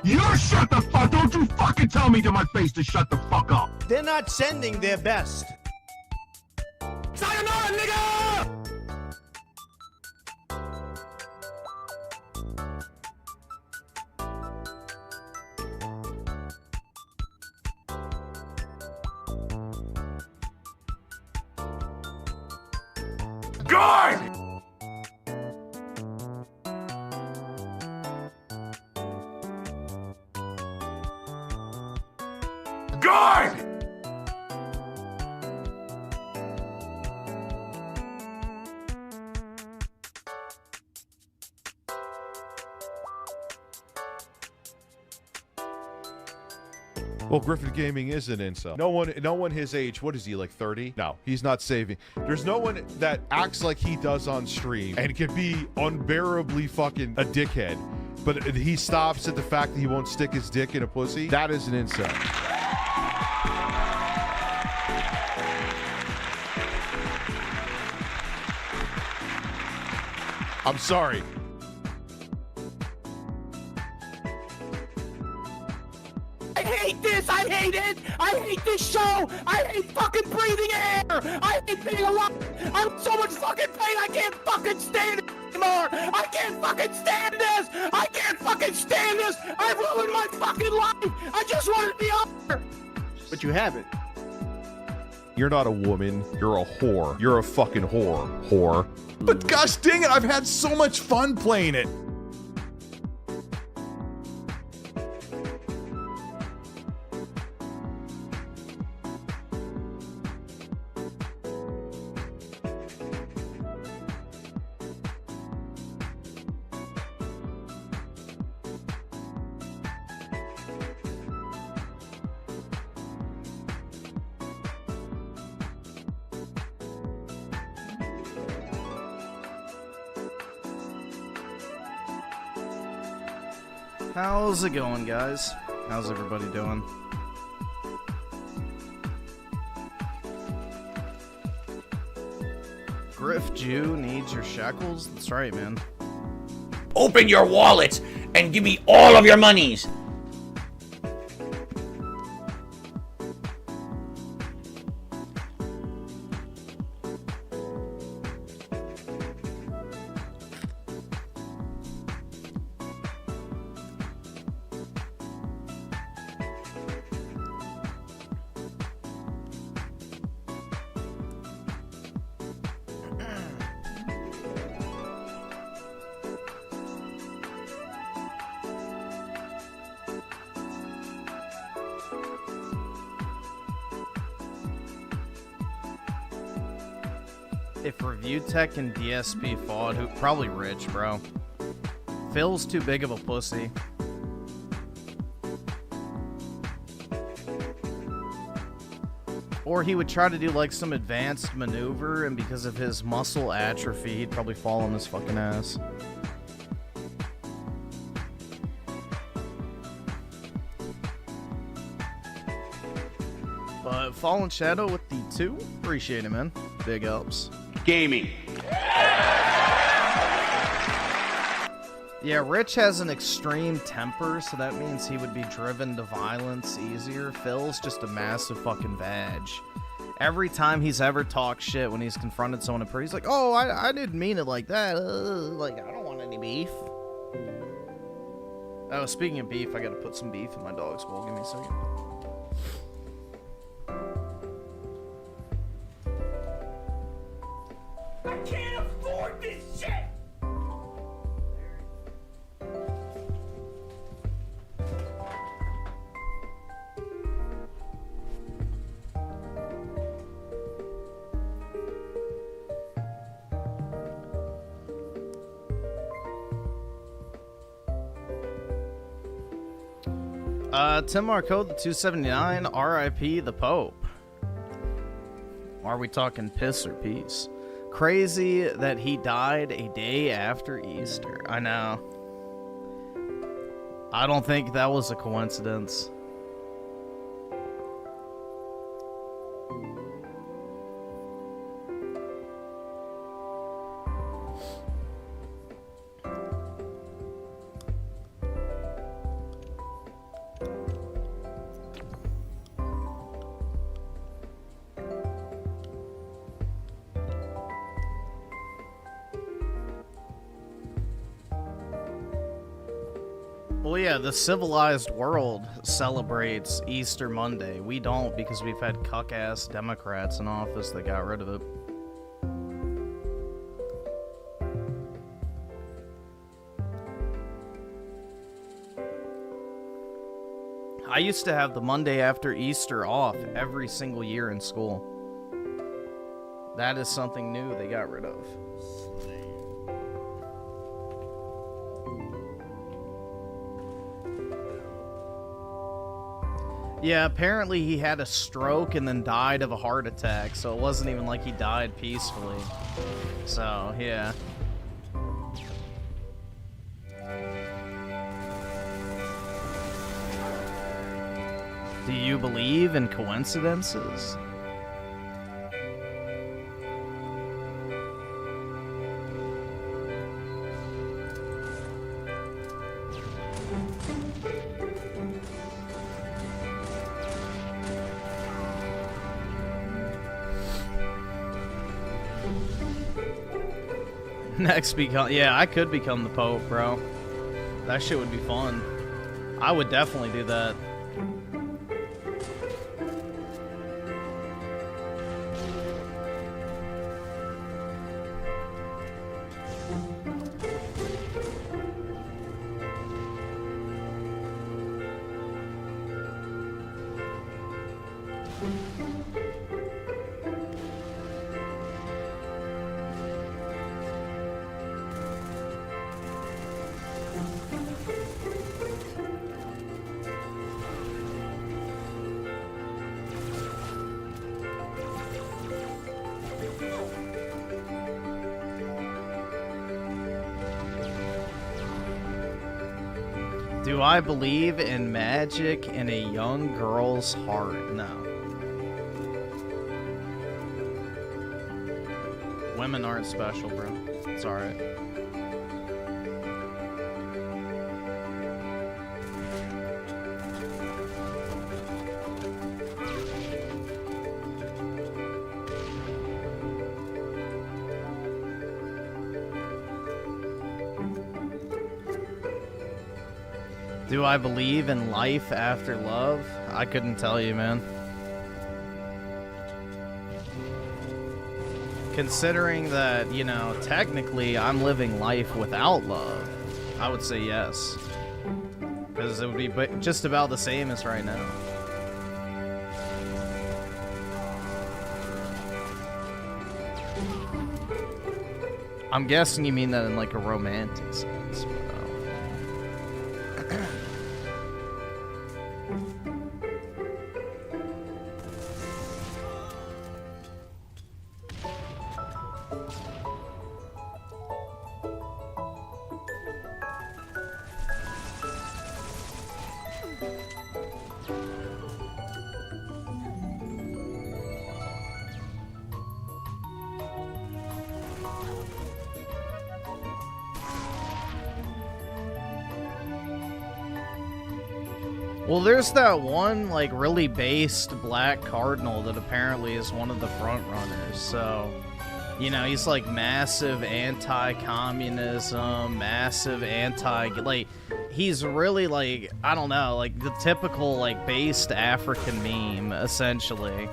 You're shut the fuck. Don't you fucking tell me to my face to shut the fuck up. They're not sending their best. Sayonara, nigga! Guard! Guard! Well, Griffin Gaming is an incel. No one his age, what is he, like 30? No, he's not saving. There's no one that acts like he does on stream and can be unbearably fucking a dickhead, but he stops at the fact that he won't stick his dick in a pussy. That is an incel. I'm sorry. I hate this! I hate it! I hate this show! I hate fucking breathing air! I hate being alive! I'm in so much fucking pain! I can't fucking stand it anymore! I can't fucking stand this! I can't fucking stand this! I've ruined my fucking life! I just wanted to be up there! But you haven't. You're not a woman. You're a whore. You're a fucking whore. But gosh dang it, I've had so much fun playing it. How's it going, guys? How's everybody doing? Griff Jew needs your shekels? That's right, man. Open your wallets and give me all of your monies. If Review Tech and DSP fought, who probably Rich, bro. Phil's too big of a pussy. Or he would try to do like some advanced maneuver, and because of his muscle atrophy, he'd probably fall on his fucking ass. But Fallen Shadow with the 2, appreciate it, man. Big ups. Gaming. Yeah, Rich has an extreme temper, so that means he would be driven to violence easier. Phil's just a massive fucking vag. Every time he's ever talked shit when he's confronted someone in person, he's like, oh, I didn't mean it like that. Like, I don't want any beef. Oh, speaking of beef, I gotta put some beef in my dog's bowl. Give me a second. I can't afford this shit! Tim Marco, the 279, RIP the Pope. Are we talking piss or peace? Crazy that he died a day after Easter. I know. I don't think that was a coincidence. Well, yeah, the civilized world celebrates Easter Monday. We don't because we've had cuck-ass Democrats in office that got rid of it. I used to have the Monday after Easter off every single year in school. That is something new they got rid of. Yeah, apparently he had a stroke and then died of a heart attack, so it wasn't even like he died peacefully. So, yeah. Do you believe in coincidences? Next become, yeah, I could become the Pope, bro. That shit would be fun. I would definitely do that. Do I believe in magic in a young girl's heart? No. Women aren't special, bro. It's alright. Do I believe in life after love? I couldn't tell you, man. Considering that, you know, technically I'm living life without love, I would say yes. Because it would be just about the same as right now. I'm guessing you mean that in like a romantic sense. But, well, there's that one, like, really based black cardinal that apparently is one of the front runners, so, you know, he's, like, massive anti-communism, massive like, he's really, like, I don't know, like, the typical, like, based African meme, essentially.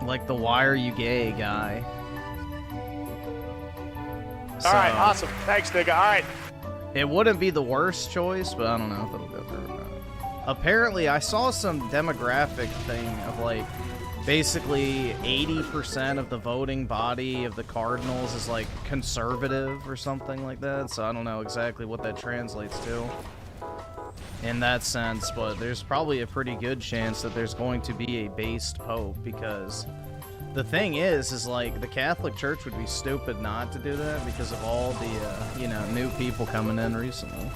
Like the why are you gay guy. Alright, awesome. Thanks, nigga. Alright. It wouldn't be the worst choice, but I don't know if it'll go through or not. Apparently, I saw some demographic thing of, like, basically 80% of the voting body of the Cardinals is, like, conservative or something like that, so I don't know exactly what that translates to in that sense, but there's probably a pretty good chance that there's going to be a based pope, because the thing is like, the Catholic Church would be stupid not to do that because of all the, you know, new people coming in recently.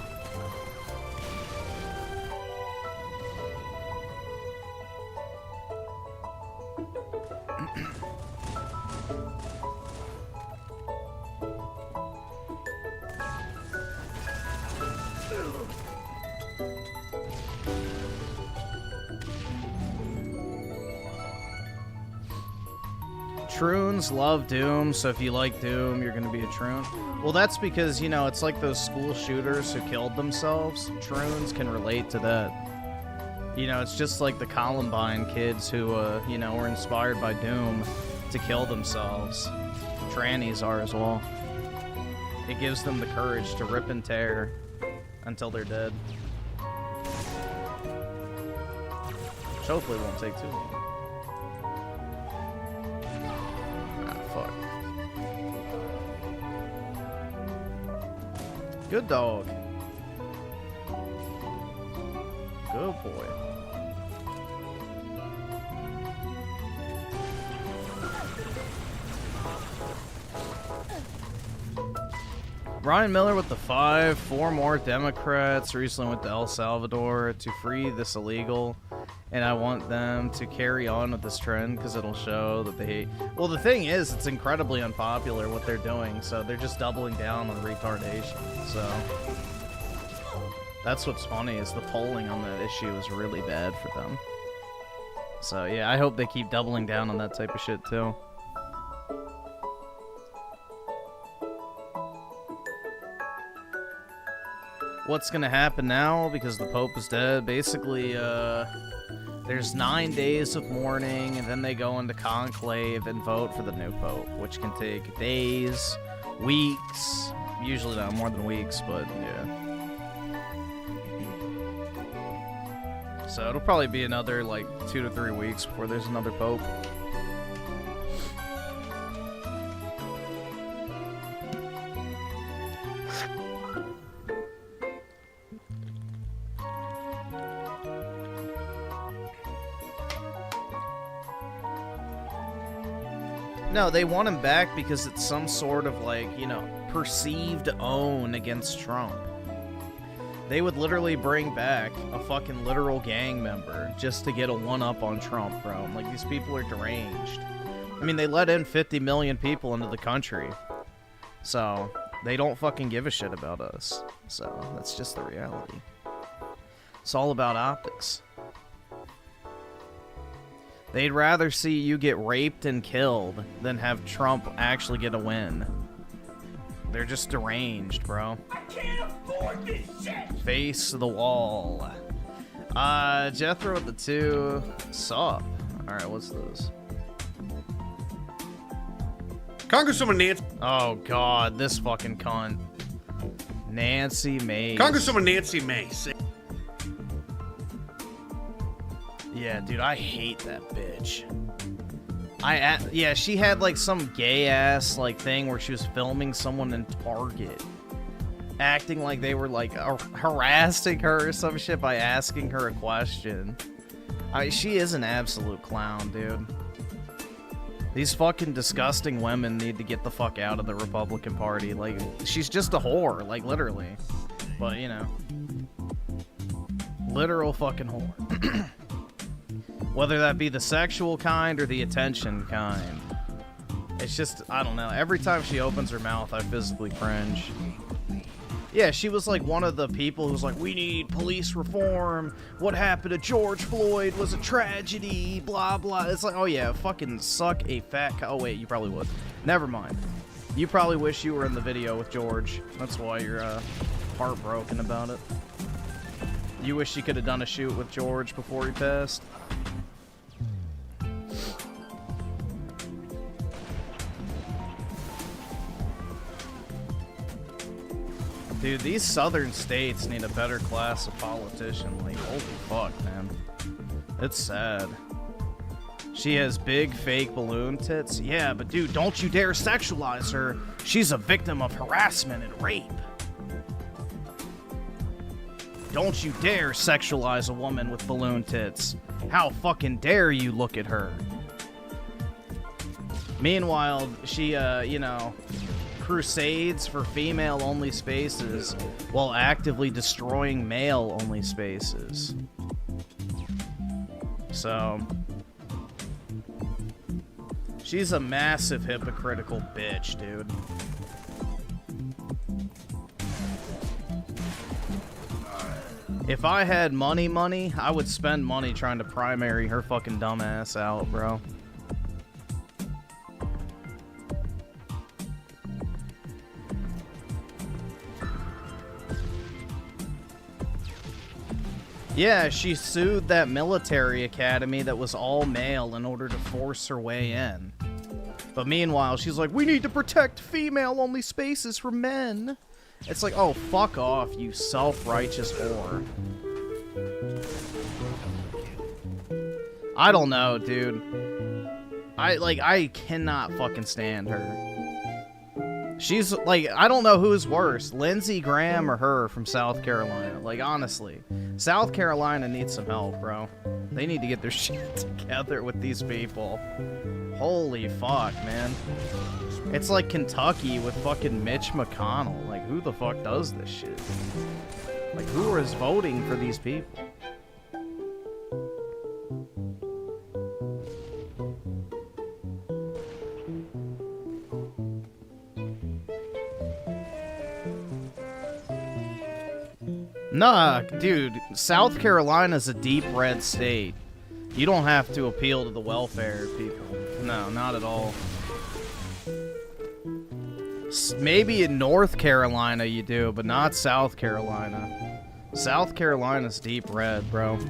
Troons love Doom, so if you like Doom, you're gonna be a Troon. Well, that's because, you know, it's like those school shooters who killed themselves. Troons can relate to that. You know, it's just like the Columbine kids who, you know, were inspired by Doom to kill themselves. Trannies are as well. It gives them the courage to rip and tear until they're dead. Which hopefully won't take too long. Ah, fuck. Good dog. Good boy. Ryan Miller with the 5. 4 more Democrats recently went to El Salvador to free this illegal. And I want them to carry on with this trend because it'll show that they hate. Well, the thing is, it's incredibly unpopular what they're doing, so they're just doubling down on retardation. So that's what's funny is the polling on that issue is really bad for them. So yeah, I hope they keep doubling down on that type of shit too. What's gonna happen now because the Pope is dead? Basically, there's 9 days of mourning, and then they go into conclave and vote for the new Pope, which can take days, weeks, usually not more than weeks, but yeah. So it'll probably be another, like, 2 to 3 weeks before there's another Pope. No, they want him back because it's some sort of, like, you know, perceived own against Trump. They would literally bring back a fucking literal gang member just to get a one-up on Trump, bro. Like, these people are deranged. I mean, they let in 50 million people into the country. So, they don't fucking give a shit about us. So, that's just the reality. It's all about optics. They'd rather see you get raped and killed than have Trump actually get a win. They're just deranged, bro. I can't afford this shit! Face the wall. Jethro with the 2. Sup. Alright, what's this? Congresswoman Nancy. Oh, God, this fucking cunt. Nancy Mace. Congresswoman Nancy Mace. Yeah, dude, I hate that bitch. Yeah, she had like some gay ass like thing where she was filming someone in Target, acting like they were like harassing her or some shit by asking her a question. She is an absolute clown, dude. These fucking disgusting women need to get the fuck out of the Republican Party. Like, she's just a whore, like literally. But you know, literal fucking whore. Whether that be the sexual kind or the attention kind. It's just, I don't know. Every time she opens her mouth, I physically cringe. Yeah, she was like one of the people who's like, we need police reform. What happened to George Floyd was a tragedy, blah, blah. It's like, oh yeah, fucking suck a fat Oh wait, you probably would. Never mind. You probably wish you were in the video with George. That's why you're heartbroken about it. You wish you could have done a shoot with George before he passed. Dude, these southern states need a better class of politician. Like, holy fuck, man. It's sad. She has big fake balloon tits. Yeah, but dude, don't you dare sexualize her. She's a victim of harassment and rape. Don't you dare sexualize a woman with balloon tits. How fucking dare you look at her. Meanwhile, she, you know, crusades for female-only spaces while actively destroying male-only spaces. So, she's a massive hypocritical bitch, dude. If I had money, I would spend money trying to primary her fucking dumb ass out, bro. Yeah, she sued that military academy that was all male in order to force her way in. But meanwhile, she's like, we need to protect female-only spaces for men. It's like, oh, fuck off, you self-righteous whore. I don't know, dude. I cannot fucking stand her. She's, like, I don't know who's worse, Lindsey Graham or her from South Carolina. Like, honestly, South Carolina needs some help, bro. They need to get their shit together with these people. Holy fuck, man. It's like Kentucky with fucking Mitch McConnell. Like, who the fuck does this shit? Like, who is voting for these people? Nah, dude, South Carolina's a deep red state. You don't have to appeal to the welfare of people. No, not at all. Maybe in North Carolina you do, but not South Carolina. South Carolina's deep red, bro.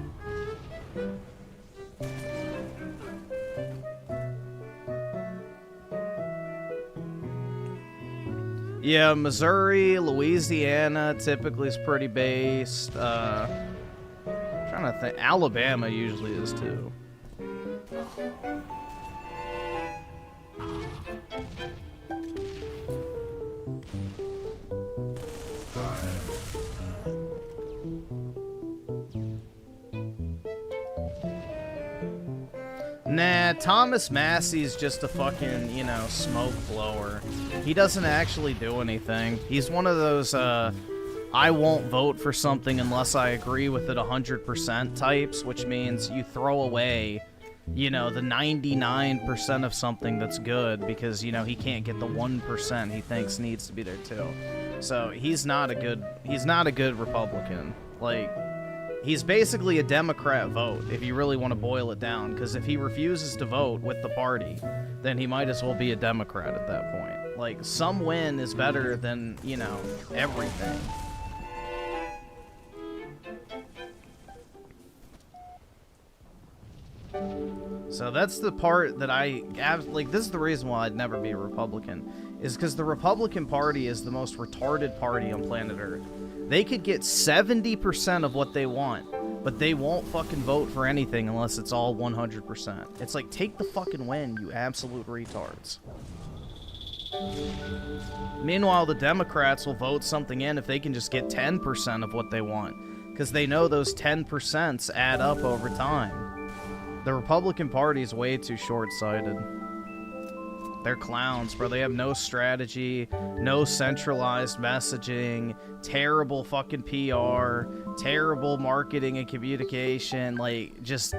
Yeah, Missouri, Louisiana typically is pretty based. Trying to think. Alabama usually is too. Nah, Thomas Massey's just a fucking, you know, smoke blower. He doesn't actually do anything. He's one of those, I won't vote for something unless I agree with it 100% types, which means you throw away, you know, the 99% of something that's good because, you know, he can't get the 1% he thinks needs to be there too. So he's not a good Republican. Like, he's basically a Democrat vote, if you really want to boil it down, because if he refuses to vote with the party, then he might as well be a Democrat at that point. Like, some win is better than, you know, everything. So that's the part that like, this is the reason why I'd never be a Republican, is because the Republican Party is the most retarded party on planet Earth. They could get 70% of what they want, but they won't fucking vote for anything unless it's all 100%. It's like, take the fucking win, you absolute retards. Meanwhile, the Democrats will vote something in if they can just get 10% of what they want, because they know those 10% add up over time. The Republican Party is way too short-sighted. They're clowns, bro. They have no strategy, no centralized messaging, terrible fucking PR, terrible marketing and communication, like, just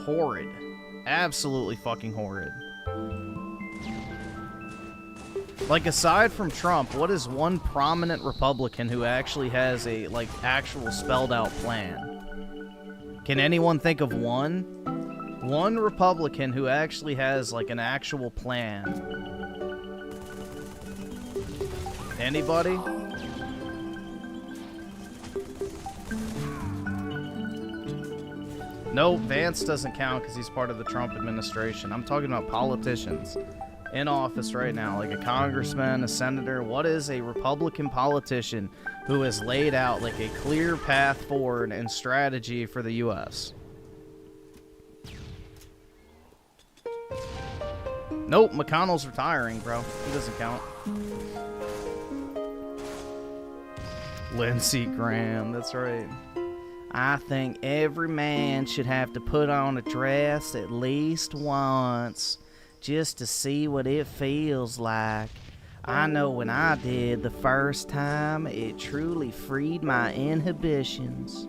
horrid. Absolutely fucking horrid. Like, aside from Trump, what is one prominent Republican who actually has a, like, actual spelled out plan? Can anyone think of one? One Republican who actually has, like, an actual plan. Anybody? No, Vance doesn't count because he's part of the Trump administration. I'm talking about politicians in office right now, like a congressman, a senator. What is a Republican politician who has laid out, like, a clear path forward and strategy for the U.S.? Nope, McConnell's retiring, bro. He doesn't count. Lindsey Graham, that's right. I think every man should have to put on a dress at least once, just to see what it feels like. I know when I did the first time, it truly freed my inhibitions,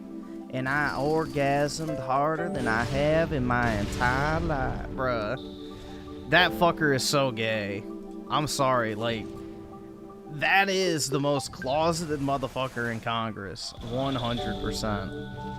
and I orgasmed harder than I have in my entire life, bruh. That fucker is so gay. I'm sorry, like, that is the most closeted motherfucker in Congress. 100%.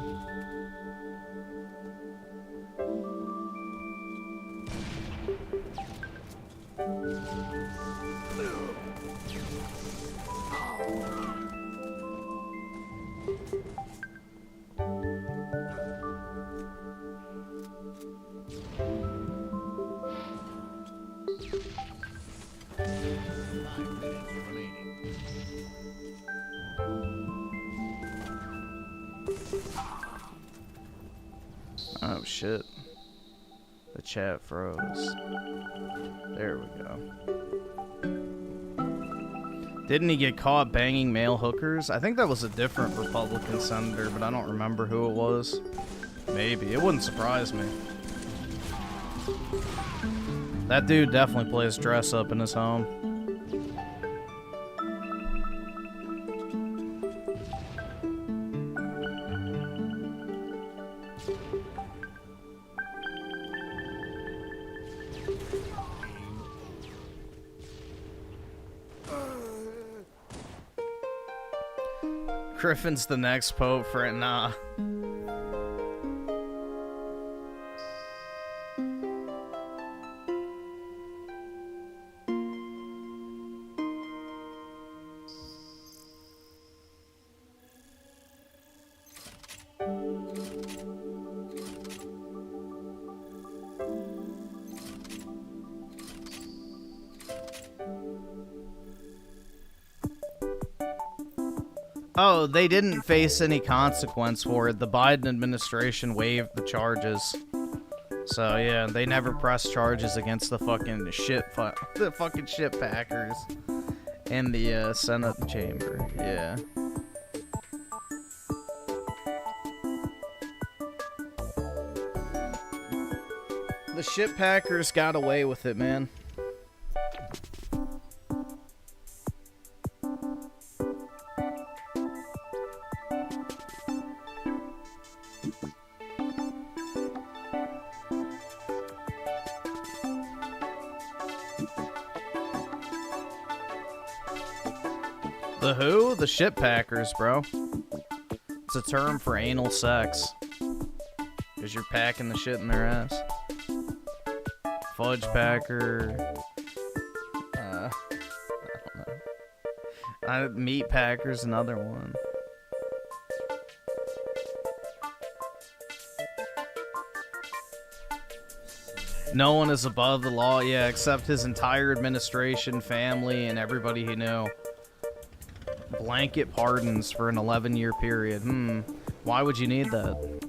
Oh shit. The chat froze. There we go. Didn't he get caught banging male hookers? I think that was a different Republican senator, but I don't remember who it was. Maybe. It wouldn't surprise me. That dude definitely plays dress up in his home. Griffin's the next pope for it, nah. Oh, they didn't face any consequence for it. The Biden administration waived the charges. So yeah, they never pressed charges against the fucking the fucking shit packers in the Senate chamber. Yeah. The shit packers got away with it, man. The who? The shit packers, bro. It's a term for anal sex. Because you're packing the shit in their ass. Fudge packer. I don't know. Meat packer's another one. No one is above the law, yeah, except his entire administration, family, and everybody he knew. Blanket pardons for an 11-year period. Why would you need that?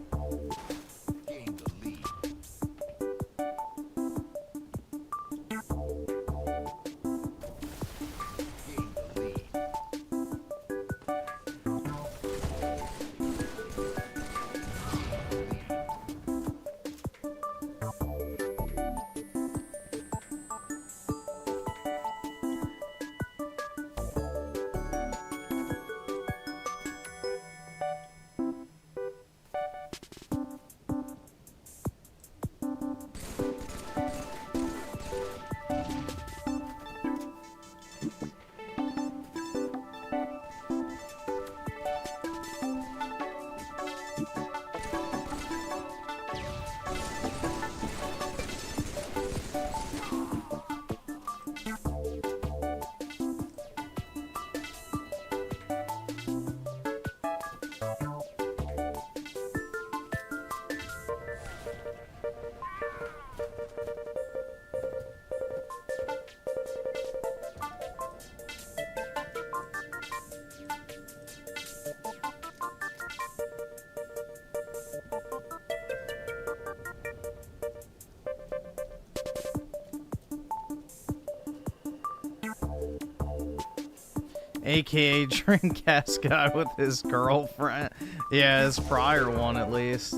AKA Dreamcast guy with his girlfriend. Yeah, his prior one at least.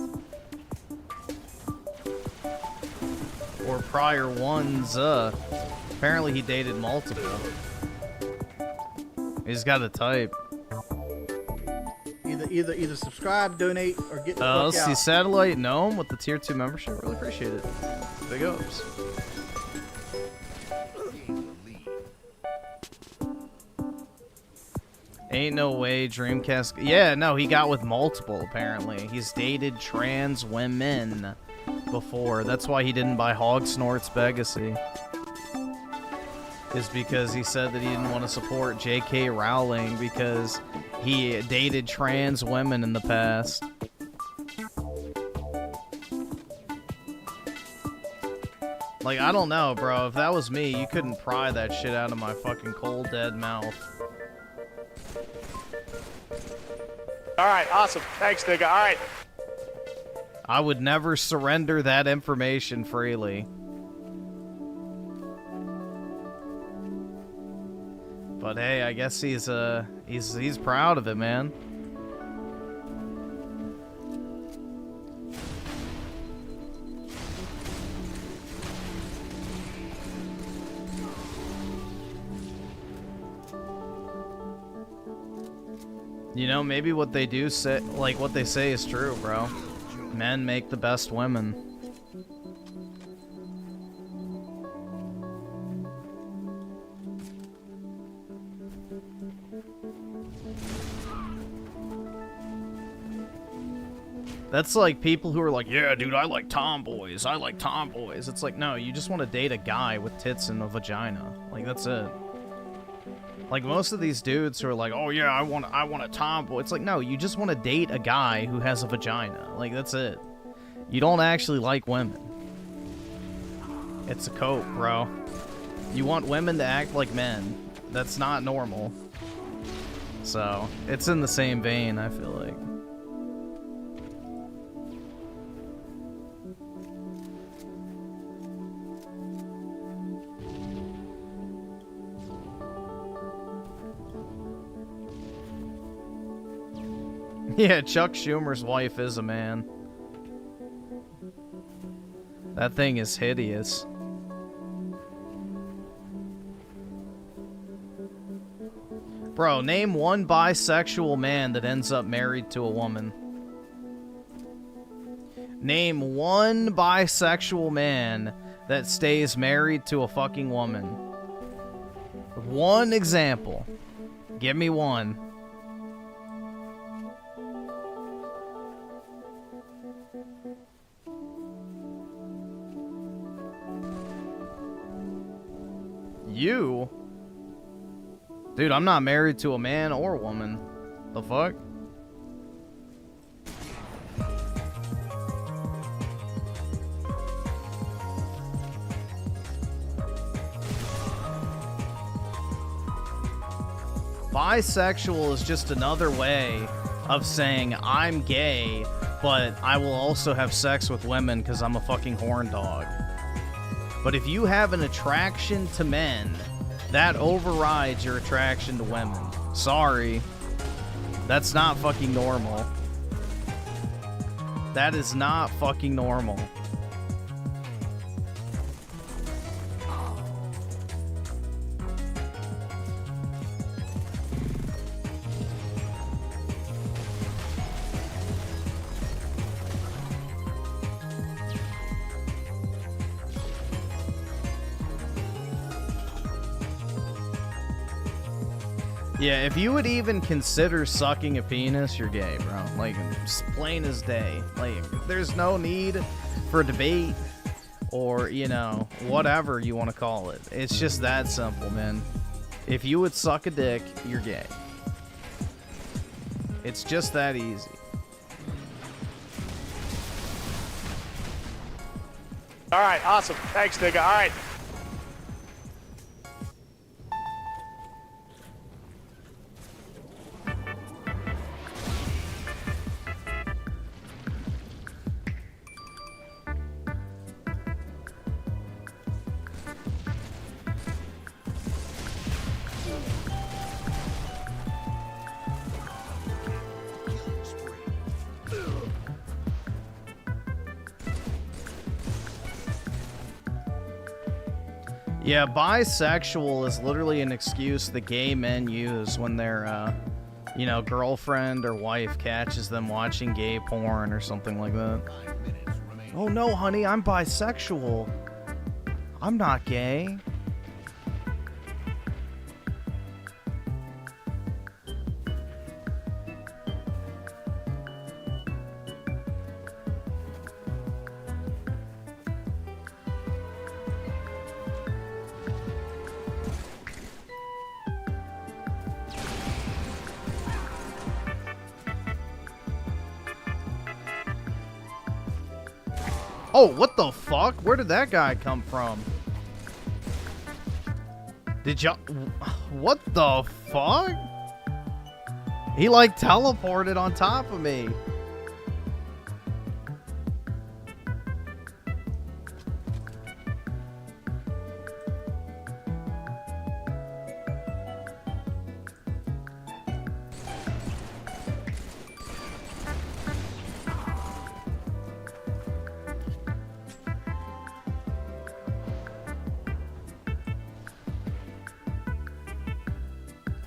Or prior ones. Apparently he dated multiple. He's got a type. Either subscribe, donate, or get the fuck let's out. see, Satellite Gnome with the tier 2 membership. Really appreciate it. Big ups. Ain't no way Dreamcast... Yeah, no, he got with multiple, apparently. He's dated trans women before. That's why he didn't buy Hog Snort's Legacy. Is because he said that he didn't want to support J.K. Rowling because he dated trans women in the past. Like, I don't know, bro. If that was me, you couldn't pry that shit out of my fucking cold, dead mouth. Alright, awesome. Thanks, nigga. Alright. I would never surrender that information freely. But hey, I guess he's proud of it, man. You know, maybe what they do say, like what they say is true, bro. Men make the best women. That's like people who are like, yeah, dude, I like tomboys. I like tomboys. It's like, no, you just want to date a guy with tits and a vagina. Like, that's it. Like, most of these dudes who are like, oh, yeah, I want a tomboy. It's like, no, you just want to date a guy who has a vagina. Like, that's it. You don't actually like women. It's a cope, bro. You want women to act like men. That's not normal. So, it's in the same vein, I feel like. Yeah, Chuck Schumer's wife is a man. That thing is hideous. Bro, name one bisexual man that ends up married to a woman. Name one bisexual man that stays married to a fucking woman. One example. Give me one. You? Dude, I'm not married to a man or a woman. The fuck? Bisexual is just another way of saying I'm gay, but I will also have sex with women because I'm a fucking horn dog. But if you have an attraction to men, that overrides your attraction to women. Sorry. That's not fucking normal. That is not fucking normal. Yeah, if you would even consider sucking a penis, you're gay, bro. Like, it's plain as day. Like, there's no need for debate or, you know, whatever you want to call it. It's just that simple, man. If you would suck a dick, you're gay. It's just that easy. Alright, awesome. Thanks, nigga. Alright. Yeah, bisexual is literally an excuse the gay men use when their, you know, girlfriend or wife catches them watching gay porn or something like that. Oh no, honey, I'm bisexual. I'm not gay. Oh, what the fuck? Where did that guy come from? Did y'all... What the fuck? He, like, teleported on top of me.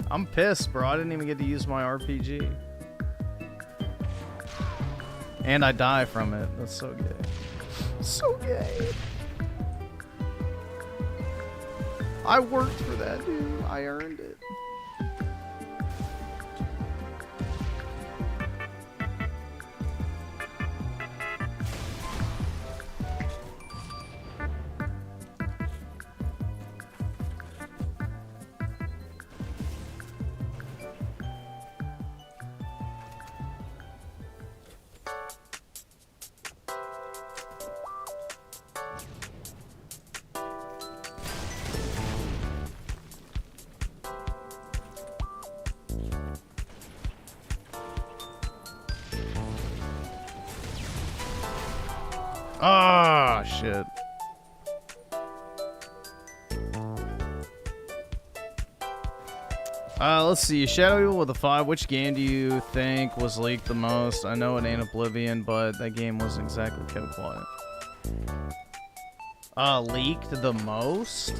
I'm pissed, bro. I didn't even get to use my RPG. And I die from it. That's so gay. So gay. I worked for that, dude. I earned it. Ah, shit. Let's see. Shadow Evil with a 5. Which game do you think was leaked the most? I know it ain't Oblivion, but that game wasn't exactly kept quiet. Leaked the most?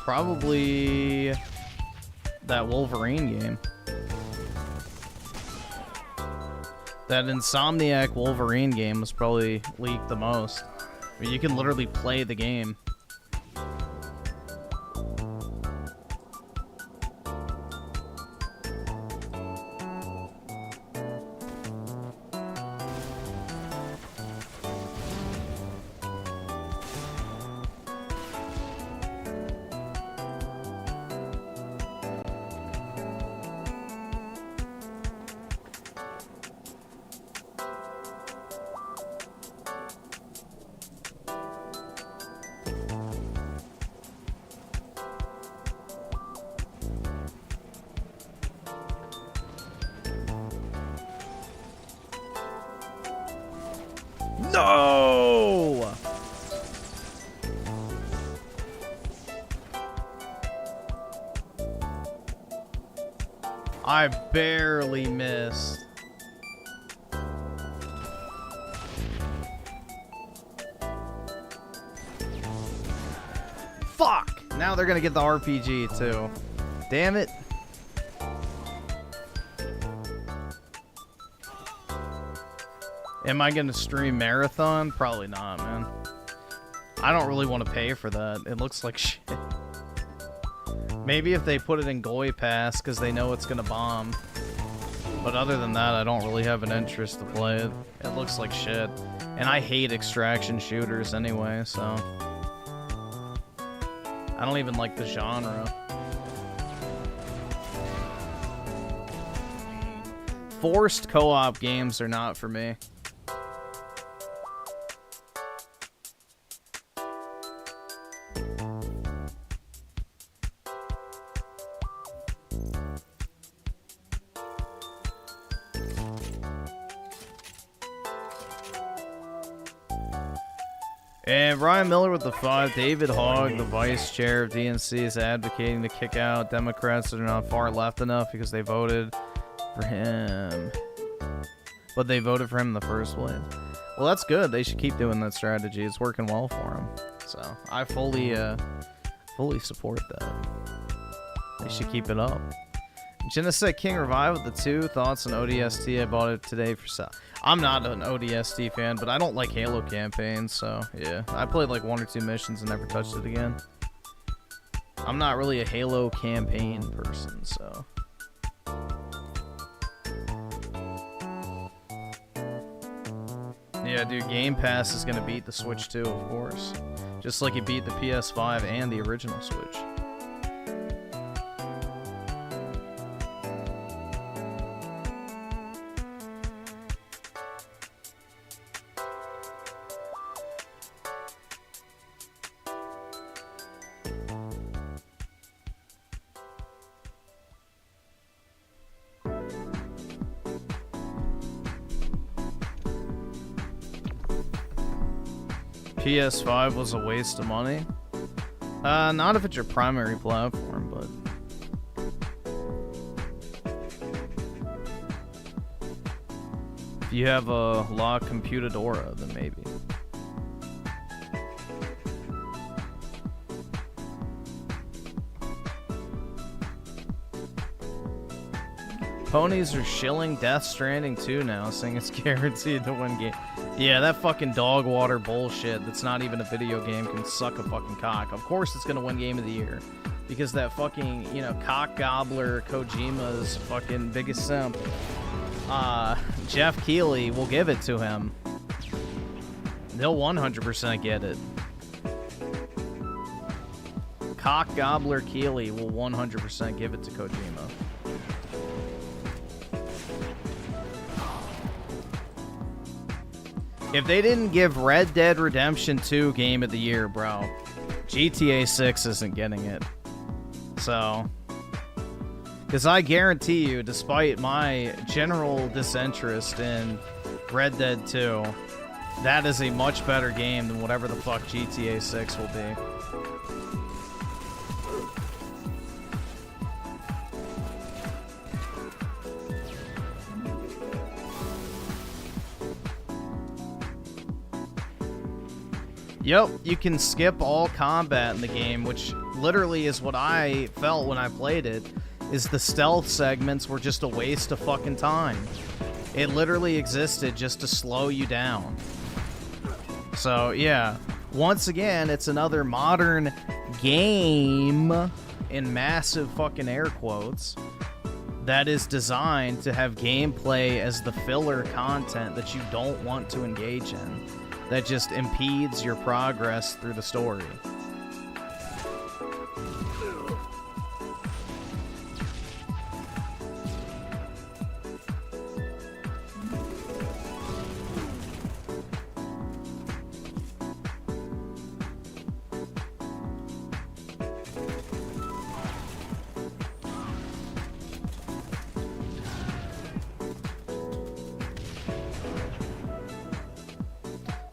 Probably that Wolverine game. That Insomniac Wolverine game was probably leaked the most. I mean, you can literally play the game. No! I barely missed. Fuck! Now they're gonna get the RPG too. Damn it. Am I gonna stream Marathon? Probably not, man. I don't really want to pay for that. It looks like shit. Maybe if they put it in Goy Pass, because they know it's gonna bomb. But other than that, I don't really have an interest to play it. It looks like shit. And I hate extraction shooters anyway, so... I don't even like the genre. Forced co-op games are not for me. And Ryan Miller with the 5. David Hogg, the vice chair of DNC, is advocating to kick out Democrats that are not far left enough because they voted for him. But they voted for him in the first place. Well, that's good. They should keep doing that strategy. It's working well for them. So I fully support that. They should keep it up. Genesect King Revive with the 2. Thoughts on ODST? I bought it today for sale. I'm not an ODST fan, but I don't like Halo campaigns, so yeah. I played like 1 or 2 missions and never touched it again. I'm not really a Halo campaign person, so. Yeah, dude, Game Pass is gonna beat the Switch 2, of course. Just like it beat the PS5 and the original Switch. PS5 was a waste of money. Not if it's your primary platform, but if you have a La Computadora, then maybe. Ponies are shilling Death Stranding 2 now, saying it's guaranteed to win game. Yeah, that fucking dog water bullshit that's not even a video game can suck a fucking cock. Of course it's gonna win Game of the Year. Because that fucking, you know, cock gobbler Kojima's fucking biggest simp, Jeff Keighley, will give it to him. They'll 100% get it. Cock gobbler Keighley will 100% give it to Kojima. If they didn't give Red Dead Redemption 2 Game of the Year, bro, GTA 6 isn't getting it. So, because I guarantee you, despite my general disinterest in Red Dead 2, that is a much better game than whatever the fuck GTA 6 will be. Yep, you can skip all combat in the game, which literally is what I felt when I played it, is the stealth segments were just a waste of fucking time. It literally existed just to slow you down. So, yeah. Once again, it's another modern game, in massive fucking air quotes, that is designed to have gameplay as the filler content that you don't want to engage in, that just impedes your progress through the story.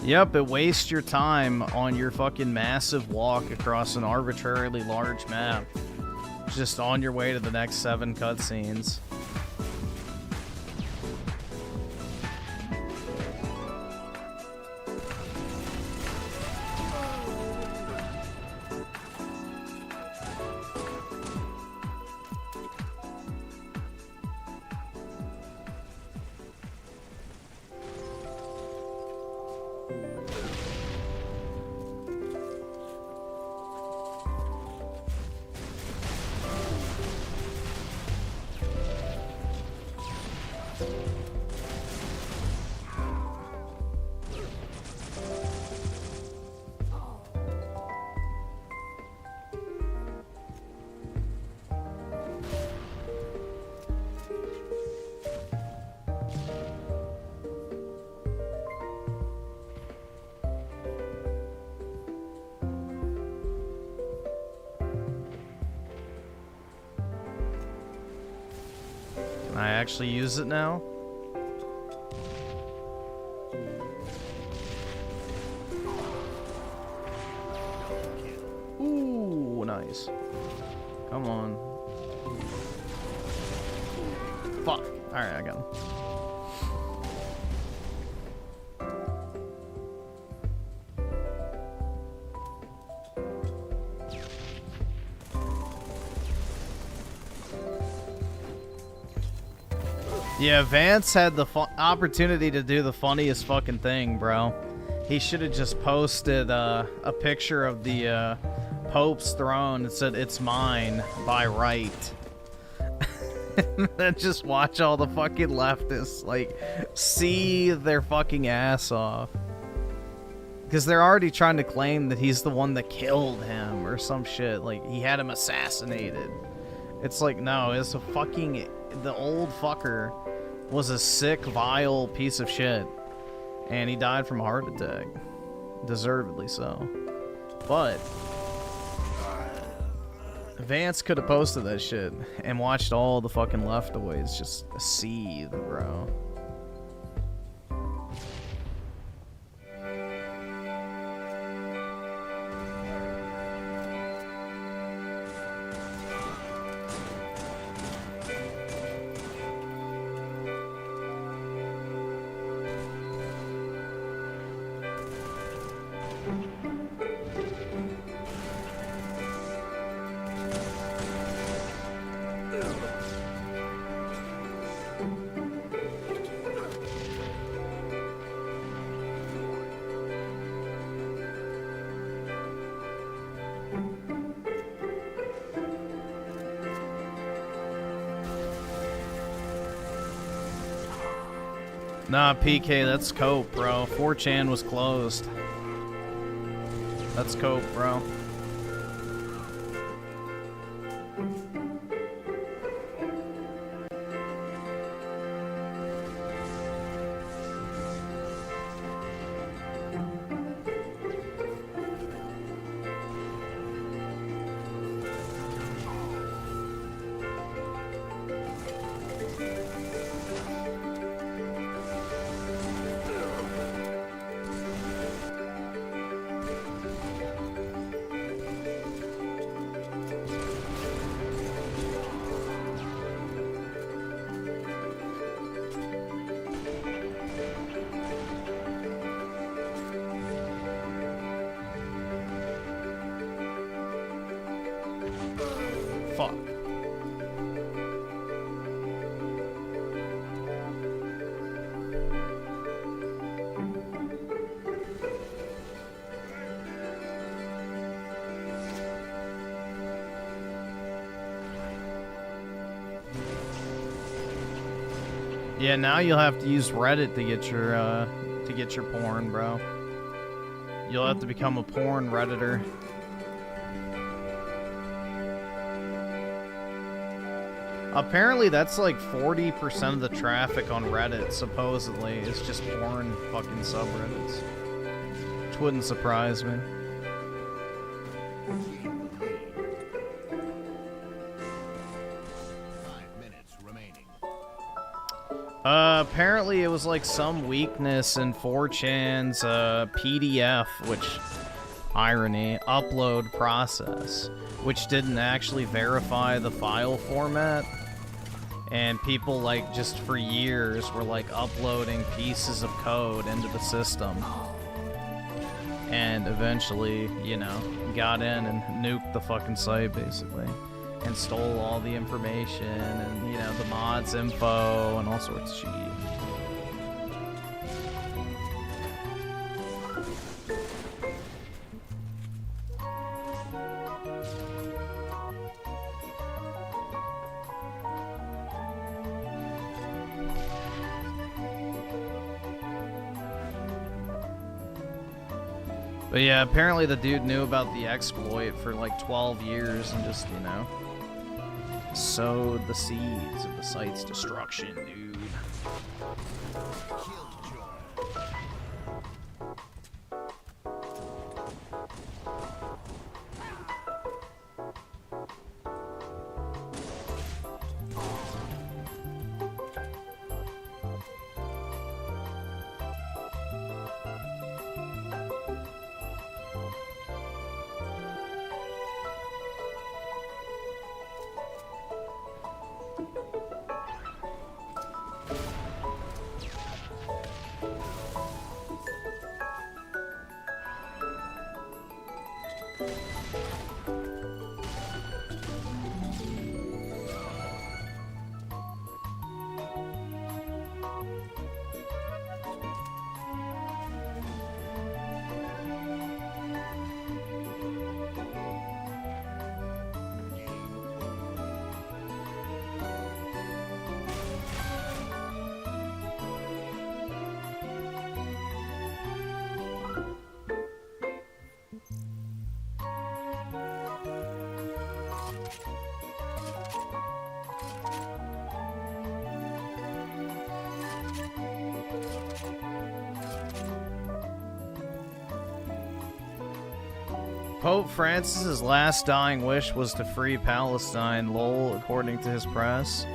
Yep, it wastes your time on your fucking massive walk across an arbitrarily large map, just on your way to the next 7 cutscenes. Can I actually use it now? Ooh, nice. Come on. Fuck. Alright, I got him. Yeah, Vance had the opportunity to do the funniest fucking thing, bro. He should have just posted a picture of the Pope's throne that said, "It's mine by right." And then just watch all the fucking leftists, like, see their fucking ass off. Because they're already trying to claim that he's the one that killed him or some shit. Like, he had him assassinated. It's like, no, it's a fucking... The old fucker was a sick, vile piece of shit. And he died from a heart attack. Deservedly so. But Vance could have posted that shit and watched all the fucking leftaways just seethe, bro. Nah, PK, that's cope, bro. 4chan was closed. That's cope, bro. Fuck. Yeah, now you'll have to use Reddit to get your porn, bro. You'll have to become a porn Redditor. Apparently that's like 40% of the traffic on Reddit, supposedly, is just porn fucking subreddits. Which wouldn't surprise me. Apparently it was like some weakness in 4chan's PDF, which, irony, upload process, which didn't actually verify the file format. And people, like, just for years were, like, uploading pieces of code into the system. And eventually, you know, got in and nuked the fucking site, basically. And stole all the information and, you know, the mods info and all sorts of shit. But yeah, apparently the dude knew about the exploit for like 12 years and just, you know, sowed the seeds of the site's destruction, dude. Pope Francis's last dying wish was to free Palestine, lol, according to his press.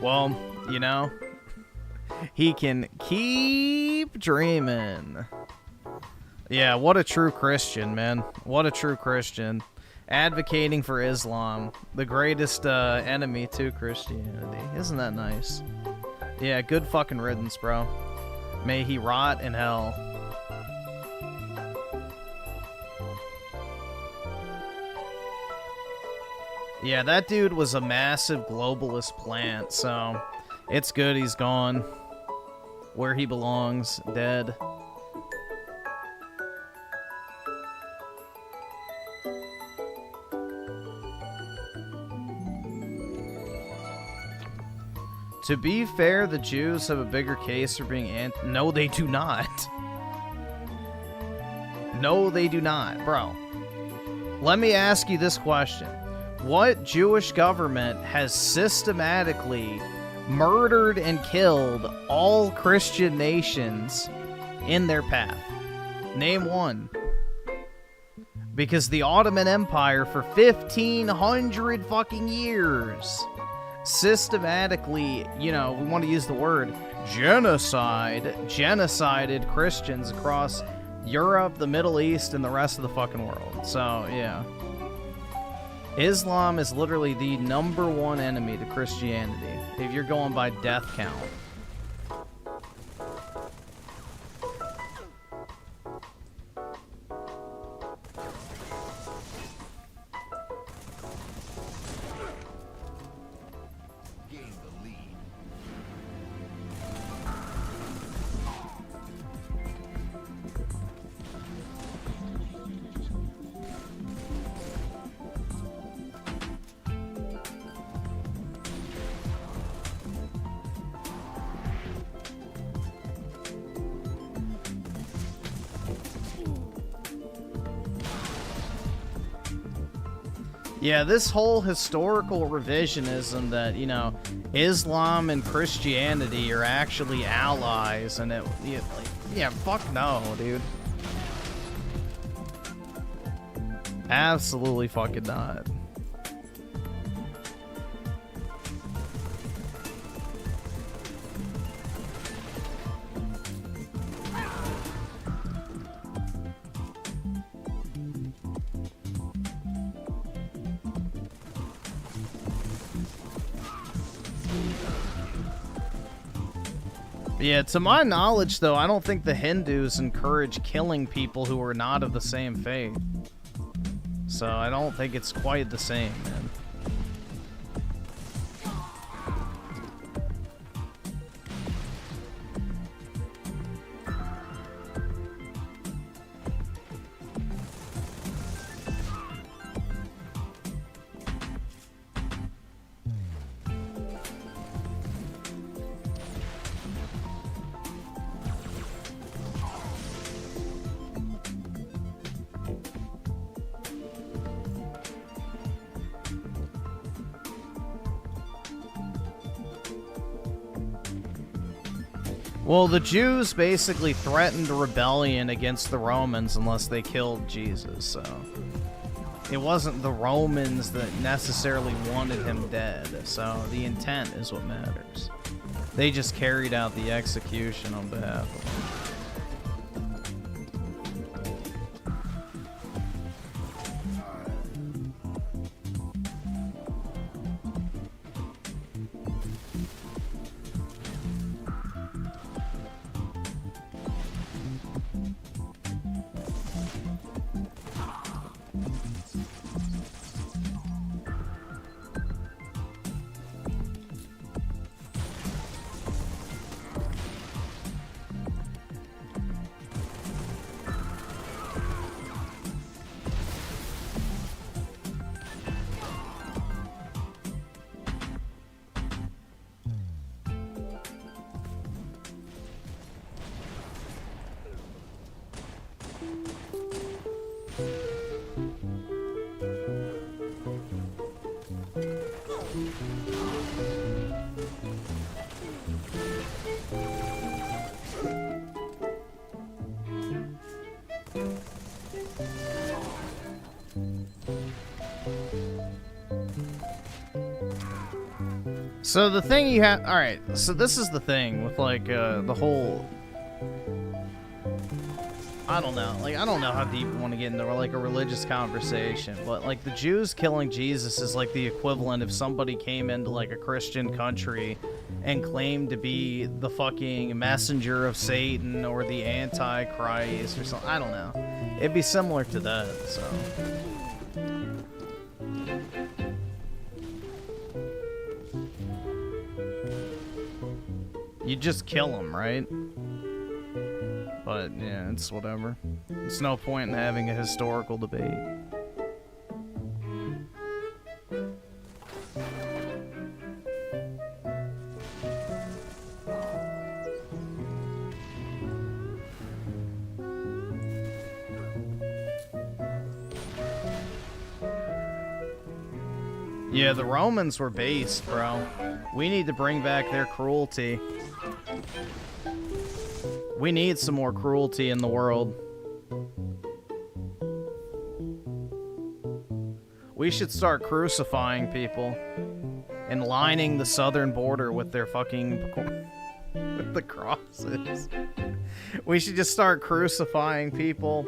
Well, you know, he can keep dreaming. Yeah, what a true Christian, man. What a true Christian. Advocating for Islam, the greatest enemy to Christianity. Isn't that nice? Yeah, good fucking riddance, bro. May he rot in hell. Yeah, that dude was a massive globalist plant, so it's good he's gone. Where he belongs, dead. To be fair, the Jews have a bigger case for being No, they do not. No, they do not. Bro, let me ask you this question. What Jewish government has systematically murdered and killed all Christian nations in their path? Name one. Because the Ottoman Empire for 1,500 fucking years systematically, you know, we want to use the word genocided Christians across Europe, the Middle East, and the rest of the fucking world. So, yeah. Islam is literally the #1 enemy to Christianity, if you're going by death count. Yeah, this whole historical revisionism that, you know, Islam and Christianity are actually allies, and yeah, fuck no, dude. Absolutely fucking not. Yeah, to my knowledge, though, I don't think the Hindus encourage killing people who are not of the same faith. So I don't think it's quite the same, man. Well, the Jews basically threatened a rebellion against the Romans unless they killed Jesus, so it wasn't the Romans that necessarily wanted him dead, so the intent is what matters. They just carried out the execution on behalf of him. So the thing you have, all right. So this is the thing with like the whole. I don't know. Like I don't know how deep we want to get into like a religious conversation, but like the Jews killing Jesus is like the equivalent if somebody came into like a Christian country and claimed to be the fucking messenger of Satan or the Antichrist or something. I don't know. It'd be similar to that. So. You just kill them, right? But, yeah, it's whatever. There's no point in having a historical debate. Yeah, the Romans were based, bro. We need to bring back their cruelty. We need some more cruelty in the world. We should start crucifying people and lining the southern border with their fucking with the crosses. We should just start crucifying people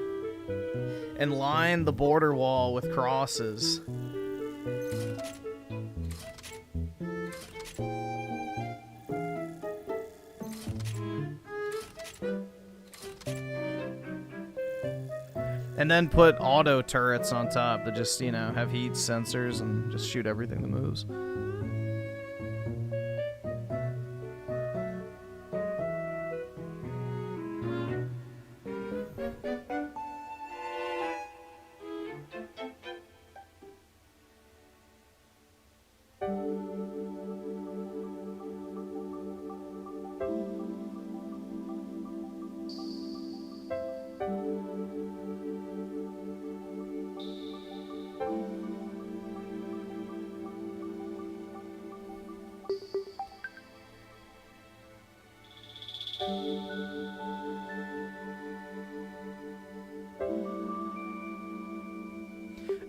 and line the border wall with crosses. And then put auto turrets on top that just, you know, have heat sensors and just shoot everything that moves.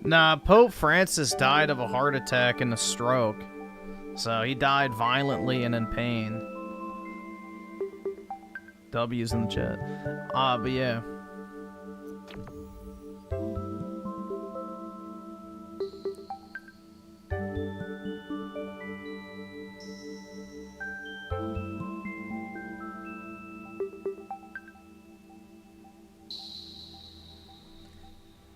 Nah, Pope Francis died of a heart attack and a stroke. So he died violently and in pain. W's in the chat. But yeah.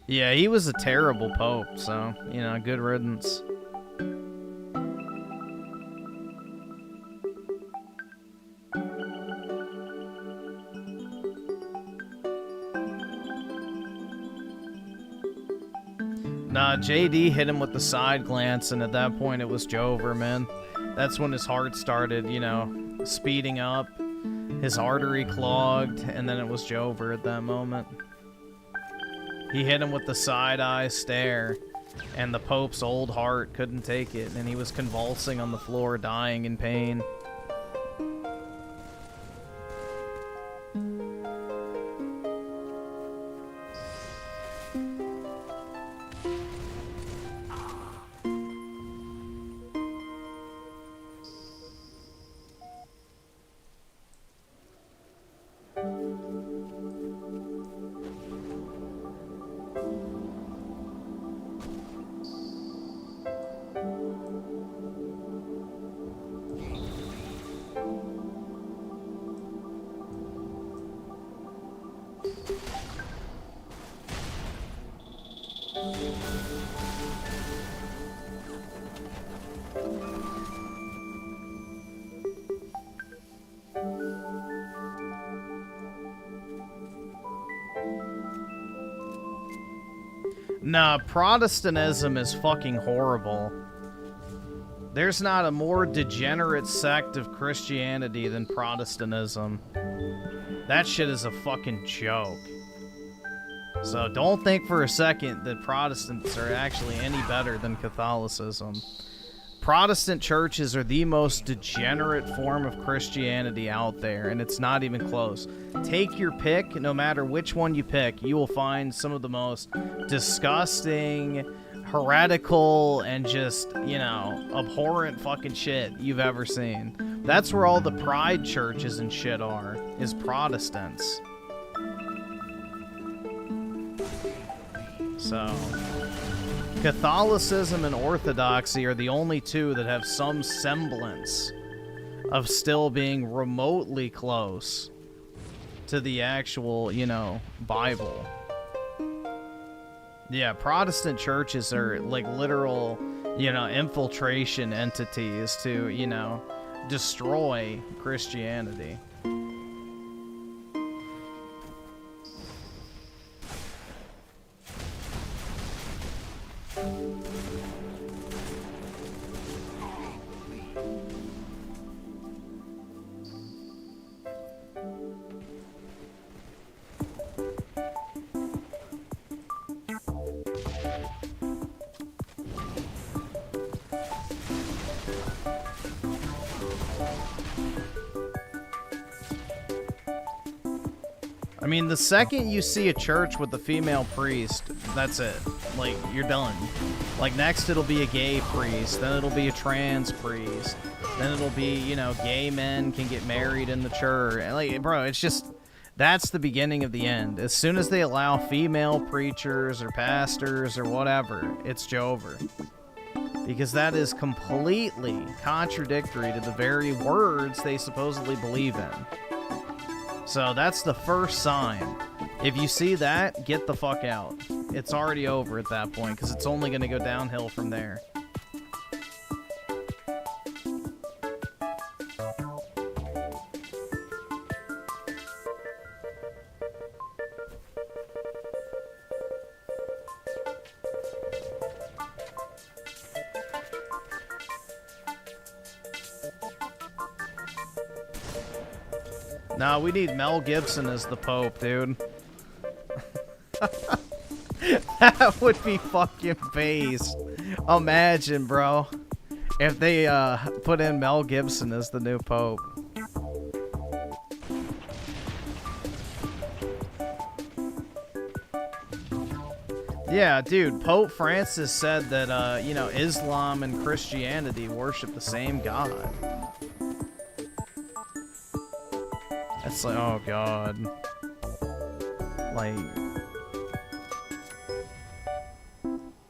Yeah, he was a terrible pope, so, you know, good riddance. Nah, JD hit him with the side glance, and at that point it was Jover, man. That's when his heart started, you know, speeding up. His artery clogged, and then it was Jover at that moment. He hit him with the side-eye stare, and the Pope's old heart couldn't take it, and he was convulsing on the floor, dying in pain. Nah, Protestantism is fucking horrible. There's not a more degenerate sect of Christianity than Protestantism. That shit is a fucking joke. So don't think for a second that Protestants are actually any better than Catholicism. Protestant churches are the most degenerate form of Christianity out there, and it's not even close. Take your pick, no matter which one you pick, you will find some of the most disgusting, heretical, and just, you know, abhorrent fucking shit you've ever seen. That's where all the pride churches and shit are, is Protestants. So Catholicism and Orthodoxy are the only two that have some semblance of still being remotely close to the actual, you know, Bible. Yeah, Protestant churches are like literal, you know, infiltration entities to, you know, destroy Christianity. I mean, the second you see a church with a female priest, that's it. Like, you're done. Like, next it'll be a gay priest, then it'll be a trans priest, then it'll be, you know, gay men can get married in the church. And like, bro, it's just, that's the beginning of the end. As soon as they allow female preachers or pastors or whatever, it's over. Because that is completely contradictory to the very words they supposedly believe in. So that's the first sign. If you see that, get the fuck out. It's already over at that point, because it's only going to go downhill from there. Nah, we need Mel Gibson as the Pope, dude. That would be fucking based. Imagine, bro. If they put in Mel Gibson as the new Pope. Yeah, dude, Pope Francis said that, you know, Islam and Christianity worship the same God. It's like, oh god. Like,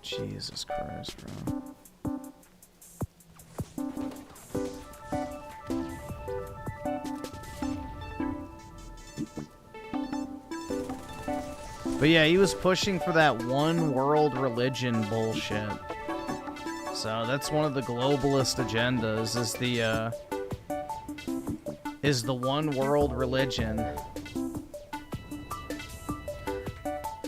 Jesus Christ, bro. But yeah, he was pushing for that one world religion bullshit. So that's one of the globalist agendas, is the one world religion.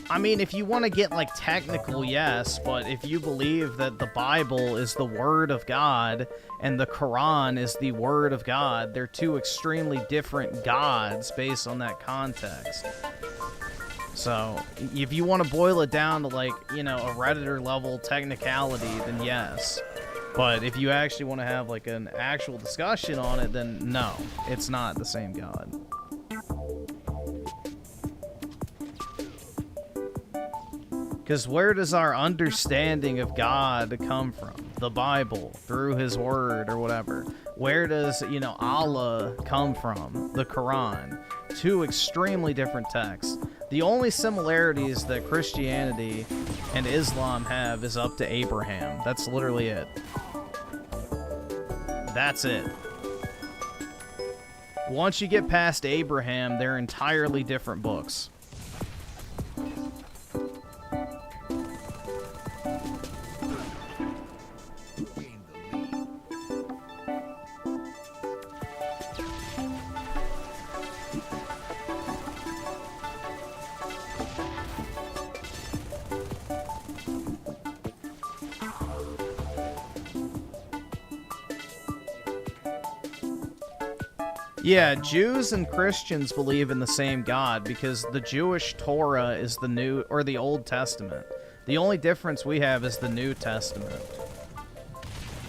I mean, if you want to get like technical, yes, but if you believe that the Bible is the word of God and the Quran is the word of God, they're two extremely different gods based on that context. So, if you want to boil it down to like, you know, a Redditor level technicality, then yes. But if you actually want to have like an actual discussion on it, then no, it's not the same God. Because where does our understanding of God come from? The Bible, through his word or whatever. Where does, you know, Allah come from? The Quran. Two extremely different texts. The only similarities that Christianity and Islam have is up to Abraham. That's literally it. That's it. Once you get past Abraham, they're entirely different books. Yeah, Jews and Christians believe in the same God because the Jewish Torah is the New or the Old Testament. The only difference we have is the New Testament.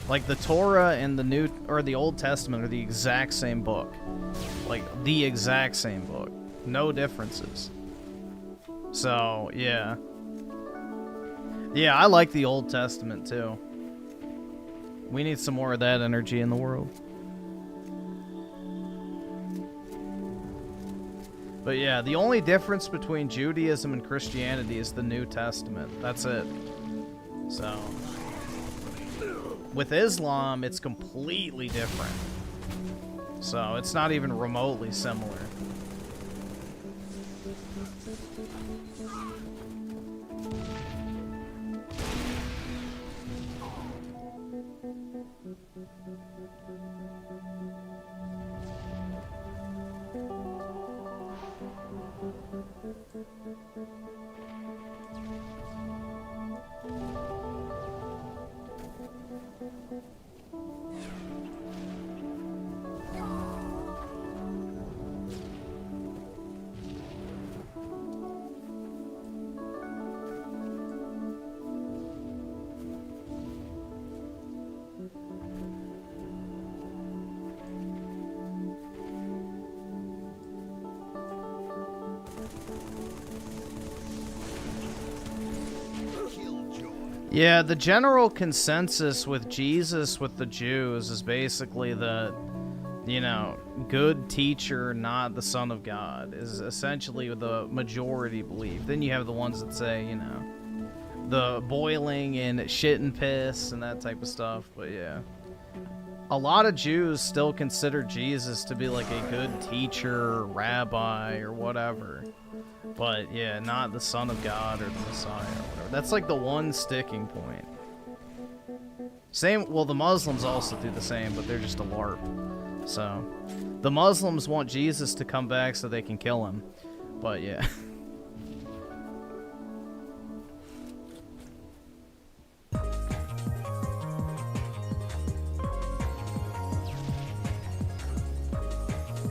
Like the Torah and the New or the Old Testament are the exact same book. Like the exact same book. No differences. So, yeah. Yeah, I like the Old Testament too. We need some more of that energy in the world. But yeah, the only difference between Judaism and Christianity is the New Testament. That's it. So, with Islam, it's completely different. So, it's not even remotely similar. Yeah, the general consensus with Jesus with the Jews is basically that, you know, good teacher, not the Son of God, is essentially the majority belief. Then you have the ones that say, you know, the boiling and shit and piss and that type of stuff, but yeah. A lot of Jews still consider Jesus to be like a good teacher, rabbi, or whatever. But yeah, not the Son of God or the Messiah or whatever. That's like the one sticking point. Same, well, the Muslims also do the same, but they're just a LARP. So, the Muslims want Jesus to come back so they can kill him. But yeah.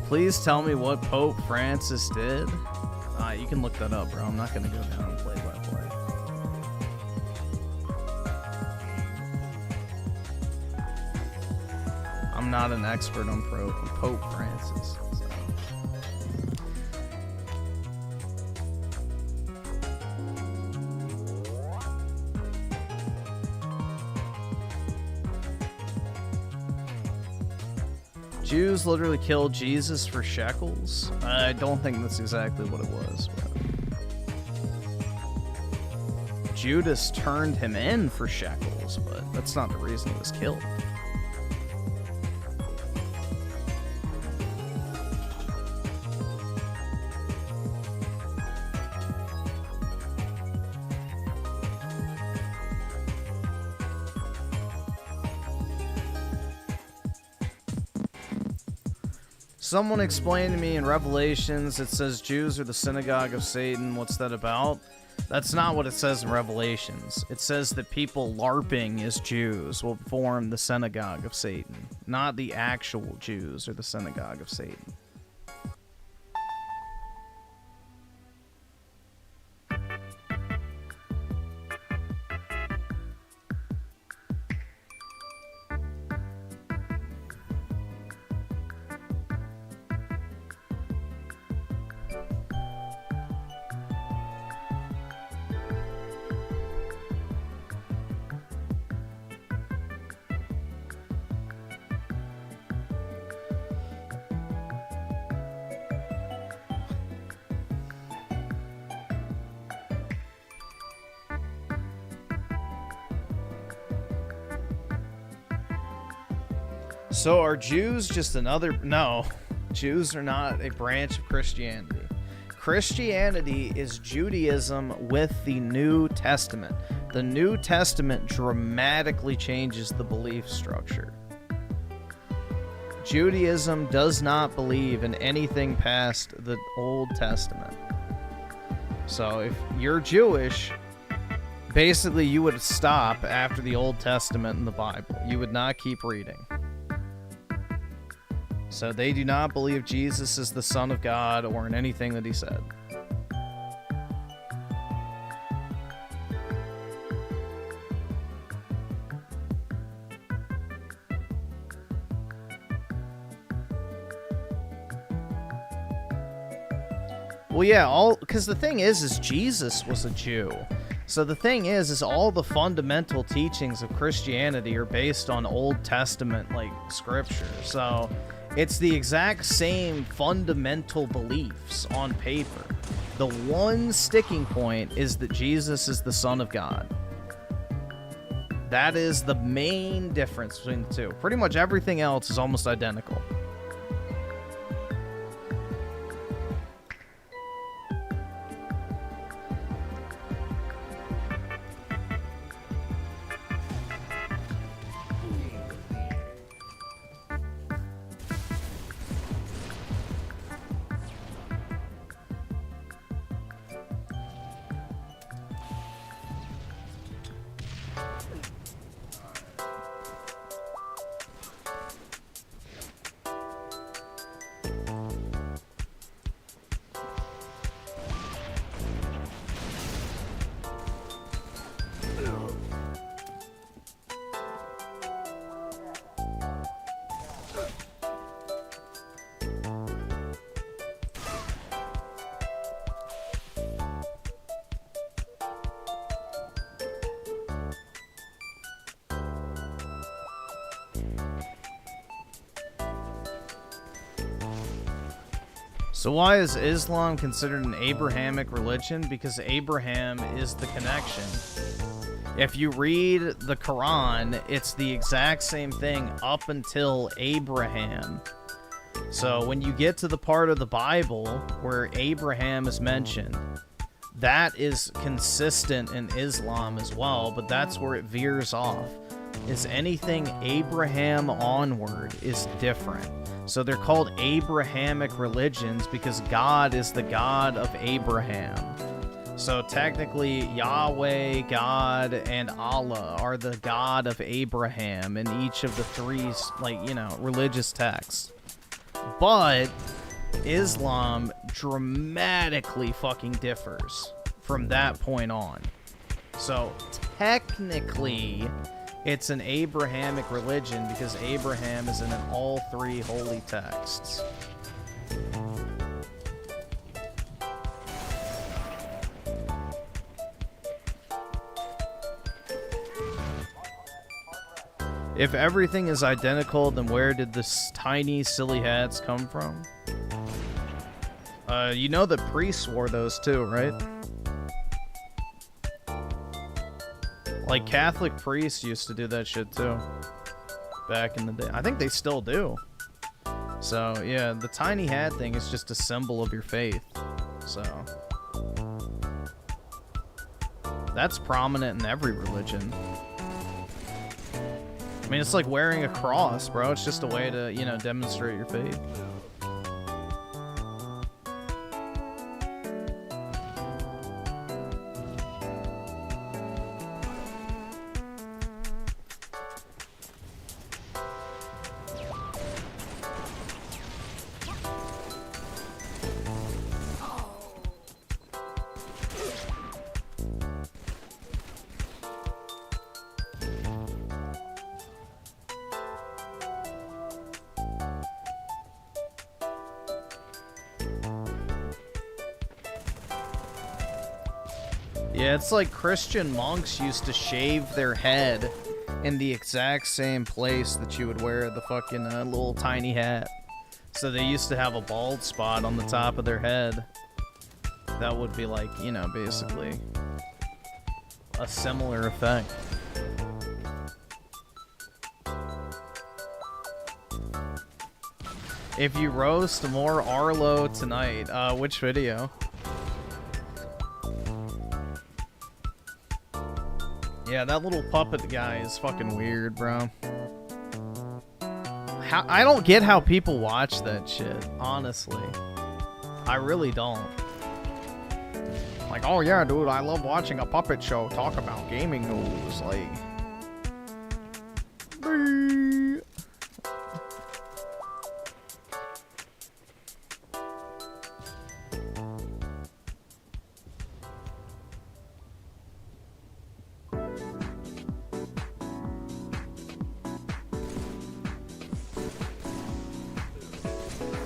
Please tell me what Pope Francis did. You can look that up, bro. I'm not gonna go down and play by play. I'm not an expert on Pope Francis. So. Jews literally killed Jesus for shekels? I don't think that's exactly what it was. But Judas turned him in for shekels, but that's not the reason he was killed. Someone explained to me in Revelations, it says Jews are the synagogue of Satan. What's that about? That's not what it says in Revelations. It says that people LARPing as Jews will form the synagogue of Satan, not the actual Jews or the synagogue of Satan. So are Jews just another... No, Jews are not a branch of Christianity. Christianity is Judaism with the New Testament. The New Testament dramatically changes the belief structure. Judaism does not believe in anything past the Old Testament. So if you're Jewish, basically you would stop after the Old Testament in the Bible. You would not keep reading. So they do not believe Jesus is the Son of God or in anything that he said. Well, yeah, because the thing is Jesus was a Jew. So the thing is all the fundamental teachings of Christianity are based on Old Testament, like, scripture. So it's the exact same fundamental beliefs on paper. The one sticking point is that Jesus is the Son of God. That is the main difference between the two. Pretty much everything else is almost identical. So why is Islam considered an Abrahamic religion? Because Abraham is the connection. If you read the Quran, it's the exact same thing up until Abraham. So when you get to the part of the Bible where Abraham is mentioned, that is consistent in Islam as well, but that's where it veers off. Is anything Abraham onward is different. So they're called Abrahamic religions because God is the God of Abraham. So technically, Yahweh, God, and Allah are the God of Abraham in each of the three, like, you know, religious texts. But Islam dramatically fucking differs from that point on. So technically, it's an Abrahamic religion because Abraham is in all three holy texts. If everything is identical, then where did this tiny silly hats come from? You know that priests wore those too, right? Like Catholic priests used to do that shit too. Back in the day. I think they still do. So, yeah, the tiny hat thing is just a symbol of your faith. So, that's prominent in every religion. I mean, it's like wearing a cross, bro. It's just a way to, you know, demonstrate your faith. Yeah, it's like Christian monks used to shave their head in the exact same place that you would wear the fucking little tiny hat. So they used to have a bald spot on the top of their head. That would be like, you know, basically a similar effect. If you roast more Arlo tonight, which video? Yeah, that little puppet guy is fucking weird, bro. I don't get how people watch that shit, honestly. I really don't. Like, oh yeah, dude, I love watching a puppet show talk about gaming news, like...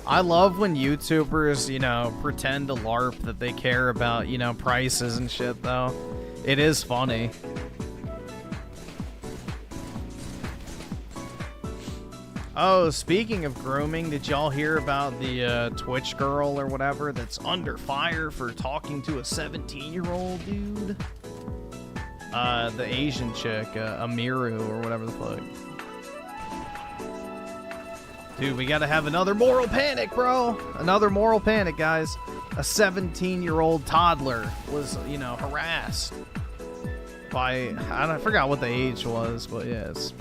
I love when YouTubers, you know, pretend to LARP that they care about, you know, prices and shit, though. It is funny. Oh, speaking of grooming, did y'all hear about the Twitch girl or whatever that's under fire for talking to a 17-year-old dude? The Asian chick, Amiru or whatever the fuck. Dude, we gotta have another moral panic, bro. Another moral panic, guys. A 17-year-old toddler was, you know, harassed by, I forgot what the age was, but yes.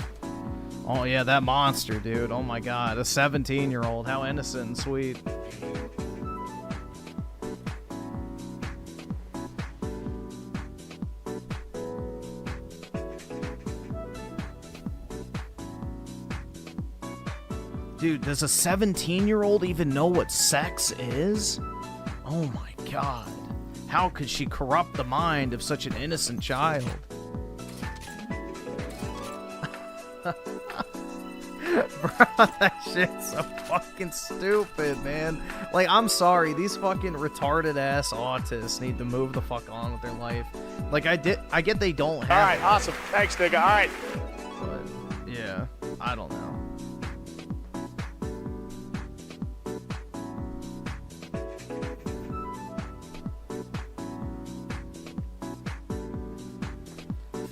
Oh, yeah, that monster, dude. Oh, my God. A 17-year-old. How innocent and sweet. Dude, does a 17-year-old even know what sex is? Oh my god. How could she corrupt the mind of such an innocent child? Bro, that shit's so fucking stupid, man. Like, I'm sorry, these fucking retarded-ass autists need to move the fuck on with their life. Like, I get they don't have... Alright, awesome. Thanks, nigga. Alright. But, yeah, I don't know.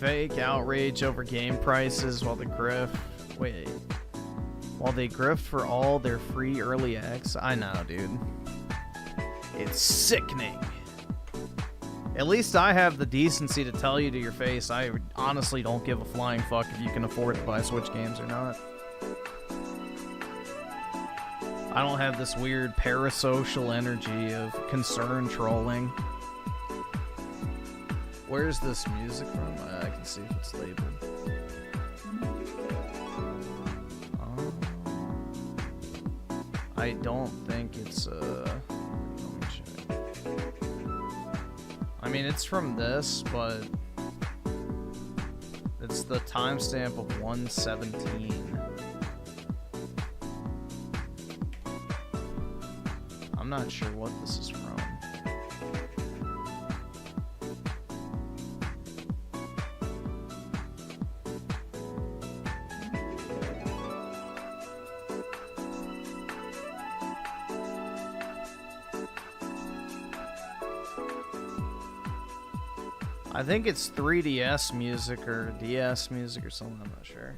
fake outrage over game prices while they grift. Wait. While they grift for all their free early X? I know, dude. It's sickening. At least I have the decency to tell you to your face, I honestly don't give a flying fuck if you can afford to buy Switch games or not. I don't have this weird parasocial energy of concern trolling. Where's this music from? I can see if it's labeled. I don't think it's let me check. I mean, it's from this, but it's the timestamp of 117. I'm not sure what this is from. I think it's 3DS music or DS music or something, I'm not sure.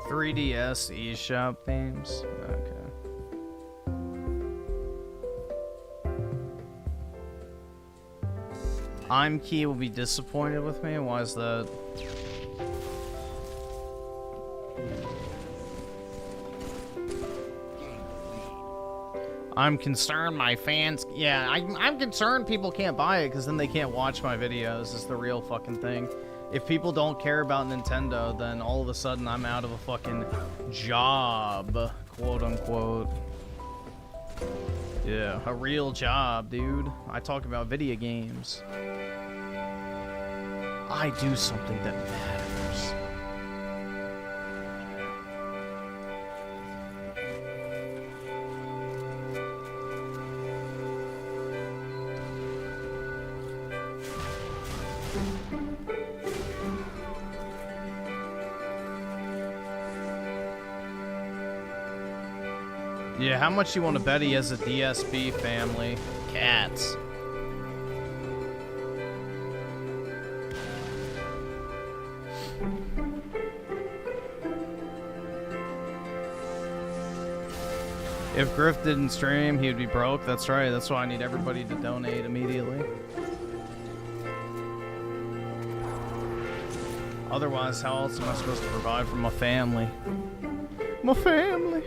.3DS eShop themes? Okay. Key will be disappointed with me? Why is that? I'm concerned my fans... Yeah, I'm concerned people can't buy it because then they can't watch my videos is the real fucking thing. If people don't care about Nintendo, then all of a sudden I'm out of a fucking job, quote unquote. Yeah, a real job, dude. I talk about video games. I do something that matters. Yeah, how much you want to bet he has a DSB family? Cats. If Griff didn't stream, he would be broke. That's right. That's why I need everybody to donate immediately. Otherwise, how else am I supposed to provide for my family? My family.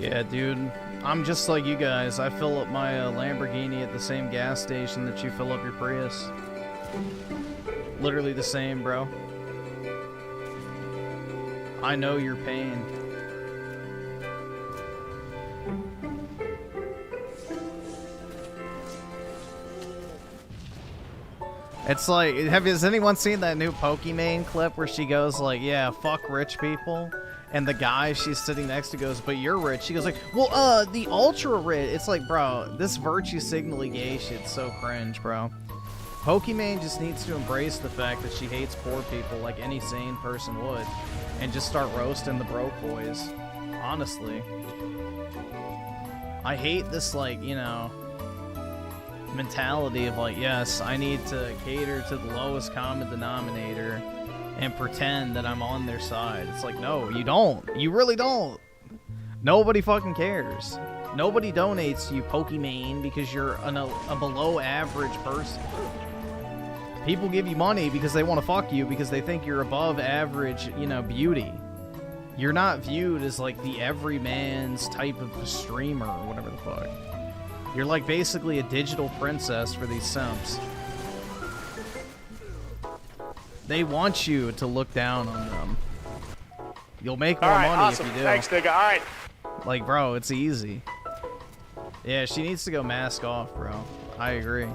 Yeah, dude. I'm just like you guys. I fill up my Lamborghini at the same gas station that you fill up your Prius. Literally the same, bro. I know your pain. It's like, has anyone seen that new Pokimane clip where she goes like, yeah, fuck rich people? And the guy she's sitting next to goes, but you're rich. She goes like, well, the ultra rich. It's like, bro, this virtue signal gay shit's so cringe, bro. Pokimane just needs to embrace the fact that she hates poor people like any sane person would. And just start roasting the broke boys. Honestly. I hate this, like, you know, mentality of like, yes, I need to cater to the lowest common denominator and pretend that I'm on their side. It's like, no, you don't. You really don't. Nobody fucking cares. Nobody donates to you, Pokimane, because you're a below average person. People give you money because they want to fuck you because they think you're above average, you know, beauty. You're not viewed as like the everyman's type of streamer or whatever the fuck. You're like basically a digital princess for these simps. They want you to look down on them. You'll make more money if you do. Thanks, nigga. All right. Like, bro, it's easy. Yeah, she needs to go mask off, bro. I agree.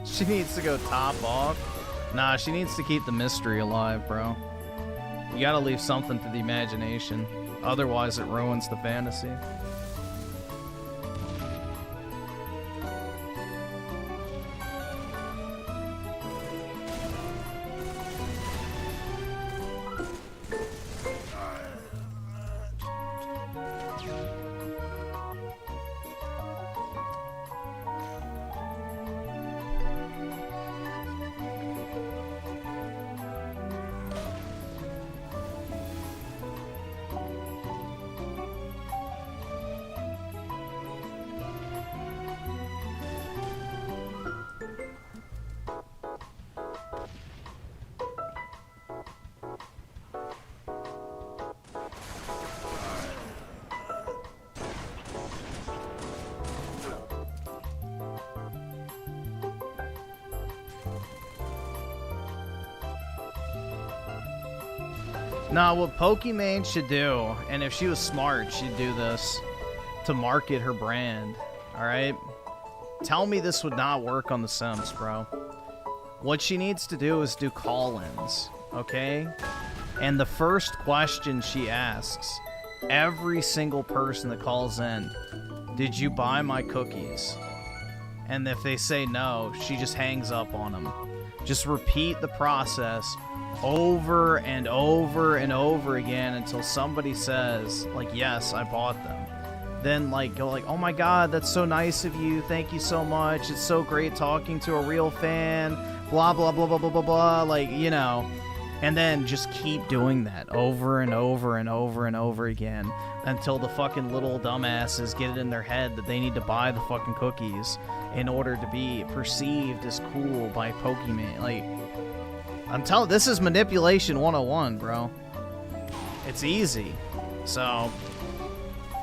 She needs to go top off. Nah, she needs to keep the mystery alive, bro. You gotta leave something to the imagination. Otherwise, it ruins the fantasy. Nah, what Pokimane should do, and if she was smart, she'd do this to market her brand, alright? Tell me this would not work on The Sims, bro. What she needs to do is do call-ins, okay? And the first question she asks, every single person that calls in, did you buy my cookies? And if they say no, she just hangs up on them. Just repeat the process over and over and over again until somebody says, like, yes, I bought them. Then, like, go like, oh my god, that's so nice of you, thank you so much, it's so great talking to a real fan, blah, blah, blah, blah, blah, blah, blah, like, you know. And then just keep doing that over and over and over and over again until the fucking little dumbasses get it in their head that they need to buy the fucking cookies in order to be perceived as cool by Pokimane. Like, I'm telling, this is manipulation 101, bro. It's easy. So,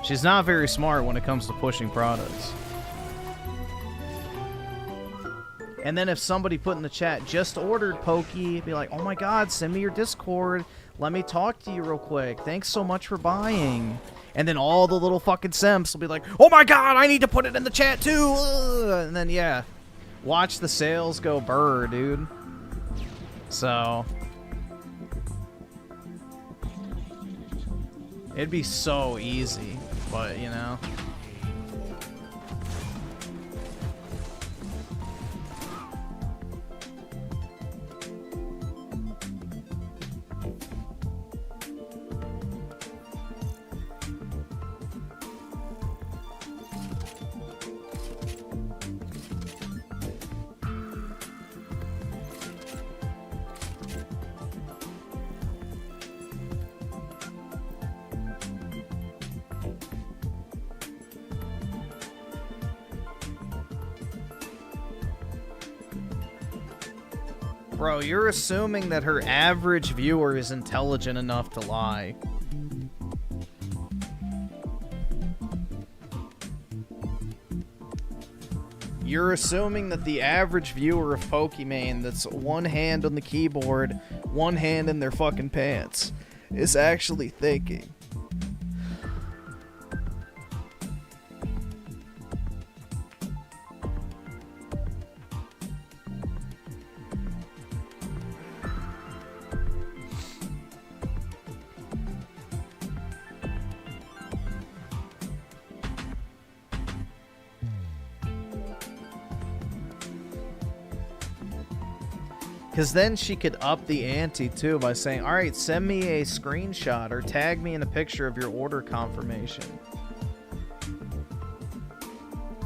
she's not very smart when it comes to pushing products. And then if somebody put in the chat, just ordered Pokey, be like, oh my god, send me your Discord. Let me talk to you real quick. Thanks so much for buying. And then all the little fucking simps will be like, oh my god, I need to put it in the chat too. And then, yeah, watch the sales go burr, dude. So, it'd be so easy, but, you know. Bro, you're assuming that her average viewer is intelligent enough to lie. You're assuming that the average viewer of Pokimane that's one hand on the keyboard, one hand in their fucking pants, is actually thinking. Because then she could up the ante too by saying, alright, send me a screenshot or tag me in a picture of your order confirmation.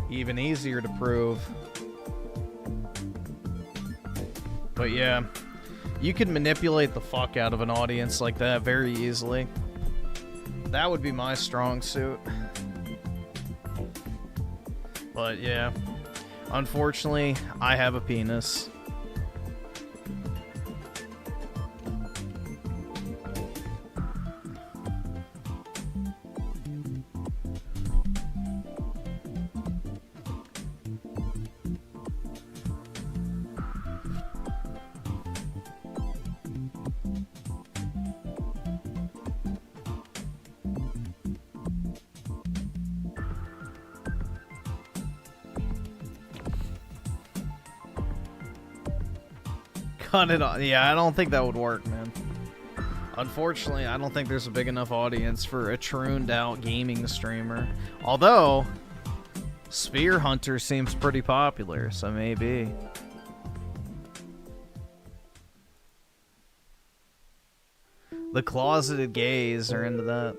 Even easier to prove. But yeah, you can manipulate the fuck out of an audience like that very easily. That would be my strong suit. But yeah, unfortunately, I have a penis. Cut it off. Yeah, I don't think that would work, man. Unfortunately, I don't think there's a big enough audience for a trooned out gaming streamer. Although, Spear Hunter seems pretty popular, so maybe. The closeted gays are into that.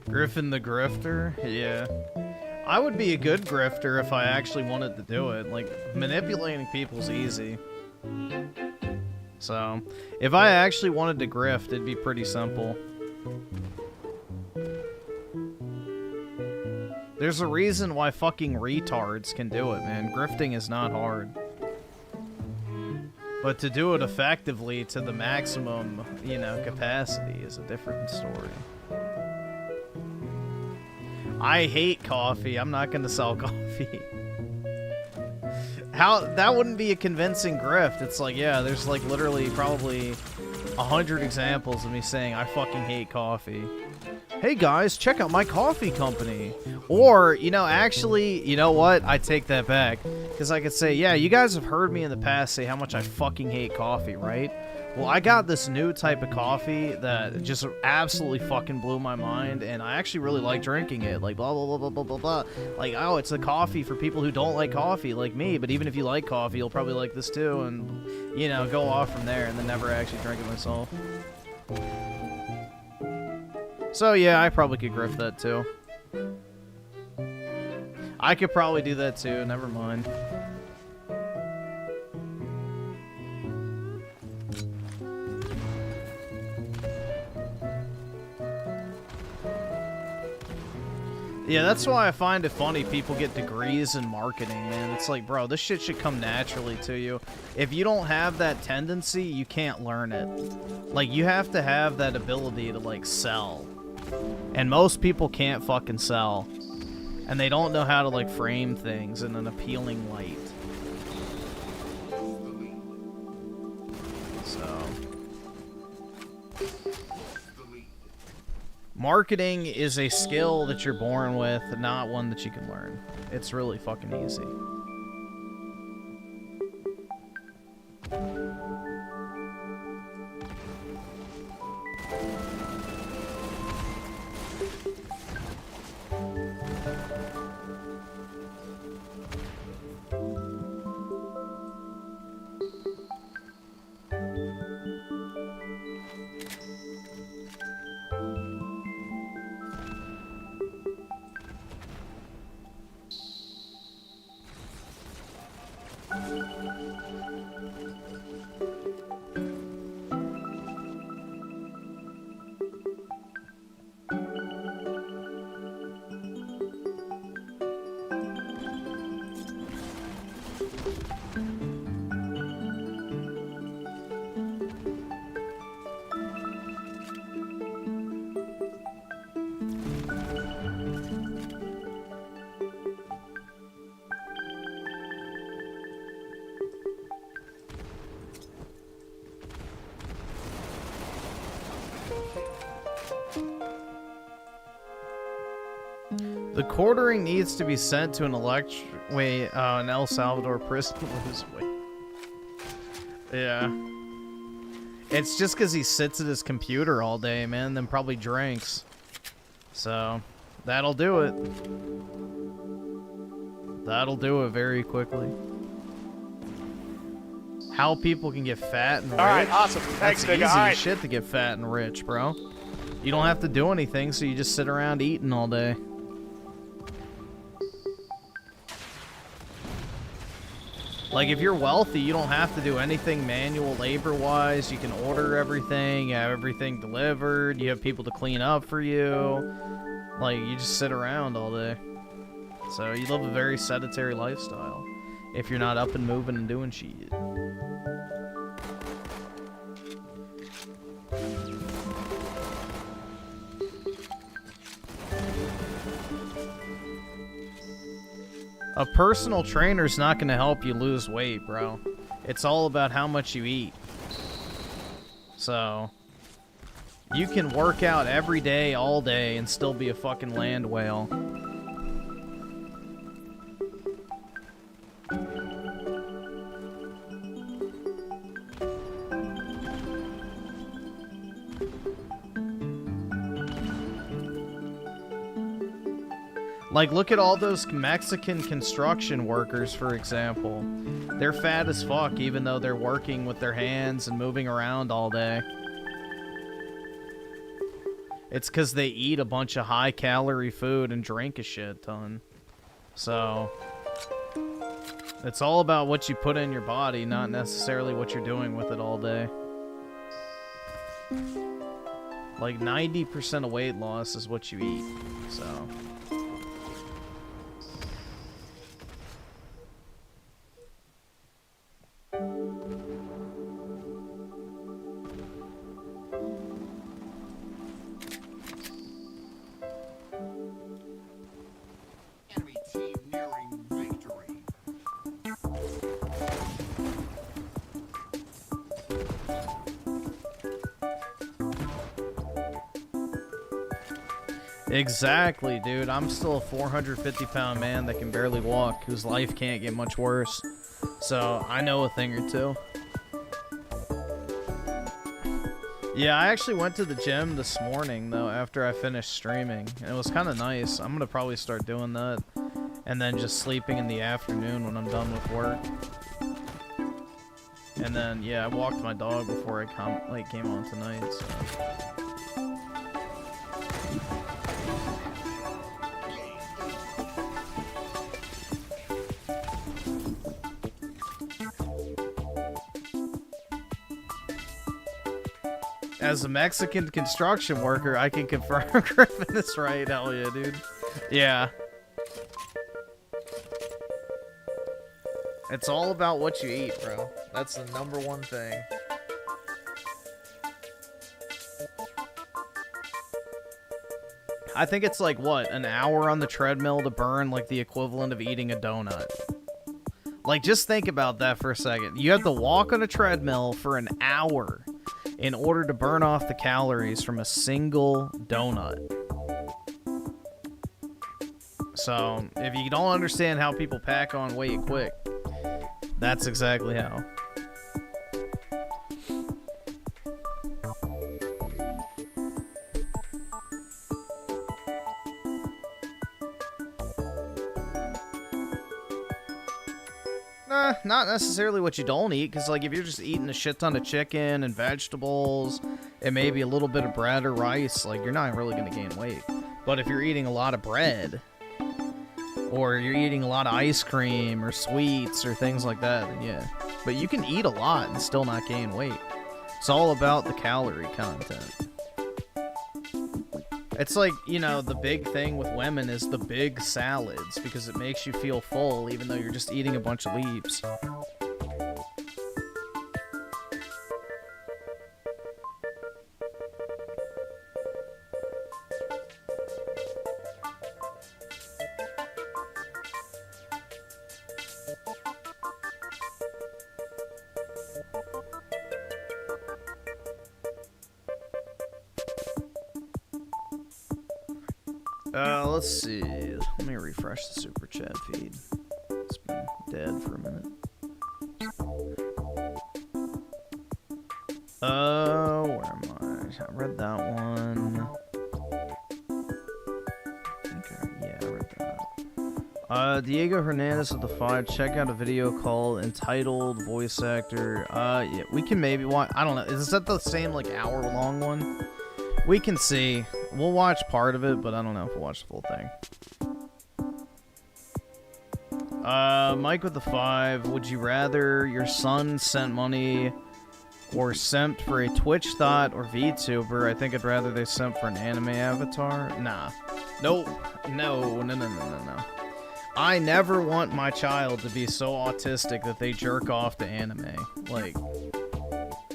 Griffin the Grifter? Yeah. I would be a good grifter if I actually wanted to do it. Like, manipulating people's easy. So, if I actually wanted to grift, it'd be pretty simple. There's a reason why fucking retards can do it, man. Grifting is not hard. But to do it effectively to the maximum, you know, capacity is a different story. I hate coffee. I'm not gonna sell coffee. How that wouldn't be a convincing grift. It's like, yeah, there's like literally probably 100 examples of me saying I fucking hate coffee. Hey guys, check out my coffee company. Or, you know, actually, you know what? I take that back. Because I could say, yeah, you guys have heard me in the past say how much I fucking hate coffee, right? Well, I got this new type of coffee that just absolutely fucking blew my mind, and I actually really like drinking it. Like, blah, blah, blah, blah, blah, blah, blah. Like, oh, it's a coffee for people who don't like coffee, like me. But even if you like coffee, you'll probably like this too, and, you know, go off from there and then never actually drink it myself. So, yeah, I probably could grift that too. I could probably do that too, never mind. Yeah, that's why I find it funny people get degrees in marketing, man. It's like, bro, this shit should come naturally to you. If you don't have that tendency, you can't learn it. Like, you have to have that ability to, like, sell. And most people can't fucking sell. And they don't know how to, like, frame things in an appealing light. So... marketing is a skill that you're born with, not one that you can learn. It's really fucking easy. The quartering needs to be sent to an an El Salvador prison to lose weight. Yeah. It's just because he sits at his computer all day, man, then probably drinks. So, that'll do it. That'll do it very quickly. How people can get fat and rich. Alright, awesome. Thanks, That's nigga. easy Alright. as shit to get fat and rich, bro. You don't have to do anything, so you just sit around eating all day. Like, if you're wealthy, you don't have to do anything manual labor-wise. You can order everything, you have everything delivered, you have people to clean up for you. Like, you just sit around all day. So, you live a very sedentary lifestyle if you're not up and moving and doing shit. A personal trainer's not going to help you lose weight, bro. It's all about how much you eat. So, you can work out every day, all day, and still be a fucking land whale. Like, look at all those Mexican construction workers, for example. They're fat as fuck, even though they're working with their hands and moving around all day. It's because they eat a bunch of high-calorie food and drink a shit ton. So, it's all about what you put in your body, not necessarily what you're doing with it all day. Like, 90% of weight loss is what you eat, so... Exactly, dude. I'm still a 450-pound man that can barely walk, whose life can't get much worse. So, I know a thing or two. Yeah, I actually went to the gym this morning, though, after I finished streaming. And it was kind of nice. I'm going to probably start doing that. And then just sleeping in the afternoon when I'm done with work. And then, yeah, I walked my dog before I came on tonight, so... As a Mexican construction worker, I can confirm Griffin is right. Hell yeah, dude. Yeah. It's all about what you eat, bro. That's the #1 thing. I think it's like, what, an hour on the treadmill to burn like the equivalent of eating a donut. Like, just think about that for a second. You have to walk on a treadmill for an hour in order to burn off the calories from a single donut. So, if you don't understand how people pack on weight quick, that's exactly how. Not necessarily what you don't eat, because like if you're just eating a shit ton of chicken and vegetables and maybe a little bit of bread or rice, like you're not really going to gain weight. But if you're eating a lot of bread, or you're eating a lot of ice cream or sweets or things like that, then yeah. But you can eat a lot and still not gain weight. It's all about the calorie content. It's like, you know, the big thing with women is the big salads, because it makes you feel full even though you're just eating a bunch of leaves. Let's see. Let me refresh the super chat feed. It's been dead for a minute. Where am I? I read that one. Yeah, I read that. Diego Hernandez of the 5. Check out a video call entitled Voice Actor. Yeah, we can maybe watch. I don't know. Is that the same, like, hour-long one? We can see. We'll watch part of it, but I don't know if we'll watch the full thing. Mike with the 5. Would you rather your son sent money or simped for a Twitch thought or VTuber? I think I'd rather they simp for an anime avatar. Nah. Nope. No. I never want my child to be so autistic that they jerk off to anime. Like,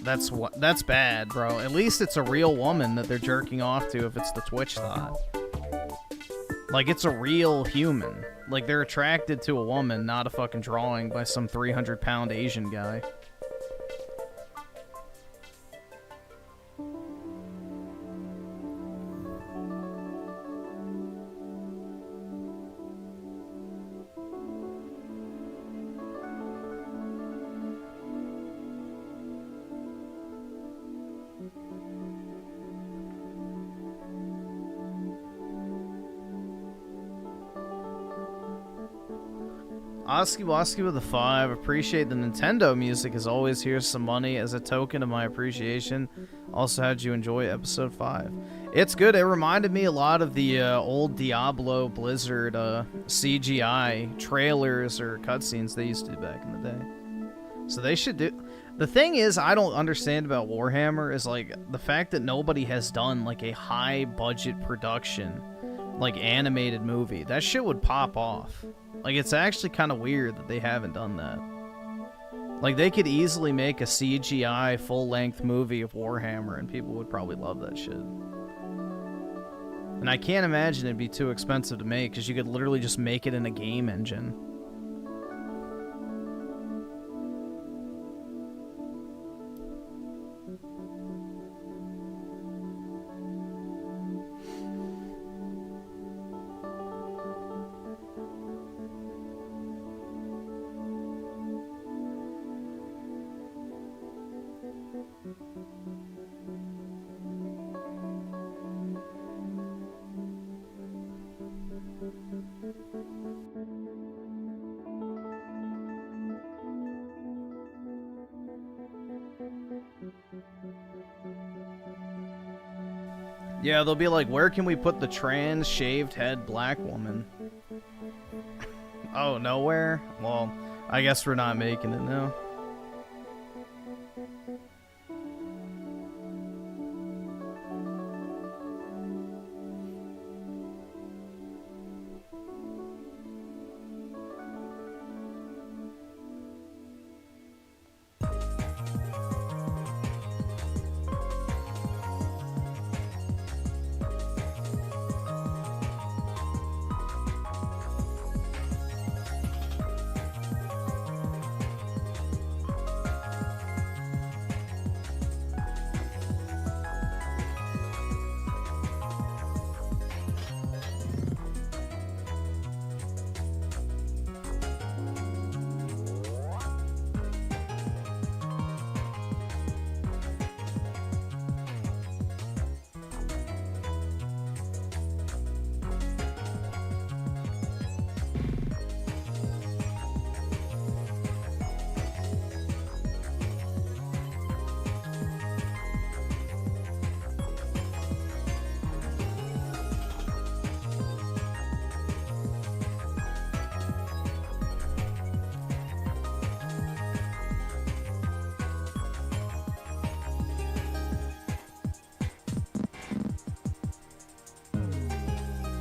that's bad, bro. At least it's a real woman that they're jerking off to if it's the Twitch thought. Like, it's a real human. Like, they're attracted to a woman, not a fucking drawing by some 300-pound Asian guy. Oski Woski with the 5. Appreciate the Nintendo music as always. Here's some money as a token of my appreciation. Also, how'd you enjoy episode 5? It's good. It reminded me a lot of the old Diablo Blizzard CGI trailers or cutscenes they used to do back in the day. So they should do... The thing is, I don't understand about Warhammer is, like, the fact that nobody has done, like, a high-budget production, like, animated movie. That shit would pop off. Like, it's actually kind of weird that they haven't done that. Like, they could easily make a CGI full-length movie of Warhammer, and people would probably love that shit. And I can't imagine it'd be too expensive to make, because you could literally just make it in a game engine. Yeah, they'll be like, where can we put the trans shaved head black woman? Oh, nowhere? Well, I guess we're not making it now.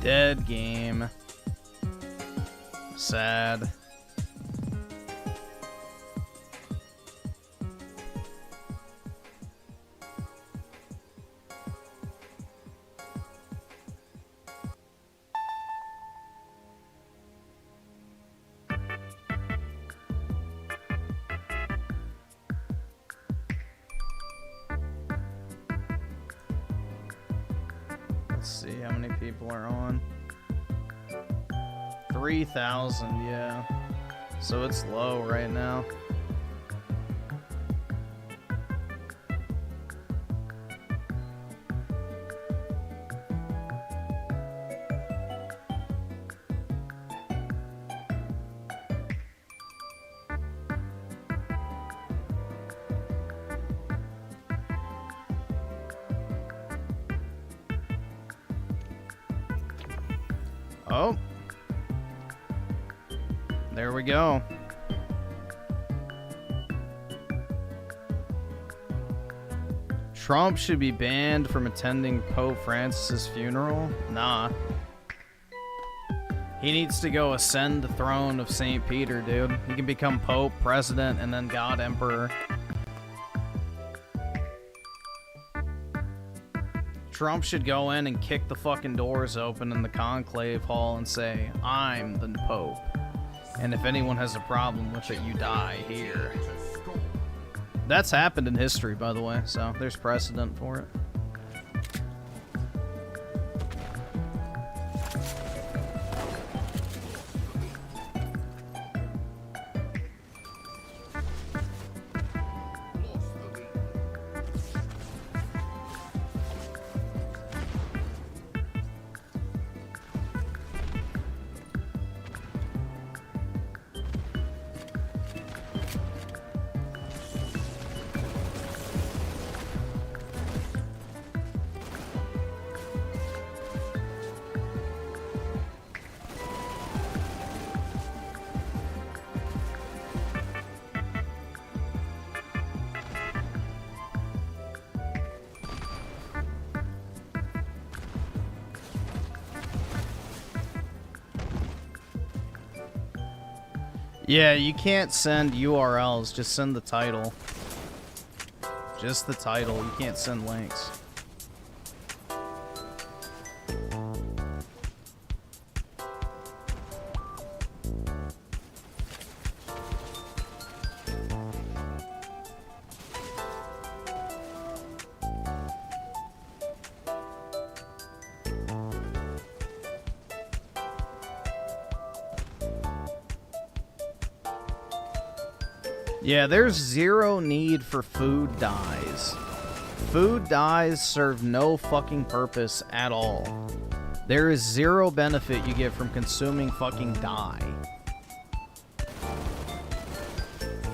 Dead game. Sad. Let's see how many people are on. 3,000, yeah. So it's low right now. Oh. There we go. Trump should be banned from attending Pope Francis's funeral? Nah. He needs to go ascend the throne of St. Peter, dude. He can become Pope, President, and then God Emperor. Trump should go in and kick the fucking doors open in the conclave hall and say, I'm the Pope. And if anyone has a problem with it, you die here. That's happened in history, by the way, so there's precedent for it. Yeah, you can't send URLs, just send the title. Just the title, you can't send links. Yeah, there's zero need for food dyes. Food dyes serve no fucking purpose at all. There is zero benefit you get from consuming fucking dye.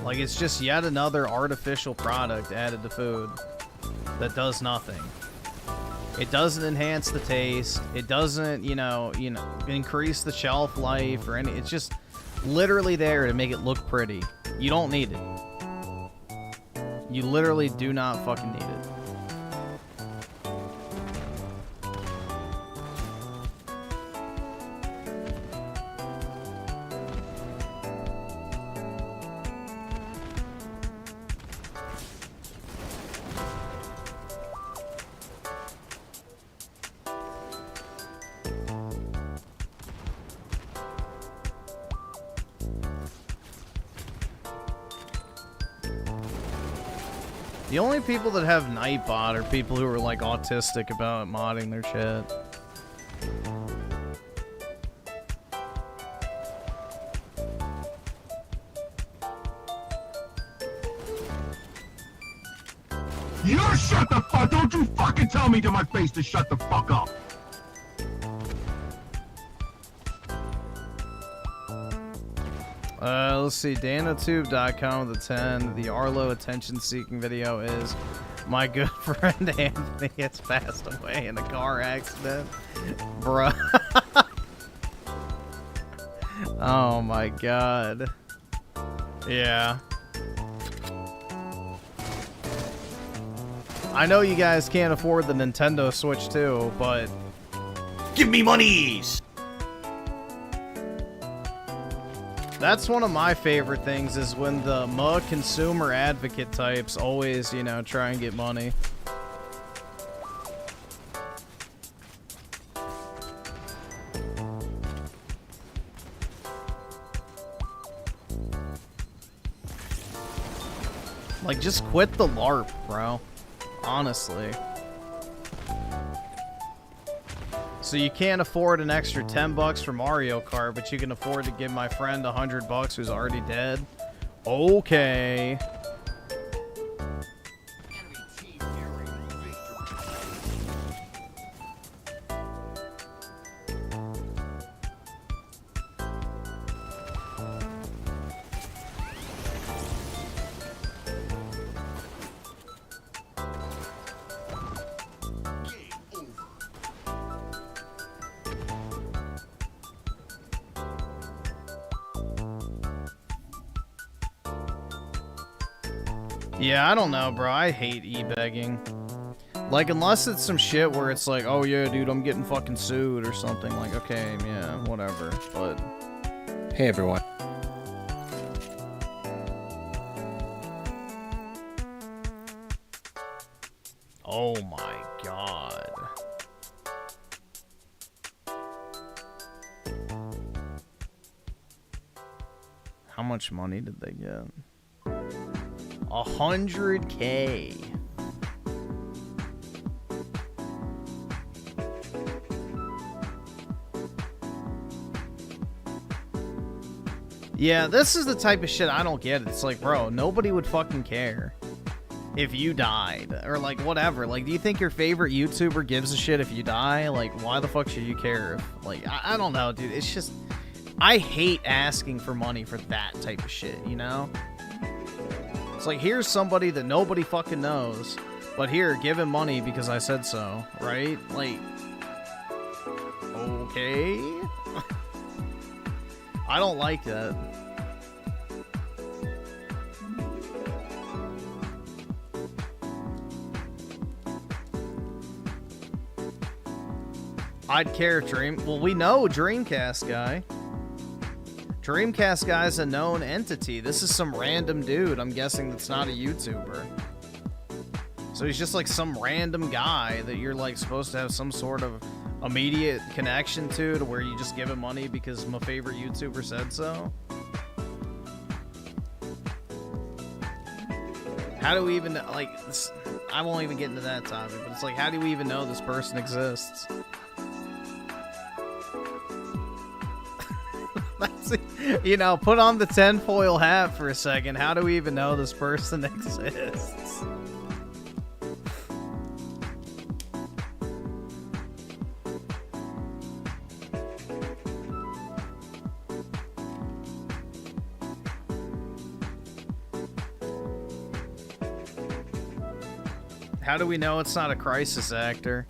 Like, it's just yet another artificial product added to food that does nothing. It doesn't enhance the taste. It doesn't, you know, increase the shelf life or any. It's just literally there to make it look pretty. You don't need it. You literally do not fucking need it. The only people that have Nightbot are people who are like autistic about modding their shit. You shut the fuck! Don't you fucking tell me to my face to shut the fuck up! Let's see, danatube.com with a 10. The Arlo attention-seeking video is my good friend Anthony gets passed away in a car accident. Bruh. Oh my god. Yeah. I know you guys can't afford the Nintendo Switch 2, but... Give me monies! That's one of my favorite things, is when the consumer advocate types always, you know, try and get money. Like, just quit the LARP, bro. Honestly. So you can't afford an extra $10 for Mario Kart, but you can afford to give my friend $100 who's already dead? Okay. Yeah, I don't know, bro. I hate e-begging. Like, unless it's some shit where it's like, oh yeah, dude, I'm getting fucking sued or something. Like, okay, yeah, whatever. But Hey everyone. oh my god. How much money did they get? 100K. Yeah, this is the type of shit I don't get. It's like, bro, nobody would fucking care if you died. Or, like, whatever. Like, do you think your favorite YouTuber gives a shit if you die? Like, why the fuck should you care if... Like, I don't know, dude. It's just... I hate asking for money for that type of shit, you know? It's like, here's somebody that nobody fucking knows, but here, give him money because I said so, right? Like, okay? I don't like that. I'd care, Well, we know Dreamcast guy. Dreamcast guy's a known entity. This is some random dude, I'm guessing, that's not a YouTuber. So he's just like some random guy that you're like supposed to have some sort of immediate connection to where you just give him money because my favorite YouTuber said so. How do we even, like, this, I won't even get into that topic, but it's like, how do we even know this person exists? You know, put on the tinfoil hat for a second. How do we even know this person exists? How do we know it's not a crisis actor?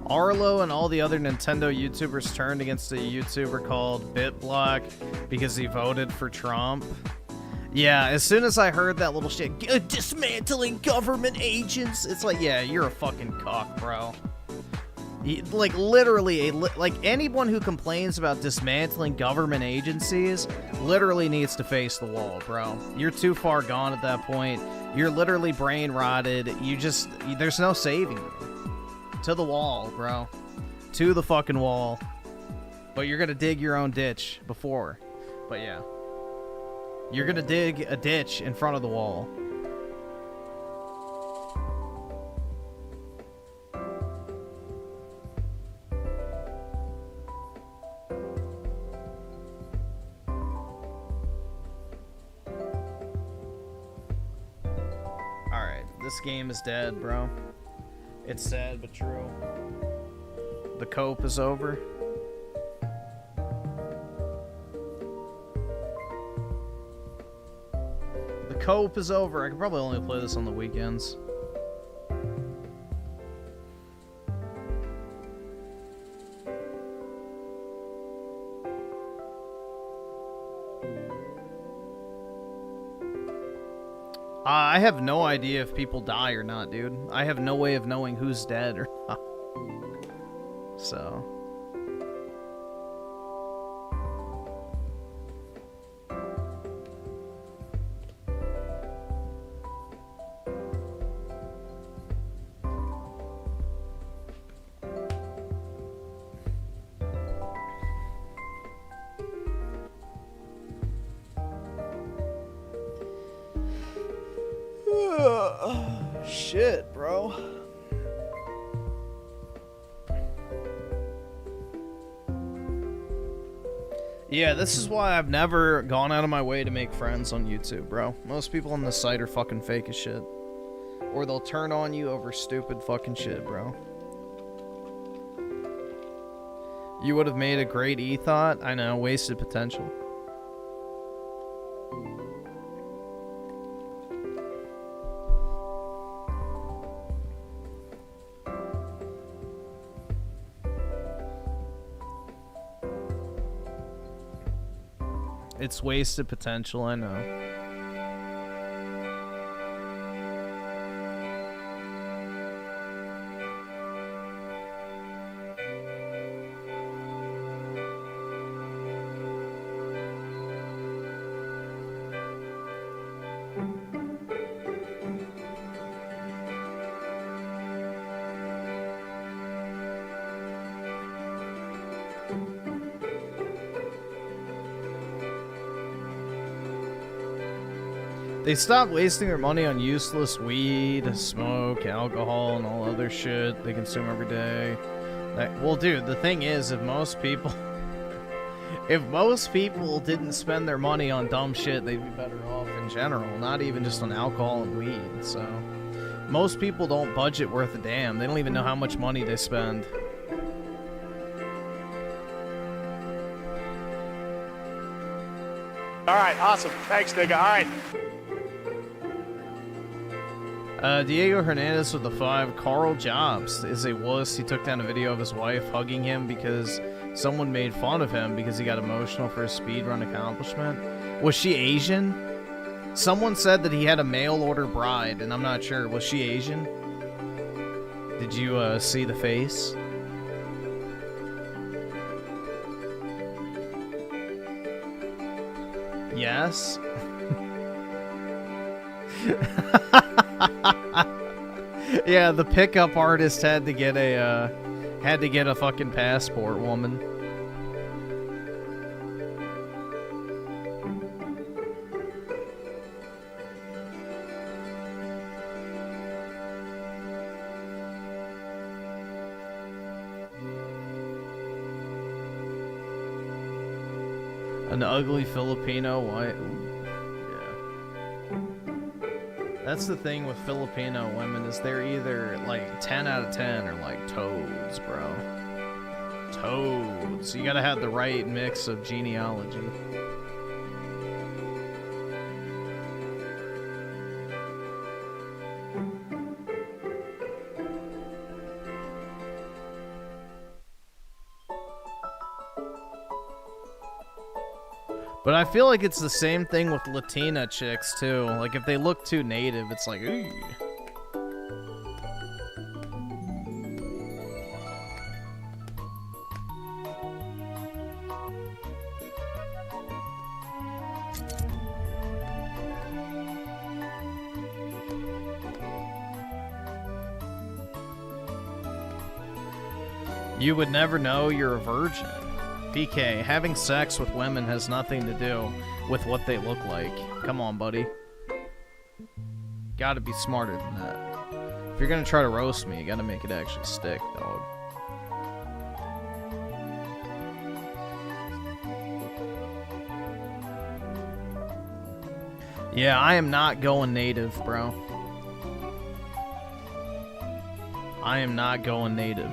Arlo and all the other Nintendo YouTubers turned against a YouTuber called BitBlock because he voted for Trump. Yeah, as soon as I heard that little shit, dismantling government agents, it's like, yeah, you're a fucking cock, bro. Like, literally, like, anyone who complains about dismantling government agencies literally needs to face the wall, bro. You're too far gone at that point. You're literally brain rotted. There's no saving you. To the wall, bro. To the fucking wall. But you're gonna dig your own ditch before. But yeah. You're gonna dig a ditch in front of the wall. Alright, this game is dead, bro. It's sad but true. The cope is over. The cope is over. I could probably only play this on the weekends. I have no idea if people die or not, dude. I have no way of knowing who's dead or not. So. Shit, bro. Yeah, this is why I've never gone out of my way to make friends on YouTube, bro. Most people on this site are fucking fake as shit. Or they'll turn on you over stupid fucking shit, bro. You would have made a great e-thought. I know, wasted potential. It's wasted potential, I know. They stop wasting their money on useless weed, smoke, alcohol, and all other shit they consume every day. Well, dude, the thing is, if most people didn't spend their money on dumb shit, they'd be better off in general, not even just on alcohol and weed. So, most people don't budget worth a damn. They don't even know how much money they spend. All right, awesome. Thanks, nigga. All right. Diego Hernandez with the 5. Carl Jobs is a wuss. He took down a video of his wife hugging him because someone made fun of him because he got emotional for his speedrun accomplishment. Was she Asian? Someone said that he had a mail order bride, and I'm not sure. Was she Asian? Did you see the face? Yes. Yeah, the pickup artist had to get a fucking passport, woman. An ugly Filipino white. That's the thing with Filipino women, is they're either like 10 out of 10 or like toads, bro. Toads. You gotta have the right mix of genealogy. But I feel like it's the same thing with Latina chicks, too. Like, if they look too native, it's like, ooh. You would never know you're a virgin. PK, having sex with women has nothing to do with what they look like. Come on, buddy. Gotta be smarter than that. If you're gonna try to roast me, you gotta make it actually stick, dog. Yeah, I am not going native, bro. I am not going native.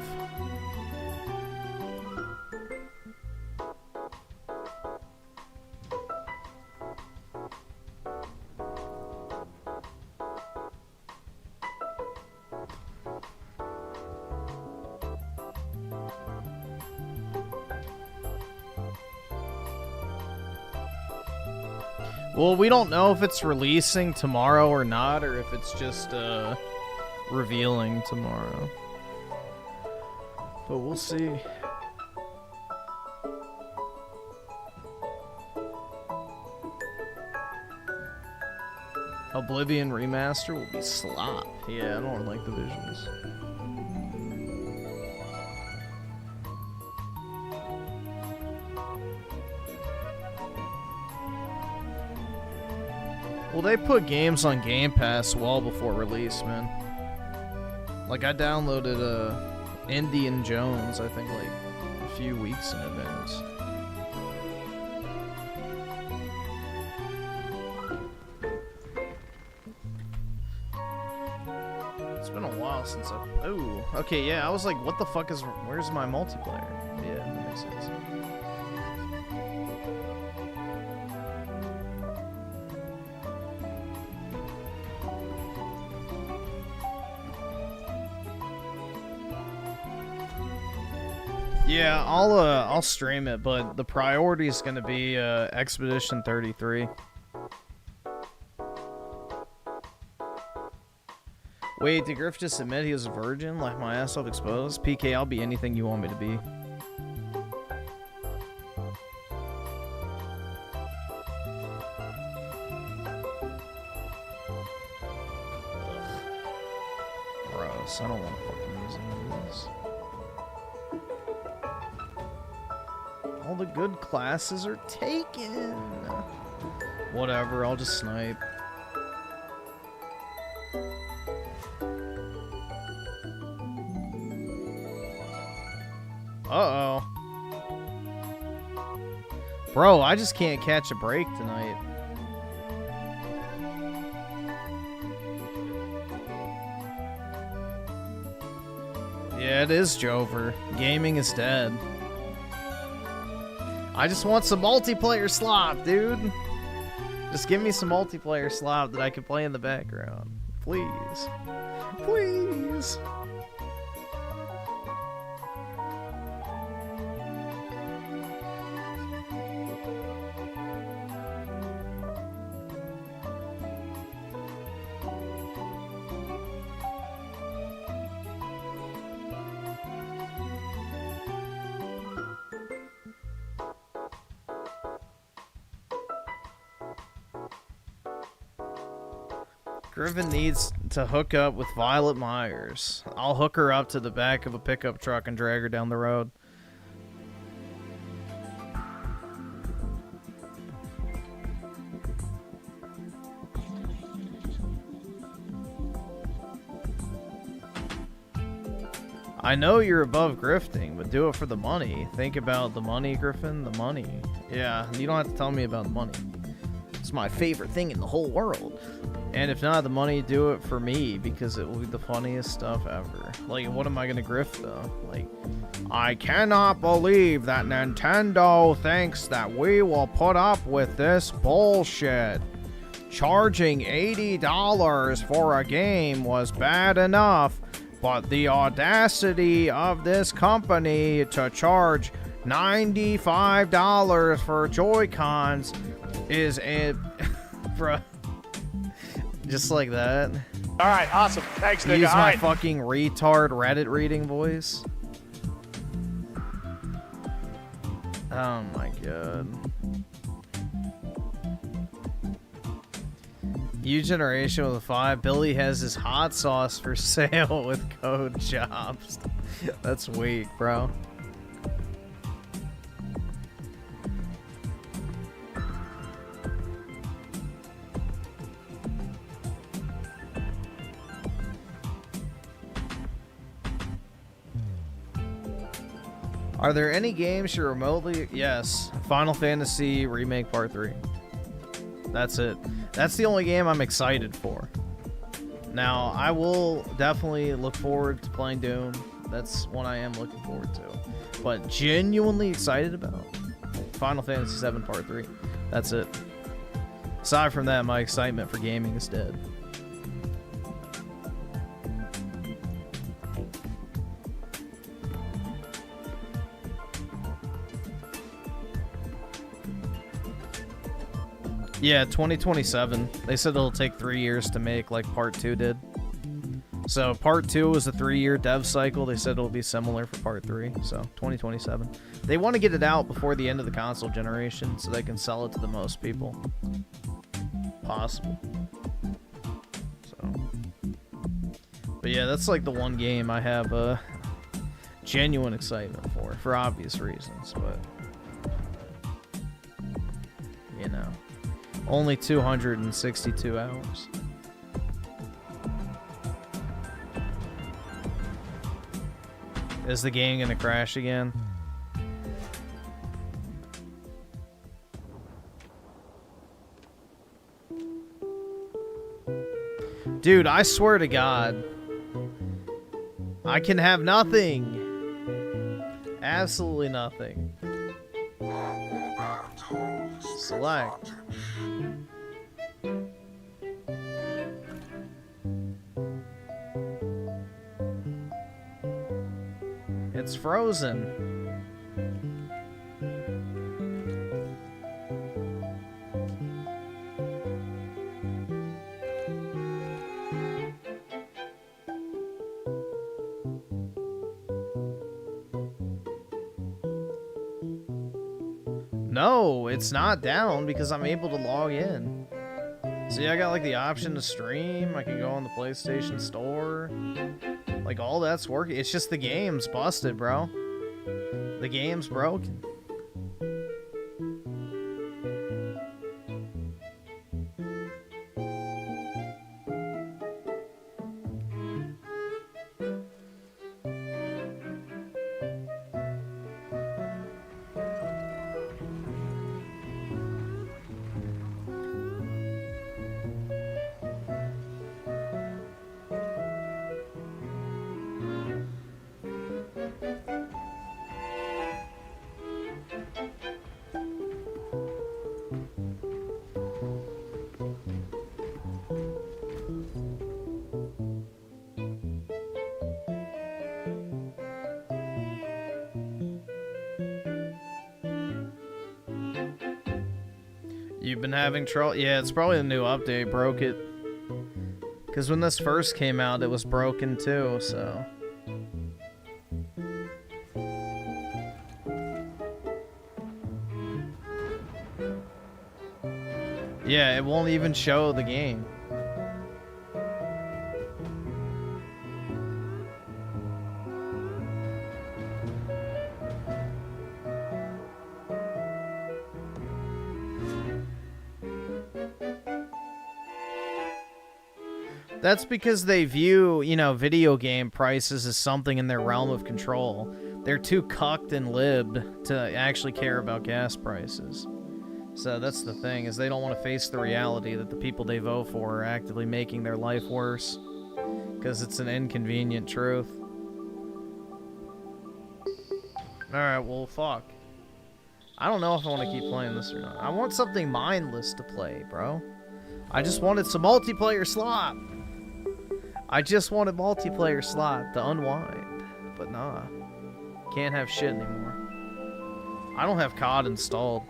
Well, we don't know if it's releasing tomorrow or not, or if it's just revealing tomorrow. But we'll see. Oblivion Remaster will be slop. Yeah, I don't like the visuals. Well, they put games on Game Pass well before release, man. Like, I downloaded Indiana Jones, I think, like, a few weeks in advance. It's been a while since I... Oh, okay, yeah, I was like, what the fuck is... Where's my multiplayer? Yeah, that makes sense. Yeah, I'll stream it, but the priority is gonna be Expedition 33. Wait, did Griff just admit he was a virgin? Like my ass off exposed? PK, I'll be anything you want me to be. Gross, I don't want to fucking use any of this. All the good classes are taken. Whatever, I'll just snipe. Uh-oh. Bro, I just can't catch a break tonight. Yeah, it is Jover. Gaming is dead. I just want some multiplayer slop, dude. Just give me some multiplayer slop that I can play in the background. Please. Please. Griffin needs to hook up with Violet Myers. I'll hook her up to the back of a pickup truck and drag her down the road. I know you're above grifting, but do it for the money. Think about the money, Griffin. The money. Yeah, you don't have to tell me about the money. It's my favorite thing in the whole world. And if not the money, do it for me, because it will be the funniest stuff ever. Like, what am I gonna grift, though? Like, I cannot believe that Nintendo thinks that we will put up with this bullshit. Charging $80 for a game was bad enough, but the audacity of this company to charge $95 for Joy-Cons is a... Bruh. Just like that. All right, awesome. Thanks, nigga. Use All my right. fucking retard Reddit reading voice. Oh my god. U Generation with a 5. Billy has his hot sauce for sale with code JOBS. That's weak, bro. Are there any games you're remotely... Yes. Final Fantasy Remake Part 3. That's it. That's the only game I'm excited for. Now, I will definitely look forward to playing Doom. That's one I am looking forward to. But genuinely excited about Final Fantasy 7 Part 3. That's it. Aside from that, my excitement for gaming is dead. Yeah, 2027. They said it'll take 3 years to make, like Part 2 did. So Part 2 was a 3-year dev cycle. They said it'll be similar for Part 3, so 2027. They want to get it out before the end of the console generation so they can sell it to the most people possible. So, but yeah, that's like the one game I have genuine excitement for obvious reasons, but you know, only 262 hours. Is the game gonna crash again? Dude, I swear to God, I can have nothing. Absolutely nothing. Select. It's frozen. No, it's not down because I'm able to log in. See, I got like the option to stream. I can go on the PlayStation Store. Like, all that's working. It's just the game's busted, bro. The game's broken. You've been having trouble? Yeah, it's probably a new update broke it. Because when this first came out, it was broken too, so... Yeah, it won't even show the game. That's because they view, you know, video game prices as something in their realm of control. They're too cucked and libbed to actually care about gas prices. So that's the thing, is they don't want to face the reality that the people they vote for are actively making their life worse. Because it's an inconvenient truth. Alright, well, fuck. I don't know if I want to keep playing this or not. I want something mindless to play, bro. I just wanted some multiplayer slop. I just wanted multiplayer slot to unwind, but nah. Can't have shit anymore. I don't have COD installed.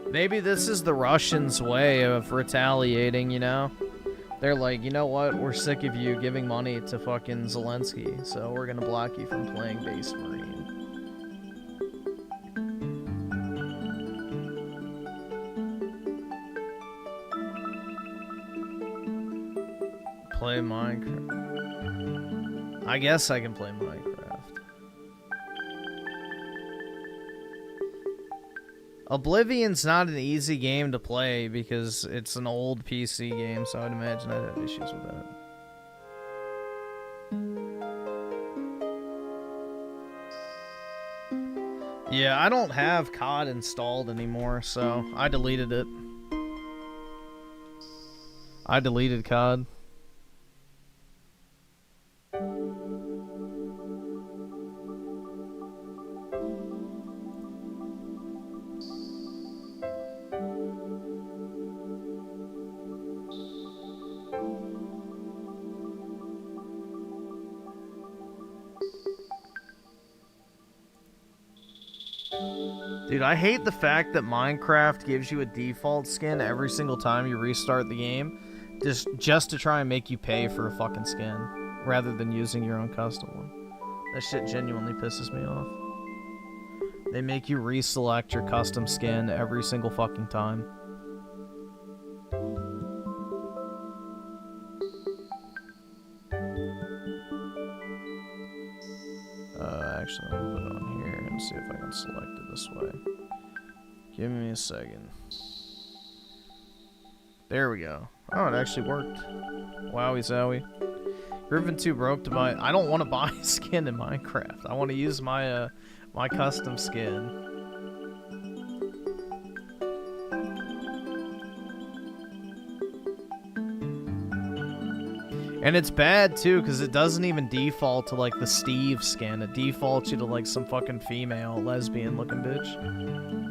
Maybe this is the Russians' way of retaliating, you know? They're like, you know what? We're sick of you giving money to fucking Zelensky, so we're gonna block you from playing Base Marine. Play Minecraft. I guess I can play Minecraft. Oblivion's not an easy game to play because it's an old PC game, so I'd imagine I'd have issues with that. Yeah, I don't have COD installed anymore, so I deleted it. I deleted COD. Dude, I hate the fact that Minecraft gives you a default skin every single time you restart the game, just to try and make you pay for a fucking skin, rather than using your own custom one. That shit genuinely pisses me off. They make you reselect your custom skin every single fucking time. Actually, let me put it on here and see if I can select it this way. Give me a second. There we go. Oh, it actually worked. Wowie zowie. Griffin too broke to buy. I don't want to buy a skin in Minecraft. I want to use my my custom skin. And it's bad too, because it doesn't even default to like the Steve skin. It defaults you to like some fucking female, lesbian looking bitch.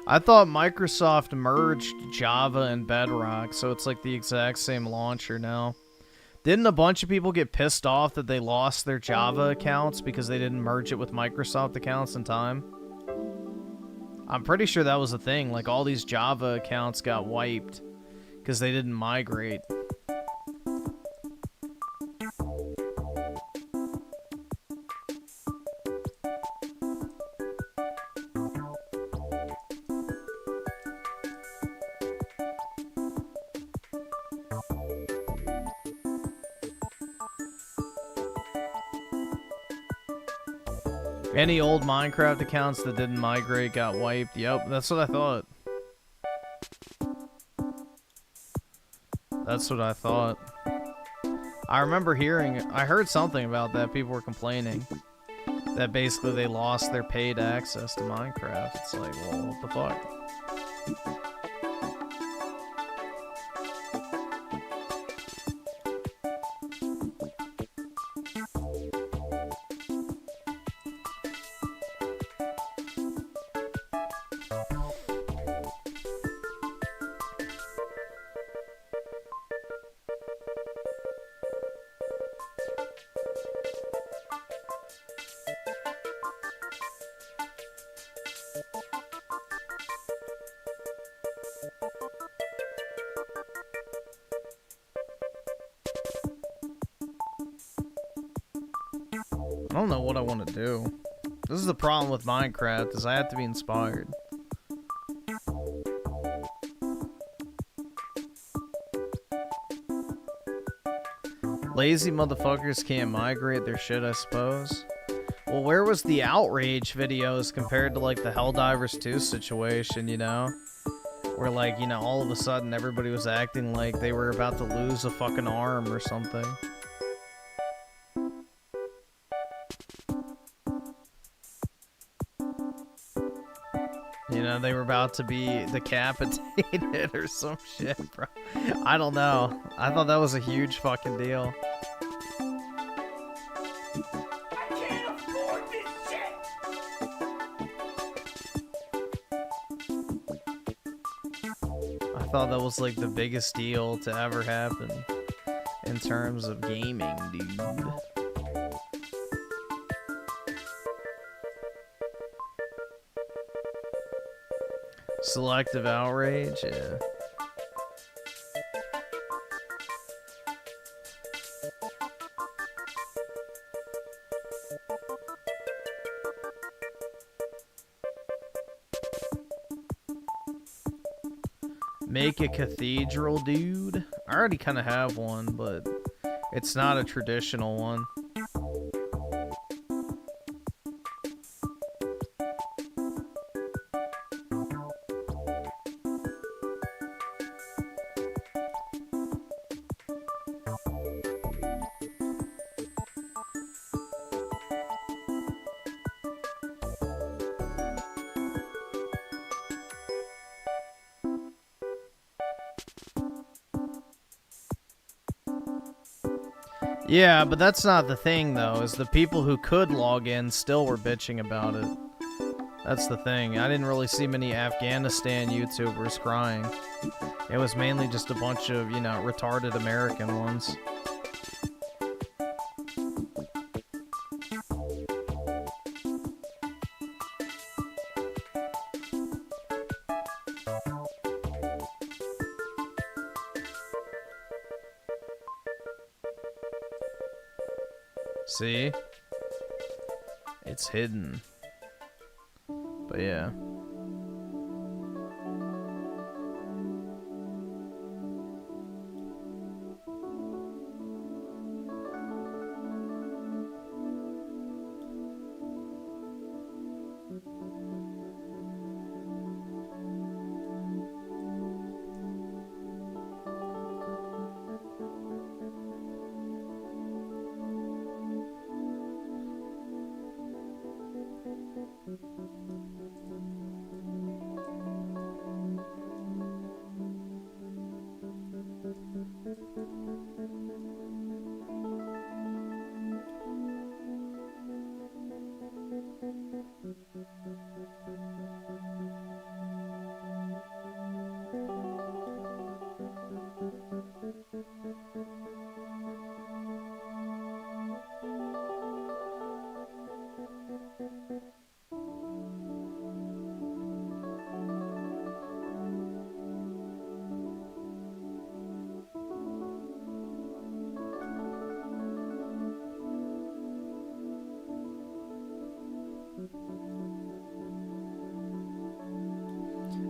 I thought Microsoft merged Java and Bedrock, so it's like the exact same launcher now. Didn't a bunch of people get pissed off that they lost their Java accounts because they didn't merge it with Microsoft accounts in time? I'm pretty sure that was a thing. Like, all these Java accounts got wiped because they didn't migrate. Any old Minecraft accounts that didn't migrate got wiped. Yep, that's what I thought. That's what I thought. I remember I heard something about that. People were complaining that basically they lost their paid access to Minecraft. It's like, well, what the fuck? I don't know what I want to do. This is the problem with Minecraft, is I have to be inspired. Lazy motherfuckers can't migrate their shit, I suppose. Well, where was the outrage videos compared to, like, the Helldivers 2 situation, you know? Where, like, you know, all of a sudden everybody was acting like they were about to lose a fucking arm or something. You know, they were about to be decapitated or some shit, bro. I don't know. I thought that was a huge fucking deal. I can't afford this shit! I thought that was like the biggest deal to ever happen in terms of gaming, dude. Selective outrage, yeah. Make a cathedral, dude. I already kind of have one, but it's not a traditional one. Yeah, but that's not the thing, though, is the people who could log in still were bitching about it. That's the thing. I didn't really see many Afghanistan YouTubers crying. It was mainly just a bunch of, you know, retarded American ones. See? It's hidden. But yeah.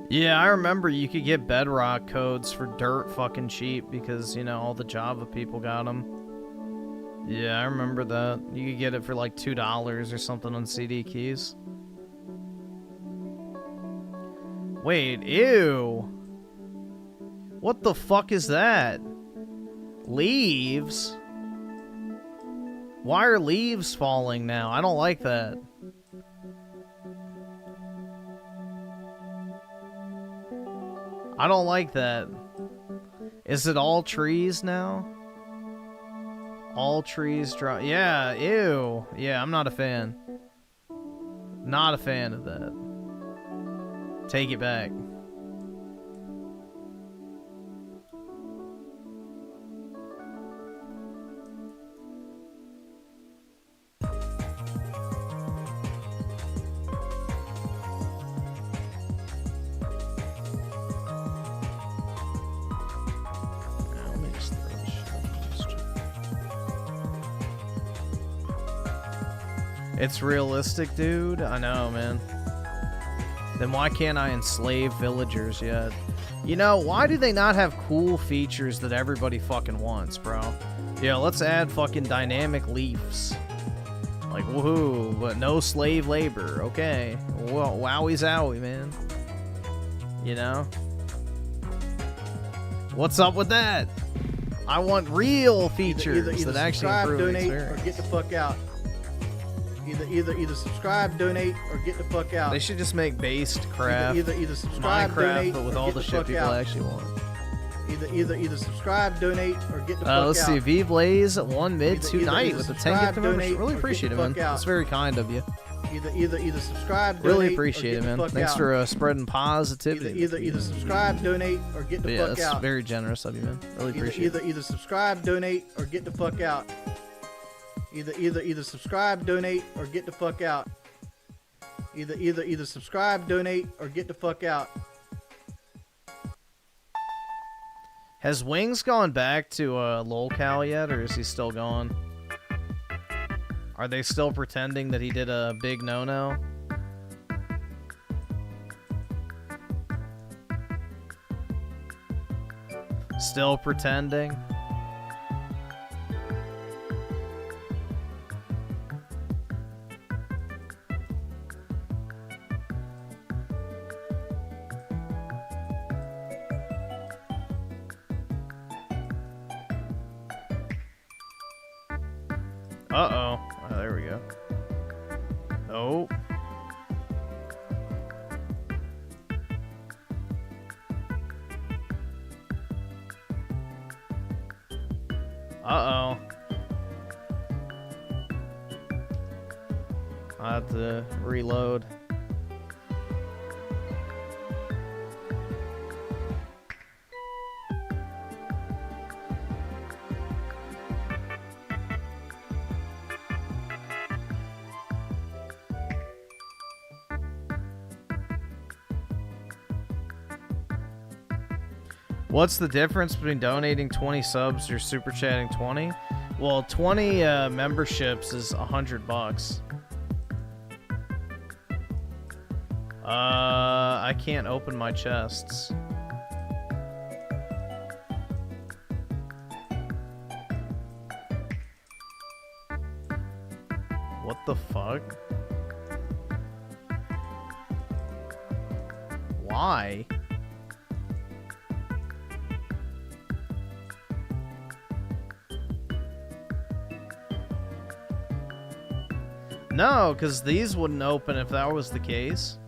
Yeah, I remember you could get Bedrock codes for dirt fucking cheap because, you know, all the Java people got them. Yeah, I remember that. You could get it for like $2 or something on CD keys. Wait, ew. What the fuck is that? Leaves? Why are leaves falling now? I don't like that. I don't like that. Is it all trees now? All trees drop. Yeah, ew. Yeah, I'm not a fan. Not a fan of that. Take it back. It's realistic, dude. I know, man. Then why can't I enslave villagers yet? You know, why do they not have cool features that everybody fucking wants, bro? Yeah, let's add fucking dynamic leaves. Like, woohoo, but no slave labor. Okay. Well, wowie zowie, man. You know? What's up with that? I want real features either that actually subscribe, improve the donate, experience. or get the fuck out. Either subscribe, donate, or get the fuck out. They should just make based craft, Either subscribe, Minecraft, donate, but with or all get the the shit fuck people out. actually want. Either subscribe, donate, or get the fuck out. Let's see, V Blaze, 1 mid, 2 Either night with the 10 subscribe, gift membership. donate, Really or appreciate get it, the man. fuck out. That's very kind of you. Either subscribe, donate, Really or appreciate get it, the man. fuck Thanks out. for spreading positivity. Either subscribe, donate, or get the But yeah, fuck that's out. very generous of you, man. Really appreciate it. Either subscribe, donate, or get the fuck out. Either subscribe, donate, or get the fuck out. Either subscribe, donate, or get the fuck out. Has Wings gone back to lolcow yet, or is he still gone? Are they still pretending that he did a big no-no? Still pretending? Uh-oh. Oh, there we go. Oh. Uh-oh. I have to reload. What's the difference between donating 20 subs or super chatting 20? Well, 20 memberships is $100. I can't open my chests. What the fuck? Why? No, because these wouldn't open if that was the case.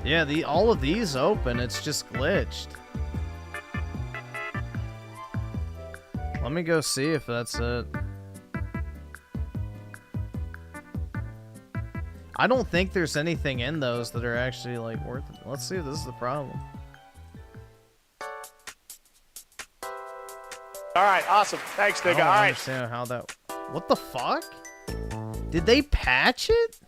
Yeah, all of these open, it's just glitched. Let me go see if that's it. I don't think there's anything in those that are actually, like, worth it. Let's see if this is the problem. Alright, awesome. Thanks, nigga. I don't Alright. understand how that... What the fuck? Did they patch it?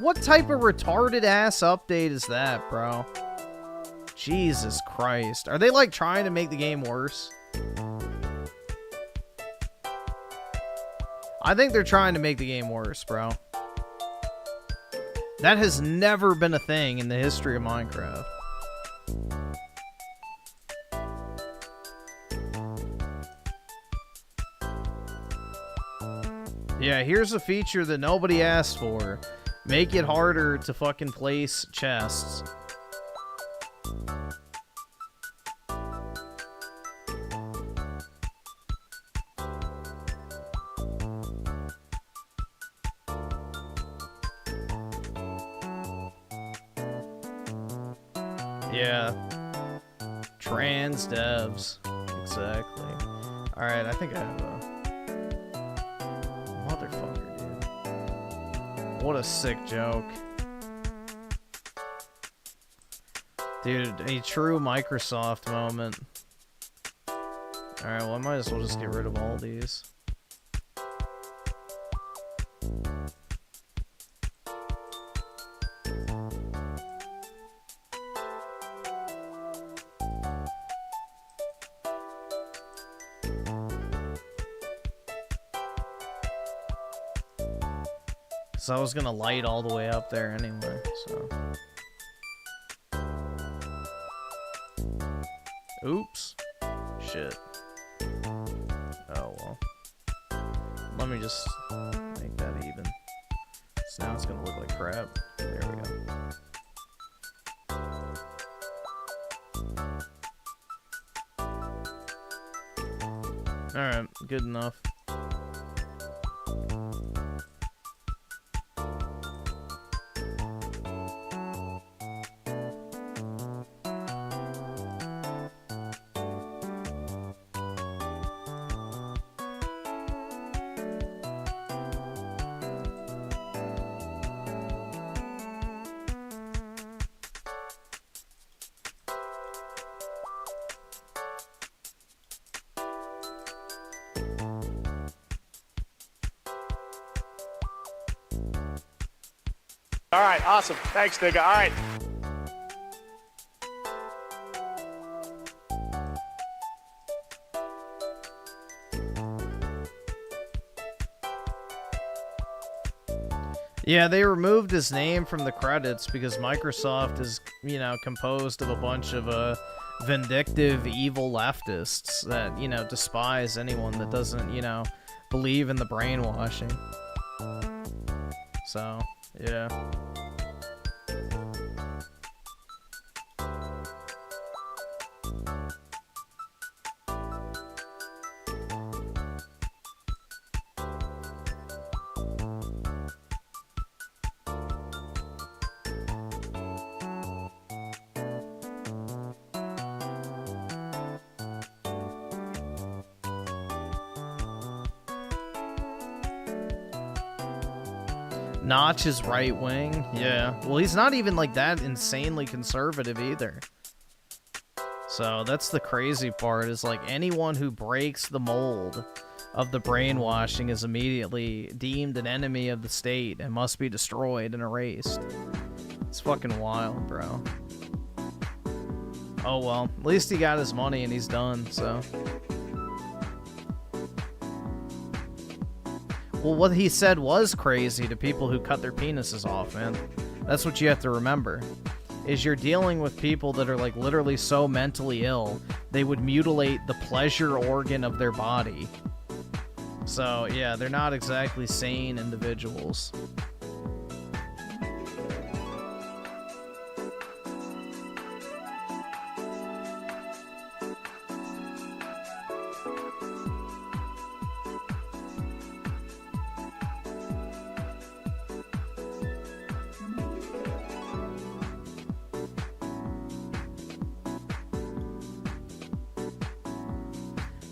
What type of retarded ass update is that, bro? Jesus Christ. Are they like trying to make the game worse? I think they're trying to make the game worse, bro. That has never been a thing in the history of Minecraft. Yeah, here's a feature that nobody asked for. Make it harder to fucking place chests. Yeah. Trans devs. Exactly. Alright, I think I have a... Motherfucker, dude. What a sick joke. Dude, a true Microsoft moment. Alright, well I might as well just get rid of all these. So I was gonna light all the way up there anyway, so. Oops. Shit. Oh well. Let me just make that even. So now it's gonna look like crap. There we go. Alright, good enough. Alright, awesome. Thanks, nigga. Alright. Yeah, they removed his name from the credits because Microsoft is, you know, composed of a bunch of vindictive, evil leftists that, you know, despise anyone that doesn't, you know, believe in the brainwashing. So, yeah. Notch is right wing. Yeah. Well, he's not even like that insanely conservative either. So that's the crazy part, is like anyone who breaks the mold of the brainwashing is immediately deemed an enemy of the state and must be destroyed and erased. It's fucking wild, bro. Oh well, at least he got his money and he's done, so. Well, what he said was crazy to people who cut their penises off, man. That's what you have to remember. Is you're dealing with people that are like literally so mentally ill, they would mutilate the pleasure organ of their body. So, yeah, they're not exactly sane individuals.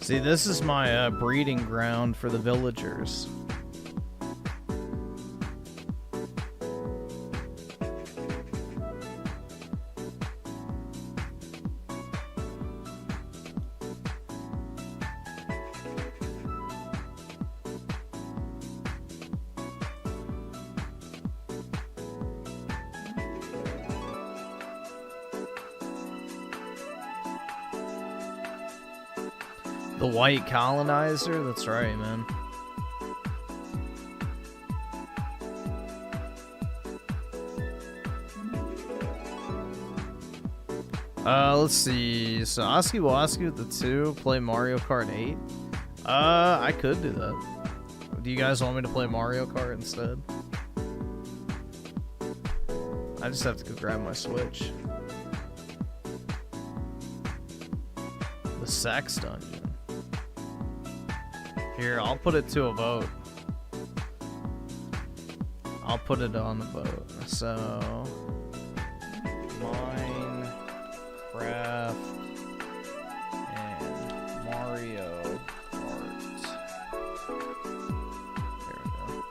See, this is my breeding ground for the villagers. The white colonizer? That's right, man. Let's see. So, Oski Woski with the 2, play Mario Kart 8. I could do that. Do you guys want me to play Mario Kart instead? I just have to go grab my Switch. The sex dungeon. Here, I'll put it to a vote. I'll put it on the vote. So, Minecraft and Mario Kart. There we go.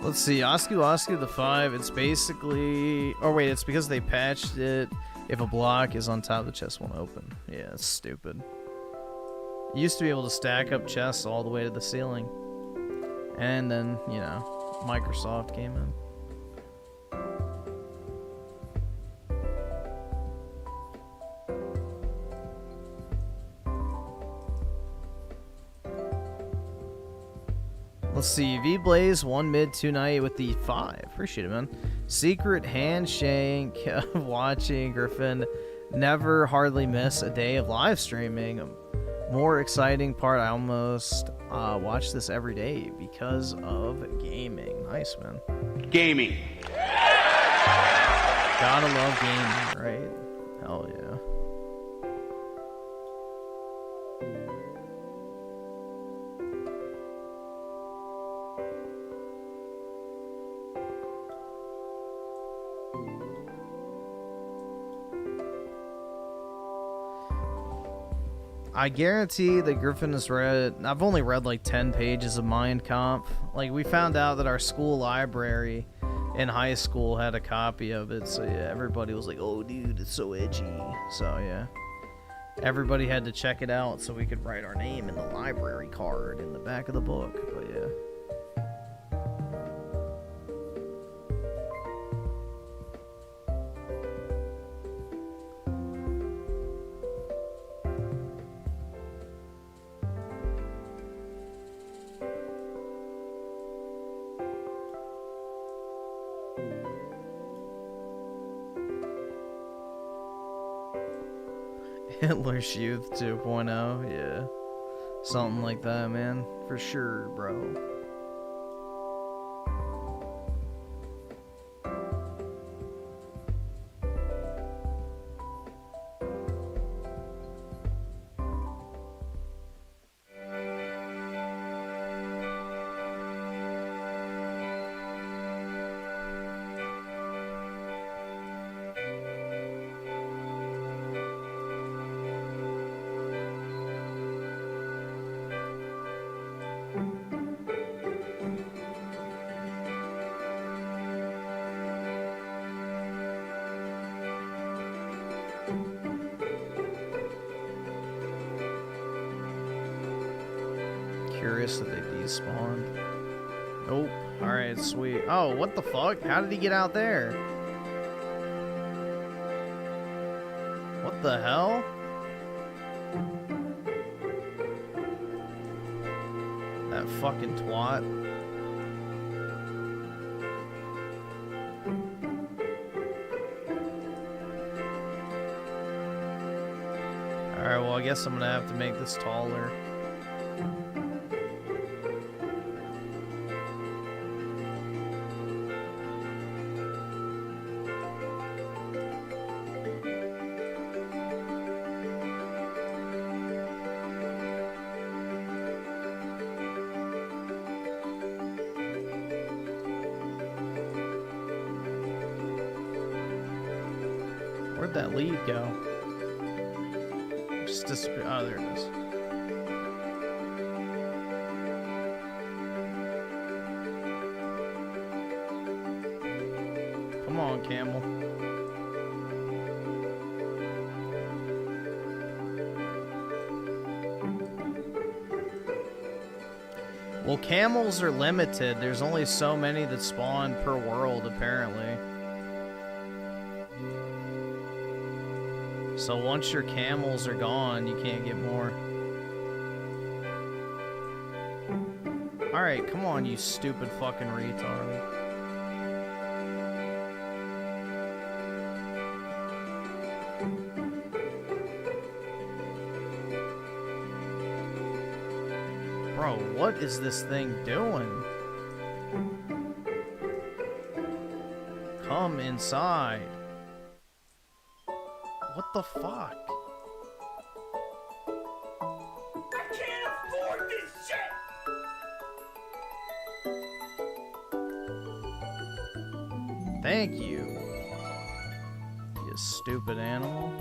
Let's see, Oscu the 5, it's basically... Oh wait, it's because they patched it. If a block is on top, the chest won't open. Yeah, it's stupid. You used to be able to stack up chests all the way to the ceiling. And then, you know, Microsoft came in. Let's see, V-Blaze, 1 mid, 2 night with the 5. Appreciate it, man. Secret handshake of watching Griffin. Never hardly miss a day of live streaming. More exciting part, I almost watch this every day because of gaming. Nice, man. Gaming. Gotta love gaming, right? Hell yeah. I guarantee that Griffin has read... I've only read like 10 pages of Mind Comp. Like, we found out that our school library in high school had a copy of it. So, yeah, everybody was like, oh, dude, it's so edgy. So, yeah. Everybody had to check it out so we could write our name in the library card in the back of the book. But, yeah. Hitler's Youth 2.0, yeah. Something like that, man. For sure, bro. Curious that they despawned. Nope. Alright, sweet. Oh, what the fuck? How did he get out there? What the hell? That fucking twat. Alright, well, I guess I'm gonna have to make this taller. Where'd that lead go? Just disappear. Oh, there it is. Come on, camel. Well, camels are limited. There's only so many that spawn per world, apparently. So once your camels are gone, you can't get more. Alright, come on, you stupid fucking retard. Bro, what is this thing doing? Come inside. What the fuck? I can't afford this shit! Thank you. You stupid animal.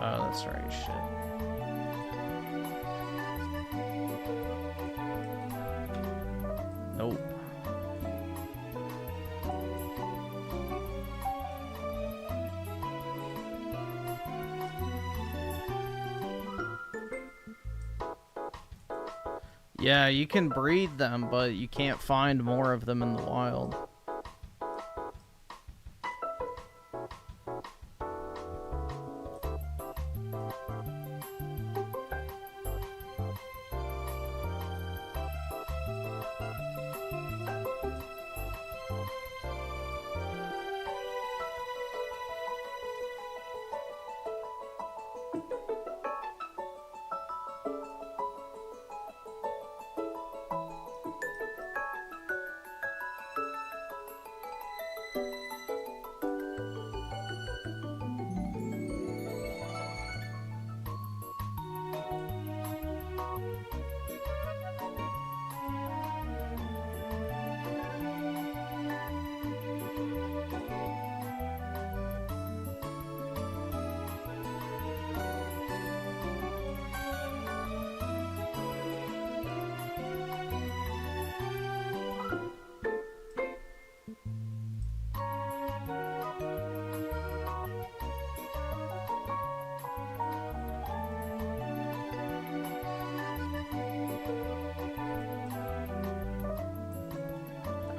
Oh, that's right, shit. Nope. Yeah, you can breed them, but you can't find more of them in the wild.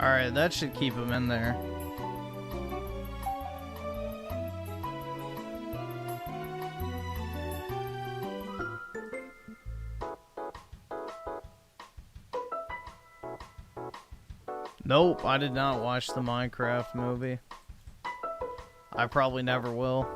Alright, that should keep him in there. Nope, I did not watch the Minecraft movie. I probably never will.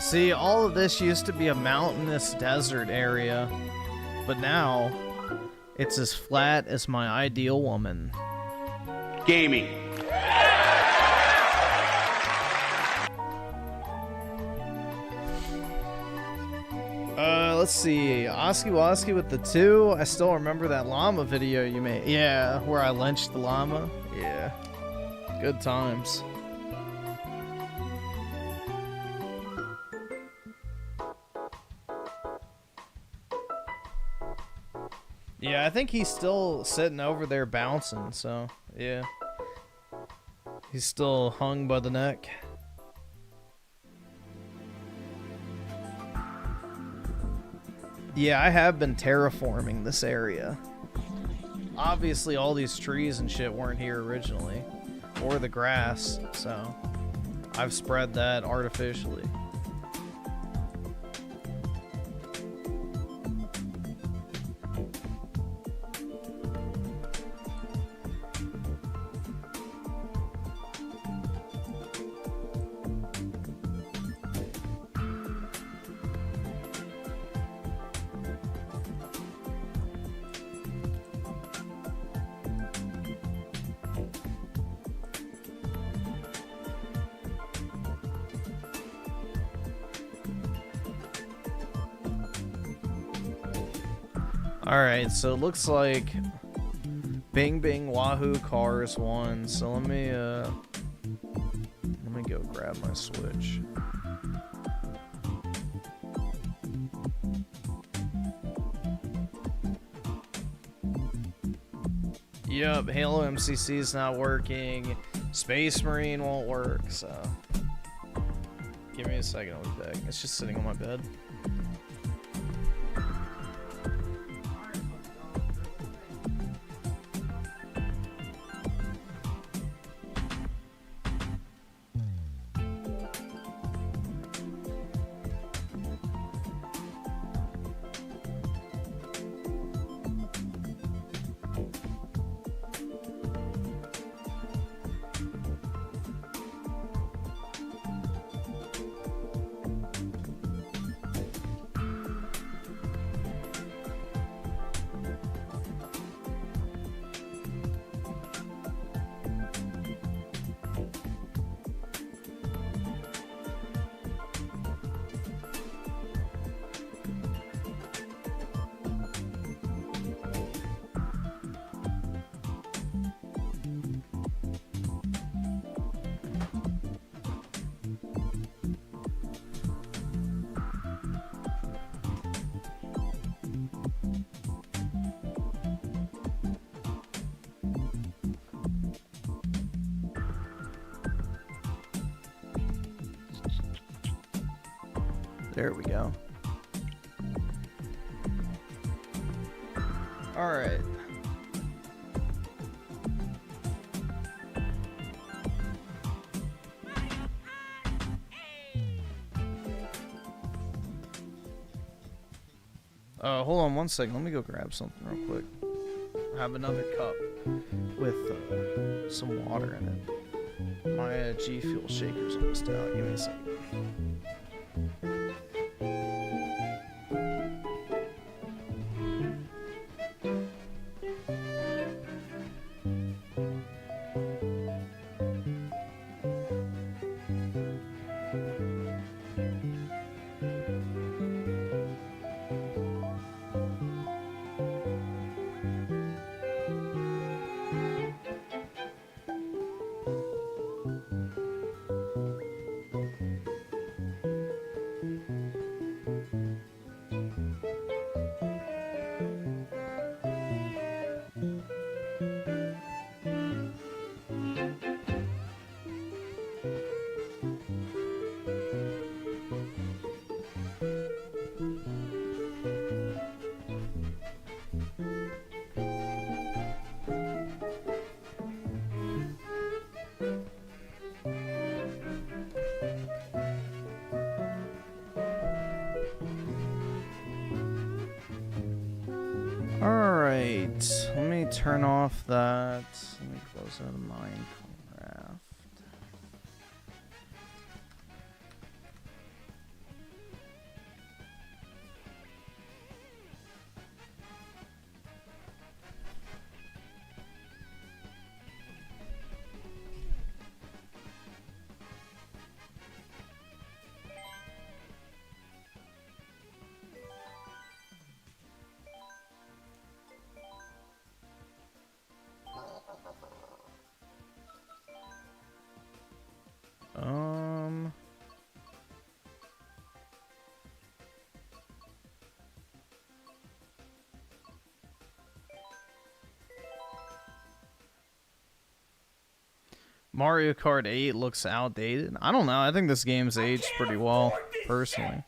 See, all of this used to be a mountainous desert area, but now it's as flat as my ideal woman. Gaming. Let's see. Oski Woski with the 2. I still remember that llama video you made. Yeah, where I lynched the llama. Yeah. Good times. Yeah, I think he's still sitting over there bouncing, so, yeah. He's still hung by the neck. Yeah, I have been terraforming this area. Obviously, all these trees and shit weren't here originally. Or the grass, so I've spread that artificially. Alright, so it looks like Bing Bing Wahoo Cars won, so let me go grab my Switch. Yep, Halo MCC is not working. Space Marine won't work, so give me a second, I'll be back. It's just sitting on my bed. There we go. All right. Hold on one second. Let me go grab something real quick. I have another cup with some water in it. My G Fuel shaker's almost out. Give me a second. Alright, let me turn off that. Let me close out of Minecraft. Mario Kart 8 looks outdated. I don't know. I think this game's aged pretty well, personally.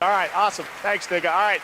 All right, awesome. Thanks, nigga. All right.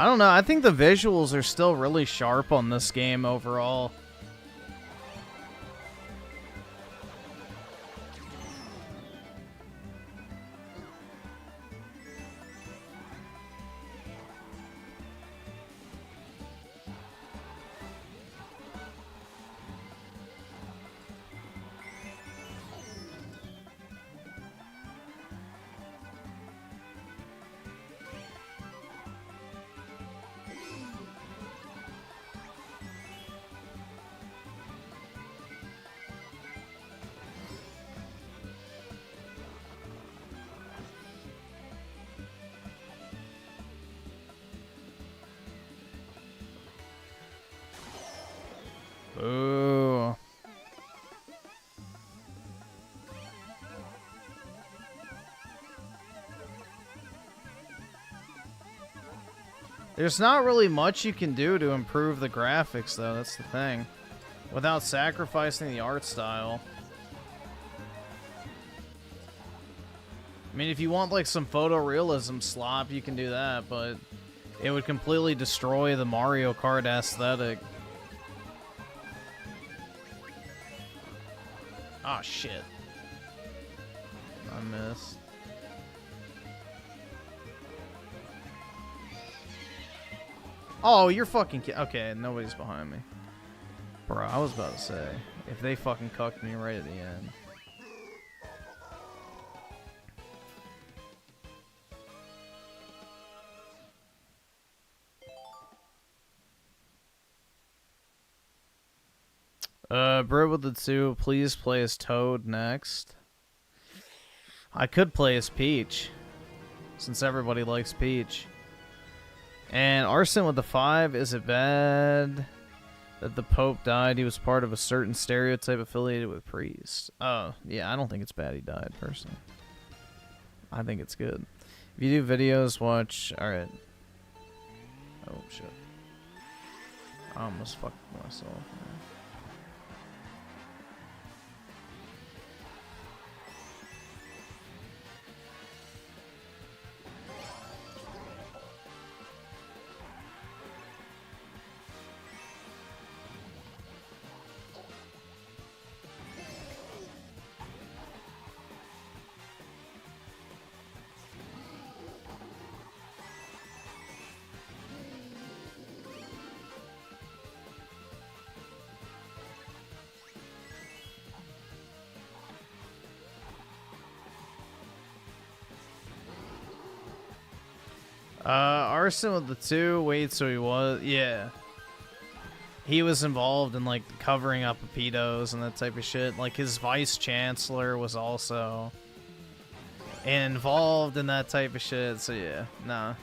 I don't know. I think the visuals are still really sharp on this game overall. Ooh. There's not really much you can do to improve the graphics, though. That's the thing. Without sacrificing the art style. I mean, if you want, like, some photorealism slop, you can do that, but it would completely destroy the Mario Kart aesthetic. Oh, shit. I missed. Oh, you're fucking okay, nobody's behind me. Bro, I was about to say, if they fucking cucked me right at the end. Bro with the 2, please play as Toad next. I could play as Peach, since everybody likes Peach. And Arson with the 5, is it bad that the Pope died? He was part of a certain stereotype affiliated with priests. Oh, yeah, I don't think it's bad he died, personally. I think it's good. If you do videos, watch... Alright. Oh, shit. I almost fucked myself, man. Arson with the 2. Wait, so he was... Yeah. He was involved in, like, covering up of pedos and that type of shit. Like, his vice chancellor was also involved in that type of shit. So, yeah. Nah.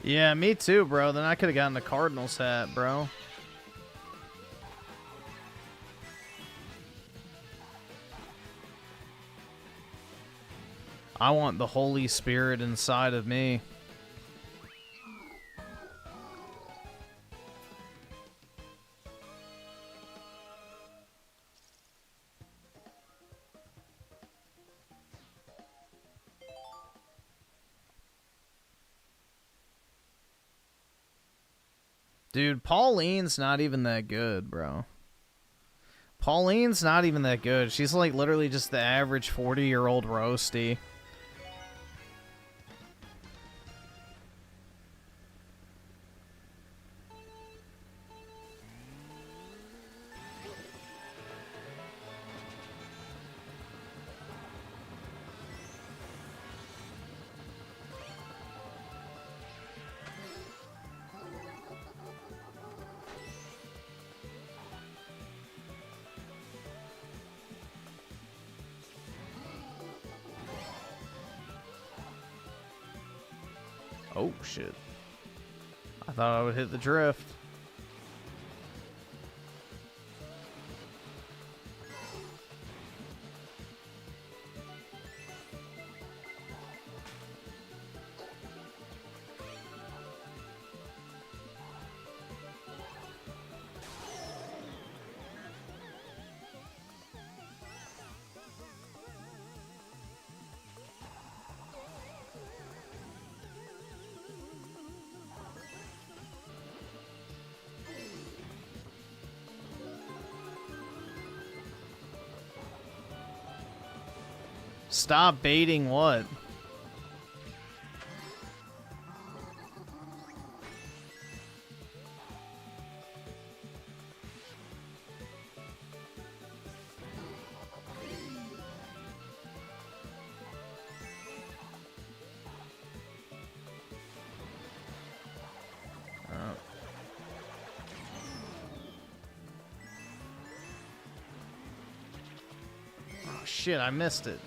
Yeah, me too, bro. Then I could have gotten the Cardinals hat, bro. I want the Holy Spirit inside of me. Dude, Pauline's not even that good, bro. Pauline's not even that good. She's like literally just the average 40-year-old roasty. Oh, shit. I thought I would hit the drift. Stop baiting what? Oh shit, I missed it.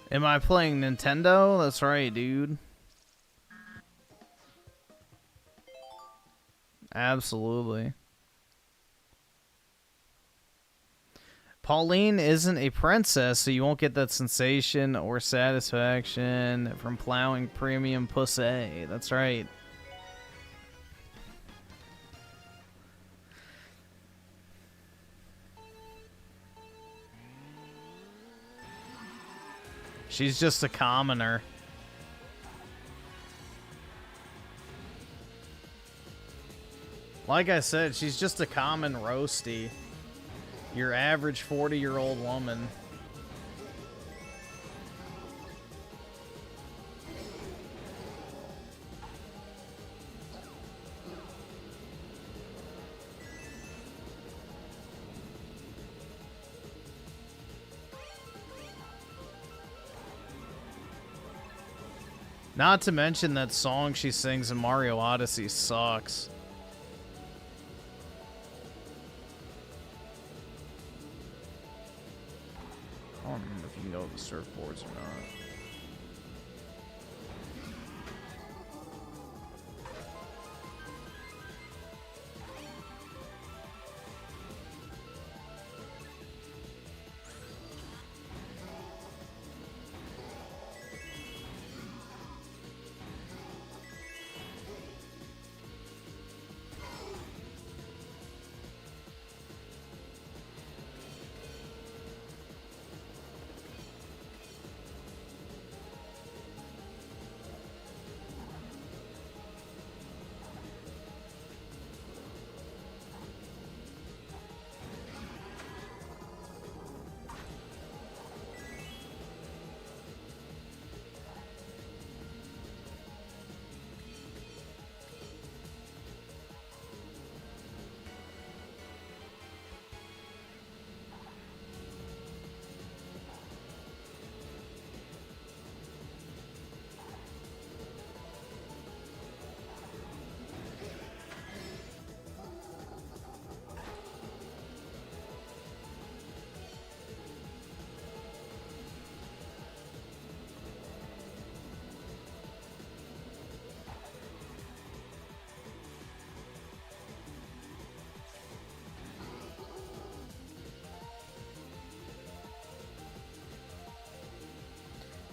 Am I playing Nintendo? That's right, dude. Absolutely. Pauline isn't a princess, so you won't get that sensation or satisfaction from plowing premium pussy. That's right. She's just a commoner. Like I said, she's just a common roasty. Your average 40-year-old woman. Not to mention that song she sings in Mario Odyssey sucks. I don't remember if you can go to the surfboards or not.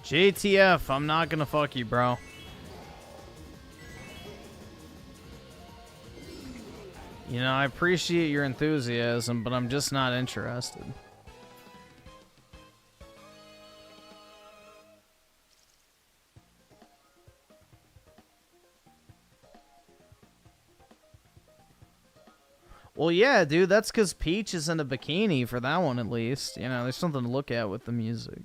JTF, I'm not gonna fuck you, bro. You know, I appreciate your enthusiasm, but I'm just not interested. Well, yeah, dude, that's because Peach is in a bikini for that one, at least. You know, there's something to look at with the music.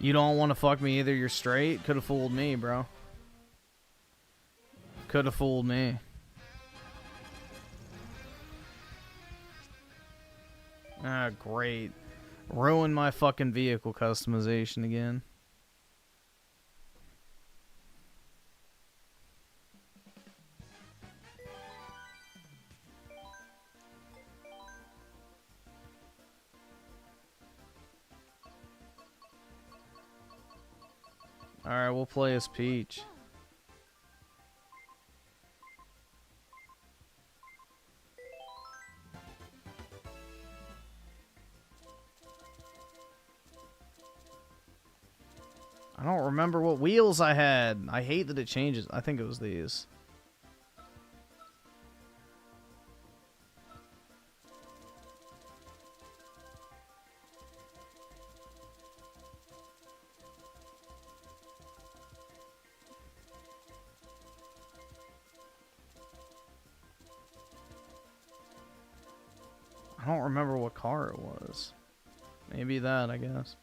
You don't want to fuck me either, you're straight? Could have fooled me, bro. Could have fooled me. Ah, great. Ruin my fucking vehicle customization again. Alright, we'll play as Peach. I don't remember what wheels I had. I hate that it changes. I think it was these. I don't remember what car it was. Maybe that, I guess.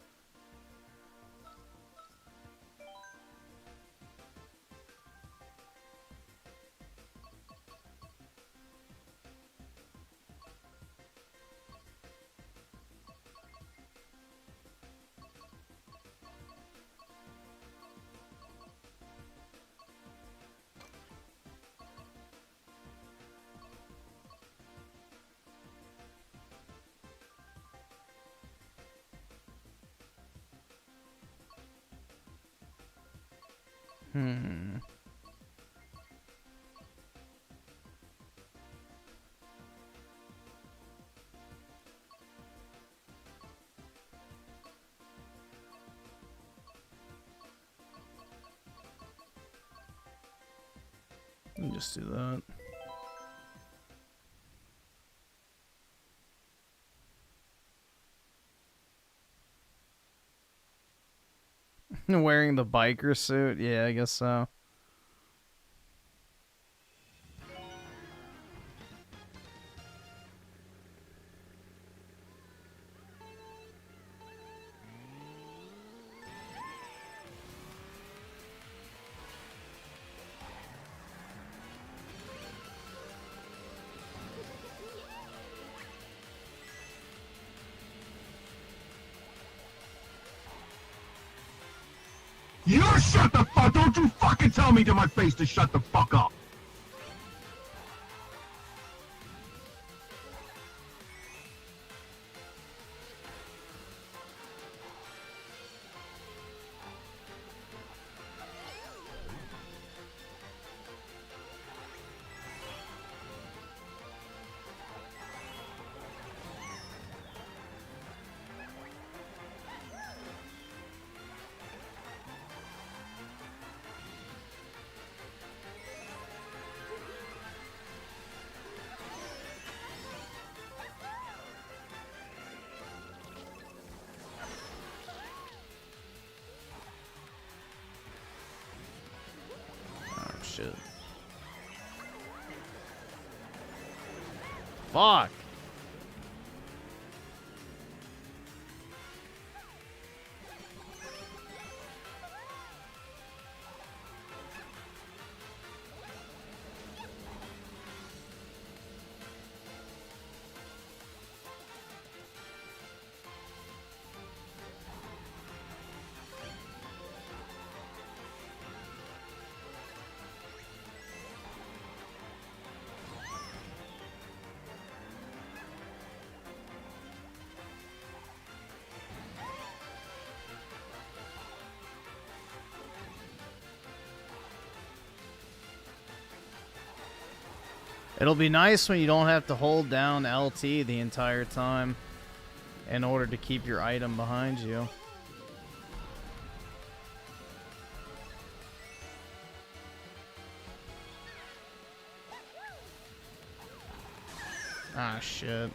Let me just do that. Wearing the biker suit? Yeah, I guess so. You shut the fuck! Don't you fucking tell me to my face to shut the fuck up! Shit. Fuck. It'll be nice when you don't have to hold down LT the entire time in order to keep your item behind you. Ah, shit.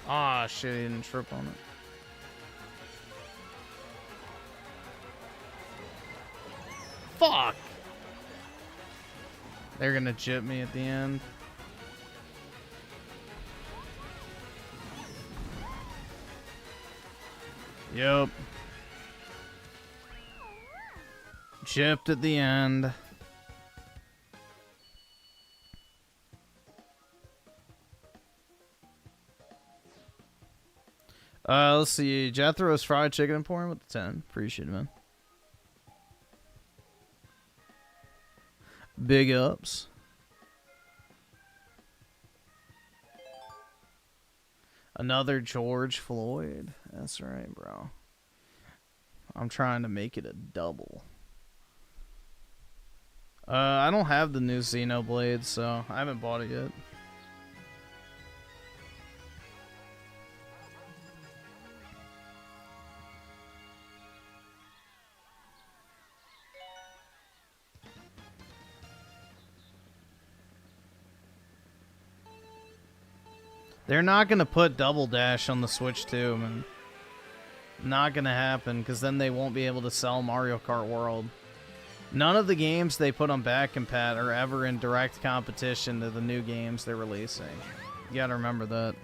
Ah, shit, he didn't trip on it. Fuck! They're gonna jip me at the end. Yep. Jipped at the end. Let's see. Jethro's Fried Chicken Emporium with the 10. Appreciate it, man. Big ups. Another George Floyd. That's right, bro. I'm trying to make it a double. I don't have the new Xenoblade, so I haven't bought it yet. They're not going to put Double Dash on the Switch 2, man. Not going to happen, because then they won't be able to sell Mario Kart World. None of the games they put on back compat are ever in direct competition to the new games they're releasing. You got to remember that.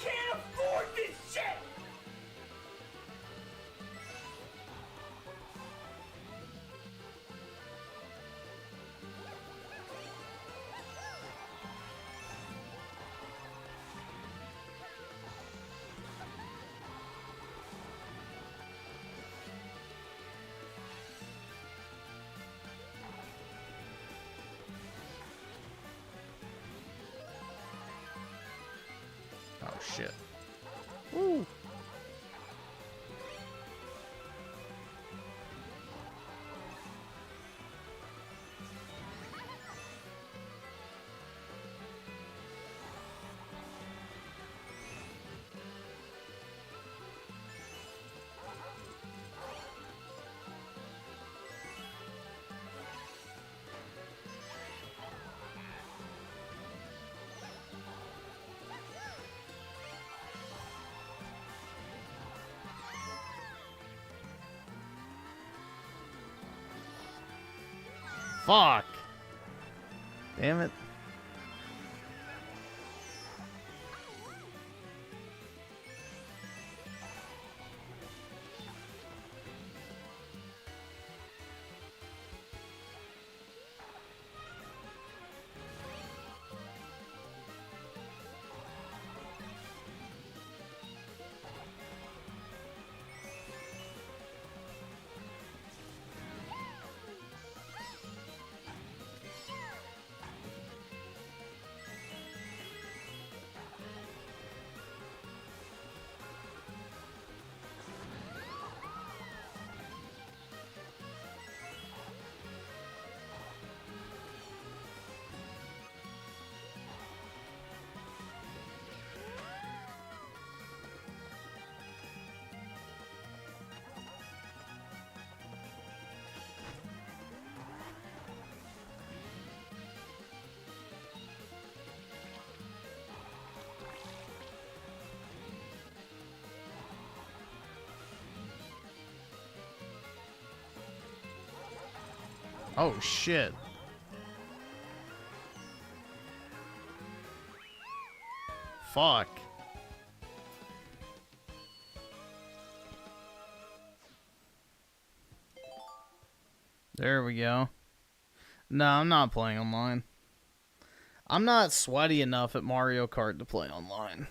can't afford this shit! Oh shit. Woo. Fuck. Damn it. Oh shit. Fuck. There we go. No, I'm not playing online. I'm not sweaty enough at Mario Kart to play online.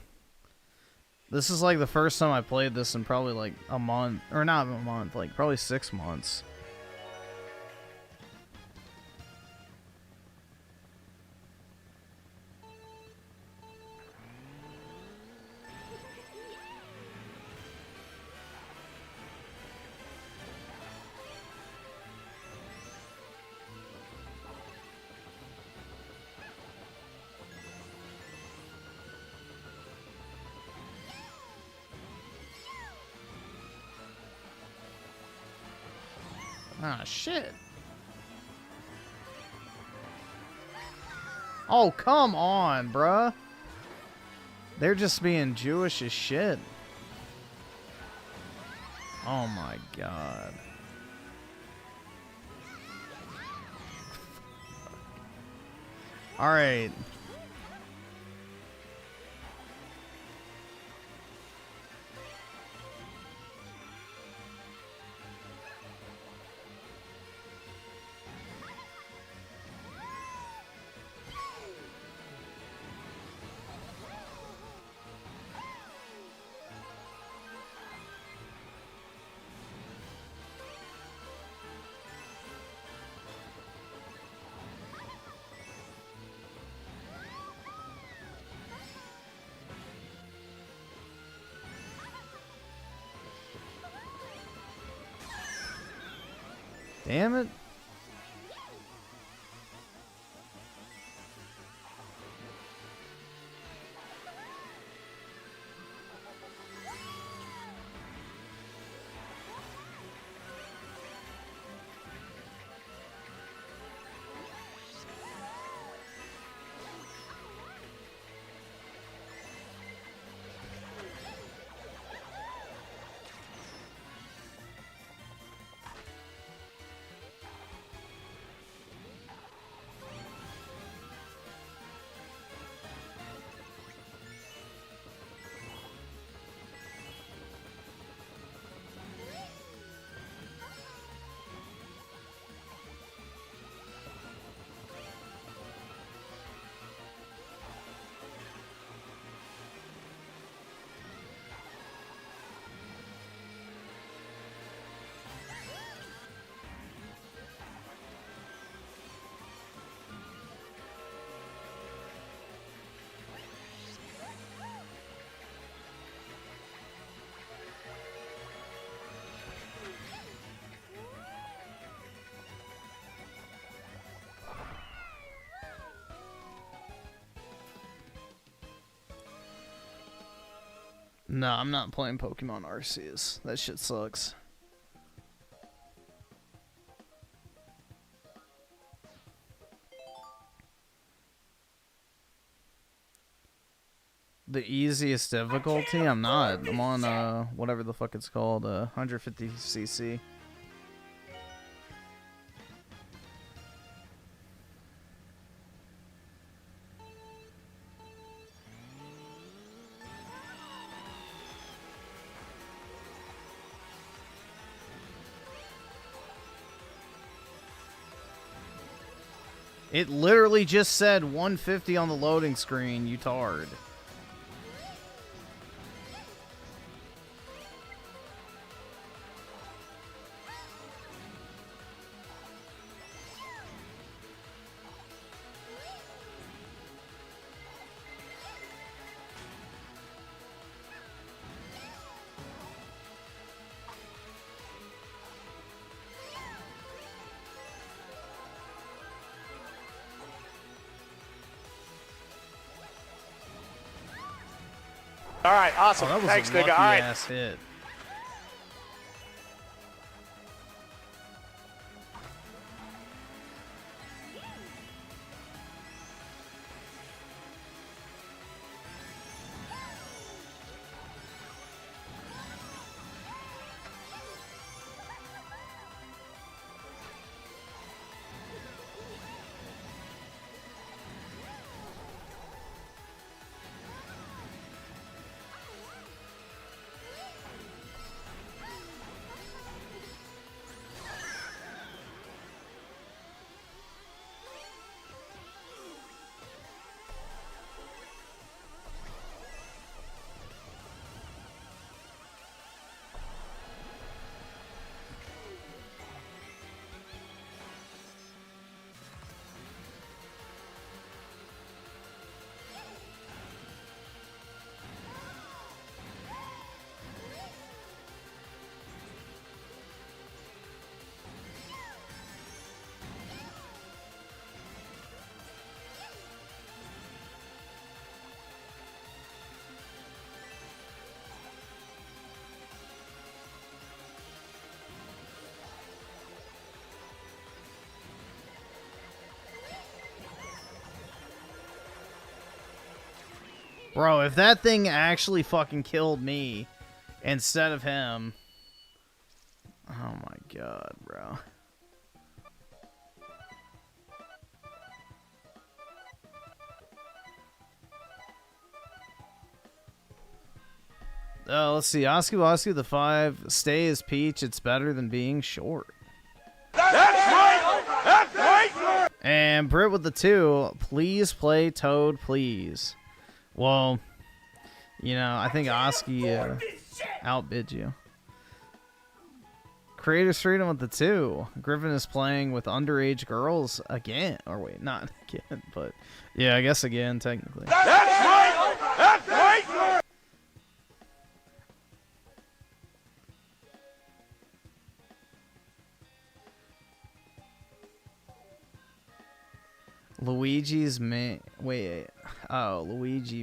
This is like the first time I played this in probably like a month, or not a month, like probably 6 months. Ah, shit. Oh, come on, bruh. They're just being Jewish as shit. Oh my god. Alright. Damn it. No, I'm not playing Pokemon Arceus. That shit sucks. The easiest difficulty? I'm not. I'm on, whatever the fuck it's called, 150cc. It literally just said 150 on the loading screen, you tard. All right, awesome. Oh, that was Thanks, a nigga. lucky All right. ass hit. Bro, if that thing actually fucking killed me instead of him. Oh my god, bro. Let's see. Oscar the 5. Stay as Peach. It's better than being short. That's right! That's right! And Brit with the 2. Please play Toad, please. Well, you know, I think Oski outbid you. Creator's Freedom with the 2. Griffin is playing with underage girls again. Or wait, not again, but yeah, I guess again, technically. That's right! That's right! Luigi's Luigi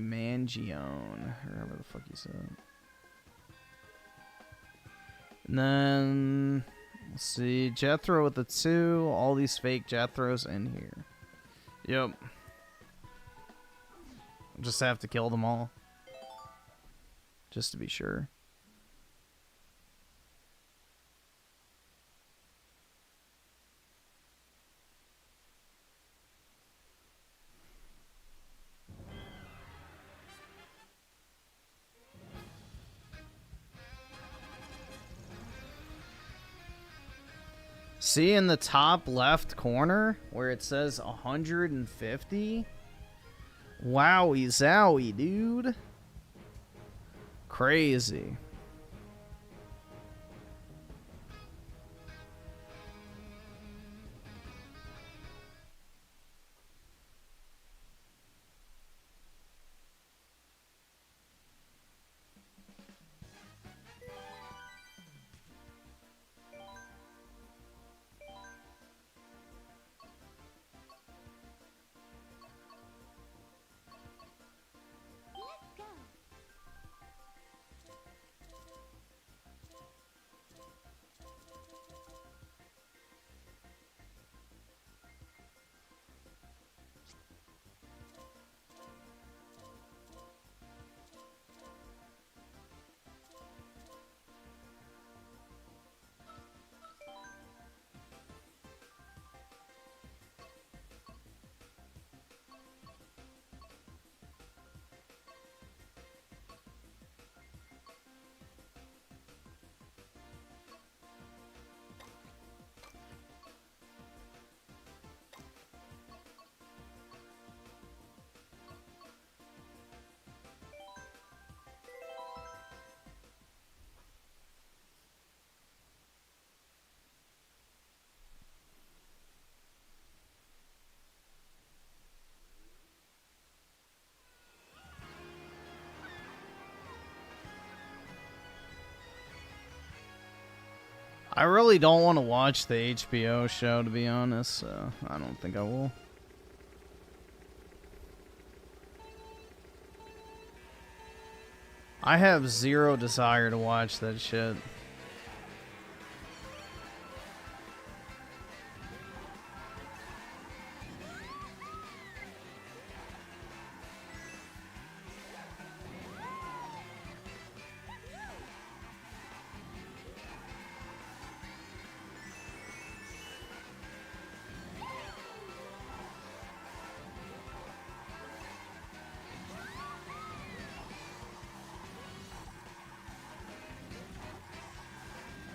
Mangione. Whatever the fuck you said. And then let's see, Jethro with the 2. All these fake Jethros in here. Yep. Just have to kill them all. Just to be sure. See in the top left corner where it says 150? Wowie zowie, dude. Crazy. I really don't want to watch the HBO show, to be honest, so I don't think I will. I have zero desire to watch that shit.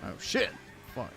Oh shit. Fuck.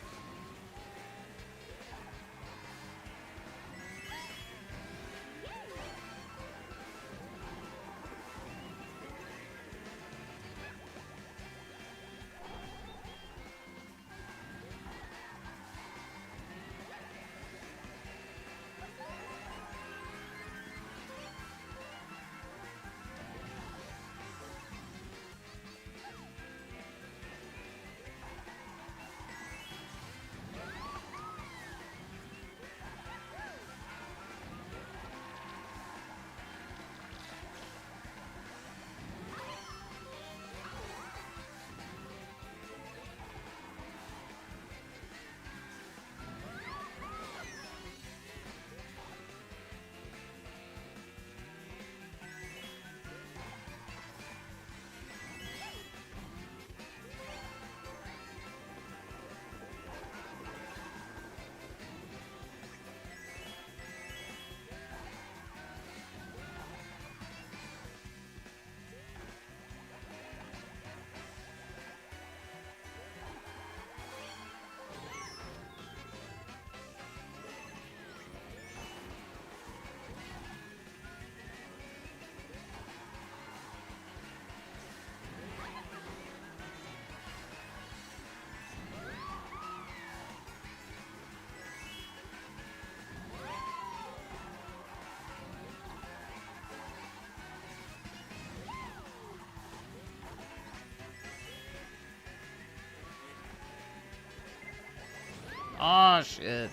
Oh shit.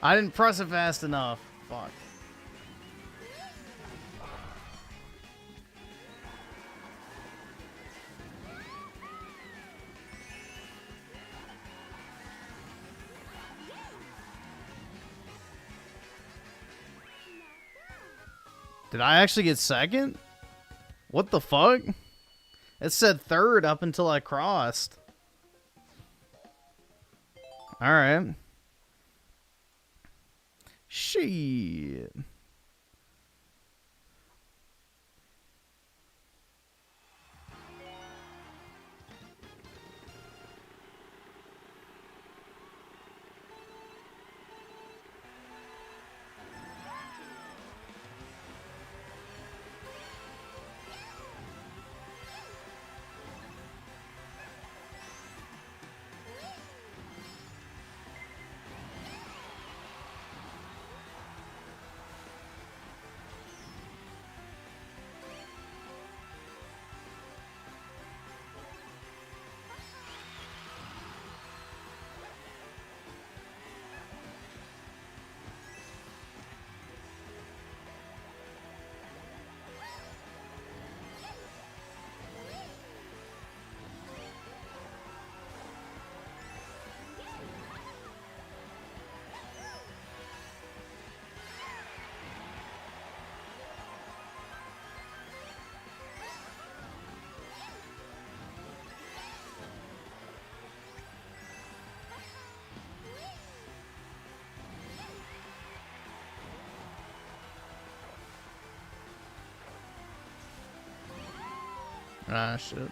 I didn't press it fast enough. Fuck. Did I actually get second? What the fuck? It said third up until I crossed. Alright. Shit. Ah, shit.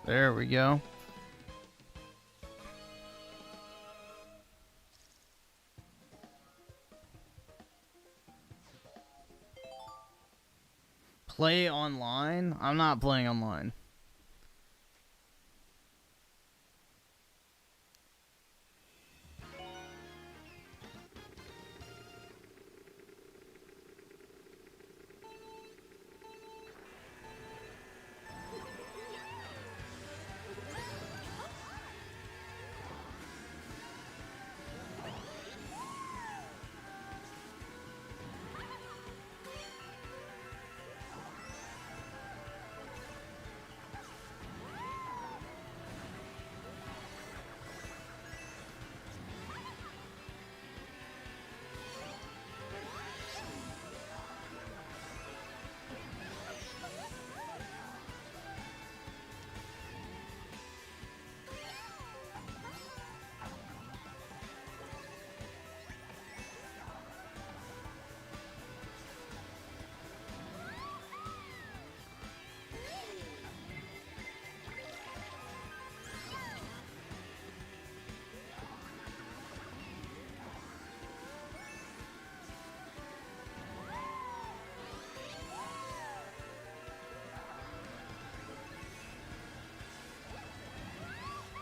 There we go. Play online? I'm not playing online.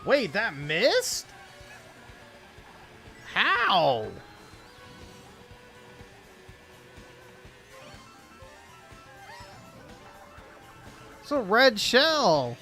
Wait, that missed? How? It's a red shell.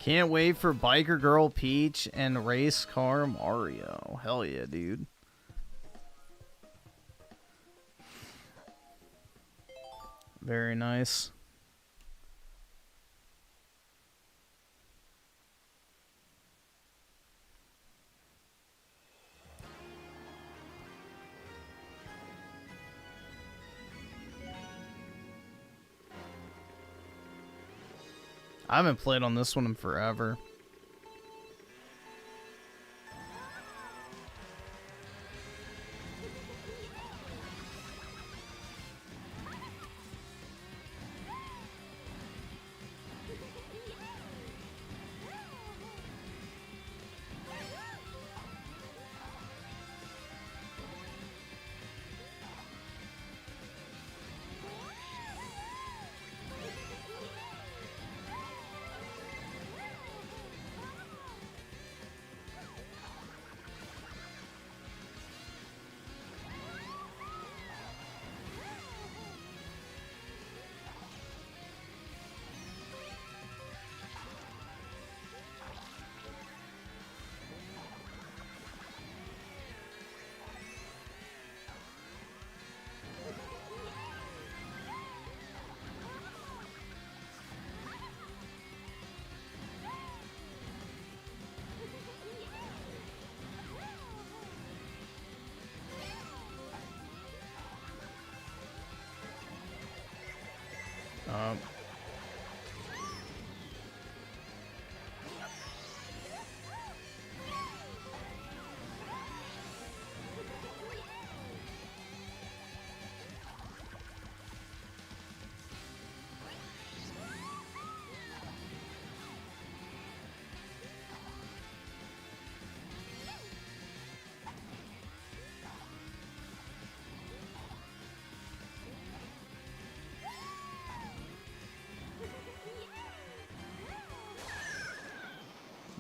Can't wait for Biker Girl Peach and Race Car Mario. Hell yeah, dude. Very nice. I haven't played on this one in forever.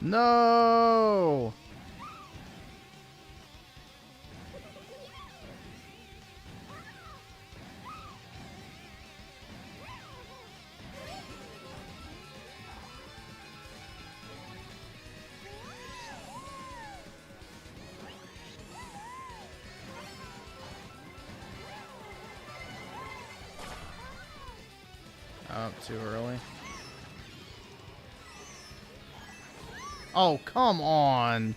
No! Oh, too early. Oh, come on.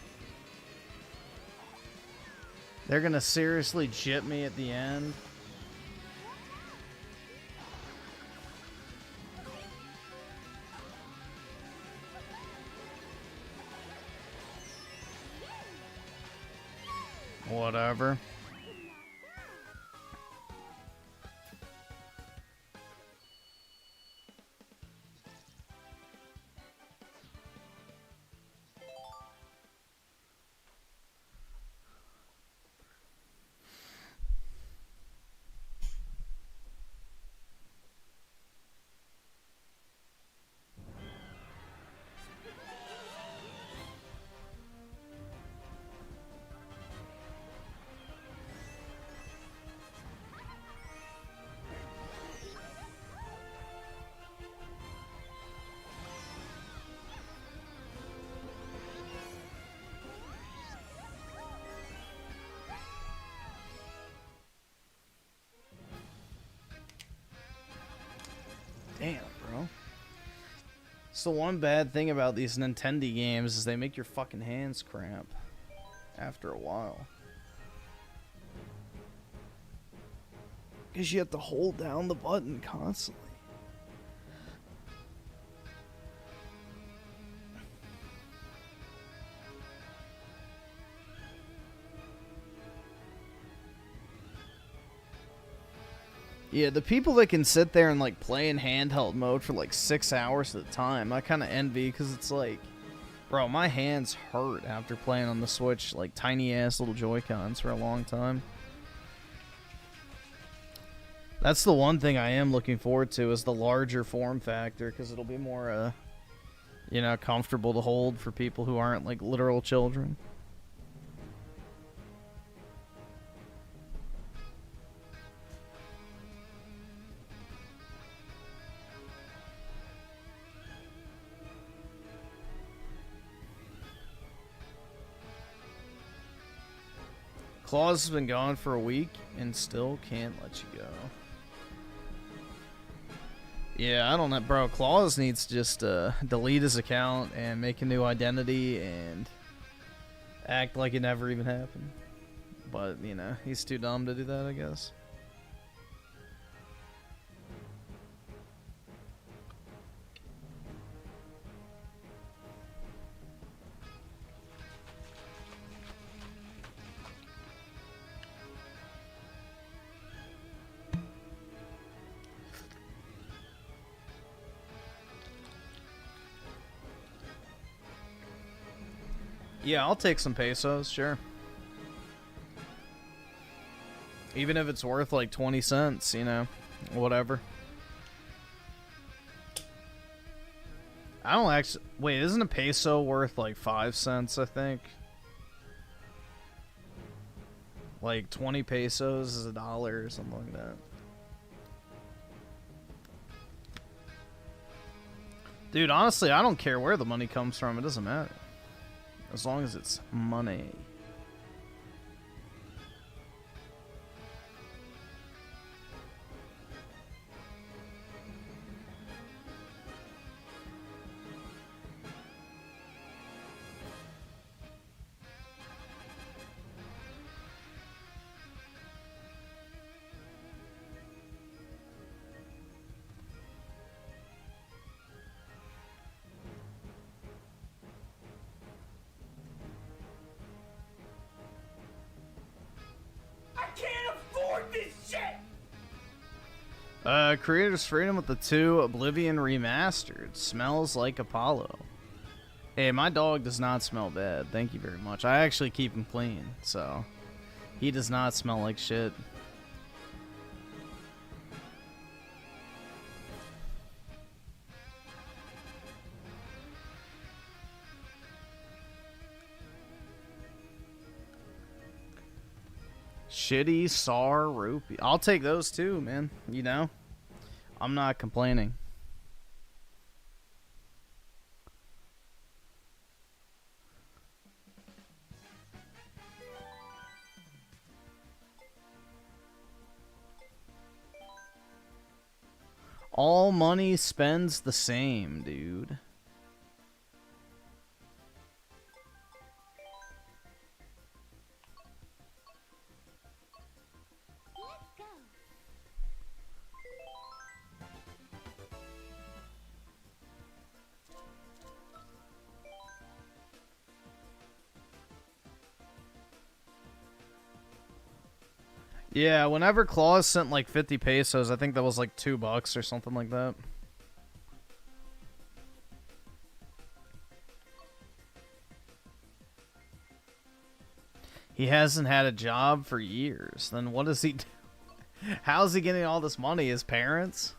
They're gonna seriously jip me at the end. Whatever. Damn, bro. So one bad thing about these Nintendo games is they make your fucking hands cramp after a while. Because you have to hold down the button constantly. Yeah, the people that can sit there and like play in handheld mode for like 6 hours at a time, I kind of envy, because it's like, bro, my hands hurt after playing on the Switch, like tiny ass little Joy-Cons for a long time. That's the one thing I am looking forward to, is the larger form factor, because it'll be more, you know, comfortable to hold for people who aren't like literal children. Claus has been gone for a week and still can't let you go. Yeah, I don't know, bro. Claus needs to just delete his account and make a new identity and act like it never even happened. But, you know, he's too dumb to do that, I guess. Yeah, I'll take some pesos, sure. Even if it's worth like 20 cents, you know, whatever. I don't actually... Wait, isn't a peso worth like 5 cents, I think? Like 20 pesos is $1 or something like that. Dude, honestly, I don't care where the money comes from. It doesn't matter. As long as it's money. Creators Freedom with the 2 Oblivion Remastered. Smells like Apollo. Hey, my dog does not smell bad. Thank you very much. I actually keep him clean, so he does not smell like shit. Shitty SAR rupee. I'll take those too, man. You know, I'm not complaining. All money spends the same, dude. Yeah, whenever Claus sent like 50 pesos, I think that was like $2 or something like that. He hasn't had a job for years. Then what does he do? How's he getting all this money? His parents?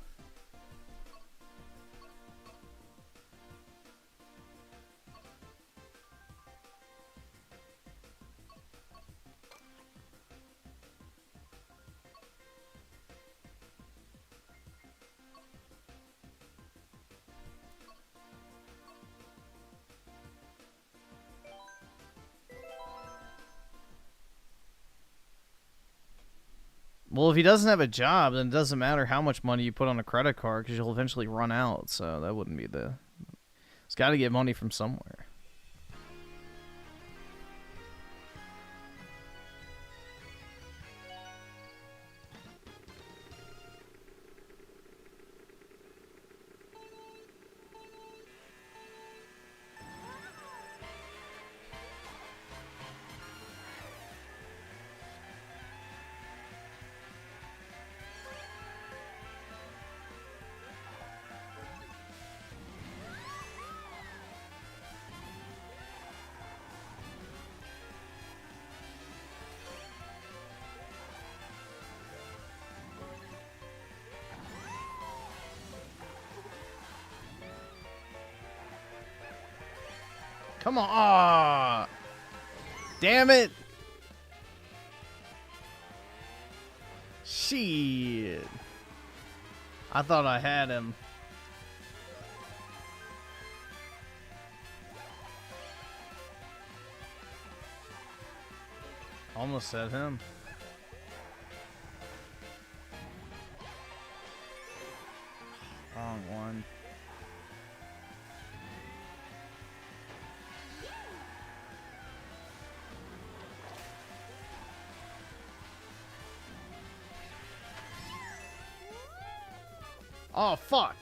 Well, if he doesn't have a job, then it doesn't matter how much money you put on a credit card because you'll eventually run out. So that wouldn't be the... He's got to get money from somewhere. Come on. Aw. Damn it. Shit. I thought I had him. Almost said him. Wrong one. Oh, fuck.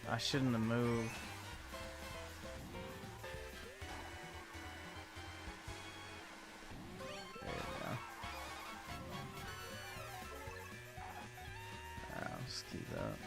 I shouldn't have moved. There we go. I'll just keep that.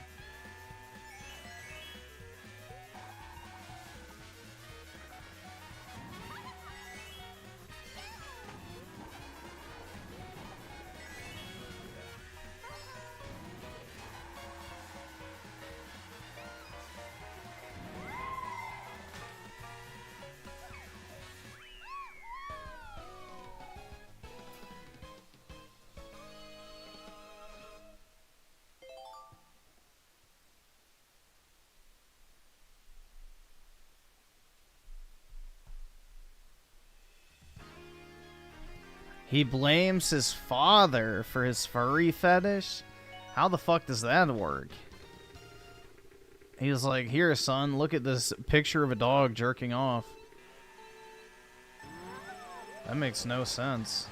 He blames his father for his furry fetish? How the fuck does that work? He was like, here, son, look at this picture of a dog jerking off. That makes no sense.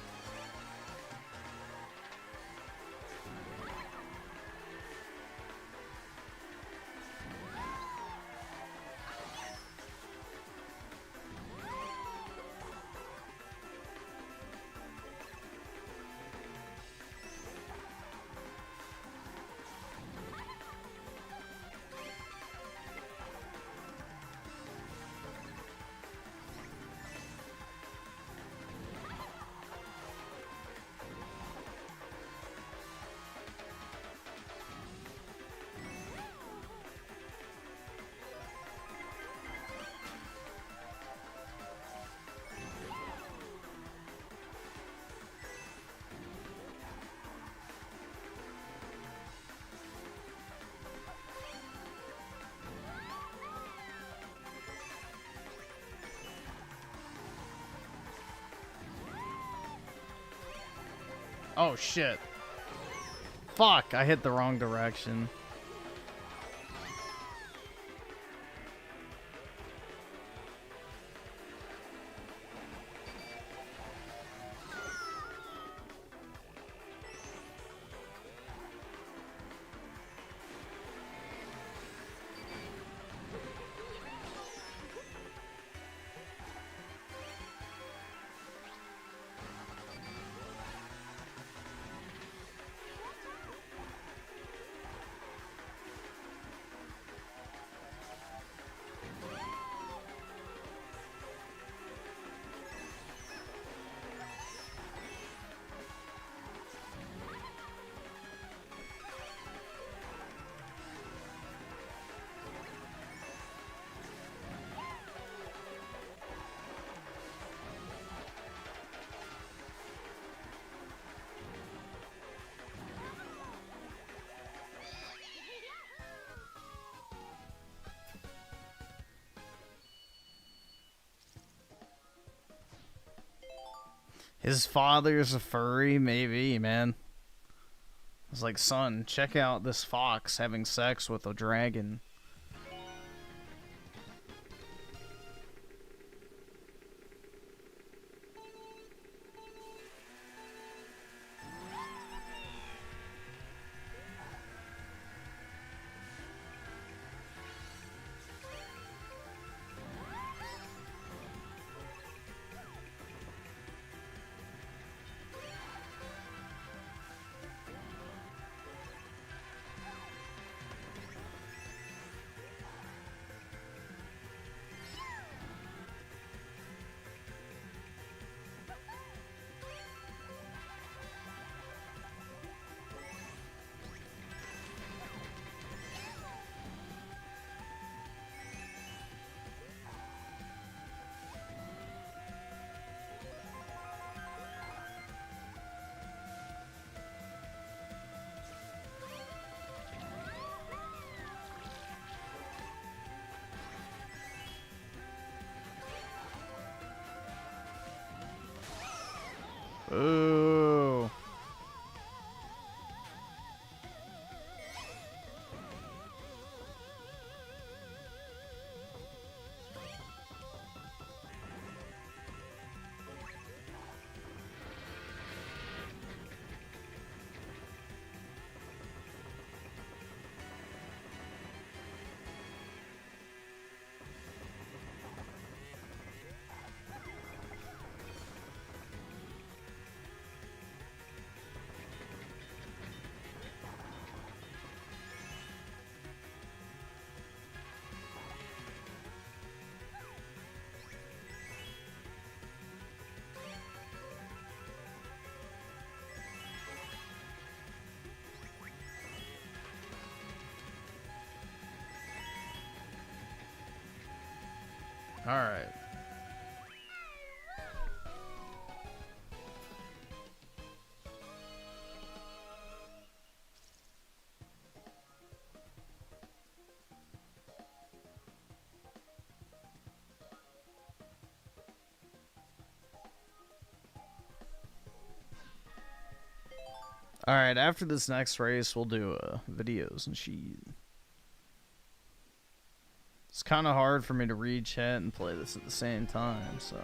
Oh, shit. Fuck, I hit the wrong direction. His father's a furry, maybe, man. It's like, son, check out this fox having sex with a dragon. Ooh. All right. All right, after this next race, we'll do videos and shit. It's kind of hard for me to read chat and play this at the same time, so.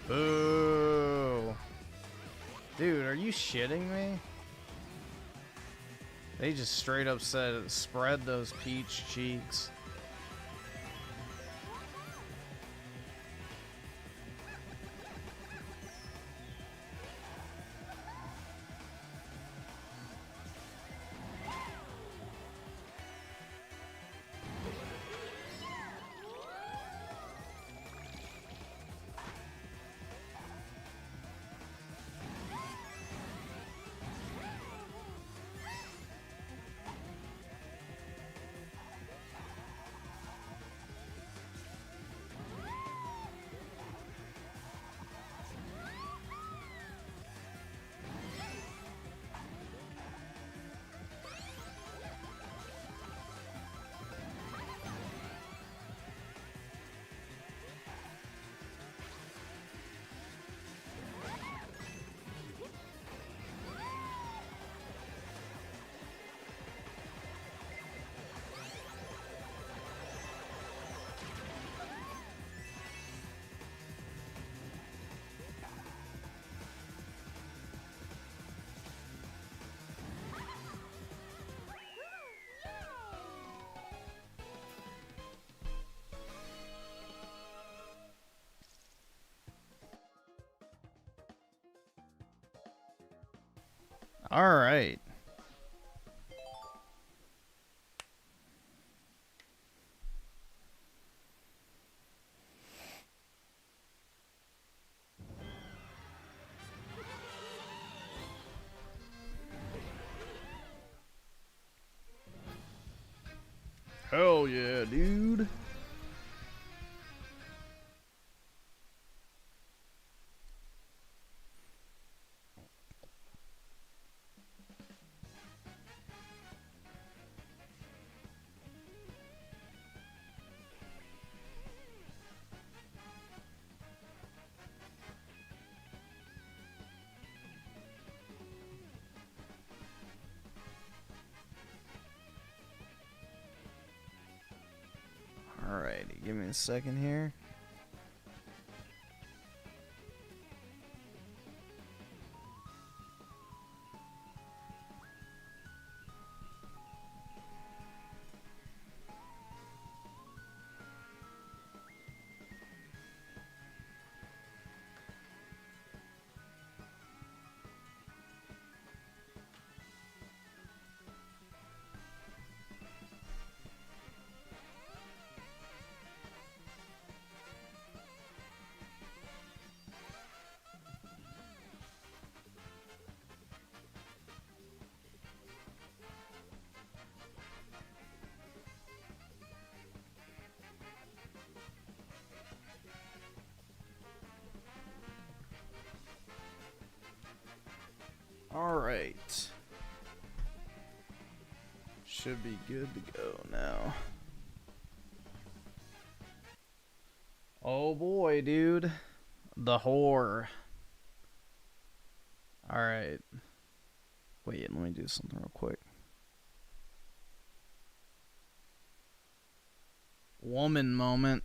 Boo. Dude, are you shitting me? They just straight up said, spread those peach cheeks. All right. Hell yeah, dude. Alrighty, give me a second here. Alright. Should be good to go now. Oh boy, dude. The whore. Alright. Wait, let me do something real quick. Woman moment.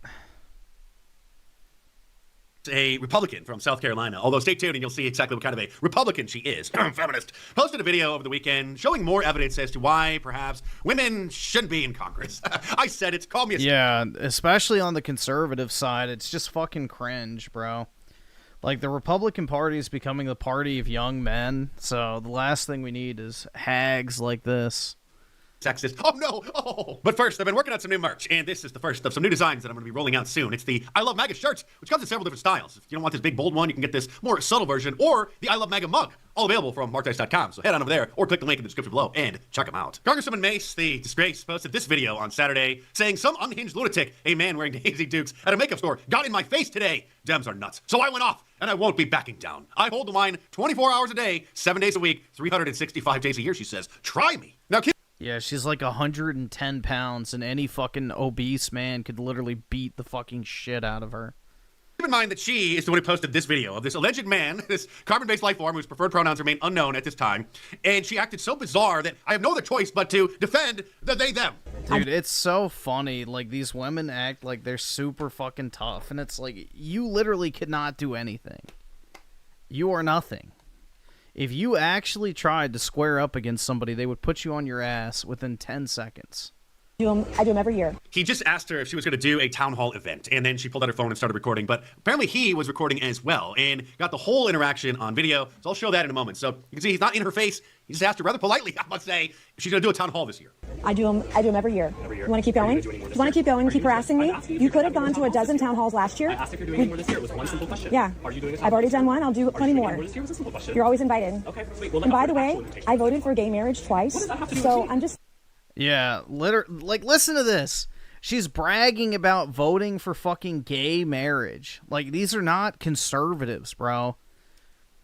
A Republican from South Carolina, although stay tuned and you'll see exactly what kind of a Republican she is. Feminist. Posted a video over the weekend showing more evidence as to why perhaps women shouldn't be in Congress. I said it. Call me a... Yeah, especially on the conservative side, it's just fucking cringe, bro. Like, the Republican Party is becoming the party of young men, so the last thing we need is hags like this. Sexist. Oh no! Oh! But first, I've been working on some new merch, and this is the first of some new designs that I'm going to be rolling out soon. It's the I Love MAGA shirts, which comes in several different styles. If you don't want this big bold one, you can get this more subtle version, or the I Love MAGA mug, all available from markdice.com. So head on over there, or click the link in the description below, and check them out. Congresswoman Mace, the disgrace, posted this video on Saturday, saying some unhinged lunatic, a man wearing Daisy Dukes at a makeup store, got in my face today. Dems are nuts. So I went off, and I won't be backing down. I hold the line 24 hours a day, 7 days a week, 365 days a year, she says. Try me. Now, Yeah, she's like 110 pounds, and any fucking obese man could literally beat the fucking shit out of her. keep in mind that she is the one who posted this video of this alleged man, this carbon-based life form whose preferred pronouns remain unknown at this time, and she acted so bizarre that I have no other choice but to defend the they-them. Dude, it's so funny. Like, these women act like they're super fucking tough, and it's like, you literally could not do anything. You are nothing. If you actually tried to square up against somebody, they would put you on your ass within 10 seconds. I do them every year. He just asked her if she was going to do a town hall event, and then she pulled out her phone and started recording. But apparently he was recording as well, and got the whole interaction on video. So I'll show that in a moment. So you can see he's not in her face. He just asked her rather politely, I must say, if she's going to do a town hall this year. I do them every year. You want to keep going? You want to keep going and keep harassing me? You could have gone to a dozen town halls last year. I asked if you're doing any more this year. It was one simple question. Yeah. Are you doing a I've already done one. I'll do plenty more. This year was a simple question. You're always invited. Okay, sweet. Well, And by the way, I voted for gay marriage twice. So I'm just... Yeah, like, listen to this. She's bragging about voting for fucking gay marriage. Like, these are not conservatives, bro.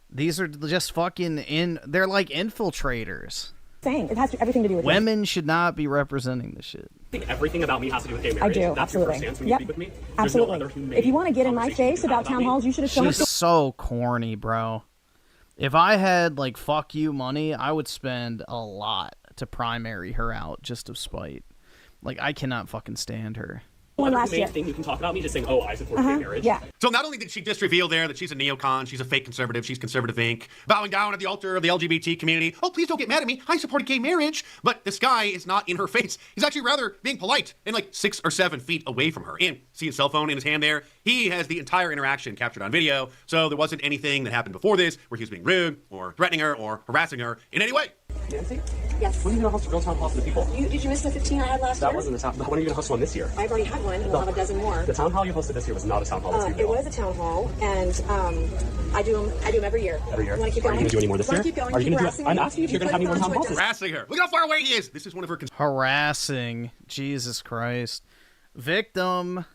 These are just fucking they're like infiltrators. saying. It has everything to do with women should not be representing this shit. I think everything about me has to do with gay marriage. I do, That's absolutely. your first stance when you speak with me. Absolutely. No other humane If you want to get in my face about town halls, you should have shown She's so corny, bro. If I had, like, fuck you money, I would spend a lot to primary her out just of spite. Like, I cannot fucking stand her. one last year. thing you can talk about me just saying, oh, I support gay marriage. Yeah. So not only did she just reveal there that she's a neocon, she's a fake conservative, she's conservative Inc., bowing down at the altar of the LGBT community. Oh, please don't get mad at me. I support gay marriage. But this guy is not in her face. He's actually rather being polite and like 6 or 7 feet away from her. And see his cell phone in his hand there? He has the entire interaction captured on video. So there wasn't anything that happened before this where he was being rude or threatening her or harassing her in any way. Nancy? Yes. When are you going to host a real town hall for the people? Did you miss the 15 I had last year? That wasn't the town. When are you going to host one this year? I've already had one, and we'll have a dozen more. The town hall you hosted this year was not a town hall. It was a town hall, and I do them every year. Every year. You want to keep Are going? you going to do any more this year? Keep going. Are you keep going to do it? I'm asking you if you're going to have any more town halls. Harassing her. Look how far away he is. This is one of her Harassing. Jesus Christ. Victim.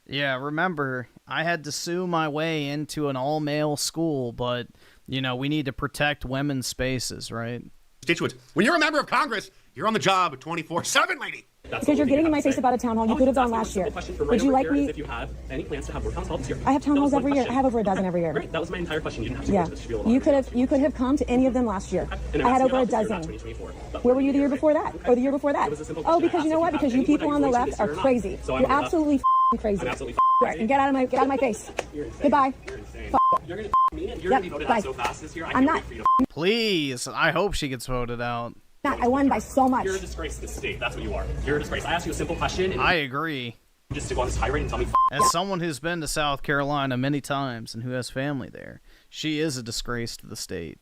Yeah, remember, I had to sue my way into an all-male school, but, you know, we need to protect women's spaces, right? constituents. When you're a member of Congress, you're on the job 24/7, lady. Because you're getting in my face about a town hall you could have done last year. Would you like me? If you have any plans to have more town halls this year? I have town halls every year. I have over a dozen every year. Great. That was my entire question. You didn't have to Yeah. go into the spiel. You could have come to any of them last year. And I had asked over you a about this year, dozen. not 2024. But Where were you the year before that? Or the year before that? It was a simple Oh, question. because you know I what? asked if Because you you have people on the anyone left this are year or not. crazy. So You're I'm gonna- absolutely crazy. I'm absolutely Right, and get out of my face. You're insane. Goodbye. You're insane. F You're going to me and you're Yep, going to be voted bye. out so fast this year. I I'm can't not. wait for you to Please, I hope she gets voted out. I won by so much. You're a disgrace to this state. That's what you are. You're a disgrace. I asked you a simple question and I agree. you just to go on this tirade and tell me As someone who's been to South Carolina many times and who has family there, she is a disgrace to the state.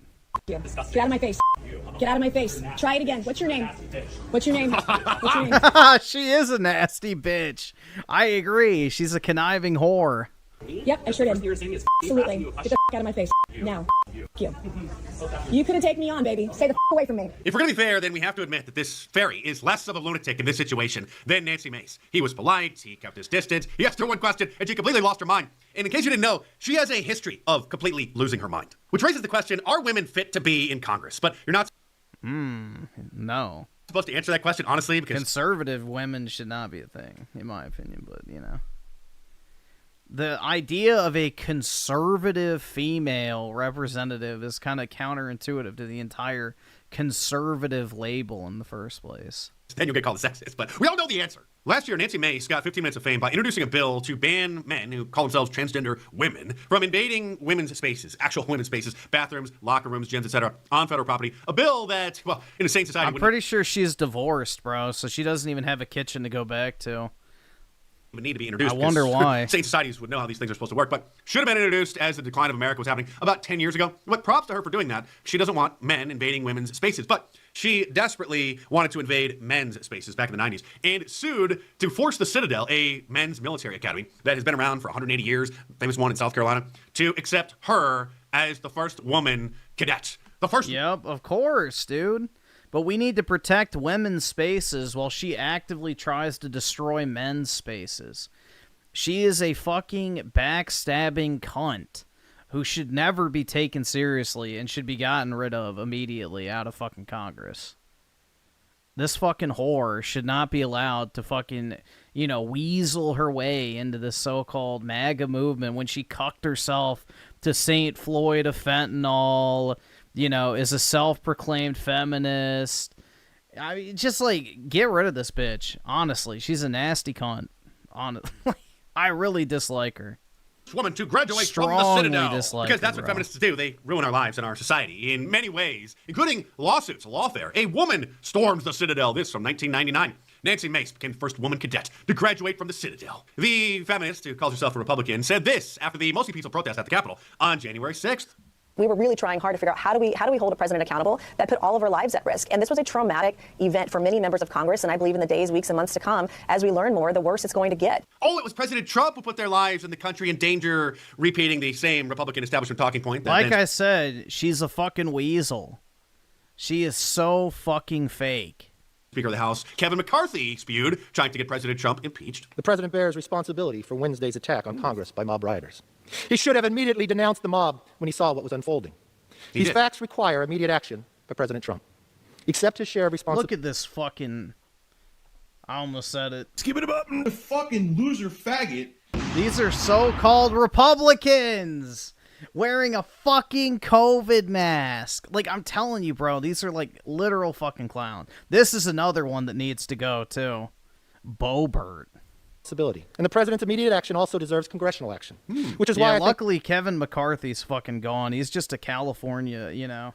Get out of my face. Get out of my face. Try it again. What's your name? What's your name? What's your name? She is a nasty bitch. I agree. She's a conniving whore. Yep, I sure did. Absolutely. Get the out of my face. Now. You. You couldn't take me on, baby. Stay the away from me. If we're going to be fair, then we have to admit that this fairy is less of a lunatic in this situation than Nancy Mace. He was polite, he kept his distance, he asked her one question, and she completely lost her mind. And in case you didn't know, she has a history of completely losing her mind. Which raises the question, are women fit to be in Congress? But you're not No. supposed to answer that question, honestly, because Conservative women should not be a thing, in my opinion, but, you know. The idea of a conservative female representative is kind of counterintuitive to the entire conservative label in the first place. then you'll get called a sexist. But we all know the answer. Last year, Nancy Mace got 15 minutes of fame by introducing a bill to ban men who call themselves transgender women from invading women's spaces, actual women's spaces, bathrooms, locker rooms, gyms, etc., on federal property. A bill that, well, in a sane society, I'm pretty sure she's divorced, bro, so she doesn't even have a kitchen to go back to. would need to be introduced. I wonder because why. Sane societies would know how these things are supposed to work, but should have been introduced as the decline of America was happening about 10 years ago. But props to her for doing that. She doesn't want men invading women's spaces, but she desperately wanted to invade men's spaces back in the 90s and sued to force the Citadel, a men's military academy that has been around for 180 years, famous one in South Carolina, to accept her as the first woman cadet. The first. Yep, of course, dude. But we need to protect women's spaces while she actively tries to destroy men's spaces. She is a fucking backstabbing cunt who should never be taken seriously and should be gotten rid of immediately out of fucking Congress. This fucking whore should not be allowed to fucking, you know, weasel her way into this so-called MAGA movement when she cucked herself to St. Floyd of fentanyl, you know, is a self-proclaimed feminist, I mean, just like get rid of this bitch. Honestly, she's a nasty cunt. Honestly, I really dislike her. Woman to graduate Strongly from the Citadel. dislike Because that's her, what bro. feminists do. They ruin our lives and our society in many ways, including lawsuits, lawfare. A woman storms the Citadel. This from 1999. Nancy Mace became the first woman cadet to graduate from the Citadel. The feminist, who calls herself a Republican, said this after the mostly peaceful protest at the Capitol on January 6th. We were really trying hard to figure out how do we hold a president accountable that put all of our lives at risk. And this was a traumatic event for many members of Congress. And I believe in the days, weeks, and months to come, as we learn more, the worse it's going to get. Oh, it was President Trump who put their lives and the country in danger, repeating the same Republican establishment talking point. Like I said, she's a fucking weasel. She is so fucking fake. Speaker of the House, Kevin McCarthy, spewed, trying to get President Trump impeached. The president bears responsibility for Wednesday's attack on Congress by mob rioters. He should have immediately denounced the mob when he saw what was unfolding. These facts require immediate action by President Trump. Accept his share of responsibility. Look at this fucking... I almost said it. Skip it up. Fucking loser faggot. These are so-called Republicans wearing a fucking COVID mask. Like, I'm telling you, bro, these are like literal fucking clowns. This is another one that needs to go, too. Bobert. And the president's immediate action also deserves congressional action, which is why I luckily Kevin McCarthy's fucking gone. He's just a California, you know.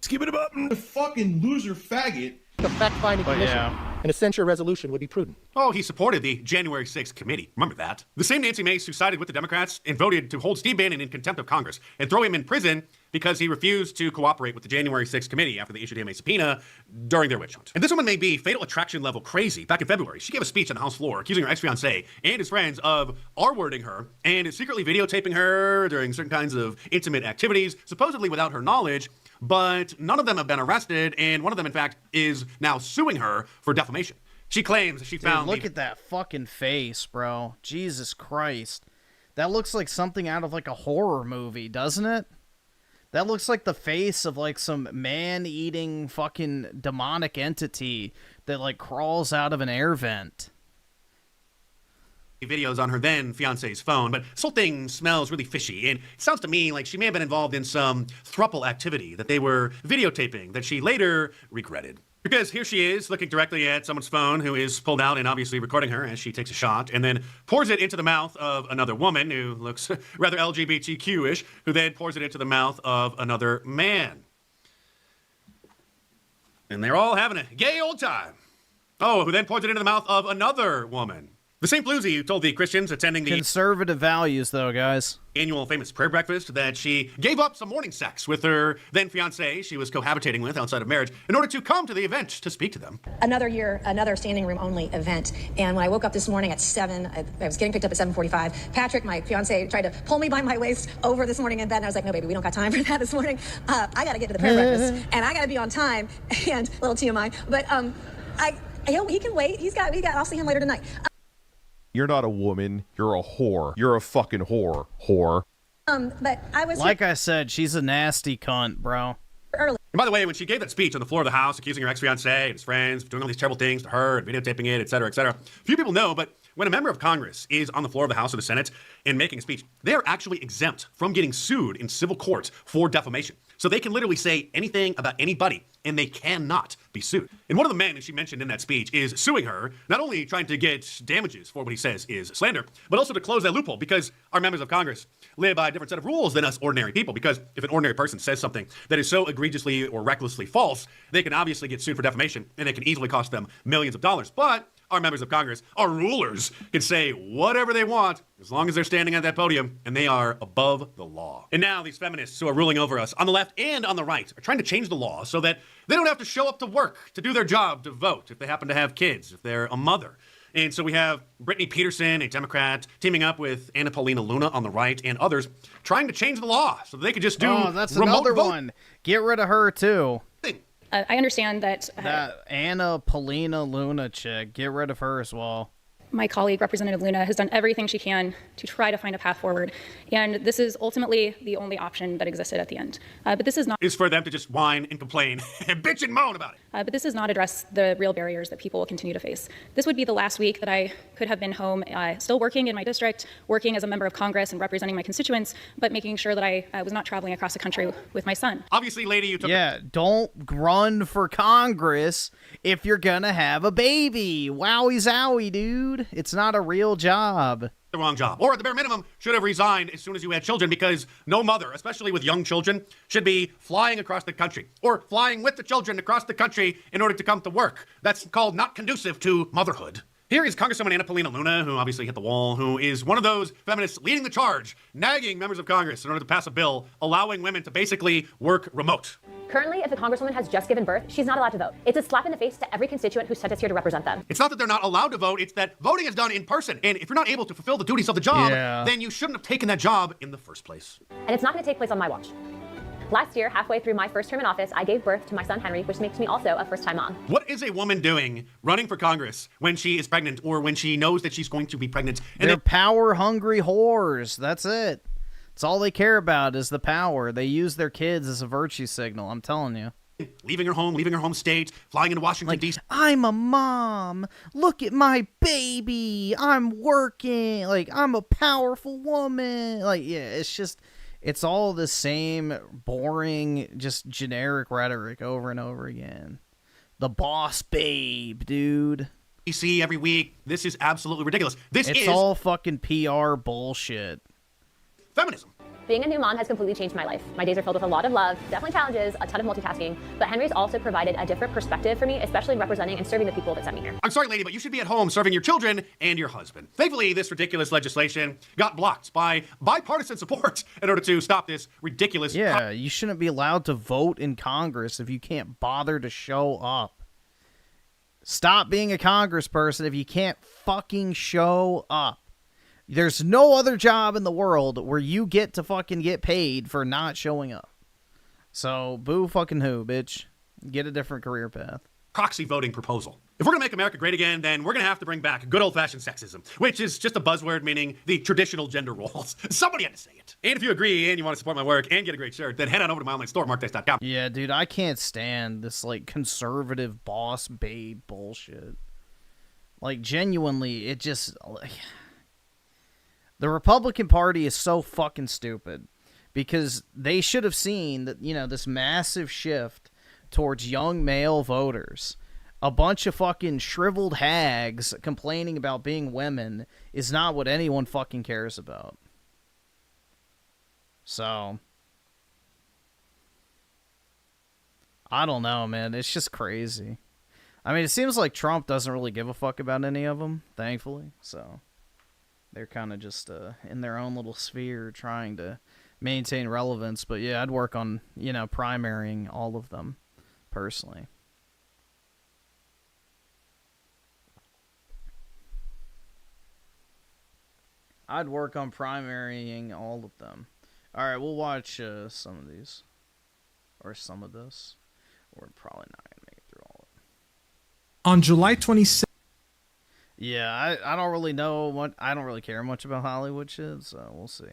Skip it up. Fucking loser faggot. The fact-finding commission and a censure resolution would be prudent. Oh, he supported the January 6th committee. Remember that? The same Nancy Mace who sided with the Democrats and voted to hold Steve Bannon in contempt of Congress and throw him in prison because he refused to cooperate with the January 6th committee after they issued him a subpoena during their witch hunt. And this woman may be fatal attraction level crazy. Back in February, she gave a speech on the House floor accusing her ex-fiancé and his friends of R-wording her and secretly videotaping her during certain kinds of intimate activities, supposedly without her knowledge. But none of them have been arrested, and one of them, in fact, is now suing her for defamation. She claims she found... Look at that fucking face, bro. Jesus Christ. That looks like something out of, like, a horror movie, doesn't it? That looks like the face of, like, some man-eating fucking demonic entity that, like, crawls out of an air vent. Videos on her then fiance's phone, but this whole thing smells really fishy, and it sounds to me like she may have been involved in some throuple activity that they were videotaping that she later regretted. Because here she is looking directly at someone's phone who is pulled out and obviously recording her as she takes a shot and then pours it into the mouth of another woman who looks rather LGBTQ-ish, who then pours it into the mouth of another man. And they're all having a gay old time. Oh, who then pours it into the mouth of another woman. The same floozy who told the Christians attending the conservative values, though, guys, annual famous prayer breakfast that she gave up some morning sex with her then fiancé she was cohabitating with outside of marriage in order to come to the event to speak to them. Another year, another standing room only event. And when I woke up this morning at 7, I was getting picked up at 7:45. Patrick, my fiance, tried to pull me by my waist over this morning in bed. And I was like, no, baby, we don't got time for that this morning. I got to get to the prayer breakfast and I got to be on time. And a little TMI, but he can wait. I'll see him later tonight. You're not a woman. You're a whore. You're a fucking whore. But I was like I said, she's a nasty cunt, bro. Early. And by the way, when she gave that speech on the floor of the House, accusing her ex-fiancé and his friends of doing all these terrible things to her and videotaping it, et cetera, few people know, but when a member of Congress is on the floor of the House or the Senate and making a speech, they are actually exempt from getting sued in civil courts for defamation. So they can literally say anything about anybody, and they cannot be sued. And one of the men that she mentioned in that speech is suing her, not only trying to get damages for what he says is slander, but also to close that loophole, because our members of Congress live by a different set of rules than us ordinary people, because if an ordinary person says something that is so egregiously or recklessly false, they can obviously get sued for defamation, and it can easily cost them millions of dollars. But our members of Congress, our rulers, can say whatever they want as long as they're standing at that podium and they are above the law. And now these feminists who are ruling over us on the left and on the right are trying to change the law so that they don't have to show up to work to do their job, to vote, if they happen to have kids, if they're a mother. And so we have Brittany Peterson, a Democrat, teaming up with Anna Paulina Luna on the right and others trying to change the law so that they could just do that's remote another vote. one. Get rid of her, too. I understand that... That Anna Paulina Luna chick, get rid of her as well. my colleague, Representative Luna, has done everything she can to try to find a path forward. And this is ultimately the only option that existed at the end. But this is not... Is for them to just whine and complain and bitch and moan about it. But this does not address the real barriers that people will continue to face. This would be the last week that I could have been home, still working in my district, working as a member of Congress and representing my constituents, but making sure that I was not traveling across the country with my son. Obviously, lady, you took... Yeah, don't run for Congress if you're gonna have a baby. Wowie zowie, dude. It's not a real job. The wrong job. Or at the bare minimum, should have resigned as soon as you had children, because no mother, especially with young children, should be flying across the country or flying with the children across the country in order to come to work. That's called not conducive to motherhood. Here is Congresswoman Anna Paulina Luna, who obviously hit the wall, who is one of those feminists leading the charge, nagging members of Congress in order to pass a bill allowing women to basically work remote. Currently, if a congresswoman has just given birth, she's not allowed to vote. It's a slap in the face to every constituent who sent us here to represent them. It's not that they're not allowed to vote, it's that voting is done in person. And if you're not able to fulfill the duties of the job, then you shouldn't have taken that job in the first place. And it's not going to take place on my watch. Last year, halfway through my first term in office, I gave birth to my son Henry, which makes me also a first-time mom. What is a woman doing running for Congress when she is pregnant or when she knows that she's going to be pregnant? And They're power-hungry whores. That's it. That's all they care about is the power. They use their kids as a virtue signal, I'm telling you. Leaving her home state, flying into Washington, D.C. I'm a mom. Look at my baby. I'm working. Like, I'm a powerful woman. Like, yeah, it's just... It's all the same boring, just generic rhetoric over and over again. The boss babe, dude. DC every week. This is absolutely ridiculous. It's all fucking PR bullshit. Feminism. Being a new mom has completely changed my life. My days are filled with a lot of love, definitely challenges, a ton of multitasking, but Henry's also provided a different perspective for me, especially in representing and serving the people that sent me here. I'm sorry, lady, but you should be at home serving your children and your husband. Thankfully, this ridiculous legislation got blocked by bipartisan support in order to stop this ridiculous... Yeah, you shouldn't be allowed to vote in Congress if you can't bother to show up. Stop being a congressperson if you can't fucking show up. There's no other job in the world where you get to fucking get paid for not showing up. So, boo fucking who, bitch. Get a different career path. Proxy voting proposal. If we're going to make America great again, then we're going to have to bring back good old-fashioned sexism, which is just a buzzword meaning the traditional gender roles. Somebody had to say it. And if you agree and you want to support my work and get a great shirt, then head on over to my online store, markdice.com. Yeah, dude, I can't stand this, like, conservative boss babe bullshit. Like, genuinely, it just... The Republican Party is so fucking stupid because they should have seen that, you know, this massive shift towards young male voters. A bunch of fucking shriveled hags complaining about being women is not what anyone fucking cares about. So, I don't know, man. It's just crazy. I mean, it seems like Trump doesn't really give a fuck about any of them, thankfully, so... They're kind of just in their own little sphere trying to maintain relevance. But yeah, I'd work on, you know, primarying all of them personally. I'd work on primarying all of them. All right, we'll watch some of these. Or some of this. We're probably not going to make it through all of it. On July 26th. Yeah, I don't really know what... I don't really care much about Hollywood shit, so we'll see.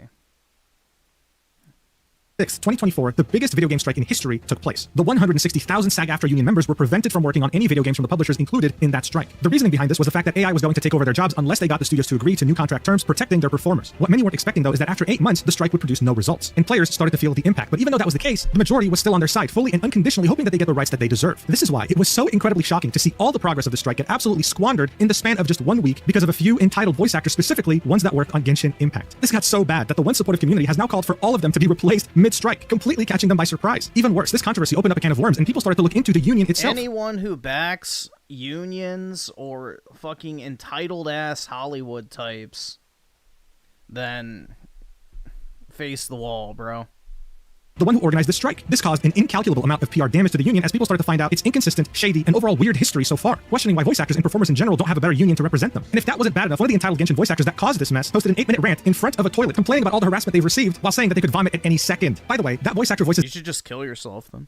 2024, the biggest video game strike in history took place. The 160,000 SAG-AFTRA union members were prevented from working on any video games from the publishers included in that strike. The reasoning behind this was the fact that AI was going to take over their jobs unless they got the studios to agree to new contract terms protecting their performers. What many weren't expecting, though, is that after 8 months, the strike would produce no results, and players started to feel the impact. But even though that was the case, the majority was still on their side, fully and unconditionally hoping that they get the rights that they deserve. This is why it was so incredibly shocking to see all the progress of the strike get absolutely squandered in the span of just 1 week because of a few entitled voice actors, specifically ones that worked on Genshin Impact. This got so bad that the once supportive community has now called for all of them to be replaced mid-strike, completely catching them by surprise. Even worse, this controversy opened up a can of worms and people started to look into the union itself. Anyone who backs unions or fucking entitled ass Hollywood types, then face the wall, bro. The one who organized this strike. This caused an incalculable amount of PR damage to the union as people started to find out its inconsistent, shady, and overall weird history so far, questioning why voice actors and performers in general don't have a better union to represent them. And if that wasn't bad enough, one of the entitled Genshin voice actors that caused this mess posted an 8-minute rant in front of a toilet complaining about all the harassment they've received while saying that they could vomit at any second. By the way, that voice actor voices... You should just kill yourself then.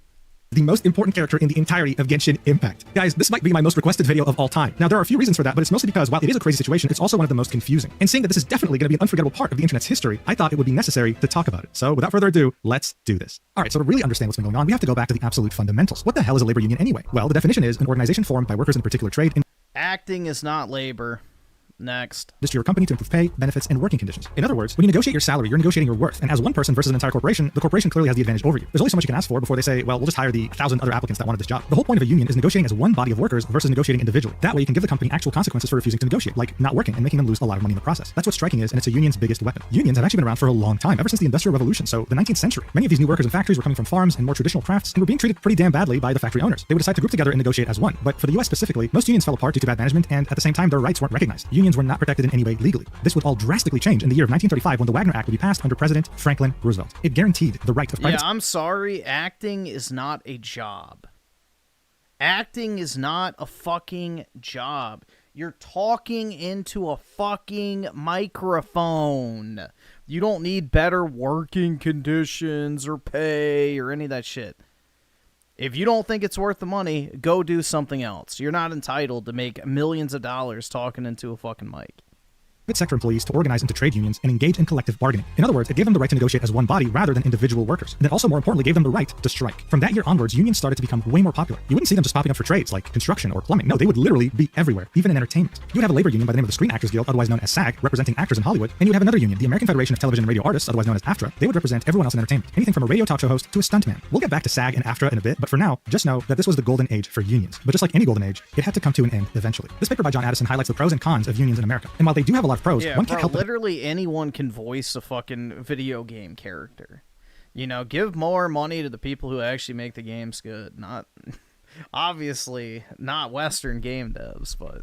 the most important character in the entirety of Genshin Impact. Guys, this might be my most requested video of all time. Now, there are a few reasons for that, but it's mostly because while it is a crazy situation, it's also one of the most confusing. And seeing that this is definitely going to be an unforgettable part of the internet's history, I thought it would be necessary to talk about it. So without further ado, let's do this. All right, so to really understand what's been going on, we have to go back to the absolute fundamentals. What the hell is a labor union anyway? Well, the definition is an organization formed by workers in a particular trade. Acting is not labor. Next. This to your company to improve pay, benefits, and working conditions. In other words, when you negotiate your salary, you're negotiating your worth. And as one person versus an entire corporation, the corporation clearly has the advantage over you. There's only so much you can ask for before they say, well, we'll just hire the 1,000 other applicants that wanted this job. The whole point of a union is negotiating as one body of workers versus negotiating individually. That way you can give the company actual consequences for refusing to negotiate, like not working and making them lose a lot of money in the process. That's what striking is, and it's a union's biggest weapon. Unions have actually been around for a long time, ever since the Industrial Revolution, so the 19th century. Many of these new workers in factories were coming from farms and more traditional crafts and were being treated pretty damn badly by the factory owners. They would decide to group together and negotiate as one. But for the US specifically, most unions fell apart due to bad management, and at the same time, their rights weren't recognized. Unions were not protected in any way legally. This would all drastically change in the year of 1935 when the Wagner Act would be passed under President Franklin Roosevelt. It guaranteed the right of private... Yeah, I'm sorry. Acting is not a job. Acting is not a fucking job. You're talking into a fucking microphone. You don't need better working conditions or pay or any of that shit. If you don't think it's worth the money, go do something else. You're not entitled to make millions of dollars talking into a fucking mic. Sector employees to organize into trade unions and engage in collective bargaining. In other words, it gave them the right to negotiate as one body rather than individual workers. And it also, more importantly, gave them the right to strike. From that year onwards, unions started to become way more popular. You wouldn't see them just popping up for trades like construction or plumbing. No, they would literally be everywhere, even in entertainment. You would have a labor union by the name of the Screen Actors Guild, otherwise known as SAG, representing actors in Hollywood, and you would have another union, the American Federation of Television and Radio Artists, otherwise known as AFTRA. They would represent everyone else in entertainment, anything from a radio talk show host to a stuntman. We'll get back to SAG and AFTRA in a bit, but for now, just know that this was the golden age for unions. But just like any golden age, it had to come to an end eventually. This paper by John Addison highlights the pros and cons of unions in America. And while they do have a lot of pros, one can't help literally anyone can voice a fucking video game character. You know, give more money to the people who actually make the games good. Not, obviously, not Western game devs, but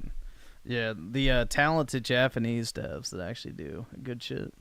yeah, the talented Japanese devs that actually do good shit.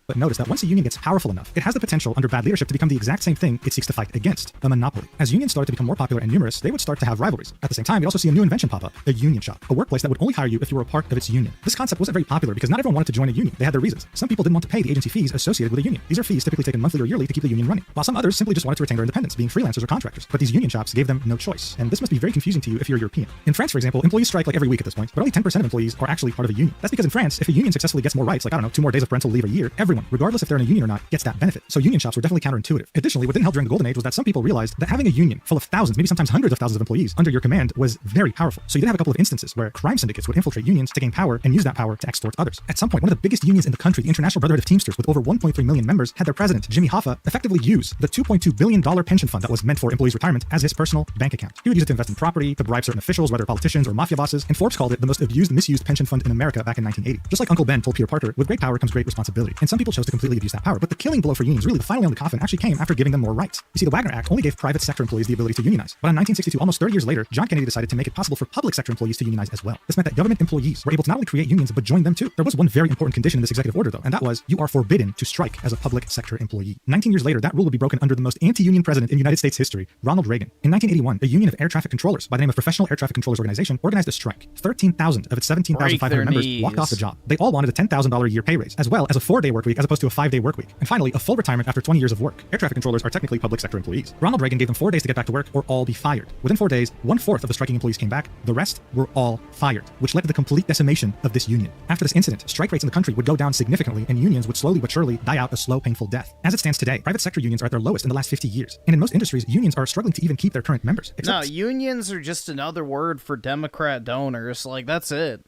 But notice that once a union gets powerful enough, it has the potential under bad leadership to become the exact same thing it seeks to fight against, a monopoly. As unions started to become more popular and numerous, they would start to have rivalries. At the same time, we'd also see a new invention pop up, a union shop, a workplace that would only hire you if you were a part of its union. This concept wasn't very popular because not everyone wanted to join a union. They had their reasons. Some people didn't want to pay the agency fees associated with a union. These are fees typically taken monthly or yearly to keep the union running, while some others simply just wanted to retain their independence, being freelancers or contractors. But these union shops gave them no choice, and this must be very confusing to you if you're European. In France, for example, employees strike like every week at this point, but only 10% of employees are actually part of a union. That's because in France, if a union successfully gets more rights, like, I don't know, 2 more days of parental leave a year, everyone, regardless if they're in a union or not, gets that benefit. So union shops were definitely counterintuitive. Additionally, what didn't help during the golden age was that some people realized that having a union full of thousands, maybe sometimes hundreds of thousands of employees under your command was very powerful. So you did have a couple of instances where crime syndicates would infiltrate unions to gain power and use that power to extort others. At some point, one of the biggest unions in the country, the International Brotherhood of Teamsters, with over 1.3 million members, had their president, Jimmy Hoffa, effectively use the $2.2 billion pension fund that was meant for employees' retirement as his personal bank account. He would use it to invest in property, to bribe certain officials, whether politicians or mafia bosses, and Forbes called it the most abused and misused pension fund in America back in 1980. Just like Uncle Ben told Peter Parker, with great power comes great responsibility. And some people chose to completely abuse that power, but the killing blow for unions, really the final nail in the coffin, actually came after giving them more rights. You see, the Wagner Act only gave private sector employees the ability to unionize, but in 1962, almost 30 years later, John Kennedy decided to make it possible for public sector employees to unionize as well. This meant that government employees were able to not only create unions, but join them too. There was one very important condition in this executive order, though, and that was you are forbidden to strike as a public sector employee. 19 years later, that rule would be broken under the most anti-union president in United States history, Ronald Reagan. In 1981, a union of air traffic controllers by the name of Professional Air Traffic Controllers Organization organized a strike. 13,000 of its 17,500 members walked off the job. They all wanted a $10,000 a year pay raise, as well as a 4-day work week as opposed to a 5-day work week. And finally, a full retirement after 20 years of work. Air traffic controllers are technically public sector employees. Ronald Reagan gave them 4 days to get back to work or all be fired. Within 4 days, 1/4 of the striking employees came back. The rest were all fired, which led to the complete decimation of this union. After this incident, strike rates in the country would go down significantly and unions would slowly but surely die out a slow, painful death. As it stands today, private sector unions are at their lowest in the last 50 years. And in most industries, unions are struggling to even keep their current members. No, unions are just another word for Democrat donors. Like, that's it.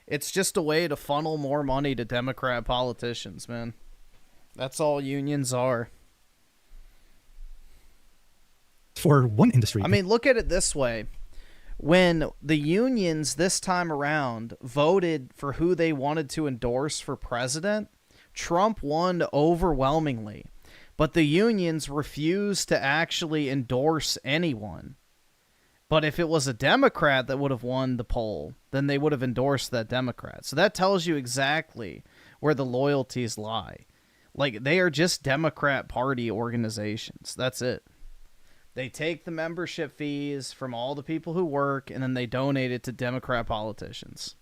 It's just a way to funnel more money to Democrat politicians, man. That's all unions are. For one industry. I mean, look at it this way. When the unions this time around voted for who they wanted to endorse for president, Trump won overwhelmingly. But the unions refused to actually endorse anyone. But if it was a Democrat that would have won the poll, then they would have endorsed that Democrat. So that tells you exactly where the loyalties lie. Like, they are just Democrat Party organizations. That's it. They take the membership fees from all the people who work, and then they donate it to Democrat politicians.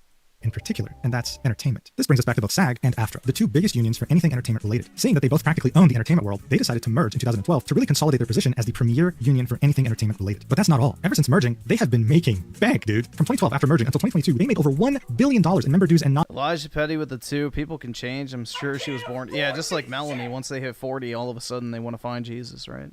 in particular, and that's entertainment. This brings us back to both SAG and AFTRA, the two biggest unions for anything entertainment related. Seeing that they both practically own the entertainment world, they decided to merge in 2012 to really consolidate their position as the premier union for anything entertainment related. But that's not all. Ever since merging, they have been making bank, dude. From 2012 after merging until 2022, they made over $1 billion in member dues and non- Elijah Petty with the 2. People can change. I'm sure she was born. Yeah, just like Melanie. Once they hit 40, all of a sudden they want to find Jesus, right?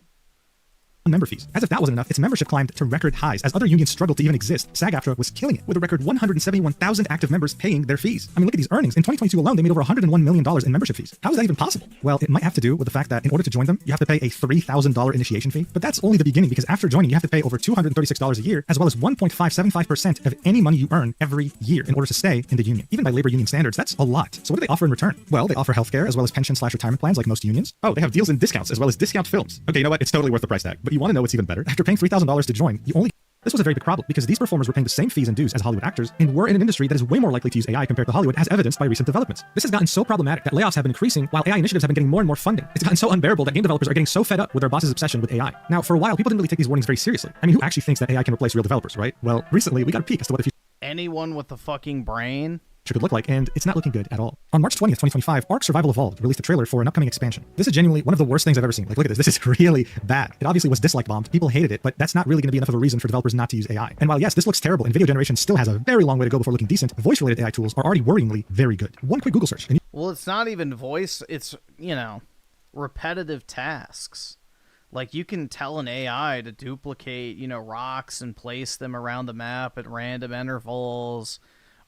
member fees. As if that wasn't enough, its membership climbed to record highs. As other unions struggled to even exist, SAG-AFTRA was killing it, with a record 171,000 active members paying their fees. I mean, look at these earnings. In 2022 alone, they made over $101 million in membership fees. How is that even possible? Well, it might have to do with the fact that in order to join them, you have to pay a $3,000 initiation fee. But that's only the beginning, because after joining, you have to pay over $236 a year, as well as 1.575% of any money you earn every year in order to stay in the union. Even by labor union standards, that's a lot. So what do they offer in return? Well, they offer healthcare as well as pension/retirement plans like most unions. Oh, they have deals and discounts as well as discount films. Okay, you know what? It's totally worth the price tag. But you want to know what's even better? After paying $3,000 to join, you only... This was a very big problem because these performers were paying the same fees and dues as Hollywood actors and were in an industry that is way more likely to use AI compared to Hollywood, as evidenced by recent developments. This has gotten so problematic that layoffs have been increasing while AI initiatives have been getting more and more funding. It's gotten so unbearable that game developers are getting so fed up with their boss's obsession with AI. Now, for a while, people didn't really take these warnings very seriously. I mean, who actually thinks that AI can replace real developers, right? Well, recently, we got a peek as to what the future... Anyone with a fucking brain? Could look like, and it's not looking good at all. On March 20th, 2025, Ark Survival Evolved released a trailer for an upcoming expansion. This is genuinely one of the worst things I've ever seen. Like, look at this. This is really bad. It obviously was dislike bombed. People hated it, but that's not really going to be enough of a reason for developers not to use AI. And while yes, this looks terrible and video generation still has a very long way to go before looking decent, voice-related AI tools are already worryingly very good. One quick Google search. Well, it's not even voice. It's, you know, repetitive tasks. Like, you can tell an AI to duplicate, you know, rocks and place them around the map at random intervals,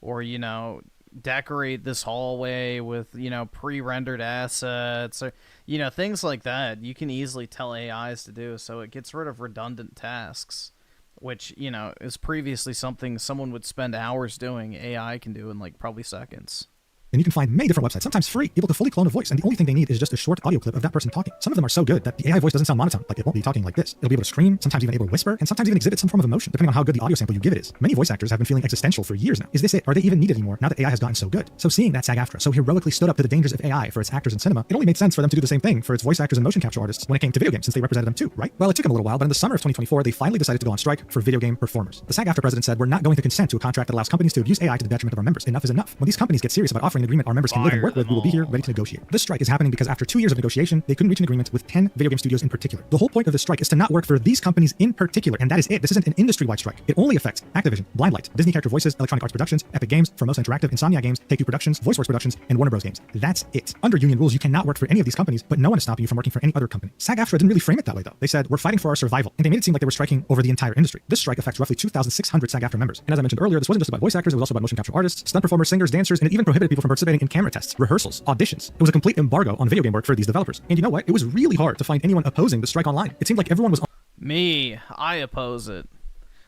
or, you know, decorate this hallway with, you know, pre-rendered assets, or, you know, things like that. You can easily tell AIs to do, so it gets rid of redundant tasks, which, you know, is previously something someone would spend hours doing. AI can do in, like, probably seconds. And you can find many different websites, sometimes free, able to fully clone a voice, and the only thing they need is just a short audio clip of that person talking. Some of them are so good that the AI voice doesn't sound monotone, like it won't be talking like this. It'll be able to scream, sometimes even able to whisper, and sometimes even exhibit some form of emotion, depending on how good the audio sample you give it is. Many voice actors have been feeling existential for years now. Is this it? Are they even needed anymore now that AI has gotten so good? So seeing that SAG-AFTRA so heroically stood up to the dangers of AI for its actors in cinema, it only made sense for them to do the same thing for its voice actors and motion capture artists when it came to video games, since they represented them too, right? Well, it took them a little while, but in the summer of 2024, they finally decided to go on strike for video game performers. The SAG-AFTRA president said, "We're not going to consent to a contract that allows companies to abuse AI to the detriment of our members. Enough is enough. When these companies get serious about offering an agreement our members can live and work with, we will be here ready to negotiate." This strike is happening because after 2 years of negotiation, they couldn't reach an agreement with 10 video game studios in particular. The whole point of this strike is to not work for these companies in particular, and that is it. This isn't an industry-wide strike. It only affects Activision, Blindlight, Disney Character Voices, Electronic Arts Productions, Epic Games, Formosa Interactive, Insomnia Games, Take-Two Productions, VoiceWorks Productions, and Warner Bros. Games. That's it. Under union rules, you cannot work for any of these companies, but no one is stopping you from working for any other company. SAG-AFTRA didn't really frame it that way, though. They said, "We're fighting for our survival," and they made it seem like they were striking over the entire industry. This strike affects roughly 2,600 SAG-AFTRA members. And as I mentioned earlier, this wasn't just about voice actors, it was also about motion capture artists, stunt performers, singers, dancers, and it even prohibited people from participating in camera tests, rehearsals, auditions. It was a complete embargo on video game work for these developers. And you know what? It was really hard to find anyone opposing the strike online. It seemed like everyone was on... Me, I oppose it.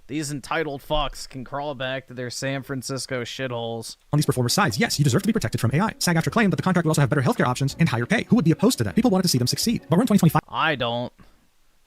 These entitled fucks can crawl back to their San Francisco shitholes. On these performers' sides, yes, you deserve to be protected from AI. SAG-AFTRA claimed that the contract would also have better healthcare options and higher pay. Who would be opposed to that? People wanted to see them succeed. But we're in 2025. I don't.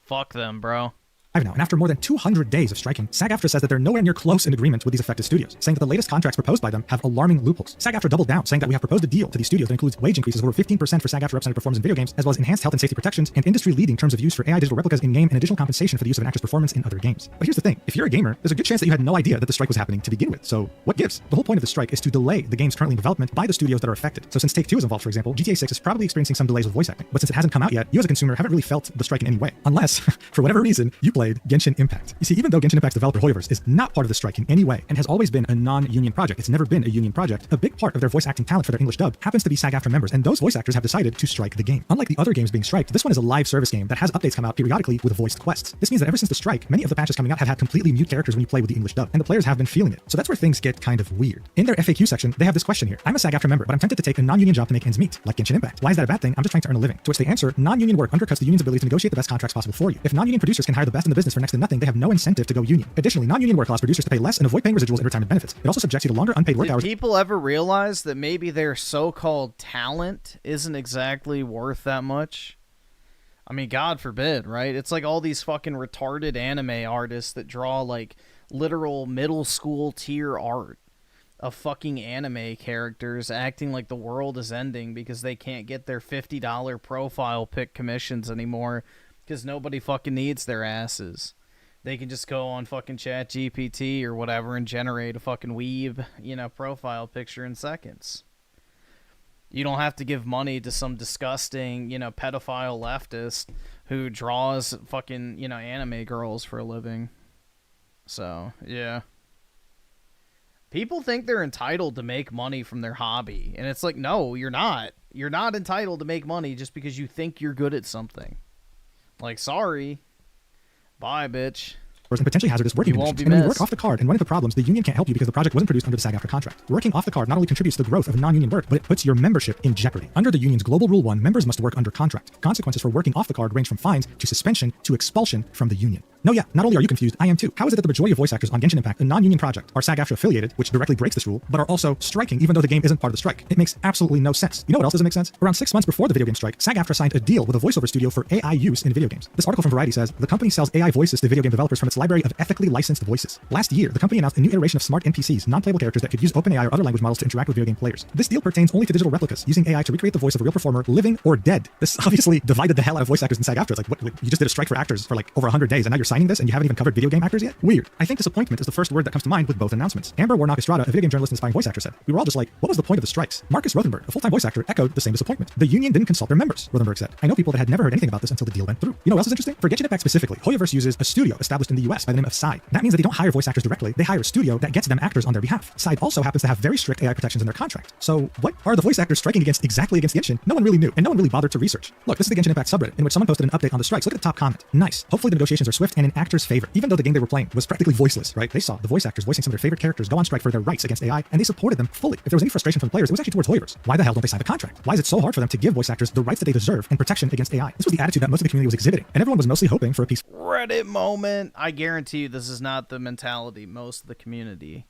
Fuck them, bro. Now, and after more than 200 days of striking, SAG-AFTRA says that they're nowhere near close in agreement with these affected studios, saying that the latest contracts proposed by them have alarming loopholes. SAG-AFTRA doubled down, saying that we have proposed a deal to these studios that includes wage increases of over 15% for SAG-AFTRA represented performers in video games, as well as enhanced health and safety protections and industry-leading terms of use for AI digital replicas in-game and additional compensation for the use of an actor's performance in other games. But here's the thing, if you're a gamer, there's a good chance that you had no idea that the strike was happening to begin with. So what gives? The whole point of the strike is to delay the games currently in development by the studios that are affected. So since Take-Two is involved, for example, GTA 6 is probably experiencing some delays with voice acting. But since it hasn't come out yet, you as a consumer haven't really felt the strike in any way. Unless, for whatever reason, you played Genshin Impact. You see, even though Genshin Impact's developer Hoyoverse is not part of the strike in any way and has always been a non-union project, it's never been a union project, a big part of their voice acting talent for their English dub happens to be SAG-AFTRA members, and those voice actors have decided to strike the game. Unlike the other games being striked, this one is a live service game that has updates come out periodically with voiced quests. This means that ever since the strike, many of the patches coming out have had completely mute characters when you play with the English dub, and the players have been feeling it. So that's where things get kind of weird. In their FAQ section, they have this question here. "I'm a SAG-AFTRA member, but I'm tempted to take a non-union job to make ends meet, like Genshin Impact. Why is that a bad thing? I'm just trying to earn a living." To which they answer, "Non-union work undercuts the union's ability to negotiate the best contracts possible for you. If non-union producers can hire the best in the business for next to nothing, they have no incentive to go union. Additionally, non-union work allows producers to pay less and avoid paying residuals and retirement benefits. It also subjects you to longer unpaid work hours." Did people ever realize that maybe their so-called talent isn't exactly worth that much? I mean, God forbid, right? It's like all these fucking retarded anime artists that draw, like, literal middle school tier art of fucking anime characters acting like the world is ending because they can't get their $50 profile pic commissions anymore because nobody fucking needs their asses. They can just go on fucking Chat GPT or whatever and generate a fucking weeb, profile picture in seconds. You don't have to give money to some disgusting, pedophile leftist who draws fucking, anime girls for a living. So, yeah. People think they're entitled to make money from their hobby. And it's like, no, you're not. You're not entitled to make money just because you think you're good at something. Like, sorry. Bye, bitch. And potentially hazardous working conditions. And when you work off the card and run into problems, the union can't help you because the project wasn't produced under the SAG-AFTRA contract. Working off the card not only contributes to the growth of non-union work, but it puts your membership in jeopardy. Under the union's Global Rule 1, members must work under contract. Consequences for working off the card range from fines to suspension to expulsion from the union. No, yeah, not only are you confused, I am too. How is it that the majority of voice actors on Genshin Impact, a non-union project, are SAG-AFTRA affiliated, which directly breaks this rule, but are also striking even though the game isn't part of the strike? It makes absolutely no sense. You know what else doesn't make sense? Around 6 months before the video game strike, SAG-AFTRA signed a deal with a voiceover studio for AI use in video games. This article from Variety says, the company sells AI voices to video game developers from its library of ethically licensed voices. Last year, the company announced a new iteration of smart NPCs, non-playable characters that could use OpenAI or other language models to interact with video game players. This deal pertains only to digital replicas, using AI to recreate the voice of a real performer, living or dead. This obviously divided the hell out of voice actors in SAG-AFTRA. It's like, what, you just did a strike for actors for like over 100 days, and now you're signing this, and you haven't even covered video game actors yet? Weird. I think disappointment is the first word that comes to mind with both announcements. Amber Warnock Estrada, a video game journalist and aspiring voice actor, said, we were all just like, what was the point of the strikes? Marcus Rothenberg, a full-time voice actor, echoed the same disappointment. The union didn't consult their members, Rothenberg said. I know people that had never heard anything about this until the deal went through. You know what else is interesting? For Genshin Impact specifically, Hoyoverse uses a studio established in the US by the name of Side. That means that they don't hire voice actors directly, they hire a studio that gets them actors on their behalf. Side also happens to have very strict AI protections in their contract. So what are the voice actors striking exactly against Genshin? No one really knew, and no one really bothered to research. Look, this is the Genshin Impact subreddit, in which someone posted an update on the strikes. Look at the top comment. Nice. Hopefully the negotiations are swift and in actors' favor. Even though the game they were playing was practically voiceless, right? They saw the voice actors voicing some of their favorite characters go on strike for their rights against AI, and they supported them fully. If there was any frustration from the players, it was actually towards Hoyoverse. Why the hell don't they sign the contract? Why is it so hard for them to give voice actors the rights that they deserve and protection against AI? This was the attitude that most of the community was exhibiting, and everyone was mostly hoping for a peace. Reddit moment. I guarantee you this is not the mentality most of the community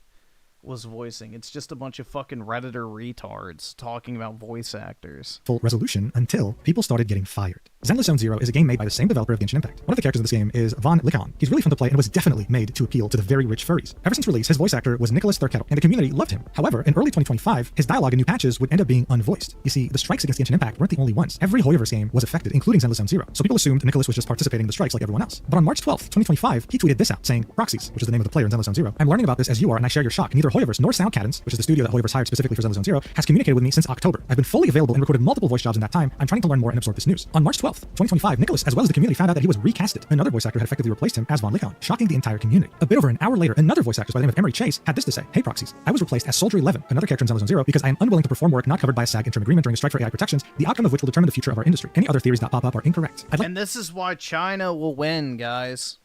was voicing. It's just a bunch of fucking Redditor retards talking about voice actors. Full resolution until people started getting fired. Zenless Zone Zero is a game made by the same developer of Genshin Impact. One of the characters in this game is Von Licaon. He's really fun to play and was definitely made to appeal to the very rich furries. Ever since release, his voice actor was Nicholas Thurkettle, and the community loved him. However, in early 2025, his dialogue in new patches would end up being unvoiced. You see, the strikes against Genshin Impact weren't the only ones. Every Hoyoverse game was affected, including Zenless Zone Zero. So people assumed Nicholas was just participating in the strikes like everyone else. But on March 12th, 2025, he tweeted this out, saying, Proxies, which is the name of the player in Zenless Zone Zero. I'm learning about this as you are, and I share your shock. Neither Hoyoverse nor Sound Cadence, which is the studio that Hoyoverse hired specifically for Zenless Zone Zero, has communicated with me since October. I've been fully available and recorded multiple voice jobs in that time. I'm trying to learn more and absorb this news. On March 12th, 2025, Nicholas, as well as the community, found out that he was recasted. Another voice actor had effectively replaced him as Von Licaon, shocking the entire community. A bit over an hour later, another voice actor by the name of Emery Chase had this to say, Hey Proxies, I was replaced as Soldier 11, another character in Zenless Zone Zero, because I am unwilling to perform work not covered by a SAG interim agreement during a strike for AI protections, the outcome of which will determine the future of our industry. Any other theories that pop up are incorrect. And this is why China will win, guys.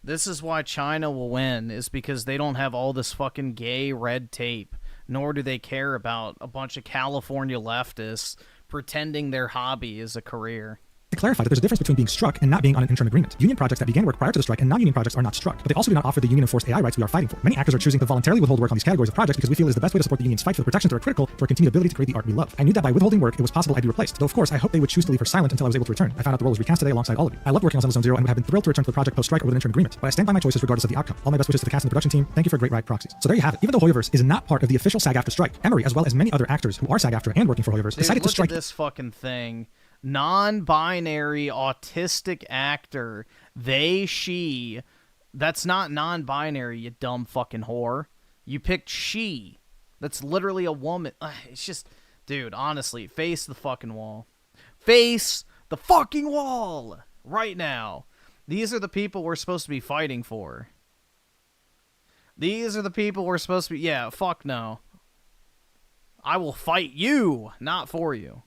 This is why China will win, is because they don't have all this fucking gay red tape, nor do they care about a bunch of California leftists pretending their hobby is a career. To clarify that there's a difference between being struck and not being on an interim agreement. Union projects that began work prior to the strike and non-union projects are not struck, but they also do not offer the union-enforced AI rights we are fighting for. Many actors are choosing to voluntarily withhold work on these categories of projects because we feel it is the best way to support the union's fight for the protections that are critical for our continued ability to create the art we love. I knew that by withholding work, it was possible I'd be replaced, though of course I hope they would choose to leave her silent until I was able to return. I found out the role was recast today alongside all of you. I loved working on Zenless Zone Zero and would have been thrilled to return to the project post-strike or with an interim agreement, but I stand by my choices regardless of the outcome. All my best wishes to the cast and the production team. Thank you for a great ride, Proxies. So there you have it. Even though Hoyoverse is not part of the official SAG-AFTRA strike, Emery, as well as many other actors who are SAG-AFTRA and working for Hoyoverse, decided to strike. Look at this fucking thing. Non-binary autistic actor, they, she. That's not non-binary, you dumb fucking whore. You picked she. That's literally a woman. It's just, dude, honestly, face the fucking wall. Face the fucking wall right now. These are the people we're supposed to be fighting for. These are the people we're supposed to be, yeah, fuck no. I will fight you, not for you.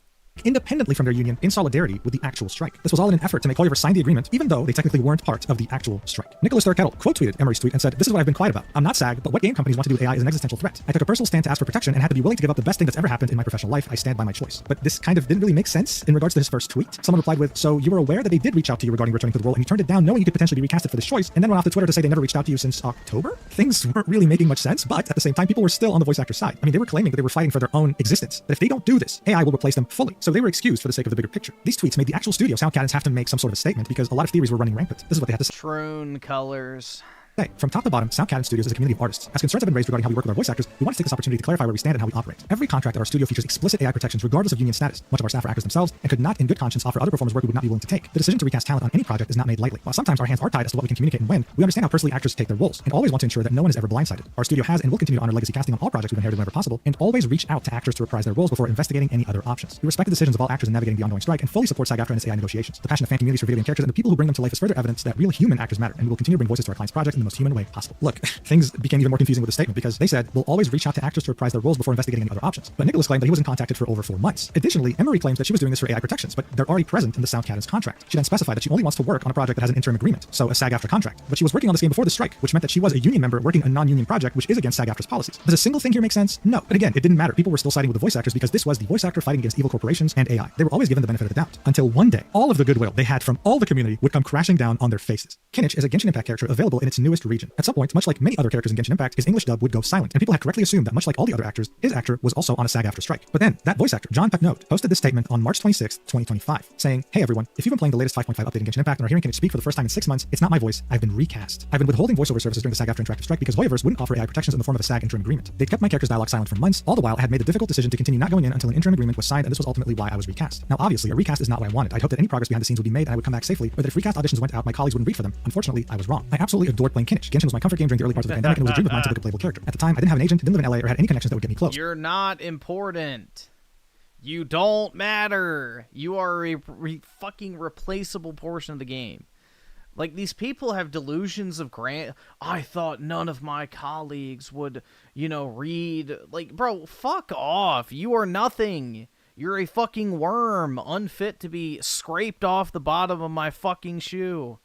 Independently from their union in solidarity with the actual strike. This was all in an effort to make Hoyoverse sign the agreement, even though they technically weren't part of the actual strike. Nicholas Thurkettle quote-tweeted Emery's tweet and said, This is what I've been quiet about. I'm not SAG, but what game companies want to do with AI is an existential threat. I took a personal stand to ask for protection and had to be willing to give up the best thing that's ever happened in my professional life. I stand by my choice. But this kind of didn't really make sense in regards to his first tweet. Someone replied with, So you were aware that they did reach out to you regarding returning to the role and you turned it down knowing you could potentially be recasted for this choice, and then went off to Twitter to say they never reached out to you since October? Things weren't really making much sense, but at the same time, people were still on the voice actor side. I mean, they were claiming that they were fighting for their own existence, that if they don't do this, AI will replace them fully. So they were excused for the sake of the bigger picture. These tweets made the actual studio, Sound Cadence, have to make some sort of a statement because a lot of theories were running rampant. This is what they had to say. Troon colors. Hey, from top to bottom, Soundcat Studios is a community of artists. As concerns have been raised regarding how we work with our voice actors, we want to take this opportunity to clarify where we stand and how we operate. Every contract at our studio features explicit AI protections regardless of union status. Much of our staff are actors themselves and could not in good conscience offer other performers work we would not be willing to take. The decision to recast talent on any project is not made lightly. While sometimes our hands are tied as to what we can communicate and when, we understand how personally actors take their roles and always want to ensure that no one is ever blindsided. Our studio has and will continue to honor legacy casting on all projects we've inherited whenever possible and always reach out to actors to reprise their roles before investigating any other options. We respect the decisions of all actors in navigating the ongoing strike and fully support SAG-AFTRA and its AI negotiations. The passion of fan communities for video game characters and the people who bring them to life is further evidence that real human actors matter, and we will continue to bring voices to our clients' projects in the most human way possible. Look, things became even more confusing with the statement because they said we'll always reach out to actors to reprise their roles before investigating any other options. But Nicholas claimed that he wasn't contacted for over 4 months. Additionally, Emery claims that she was doing this for AI protections, but they're already present in the Soundcannon's contract. She then specified that she only wants to work on a project that has an interim agreement, so a SAG-AFTRA contract. But she was working on this game before the strike, which meant that she was a union member working a non-union project, which is against SAG-AFTRA's policies. Does a single thing here make sense? No. But again, it didn't matter. People were still siding with the voice actors because this was the voice actor fighting against evil corporations and AI. They were always given the benefit of the doubt. Until one day, all of the goodwill they had from all the community would come crashing down on their faces. Kinich is a Genshin Impact character available in its newest region. At some point, much like many other characters in Genshin Impact, his English dub would go silent, and people had correctly assumed that much like all the other actors, his actor was also on a SAG-AFTRA strike. But then, that voice actor, John Pecknote, posted this statement on March 26, 2025, saying, "Hey everyone, if you've been playing the latest 5.5 update in Genshin Impact and are hearing Kinich speak for the first time in 6 months, it's not my voice, I've been recast. I've been withholding voiceover services during the SAG-AFTRA interactive strike because Voiceovers wouldn't offer AI protections in the form of a SAG interim agreement. They'd kept my character's dialogue silent for months, all the while I had made the difficult decision to continue not going in until an interim agreement was signed, and this was ultimately why I was recast. Now obviously, a recast is not what I wanted. I'd hoped that any progress behind the scenes would be made and I would come back safely, or that if recast auditions went out, my colleagues wouldn't read for them. Unfortunately, I was wrong. I absolutely adored playing Kinich. Genshin was my comfort game during the early parts of the pandemic, and it was a dream of mine to look a playable character. At the time, I didn't have an agent, didn't live in LA, or had any connections that would get me close." You're not important. You don't matter. You are a fucking replaceable portion of the game. Like, these people have delusions of I thought none of my colleagues would, read. Like, bro, fuck off. You are nothing. You're a fucking worm, unfit to be scraped off the bottom of my fucking shoe.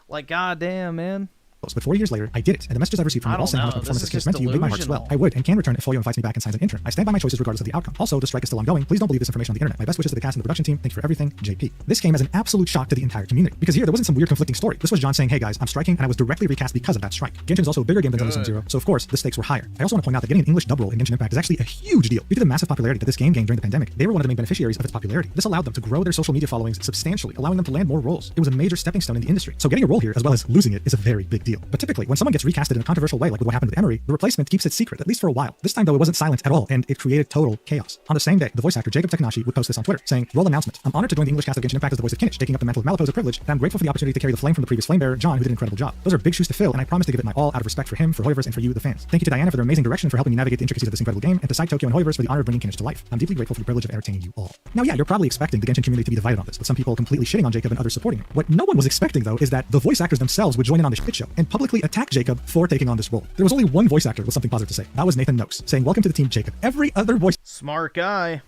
Like, goddamn, man. But 4 years later, I did it, and the messages I've received from you all saying how much my performance as Kinich meant to you made my heart swell. I would and can return if Folio invites me back and signs an interim. I stand by my choices regardless of the outcome. Also, the strike is still ongoing. Please don't believe this information on the internet. My best wishes to the cast and the production team. Thanks for everything, JP. This came as an absolute shock to the entire community, because here there wasn't some weird conflicting story. This was John saying, "Hey guys, I'm striking," and I was directly recast because of that strike. Genshin is also a bigger game than Zone Zero, so of course the stakes were higher. I also want to point out that getting an English dub role in Genshin Impact is actually a huge deal. Due to the massive popularity that this game gained during the pandemic, they were one of the main beneficiaries of its popularity. This allowed them to grow their social media followings substantially, allowing them to land more roles. It was a major stepping stone in the industry. So getting a role here, as well as losing it, is a very big deal. But typically, when someone gets recasted in a controversial way, like with what happened with Emery, the replacement keeps it secret, at least for a while. This time, though, it wasn't silent at all, and it created total chaos. On the same day, the voice actor Jacob Takanashi would post this on Twitter, saying, "Roll announcement. I'm honored to join the English cast of Genshin Impact as the voice of Kinich, taking up the mantle of Malipose is a privilege, and I'm grateful for the opportunity to carry the flame from the previous flamebearer, John, who did an incredible job. Those are big shoes to fill, and I promise to give it my all out of respect for him, for Hoyoverse, and for you, the fans. Thank you to Diana for their amazing direction, for helping me navigate the intricacies of this incredible game, and to Side Tokyo and Hoyoverse for the honor of bringing Kinich to life. I'm deeply grateful for the privilege of entertaining you all." Now, yeah, you're probably expecting the Genshin community to be divided on this, with some people completely shitting on Jacob and others supporting him. What no one was expecting, though, is that the voice actors themselves would join in on this shit show and publicly attack Jacob for taking on this role. There was only one voice actor with something positive to say. That was Nathan Noakes, saying, "Welcome to the team, Jacob." Every other voice smart guy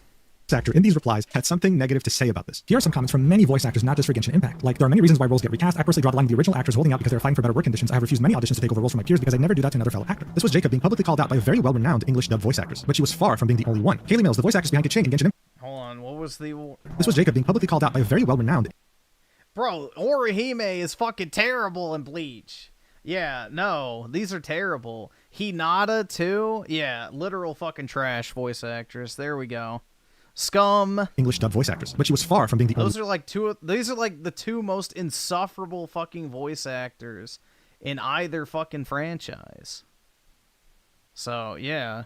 actor in these replies had something negative to say about this. Here are some comments from many voice actors, not just for Genshin Impact. Like, there are many reasons why roles get recast. I personally draw the line with the original actors holding out because they're fighting for better work conditions. I have refused many auditions to take over roles from my peers because I never do that to another fellow actor. This was Jacob being publicly called out by a very well-renowned English dub voice actress, but she was far from being the only one. Kaylee Mills, the voice actress behind Kaching in Genshin Impact. Hold on, what was the... This was Jacob being publicly called out by a very well-renowned... Bro, Orihime is fucking terrible in Bleach. Yeah, no, these are terrible. Hinata, too? Yeah, literal fucking trash voice actress. There we go. Scum. English dub voice actress, but she was far from being the These are like the two most insufferable fucking voice actors in either fucking franchise. So, yeah.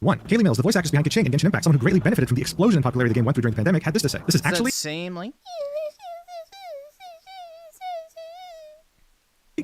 One, Kaylee Mills, the voice actress behind Kaching in Genshin Impact, someone who greatly benefited from the explosion in popularity the game went through during the pandemic, had this to say. This is actually... same, like...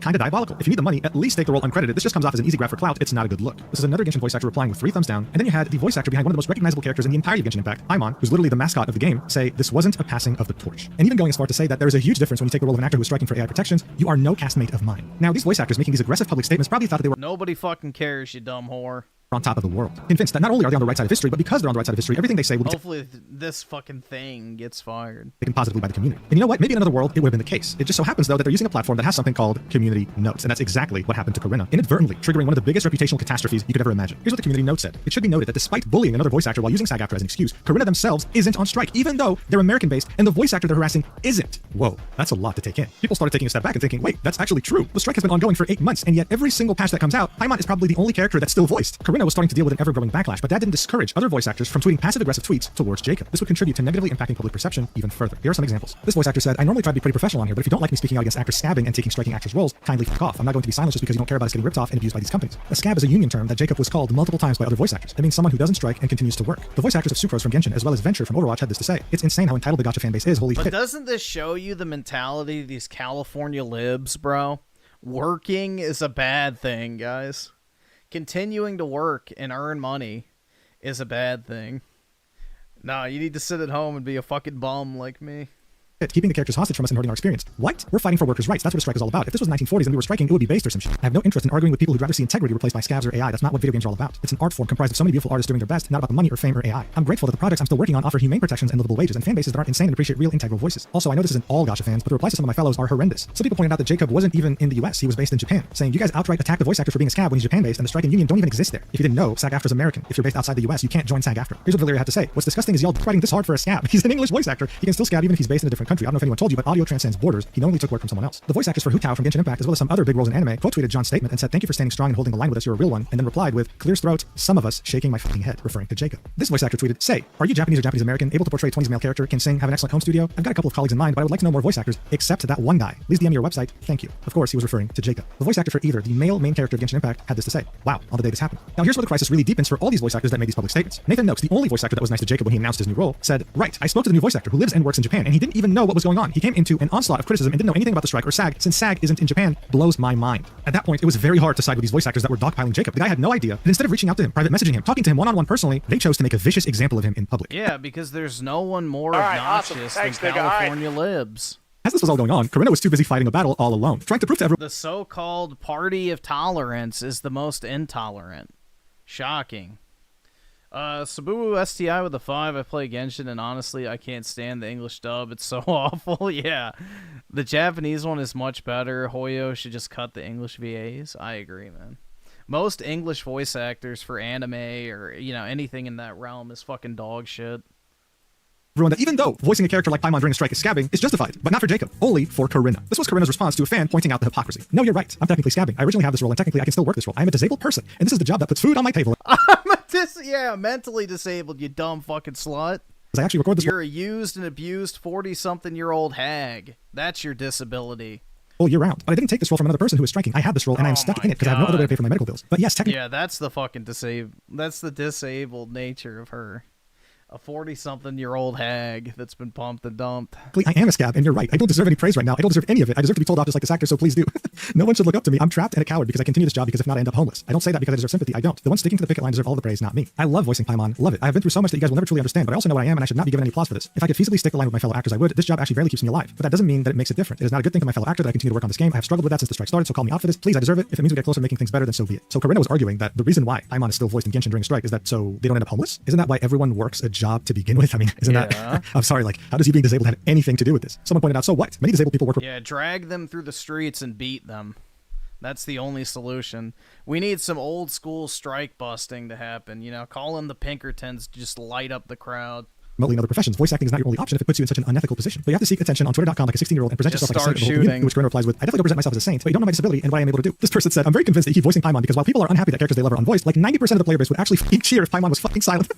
kind of diabolical. If you need the money, at least take the role uncredited. This just comes off as an easy grab for clout. It's not a good look. This is another Genshin voice actor replying with 3 thumbs down, and then you had the voice actor behind one of the most recognizable characters in the entirety of Genshin Impact, Paimon, who's literally the mascot of the game, say this wasn't a passing of the torch. And even going as far to say that there is a huge difference when you take the role of an actor who is striking for AI protections. You are no castmate of mine. Now, these voice actors making these aggressive public statements probably thought that they were nobody fucking cares, you dumb whore. On top of the world. Convinced that not only are they on the right side of history, but because they're on the right side of history, everything they say will be hopefully this fucking thing gets fired. Taken positively by the community. And you know what? Maybe in another world, it would have been the case. It just so happens, though, that they're using a platform that has something called community notes. And that's exactly what happened to Corinna, inadvertently triggering one of the biggest reputational catastrophes you could ever imagine. Here's what the community note said. It should be noted that despite bullying another voice actor while using SAG-AFTRA as an excuse, Corinna themselves isn't on strike, even though they're American-based and the voice actor they're harassing isn't. Whoa, that's a lot to take in. People started taking a step back and thinking, wait, that's actually true. The strike has been ongoing for 8 months, and yet every single patch that comes out, Paimon is probably the only character that's still voiced. Corinna Corinna was starting to deal with an ever-growing backlash, but that didn't discourage other voice actors from tweeting passive-aggressive tweets towards Jacob. This would contribute to negatively impacting public perception even further. Here are some examples. This voice actor said, "I normally try to be pretty professional on here, but if you don't like me speaking out against actors scabbing and taking striking actors' roles, kindly fuck off. I'm not going to be silent just because you don't care about us getting ripped off and abused by these companies." A scab is a union term that Jacob was called multiple times by other voice actors. It means someone who doesn't strike and continues to work. The voice actors of Sucrose from Genshin, as well as Venture from Overwatch, had this to say: "It's insane how entitled the gacha fanbase is. Holy But shit." doesn't this show you the mentality of these California libs, bro? Working is a bad thing, guys. Continuing to work and earn money is a bad thing. Nah, you need to sit at home and be a fucking bum like me. Keeping the characters hostage from us and hurting our experience. What? We're fighting for workers' rights. That's what a strike is all about. If this was the 1940s and we were striking, it would be based or some shit. I have no interest in arguing with people who'd rather see integrity replaced by scabs or AI. That's not what video games are all about. It's an art form comprised of so many beautiful artists doing their best, not about the money or fame or AI. I'm grateful that the projects I'm still working on offer humane protections and livable wages and fan bases that aren't insane and appreciate real integral voices. Also, I know this isn't all gacha fans, but the replies to some of my fellows are horrendous. Some people pointed out that Jacob wasn't even in the US. He was based in Japan, saying, "You guys outright attack the voice actor for being a scab when he's Japan-based, and the strike and union don't even exist there. If you didn't know, SAG-AFTRA's American. If you're based outside the US, you can't join SAG-AFTRA." Here's what Valeria had to say. "What's disgusting is y'all fighting this hard for a scab. He's an English voice actor. He can still scab even if he's based in a different country. I don't know if anyone told you, but audio transcends borders. He knowingly took work from someone else." The voice actors for Hu Tao from Genshin Impact, as well as some other big roles in anime, quote tweeted John's statement and said, "Thank you for standing strong and holding the line with us. You're a real one," and then replied with, "Clear throat, some of us shaking my fucking head," referring to Jacob. This voice actor tweeted, "Say, are you Japanese or Japanese American, able to portray a 20s male character, can sing, have an excellent home studio? I've got a couple of colleagues in mind, but I would like to know more voice actors, except that one guy. Please DM me your website. Thank you." Of course, he was referring to Jacob. The voice actor for either the male main character of Genshin Impact had this to say: "Wow, on the day this happened." Now here's where the crisis really deepens for all these voice actors that made these public statements. Nathan Noakes, the only voice actor that was nice to Jacob when he announced his new role, said, "Right, I spoke to the new voice actor who lives and works in Japan, and he didn't even know what was going on. He came into an onslaught of criticism and didn't know anything about the strike or SAG, since SAG isn't in Japan. Blows my mind." At that point, it was very hard to side with these voice actors that were dogpiling Jacob. The guy had no idea, and instead of reaching out to him, private messaging him, talking to him one-on-one personally, they chose to make a vicious example of him in public. Yeah, because there's no one more right, obnoxious awesome. Thanks, than nigga. All right. California libs. As this was all going on, Corinna was too busy fighting a battle all alone, trying to prove to everyone The so-called party of tolerance is the most intolerant. Shocking. Sabu STI with a 5. I play Genshin, and honestly, I can't stand the English dub. It's so awful. Yeah. The Japanese one is much better. Hoyo should just cut the English VAs. I agree, man. Most English voice actors for anime or, you know, anything in that realm is fucking dog shit. that even though voicing a character like Paimon during a strike is scabbing, is justified, but not for Jacob, only for Corinna. This was Corinna's response to a fan pointing out the hypocrisy. "No, you're right. I'm technically scabbing. I originally have this role, and technically I can still work this role. I'm a disabled person, and this is the job that puts food on my table." Yeah, mentally disabled, you dumb fucking slut. I actually record this. You're a used and abused 40-something-year-old hag. That's your disability. All year round. But I didn't take this role from another person who was striking. I had this role, and I'm stuck in it because I have no other way to pay for my medical bills. But yes, technically. Yeah, that's the fucking that's the disabled nature of her. A 40-something-year-old hag that's been pumped and dumped. I am a scab, and you're right. I don't deserve any praise right now. I don't deserve any of it. I deserve to be told off just like this actor, so please do. No one should look up to me. I'm trapped and a coward because I continue this job, because if not, I end up homeless. I don't say that because I deserve sympathy. I don't. The ones sticking to the picket line deserve all the praise, not me. I love voicing Paimon. Love it. I have been through so much that you guys will never truly understand, but I also know what I am, and I should not be given any applause for this. If I could feasibly stick the line with my fellow actors, I would. This job actually barely keeps me alive. But that doesn't mean that it makes it different. It is not a good thing for my fellow actor that I continue to work on this game. I have struggled with that since the strike started, so call me out for this. Please, I deserve it. If it means we get closer to making things better, then so be it. So Corinna was arguing that the reason why Paimon is still voiced in Genshin during a strike is that so they don't end up homeless? Isn't that why everyone works a job to begin with? I mean, isn't that... I'm sorry, like, how does you being disabled have anything to do with this? Someone pointed out, so what? Many disabled people work... Yeah, drag them through the streets and beat them. That's the only solution. We need some old school strike busting to happen. You know, call in the Pinkertons to just light up the crowd. Remotely in other professions, voice acting is not your only option if it puts you in such an unethical position. But you have to seek attention on Twitter.com like a 16-year-old and present Just yourself like a start saint. shooting. To which Corinna replies with, "I definitely don't present myself as a saint, but you don't know my disability and what I am able to do." This person said, "I'm very convinced that you keep voicing Paimon because while people are unhappy that characters they love are unvoiced, like 90% of the player base would actually fucking cheer if Paimon was fucking silent."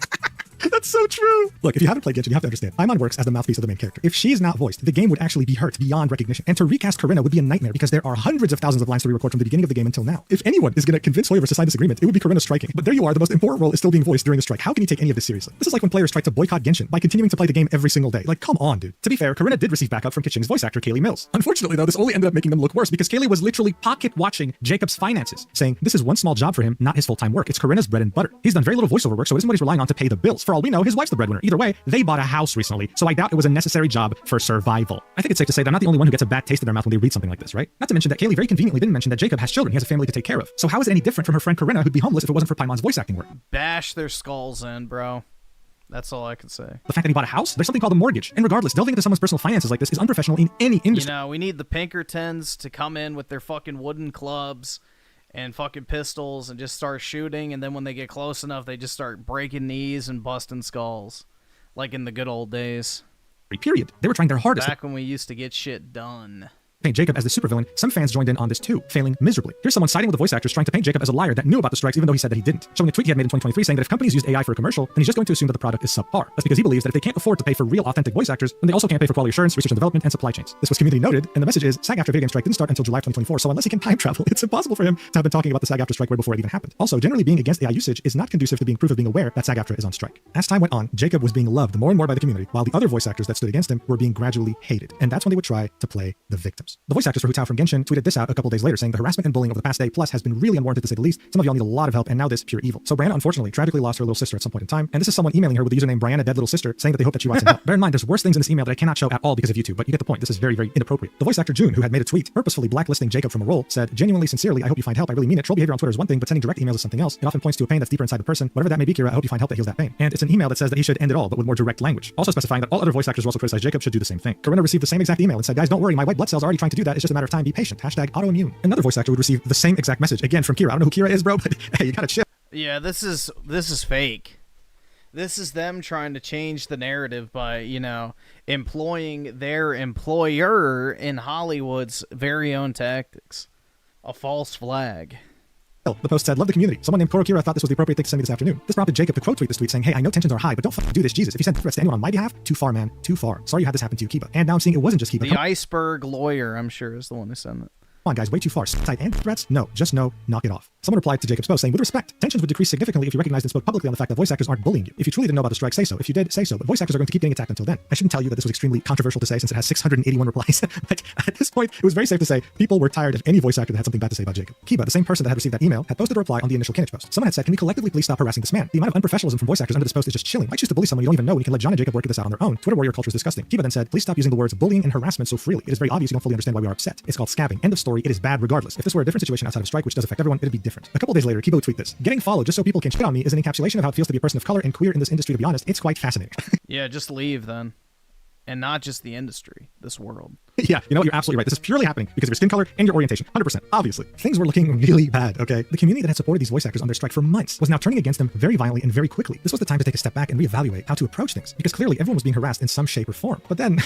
That's so true. Look, if you haven't played Genshin, you have to understand. Paimon works as the mouthpiece of the main character. If she's not voiced, the game would actually be hurt beyond recognition. And to recast Corinna would be a nightmare because there are hundreds of thousands of lines to re-record from the beginning of the game until now. If anyone is going to convince Hoyoverse to sign this agreement, it would be Corinna striking. But there you are, the most important role is still being voiced during a strike. How can you take any of this seriously? This is like when players try to boycott Genshin by continuing to play the game every single day. Like, come on, dude. To be fair, Corinna did receive backup from Kitching's voice actor, Kaylee Mills. Unfortunately, though, this only ended up making them look worse because Kaylee was literally pocket-watching Jacob's finances, saying, "This is one small job for him, not his full-time work. It's Corinna's bread and butter. He's done very little voiceover work, so it isn't what he's relying on to pay the bills. For all we know, his wife's the breadwinner. Either way, they bought a house recently, so I doubt it was a necessary job for survival." I think it's safe to say that I'm not the only one who gets a bad taste in their mouth when they read something like this, right? Not to mention that Kaylee very conveniently didn't mention that Jacob has children. He has a family to take care of. So how is it any different from her friend Corinna, who'd be homeless if it wasn't for Paimon's voice acting work? Bash their skulls in, bro. That's all I can say. The fact that he bought a house? There's something called a mortgage. And regardless, delving into someone's personal finances like this is unprofessional in any industry. You know, we need the Pinkertons to come in with their fucking wooden clubs and fucking pistols and just start shooting, and then when they get close enough, they just start breaking knees and busting skulls. Like in the good old days. Period. They were trying their hardest. Back when we used to get shit done. paint Jacob as the supervillain, some fans joined in on this too, failing miserably. Here's someone siding with the voice actors trying to paint Jacob as a liar that knew about the strikes even though he said that he didn't, showing a tweet he had made in 2023 saying that if companies used AI for a commercial, then he's just going to assume that the product is subpar. That's because he believes that if they can't afford to pay for real authentic voice actors, then they also can't pay for quality assurance, research and development, and supply chains. This was community noted, and the message is SAG-AFTRA video game strike didn't start until July 2024, so unless he can time travel, it's impossible for him to have been talking about the SAG-AFTRA strike way before it even happened. Also, generally being against AI usage is not conducive to being proof of being aware that SAG-AFTRA is on strike. As time went on, Jacob was being loved more and more by the community, while the other voice actors that stood against him were being gradually hated, and that's when they would try to play the victims. The voice actors for Hu Tao from Genshin tweeted this out a couple days later, saying the harassment and bullying over the past day plus has been really unwarranted to say the least. Some of y'all need a lot of help, and now this pure evil. So Brianna unfortunately tragically lost her little sister at some point in time, and this is someone emailing her with the username Brianna Dead Little Sister, saying that they hope that she wants some help. Bear in mind, there's worse things in this email that I cannot show at all because of YouTube, but you get the point. This is very, very inappropriate. The voice actor June, who had made a tweet purposefully blacklisting Jacob from a role, said, "Genuinely, sincerely, I hope you find help. I really mean it. Troll behavior on Twitter is one thing, but sending direct emails is something else. It often points to a pain that's deeper inside the person. Whatever that may be, Kira, I hope you find help that heals that pain." And it's an email that says that he should end it all, but with more direct language. Also specifying that all other voice actors who also criticize Jacob should do the same thing. Corinna received the same exact email and said, "Guys, don't worry, my white blood cells are already trying to do that. It's just a matter of time. Be patient. #autoimmune." Another voice actor would receive the same exact message, again from Kira. I don't know who Kira is, bro, but hey, you gotta chill. Yeah, this is fake. This is them trying to change the narrative by, you know, employing their employer in Hollywood's very own tactics. A false flag. The post said, "Love the community. Someone named Korokira thought this was the appropriate thing to send me this afternoon." This prompted Jacob to quote tweet this tweet saying, "Hey, I know tensions are high, but don't fucking do this, Jesus. If you send threats to anyone on my behalf, too far, man. Too far. Sorry you had this happen to you, Kiba." And now I'm seeing it wasn't just Kiba. The iceberg lawyer, I'm sure, is the one who sent it. Come on, guys, way too far. Side and threats? No, just no, knock it off. Someone replied to Jacob's post saying, "With respect, tensions would decrease significantly if you recognized and spoke publicly on the fact that voice actors aren't bullying you. If you truly didn't know about the strike, say so. If you did, say so. But voice actors are going to keep getting attacked until then." I shouldn't tell you that this was extremely controversial to say since it has 681 replies. But at this point, it was very safe to say people were tired of any voice actor that had something bad to say about Jacob. Kiba, the same person that had received that email, had posted a reply on the initial Kinich post. Someone had said, "Can we collectively please stop harassing this man? The amount of unprofessionalism from voice actors under this post is just chilling. Why choose to bully someone you don't even know when you can let John and Jacob work this out on their own? Twitter warrior culture is disgusting." Kiba then said, "Please stop using the words bullying and harassment so freely. It is very obvious you don't fully understand why we are upset. It's called scabbing. End of story. It is bad regardless. If this were a different situation outside of strike, which does affect everyone, it'd be different." A couple days later, Kiba would tweet this: "Getting followed just so people can shit on me is an encapsulation of how it feels to be a person of color and queer in this industry. To be honest, it's quite fascinating." Yeah, just leave then. And not just the industry, this world. Yeah, you know what? You're absolutely right. This is purely happening because of your skin color and your orientation. 100%. Obviously. Things were looking really bad, okay? The community that had supported these voice actors on their strike for months was now turning against them very violently and very quickly. This was the time to take a step back and reevaluate how to approach things because clearly everyone was being harassed in some shape or form. But then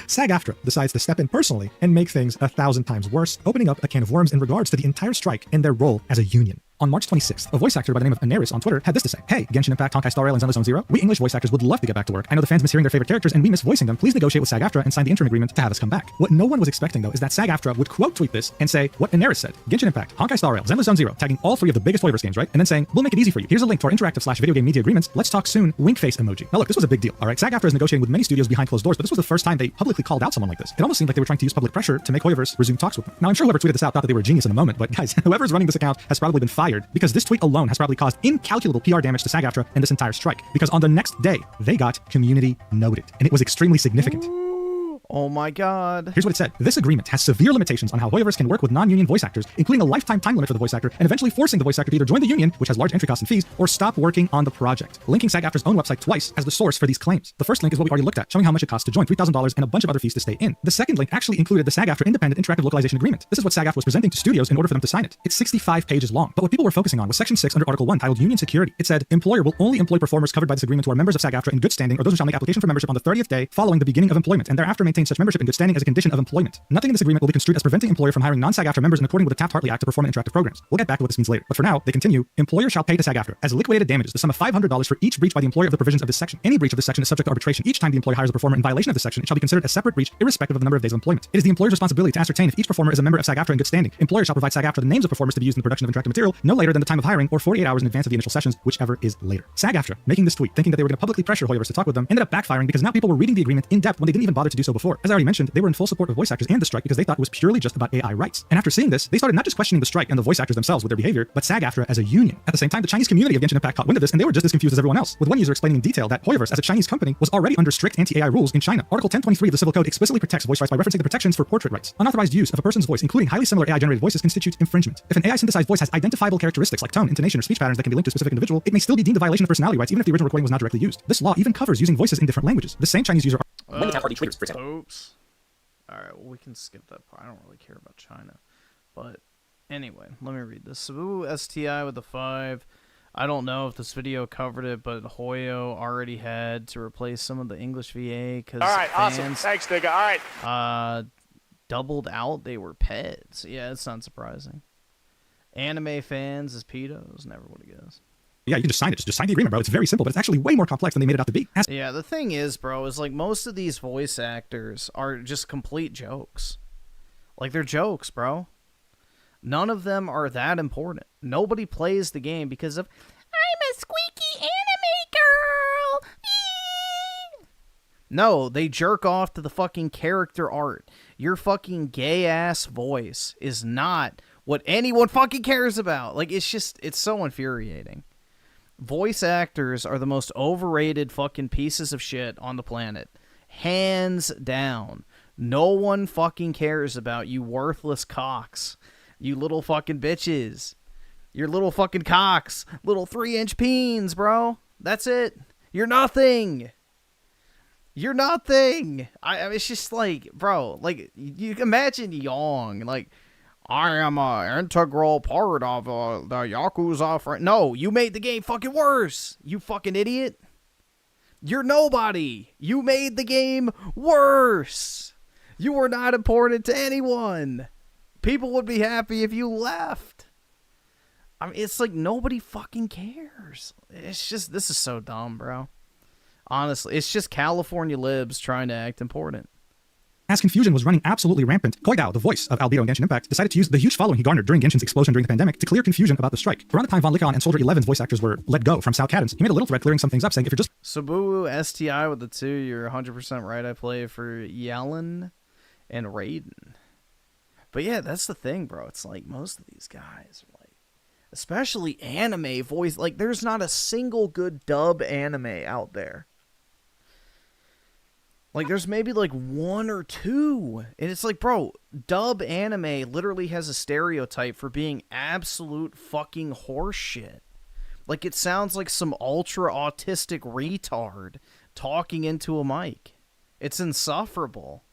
SAG-AFTRA decides to step in personally and make things 1,000 times worse, opening up a can of worms in regards to the entire strike and their role as a union. On March 26th, a voice actor by the name of Anaris on Twitter had this to say: "Hey, Genshin Impact, Honkai Star Rail, and Zenless Zone Zero, we English voice actors would love to get back to work. I know the fans miss hearing their favorite characters and we miss voicing them. Please negotiate with SAG-AFTRA and sign the interim agreement to have us come back." What no one was expecting, though, is that SAG-AFTRA would quote tweet this and say what Anaris said: "Genshin Impact, Honkai Star Rail, Zenless Zone Zero," tagging all three of the biggest Hoyoverse games, right? And then saying, "We'll make it easy for you. Here's a link to our interactive/video game media agreements. Let's talk soon. Wink face emoji." Now look, this was a big deal, all right? SAG-AFTRA is negotiating with many studios behind closed doors, but this was the first time they publicly called out someone like this. It almost seemed like they were trying to use public pressure to make Hoyoverse resume talks with them. Now I'm sure whoever tweeted this out thought that they were a genius in a moment, but guys, whoever's running this account has probably been fired because this tweet alone has probably caused incalculable PR damage to SAG-AFTRA and this entire strike, because on the next day, they got community noted, and it was extremely significant. Oh my god. Here's what it said: "This agreement has severe limitations on how Hoyoverse can work with non-union voice actors, including a lifetime time limit for the voice actor, and eventually forcing the voice actor to either join the union, which has large entry costs and fees, or stop working on the project," linking SAG-AFTRA's own website twice as the source for these claims. The first link is what we already looked at, showing how much it costs to join, $3,000 and a bunch of other fees to stay in. The second link actually included the SAG-AFTRA Independent Interactive Localization Agreement. This is what SAG-AFTRA was presenting to studios in order for them to sign it. It's 65 pages long, but what people were focusing on was Section 6 under Article 1, titled Union Security. It said, "Employer will only employ performers covered by this agreement who are members of SAG-AFTRA in good standing, or those who shall make application for membership on the 30th day following the beginning of employment, and thereafter maintain such membership in good standing as a condition of employment. Nothing in this agreement will be construed as preventing employer from hiring non-SAG-AFTRA members in accordance with the Taft-Hartley Act to perform interactive programs." We'll get back to what this means later. But for now, they continue: "Employer shall pay to SAG-AFTRA as liquidated damages the sum of $500 for each breach by the employer of the provisions of this section. Any breach of this section is subject to arbitration. Each time the employer hires a performer in violation of this section, it shall be considered a separate breach irrespective of the number of days of employment. It is the employer's responsibility to ascertain if each performer is a member of SAG-AFTRA in good standing. Employer shall provide SAG-AFTRA the names of performers to be used in the production of interactive material no later than the time of hiring or 48 hours in advance of the initial sessions, whichever is later." SAG-AFTRA, making this tweet, thinking that they were going to publicly pressure Hoyoverse to talk with them, ended up backfiring because now people were reading the agreement in depth when they didn't even bother to do so before. As I already mentioned, they were in full support of voice actors and the strike because they thought it was purely just about AI rights. And after seeing this, they started not just questioning the strike and the voice actors themselves with their behavior, but SAG-AFTRA as a union. At the same time, the Chinese community of Genshin Impact caught wind of this, and they were just as confused as everyone else, with one user explaining in detail that Hoyoverse, as a Chinese company, was already under strict anti-AI rules in China. Article 1023 of the Civil Code explicitly protects voice rights by referencing the protections for portrait rights. Unauthorized use of a person's voice, including highly similar AI-generated voices, constitutes infringement. If an AI-synthesized voice has identifiable characteristics like tone, intonation, or speech patterns that can be linked to a specific individual, it may still be deemed a violation of personality rights even if the original recording was not directly used. This law even covers using voices in different languages. The same Chinese user... Oops. Alright, well, we can skip that part. I don't really care about China. But anyway, let me read this. Ooh, STI with the 5. I don't know if this video covered it, but Hoyo already had to replace some of the English VA because All right, awesome. Thanks, nigga. All right. doubled out, they were pets. Yeah, it's not surprising. Anime fans as pedos, never would have guessed. Yeah, you can just sign it. Just sign the agreement, bro. It's very simple, but it's actually way more complex than they made it out to be. Yeah, the thing is, bro, is like most of these voice actors are just complete jokes. Like, they're jokes, bro. None of them are that important. Nobody plays the game because of, I'm a squeaky anime girl. No, they jerk off to the fucking character art. Your fucking gay-ass voice is not what anyone fucking cares about. Like, it's so infuriating. Voice actors are the most overrated fucking pieces of shit on the planet. Hands down. No one fucking cares about you worthless cocks. You little fucking bitches. You're little fucking cocks. Little 3-inch peens, bro. That's it. You're nothing. You're nothing. I mean, it's just like, bro, like, you imagine Yong, like, I am an integral part of the Yakuza. No, you made the game fucking worse. You fucking idiot. You're nobody. You made the game worse. You were not important to anyone. People would be happy if you left. I mean, it's like nobody fucking cares. It's just, this is so dumb, bro. Honestly, it's just California libs trying to act important. As confusion was running absolutely rampant, Koidao, the voice of Albedo in Genshin Impact, decided to use the huge following he garnered during Genshin's explosion during the pandemic to clear confusion about the strike. Around the time Von Lickon and Soldier 11's voice actors were let go from Sao Cadence, he made a little thread clearing some things up, saying if you're just Sabu STI with the 2, you're 100% right. I play for Yellen and Raiden. But yeah, that's the thing, bro. It's like most of these guys are like, especially anime voice, like there's not a single good dub anime out there. Like, there's maybe, like, 1 or 2. And it's like, bro, dub anime literally has a stereotype for being absolute fucking horseshit. Like, it sounds like some ultra-autistic retard talking into a mic. It's insufferable.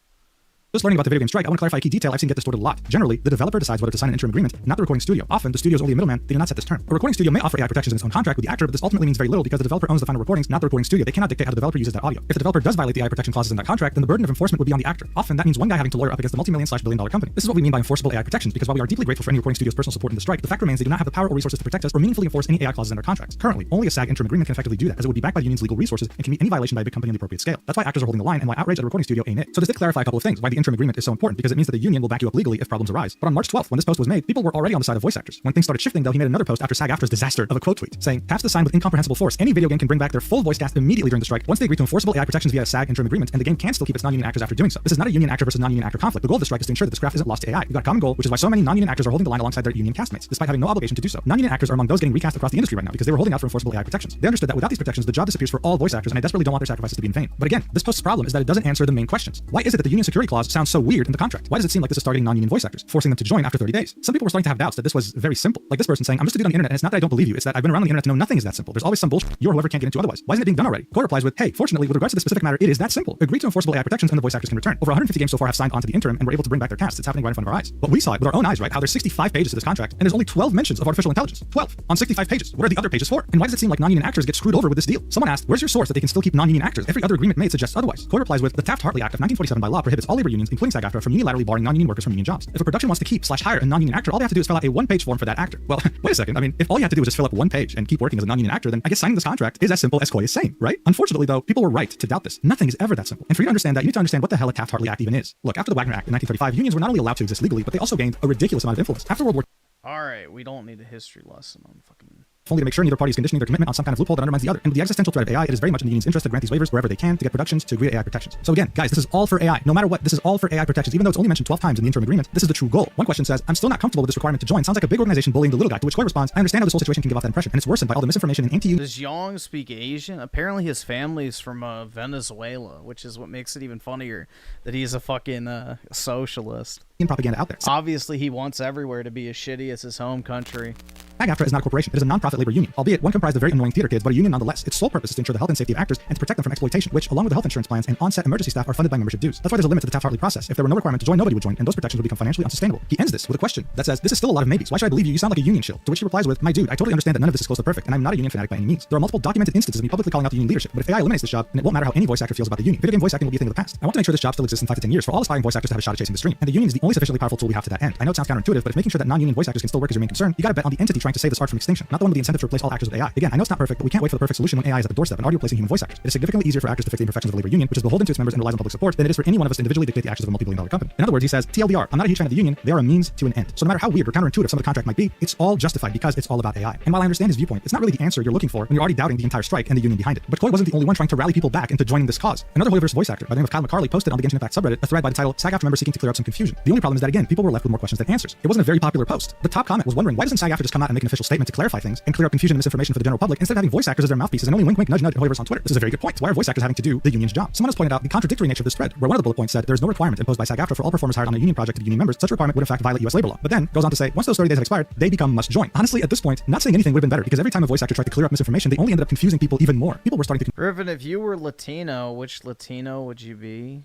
Just learning about the video game strike, I want to clarify a key detail I've seen get distorted a lot. Generally, the developer decides whether to sign an interim agreement, not the recording studio. Often, the studio is only a middleman, they do not set this term. A recording studio may offer AI protections in its own contract with the actor, but this ultimately means very little because the developer owns the final recordings, not the recording studio. They cannot dictate how the developer uses that audio. If the developer does violate the AI protection clauses in that contract, then the burden of enforcement would be on the actor. Often, that means one guy having to lawyer up against the multi-million/billion-dollar company. This is what we mean by enforceable AI protections, because while we are deeply grateful for any recording studio's personal support in the strike, the fact remains they do not have the power or resources to protect us or meaningfully enforce any AI clauses in their contracts. Currently, only a SAG interim agreement can effectively do that, as it would be backed by the union's legal resources and can meet any violation by a big company on the appropriate scale. That's why actors are holding the line and why outrage at a recording studio ain't it. So this did clarify a couple of things, why the interim agreement is so important, because it means that the union will back you up legally if problems arise. But on March 12th, when this post was made, people were already on the side of voice actors. When things started shifting, though, he made another post after SAG-AFTRA's disaster of a quote tweet, saying, pass the sign with incomprehensible force. Any video game can bring back their full voice cast immediately during the strike once they agree to enforceable AI protections via a SAG interim agreement, and the game can still keep its non-union actors after doing so. This is not a union actor versus non-union actor conflict. The goal of the strike is to ensure that this craft isn't lost to AI. We've got a common goal, which is why so many non-union actors are holding the line alongside their union castmates, despite having no obligation to do so. Non-union actors are among those getting recast across the industry right now because they were holding out for enforceable AI protections. They understood that without these protections, the job disappears for all voice actors, and I desperately don't want their sacrifices to be in vain. But again, this post's problem is that it doesn't answer the main questions. Why is it that the union security clause sounds so weird in the contract? Why does it seem like this is targeting non-union voice actors, forcing them to join after 30 days? Some people were starting to have doubts that this was very simple. Like this person saying, I'm just a dude on the internet, and it's not that I don't believe you, it's that I've been around on the internet to know nothing is that simple. There's always some bullshit you or whoever can't get into otherwise. Why isn't it being done already? Core replies with, hey, fortunately, with regards to the specific matter, it is that simple. Agree to enforceable AI protections and the voice actors can return. Over 150 games so far have signed onto the interim and were able to bring back their casts. It's happening right in front of our eyes. But we saw it with our own eyes, right? How there's 65 pages to this contract, and there's only 12 mentions of artificial intelligence. 12 on 65 pages. What are the other pages for? And why does it seem like non-union actors get screwed over with this deal? Someone asked, where's your source that they can still keep non-union actors? Every other agreement made suggests otherwise. Core replies with, the Taft-Hartley Act of 1947 by law prohibits all labor unions, including SAG-AFTRA, from unilaterally barring non-union workers from union jobs. If a production wants to keep/hire a non-union actor, all they have to do is fill out a one-page form for that actor. Well, wait a second. I mean, if all you have to do is just fill up one page and keep working as a non-union actor, then I guess signing this contract is as simple as Koi is saying, right? Unfortunately, though, people were right to doubt this. Nothing is ever that simple. And for you to understand that, you need to understand what the hell a Taft-Hartley Act even is. Look, after the Wagner Act in 1935, unions were not only allowed to exist legally, but they also gained a ridiculous amount of influence. After World War Alright, we don't need a history lesson on fucking... only to make sure neither party is conditioning their commitment on some kind of loophole that undermines the other. And with the existential threat of AI, it is very much in the union's interest to grant these waivers wherever they can to get productions to agree to AI protections. So again, guys, this is all for AI. No matter what, this is all for AI protections. Even though it's only mentioned 12 times in the interim agreement, this is the true goal. One question says, I'm still not comfortable with this requirement to join. Sounds like a big organization bullying the little guy, to which Koi responds, I understand how this whole situation can give off that impression, and it's worsened by all the misinformation and anti-union... Does Yong speak Asian? Apparently his family's from Venezuela, which is what makes it even funnier that he's a fucking socialist. propaganda out there. Obviously, he wants everywhere to be as shitty as his home country. SAG-AFTRA is not a corporation. It is a non-profit labor union. Albeit one comprised of very annoying theater kids, but a union nonetheless. Its sole purpose is to ensure the health and safety of actors and to protect them from exploitation, which, along with the health insurance plans and on-set emergency staff, are funded by membership dues. That's why there's a limit to the Taft-Hartley process. If there were no requirement to join, nobody would join, and those protections would become financially unsustainable. He ends this with a question that says, "This is still a lot of maybes. Why should I believe you? You sound like a union shill." To which he replies with, "My dude, I totally understand that none of this is close to perfect, and I'm not a union fanatic by any means. There are multiple documented instances of me publicly calling out the union leadership, but if AI eliminates this job, then it won't matter how any voice actor feels about the union. Video game voice acting will be a thing of the past. I want to make sure this job still exists in 5 to 10 years for all aspiring voice actors to have a shot at chasing the stream, and the union is the only sufficiently powerful tool we have to that end. I know it sounds counterintuitive, but if making sure that non-union voice actors can still work is your main concern, you gotta bet on the entity trying to save this art from extinction, not the one with the incentive to replace all actors with AI. Again, I know it's not perfect, but we can't wait for the perfect solution when AI is at the doorstep and already replacing human voice actors. It is significantly easier for actors to fix the imperfections of a labor union, which is beholden to its members and relies on public support, than it is for any one of us to individually dictate the actions of a multi-billion-dollar company. In other words, he says, TLDR, I'm not a huge fan of the union, they are a means to an end. So no matter how weird or counterintuitive some of the contract might be, it's all justified because it's all about AI. And while I understand his viewpoint, it's not really the answer you're looking for when you're already doubting the entire strike and the union behind it. But Chloe wasn't the only one trying to rally people back into joining this cause. Another Hoyverse voice actor by the name of Kyle McCarley posted on the Genshin Impact subreddit a thread by the title SAG-AFTRA members seeking to clear up some confusion. The only problem is that again, people were left with more questions than answers. It wasn't a very popular post. The top comment was wondering, why doesn't SAG-AFTRA just come out and make an official statement to clarify things and clear up confusion and misinformation for the general public instead of having voice actors as their mouthpieces and only wink nudge Hoyverse on Twitter? This is a very good point. Why are voice actors having to do the union's job? Someone has pointed out the contradictory nature of this thread, where one of the bullet points said there is no requirement imposed by SAG-AFTRA for all performers hired on a union project to be union members. Such a requirement would in fact violate US labor law. But then goes on to say, once those 30 days have expired, they become must join. Honestly, at this point, not saying anything would have been better because every time a voice actor tried to clear up misinformation, they only ended up confusing people even more. People were starting to Griffin, if you were Latino, which Latino would you be?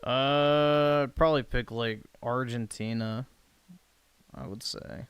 I'd probably pick like Argentina, I would say.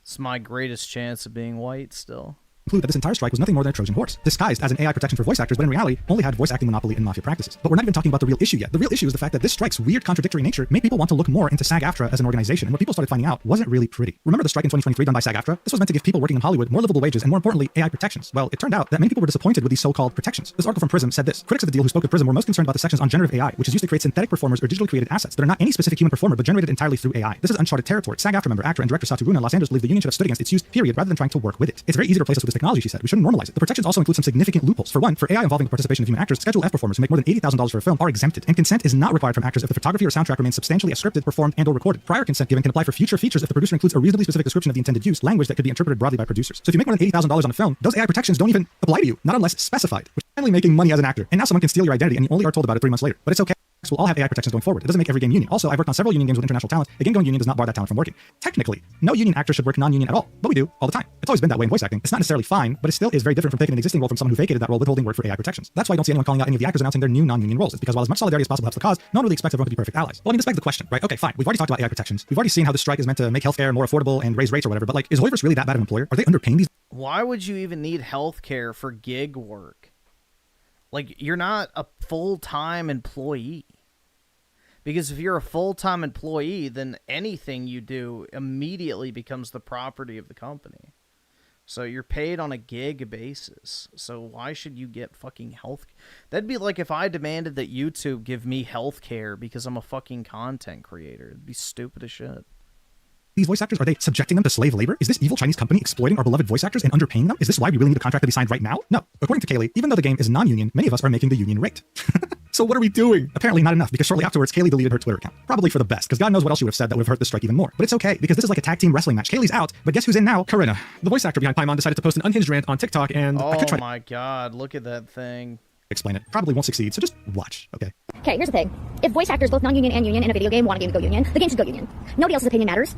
It's my greatest chance of being white still. Conclude that this entire strike was nothing more than a Trojan horse, disguised as an AI protection for voice actors, but in reality only had voice acting monopoly and mafia practices. But we're not even talking about the real issue yet. The real issue is the fact that this strike's weird contradictory nature made people want to look more into SAG-AFTRA as an organization, and what people started finding out wasn't really pretty. Remember the strike in 2023 done by SAG-AFTRA? This was meant to give people working in Hollywood more livable wages and more importantly, AI protections. Well, it turned out that many people were disappointed with these so-called protections. This article from Prism said this. Critics of the deal who spoke with Prism were most concerned about the sections on generative AI, which is used to create synthetic performers or digitally created assets that are not any specific human performer but generated entirely through AI. This is uncharted territory. SAG-AFTRA member, actor, and director Satu Runa in Los Angeles believed the union should have stood against its use, period, rather than trying to work with it. It's very easy to replace us with this technology, she said. We shouldn't normalize it. The protections also include some significant loopholes. For one, for AI involving the participation of human actors, Schedule F performers who make more than $80,000 for a film are exempted, and consent is not required from actors if the photography or soundtrack remains substantially as scripted, performed, and/or recorded. Prior consent given can apply for future features if the producer includes a reasonably specific description of the intended use, language that could be interpreted broadly by producers. So if you make more than $80,000 on a film, those AI protections don't even apply to you, not unless specified, which is finally making money as an actor. And now someone can steal your identity and you only are told about it 3 months later. But it's okay. We'll all have AI protections going forward. It doesn't make every game union. Also, I've worked on several union games with international talent. A game-going union does not bar that talent from working. Technically, no union actor should work non-union at all, but we do all the time. It's always been that way in voice acting. It's not necessarily fine, but it still is very different from taking an existing role from someone who vacated that role withholding work for AI protections. That's why I don't see anyone calling out any of the actors announcing their new non-union roles. It's because while as much solidarity as possible helps the cause, no one really expects everyone to be perfect allies. Well, I mean, this begs the question, right? Okay, fine. We've already talked about AI protections. We've already seen how the strike is meant to make healthcare more affordable and raise rates or whatever, but like, is Hoyverse really that bad of an employer? Are they underpaying these? Why would you even need healthcare for gig work? Like, you're not a full-time employee. Because if you're a full-time employee, then anything you do immediately becomes the property of the company. So you're paid on a gig basis. So why should you get fucking health? That'd be like if I demanded that YouTube give me health care because I'm a fucking content creator. It'd be stupid as shit. These voice actors, are they subjecting them to slave labor? Is this evil Chinese company exploiting our beloved voice actors and underpaying them? Is this why we really need a contract to be signed right now? No. According to Kaylee, even though the game is non-union, many of us are making the union rate. So what are we doing? Apparently not enough, because shortly afterwards, Kaylee deleted her Twitter account. Probably for the best, because God knows what else she would have said that would have hurt the strike even more. But it's okay, because this is like a tag team wrestling match. Kaylee's out, but guess who's in now? Corinna. The voice actor behind Paimon decided to post an unhinged rant on TikTok, and I could try my god, look at that thing. Explain it. Probably won't succeed, so just watch, okay? Okay, here's the thing. If voice actors, both non-union and union, in a video game want a game to go union, the game should go union. Nobody else's opinion matters.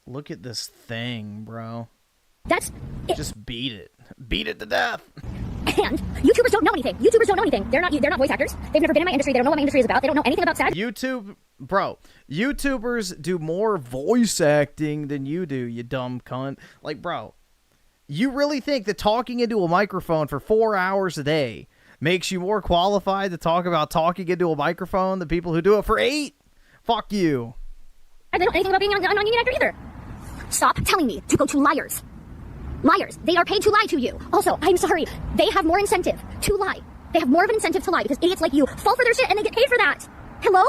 Look at this thing, bro. That's it. Just beat it. Beat it to death. And YouTubers don't know anything. YouTubers don't know anything. They're not voice actors. They've never been in my industry. They don't know what my industry is about. They don't know anything about SAG. YouTubers do more voice acting than you do, you dumb cunt. Like, bro, you really think that talking into a microphone for 4 hours a day makes you more qualified to talk about talking into a microphone than people who do it for 8? Fuck you. I don't know anything about being a non-union actor either. Stop telling me to go to liars. Liars. They are paid to lie to you. Also, I'm sorry. They have more incentive to lie. They have more of an incentive to lie because idiots like you fall for their shit and they get paid for that. Hello?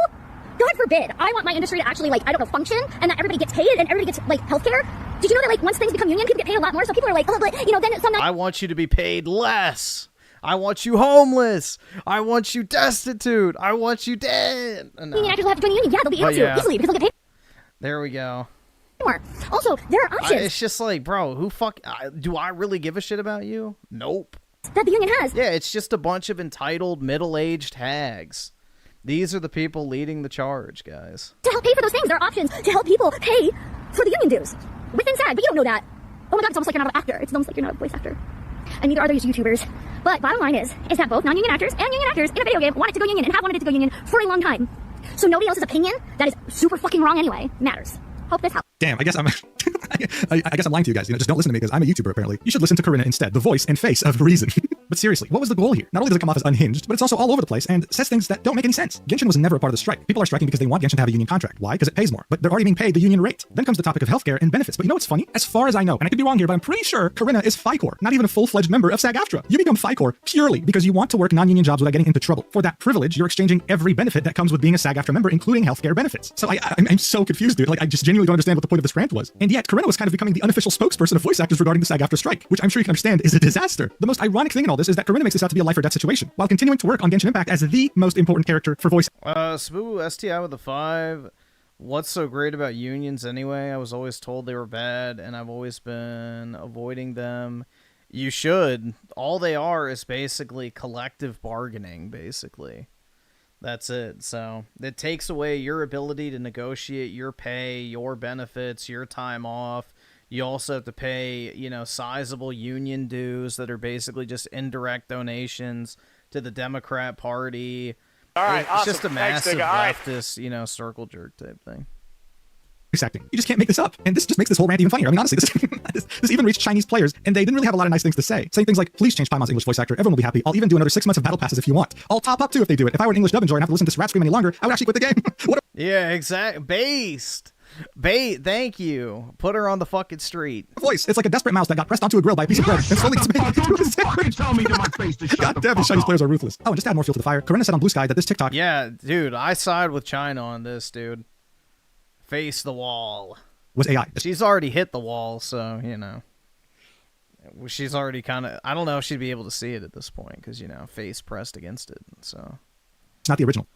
God forbid. I want my industry to actually, function and that everybody gets paid and everybody gets, healthcare. Did you know that, once things become union, people get paid a lot more? So people are like, oh, but, then some... I want you to be paid less. I want you homeless. I want you destitute. I want you dead. No. Union actors will have to join the union. Yeah, they'll be able to easily because they'll get paid. There we go. More. Also, there are options. It's just like, bro, do I really give a shit about you? Nope. That the union has. Yeah, it's just a bunch of entitled middle-aged hags. These are the people leading the charge, guys. To help pay for those things, there are options to help people pay for the union dues within SAG, but you don't know that. oh my god, it's almost like you're not an actor. It's almost like you're not a voice actor. And neither are those YouTubers. But bottom line is that both non-union actors and union actors in a video game want it to go union and have wanted it to go union for a long time. So nobody else's opinion, that is super fucking wrong anyway, matters. Hope this helps. Damn, I guess I'm I guess I'm lying to you guys. Just don't listen to me because I'm a YouTuber apparently. You should listen to Corinna instead, the voice and face of reason. But seriously, what was the goal here? Not only does it come off as unhinged, but it's also all over the place and says things that don't make any sense. Genshin was never a part of the strike. People are striking because they want Genshin to have a union contract. Why? Because it pays more. But they're already being paid the union rate. Then comes the topic of healthcare and benefits. But you know what's funny? As far as I know, and I could be wrong here, but I'm pretty sure Corinna is FICOR, not even a full-fledged member of SAG-AFTRA. You become FICOR purely because you want to work non-union jobs without getting into trouble. For that privilege, you're exchanging every benefit that comes with being a SAG-AFTRA member, including healthcare benefits. So I'm so confused, dude. Like, I just genuinely don't understand what the point of this rant was. And yet, Corinna was kind of becoming the unofficial spokesperson of voice actors regarding the SAG-AFTRA strike, which I'm sure you can understand is a disaster. The most ironic thing in all this is that Corinna makes this out to be a life or death situation, while continuing to work on Genshin Impact as the most important character for voice. Spoo STI with a 5. What's so great about unions anyway? I was always told they were bad, and I've always been avoiding them. You should. All they are is basically collective bargaining, basically. That's it. So it takes away your ability to negotiate your pay, your benefits, your time off. You also have to pay, you know, sizable union dues that are basically just indirect donations to the Democrat Party. All right, it's awesome. just a Thanks, massive nigga. All right. leftist, you know, circle jerk type thing. Voice acting. You just can't make this up. And this just makes this whole rant even funnier. I mean, honestly, this even reached Chinese players, and they didn't really have a lot of nice things to say. Saying things like, please change Paimon's English voice actor. Everyone will be happy. I'll even do another 6 months of battle passes if you want. I'll top up too if they do it. If I were an English dub enjoyer and have to listen to this rat scream any longer, I would actually quit the game. What Yeah, exactly. Based. Thank you. Put her on the fucking street. a voice. It's like a desperate mouse that got pressed onto a grill by a piece of bread and slowly gets made into a sandwich. Tell me to my face to shut God the damn, these fuck Chinese up. players are ruthless. Oh, and just to add more fuel to the fire, Corinna said on Blue Sky that this TikTok... Yeah, dude, I side with China on this, dude. Face the wall. Was AI. She's already hit the wall, so, you know. She's already kind of... I don't know if she'd be able to see it at this point, because, you know, face pressed against it, so... Not the original.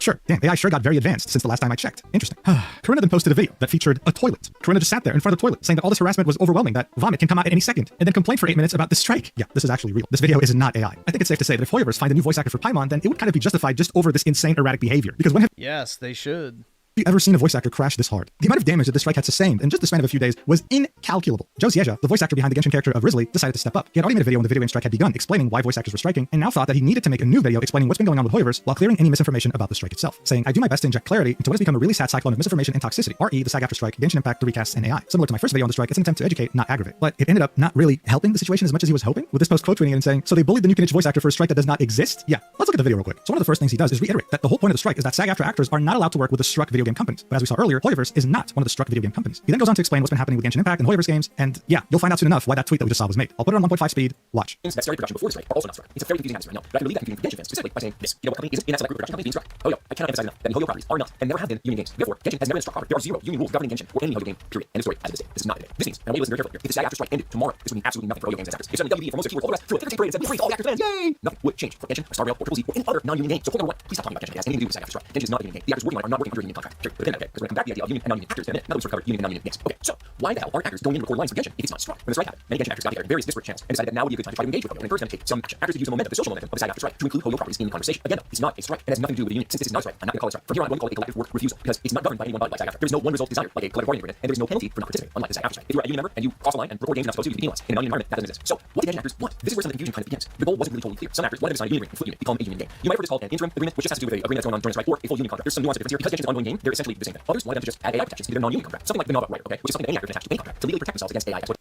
Sure. Damn, AI sure got very advanced since the last time I checked. Interesting. Corinna then posted a video that featured a toilet. Corinna just sat there in front of the toilet, saying that all this harassment was overwhelming, that vomit can come out at any second, and then complained for 8 minutes about the strike. Yeah, this is actually real. This video is not AI. I think it's safe to say that if Hoyoverse find a new voice actor for Paimon, then it would kind of be justified just over this insane erratic behavior. Because when have Yes, they should. you ever seen a voice actor crash this hard? The amount of damage that this strike had sustained in just the span of a few days was incalculable. Joe Sieja, the voice actor behind the Genshin character of Risley, decided to step up. He had already made a video when the video game strike had begun, explaining why voice actors were striking, and now thought that he needed to make a new video explaining what's been going on with Hoyoverse while clearing any misinformation about the strike itself, saying, I do my best to inject clarity into what has become a really sad cyclone of misinformation and toxicity, RE, the SAG-AFTRA strike, Genshin Impact, the recasts, and AI. Similar to my first video on the strike, it's an attempt to educate, not aggravate. But it ended up not really helping the situation as much as he was hoping, with this post quote tweeting it and saying, so they bullied the new Kenichi voice actor for a strike that does not exist? Yeah, let's look at the video real quick. So one of the first things he does is reiterate that the whole point of the strike is that SAG-AFTRA actors are not allowed to work with the struck video game companies. But as we saw earlier, Hoyoverse is not one of the struck video game companies. He then goes on to explain what's been happening with Genshin Impact and Hoyoverse games, and yeah, you'll find out soon enough why that tweet that we just saw was made. I'll put it on 1.5 speed. Watch. That started production before the strike are also not struck. It's a very confusing atmosphere, I know, but I can relieve that confusion for Genshin fans specifically by saying this. You know what company isn't in that select group of production companies being struck? Oh, I cannot emphasize enough that Hoyo properties are not and never have been union games. Therefore, Genshin has never been struck property. There are 0 union rules governing Genshin or any Hoyo game, period. End of story. As of this day, this is not it. This means, and I want you to listen very carefully here, if the SAG-AFTRA strike ended tomorrow, this would mean absolutely nothing for Hoyo games and actors. If suddenly WB for most of you for all the rest, threw a 50 parade and said, we free all the actors fans, yay! Nothing would change for Genshin, or Star Rail, or Triple Z, or any other non-union game. So point number 1, please stop talking about Genshin. It has anything to do with SAG-AFTRA strike. Genshin is not a union game. The actors working on it are not working under a union contract. Sure, but then okay, because we're gonna come back to the idea of union and non-union actors in a minute. Now that we sort of covered union and non-union games. Okay, so why the hell are actors going in and record lines for Genshin if it's not struck? When the strike happened, many Genshin actors got together in various disparate channels and decided that now would be a good time to try to engage with Hoyo and encourage them to take some action. Actors to use the momentum, the social momentum of the SAG-AFTRA strike to include Hoyo properties in the conversation. Again, it's not a strike. It has nothing to do with the union. Since this is not a strike, I'm not going to call it a strike. From here on, I'm going to call it a collective work refusal because it's not governed by anyone body like SAG-AFTRA. There is no one result desired like a collective bargaining agreement, and there is no penalty for not participating, unlike the SAG-AFTRA strike. If you're a union member and you cross a line and record games you're not supposed to, you can be penalized. In a non-union environment, that doesn't exist. So, what did Genshin actors want? This is where some of the confusion kind of begins. The goal wasn't really totally clear. Some actors wanted to sign a union agreement and flip unit, become a union game. You might have heard this called an interim agreement, which just has to do with an agreement that's going on during a strike, or a full union contract. There's some nuance difference here because Genshin's an ongoing game. They're essentially the same thing. Others wanted them to just add AI protections to their non-union contract, something like the Nova right, okay, which is something that any actor can attach to any contract to legally protect themselves against AI exploitation.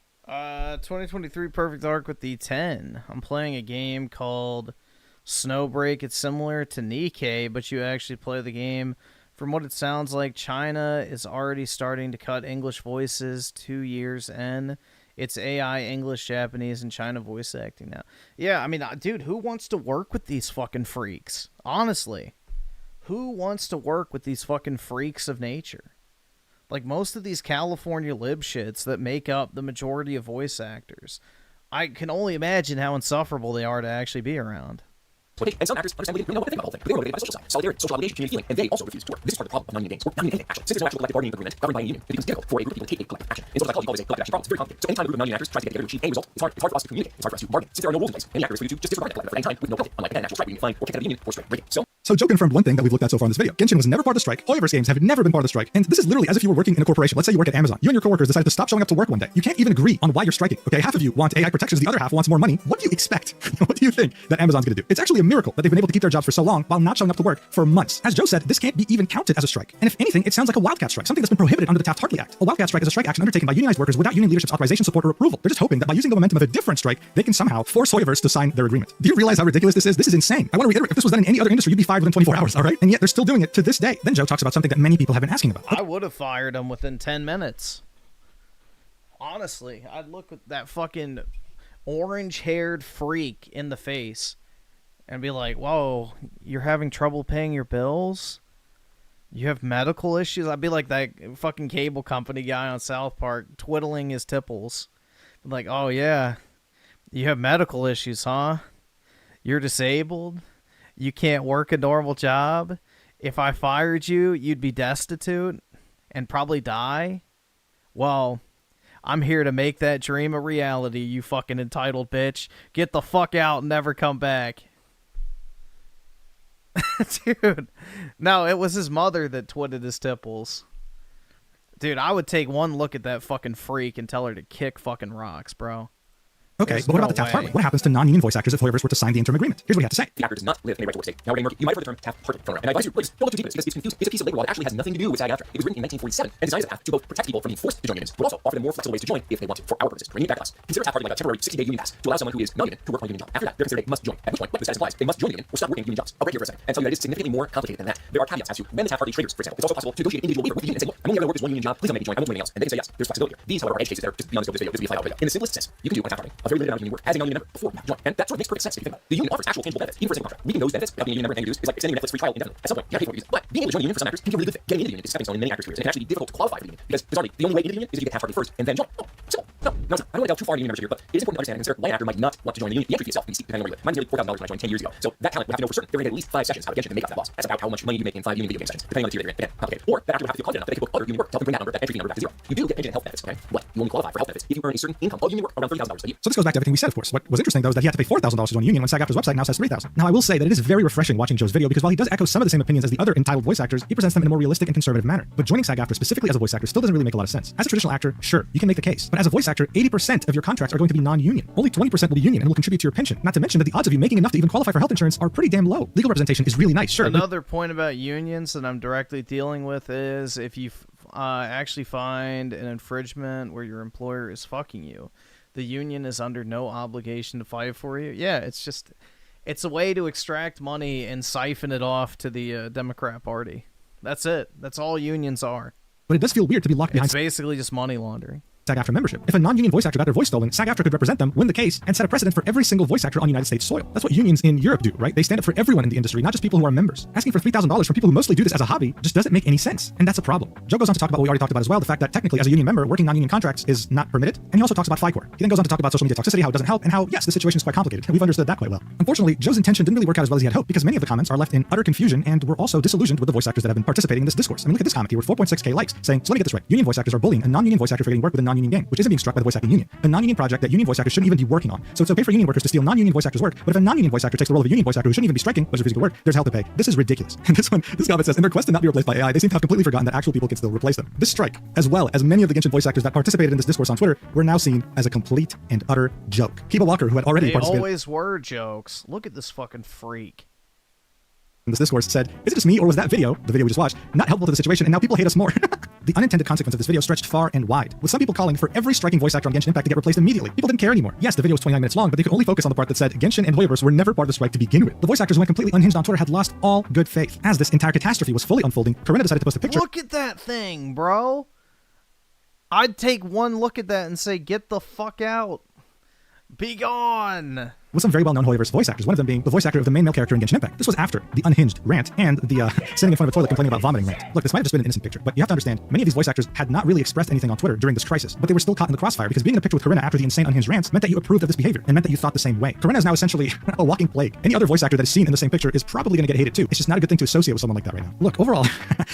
2023 perfect arc with the 10. I'm playing a game called Snowbreak. It's similar to Nikkei, but you actually play the game. From what it sounds like, China is already starting to cut English voices 2 years in. It's AI, English, Japanese, and China voice acting now. Yeah, I mean, dude, who wants to work with these fucking freaks? Honestly. Who wants to work with these fucking freaks of nature? Like, most of these California lib shits that make up the majority of voice actors, I can only imagine how insufferable they are to actually be around. And some actors understandably didn't know what to think about the whole thing, but they were motivated by social side, solidarity, social obligation, community feeling, and they also refused to work. This is part of the problem of non-union games, or non-union anything, actually. Since there's no actual collective bargaining agreement governed by a union, it becomes difficult for a group of people to take a collective action. In social psychology, we call this a collective action problem. It's very complicated. So anytime a group of non-union actors tries to get together to achieve a result, it's hard for us to communicate. It's hard for us to bargain. Since there are no rules in place, any actor is free to just disregard that collective for any time with no penalty, unlike an actual strike where you can find or kick out of a union or strike breaking. So So Joe confirmed one thing that we've looked at so far in this video. Genshin was never part of the strike. Hoyoverse games have never been part of the strike. And this is literally as if you were working in a corporation. Let's say you work at Amazon. You and your coworkers decided to stop showing up to work one day. You can't even agree on why you're striking. Okay, half of you want AI protections, the other half wants more money. What do you expect? What do you think that Amazon's gonna do? It's actually a miracle that they've been able to keep their jobs for so long while not showing up to work for months. As Joe said, this can't be even counted as a strike. And if anything, it sounds like a wildcat strike, something that's been prohibited under the Taft-Hartley Act. A wildcat strike is a strike action undertaken by unionized workers without union leadership's authorization, support, or approval. They're just hoping that by using the momentum of a different strike, they can somehow force Hoyoverse to sign their agreement. Do you realize how ridiculous this is? This is insane. I want to reiterate, if this was done in any other industry, you'd be fired within 24 hours, all right? And yet they're still doing it to this day. Then Joe talks about something that many people have been asking about. I would have fired him within 10 minutes. Honestly, I'd look at that fucking orange-haired freak in the face and be like, whoa, you're having trouble paying your bills? You have medical issues? I'd be like that fucking cable company guy on South Park twiddling his tipples. Like, oh yeah, you have medical issues, huh? You're disabled? You can't work a normal job? If I fired you, you'd be destitute and probably die? Well, I'm here to make that dream a reality, you fucking entitled bitch. Get the fuck out and never come back. Dude, no, it was his mother that twidded his tipples. Dude, I would take one look at that fucking freak and tell her to kick fucking rocks, bro. Okay, but what about the Taft-Hartley? What happens to non-union voice actors if Hoyoverse were to sign the interim agreement? Here's what he had to say. The actor does not live in a right to work state. Now, you might have heard the term Taft-Hartley from her, and I advise you, please, don't look too deep into this because it's confused. It's a piece of labor law that actually has nothing to do with SAG-AFTRA. It was written in 1947 and designed as a path to both protect people from being forced to join unions, but also offer them more flexible ways to join if they want to, for our purposes. Bringing it back to us. Consider Taft-Hartley like a temporary 60-day union pass to allow someone who is non-union to work on a union job. After that, they're considered a must join. At which point, when the status applies, they must join a union or stop working union jobs. I'll break here for a second and tell you that it's significantly more complicated than that. There are caveats as to when the Taft-Hartley triggers, for example. It's also possible to negotiate individual labor with the union and say, look, I'm only going to work this one union job. Please don't make me join. I won't do anything else. And they can say yes. There's flexibility here. These, however, are edge cases there. Just beyond the scope of this video. This will be a flat out video. In the simplest sense, you can do a Taft-Hartley, a very limited amount of union work as a non-union member before you join. And that sort of makes perfect sense if you think about it. The union offers actual tangible benefits, even for a single contract. Reaping those benefits without being a union member and dues is like extending a Netflix free trial indefinitely. At some point, you have to pay for it. But being able to join a union for some actors can be a really good fit. Getting into the union is a stepping stone in many actors' careers, and it can actually be difficult to qualify for the union because bizarrely, the only way into the union is if you get Taft-Hartley first and then join. Oh, simple. No, it's not. I don't want to delve too far into union membership here, but it is important to understand and consider why an actor might not want to join the union. The entry fee itself can be steep depending on where you live. Mine was nearly $4,000 when I joined 10 years ago. So that talent would have to know for certain they're going to get at least 5 sessions out of Genshin to make up that loss. That's about how much money you make in 5 union video game sessions, depending on the tier they're in. Again, complicated. Or that actor would have to feel confident enough that they could book other union work to help them bring that number, that entry fee number back to zero. You do get pension and health benefits, okay? But you only qualify for health benefits if you earn a certain income of union work around $30,000 a year. So this goes back to everything we said, of course. What was interesting, though, is that he had to pay $4,000 to join a union when SAG-AFTRA's website now says $3,000. Now, I will say that it is very refreshing watching Joe's video because while he does echo some of the same opinions as the other entitled voice actors, he presents them in a more realistic and conservative manner. But joining SAG-AFTRA specifically as a voice actor still doesn't really make a lot of sense. As a traditional actor, sure, you can make the case. But as a voice actor, 80% of your contracts are going to be non-union. Only 20% will be union and will contribute to your pension. Not to mention that the odds of you making enough to even qualify for health insurance are pretty damn low. Legal representation is really nice, sure. Another point about unions that I'm directly dealing with is if you actually find an infringement where your employer is fucking you, the union is under no obligation to fight for you. Yeah, it's a way to extract money and siphon it off to the Democrat Party. That's it. That's all unions are. But it does feel weird to be locked behind. It's basically just money laundering. SAG-AFTRA membership. If a non-union voice actor got their voice stolen, SAG-AFTRA could represent them, win the case, and set a precedent for every single voice actor on United States soil. That's what unions in Europe do, right? They stand up for everyone in the industry, not just people who are members. Asking for $3,000 from people who mostly do this as a hobby just doesn't make any sense, and that's a problem. Joe goes on to talk about what we already talked about as well, the fact that technically as a union member, working non-union contracts is not permitted, and he also talks about FICOR. He then goes on to talk about social media toxicity, how it doesn't help, and how, yes, the situation is quite complicated, and we've understood that quite well. Unfortunately, Joe's intention didn't really work out as well as he had hoped, because many of the comments are left in utter confusion, and we're also disillusioned with the voice actors that have been participating in this discourse. I mean, look at this comment here with 4.6k likes, saying, so let me get this right, union voice actors are bullying a non-union voice actor for getting work with a non-union game, which isn't being struck by the voice acting union. A non-union project that union voice actors shouldn't even be working on. So it's okay for union workers to steal non-union voice actors' work, but if a non-union voice actor takes the role of a union voice actor who shouldn't even be striking, but is refusing to work, there's hell to pay. This is ridiculous. And this comment says, in their quest to not be replaced by AI, they seem to have completely forgotten that actual people can still replace them. This strike, as well as many of the Genshin voice actors that participated in this discourse on Twitter, were now seen as a complete and utter joke. Kiba Walker, who had already participated. They always were jokes. Look at this fucking freak. This discourse said, is it just me or was that video, the video we just watched, not helpful to the situation and now people hate us more? The unintended consequence of this video stretched far and wide, with some people calling for every striking voice actor on Genshin Impact to get replaced immediately. People didn't care anymore. Yes, the video was 29 minutes long, but they could only focus on the part that said Genshin and Hoyoverse were never part of the strike to begin with. The voice actors who went completely unhinged on Twitter had lost all good faith. As this entire catastrophe was fully unfolding, Corinna decided to post a picture. Look at that thing, bro. I'd take one look at that and say, get the fuck out. Be gone. With some very well-known Hoyoverse voice actors, one of them being the voice actor of the main male character in Genshin Impact. This was after the unhinged rant and the sitting in front of a toilet complaining about vomiting rant. Look, this might have just been an innocent picture, but you have to understand, many of these voice actors had not really expressed anything on Twitter during this crisis, but they were still caught in the crossfire because being in a picture with Corinna after the insane unhinged rants meant that you approved of this behavior and meant that you thought the same way. Corinna is now essentially a walking plague. Any other voice actor that is seen in the same picture is probably going to get hated too. It's just not a good thing to associate with someone like that right now. Look, overall,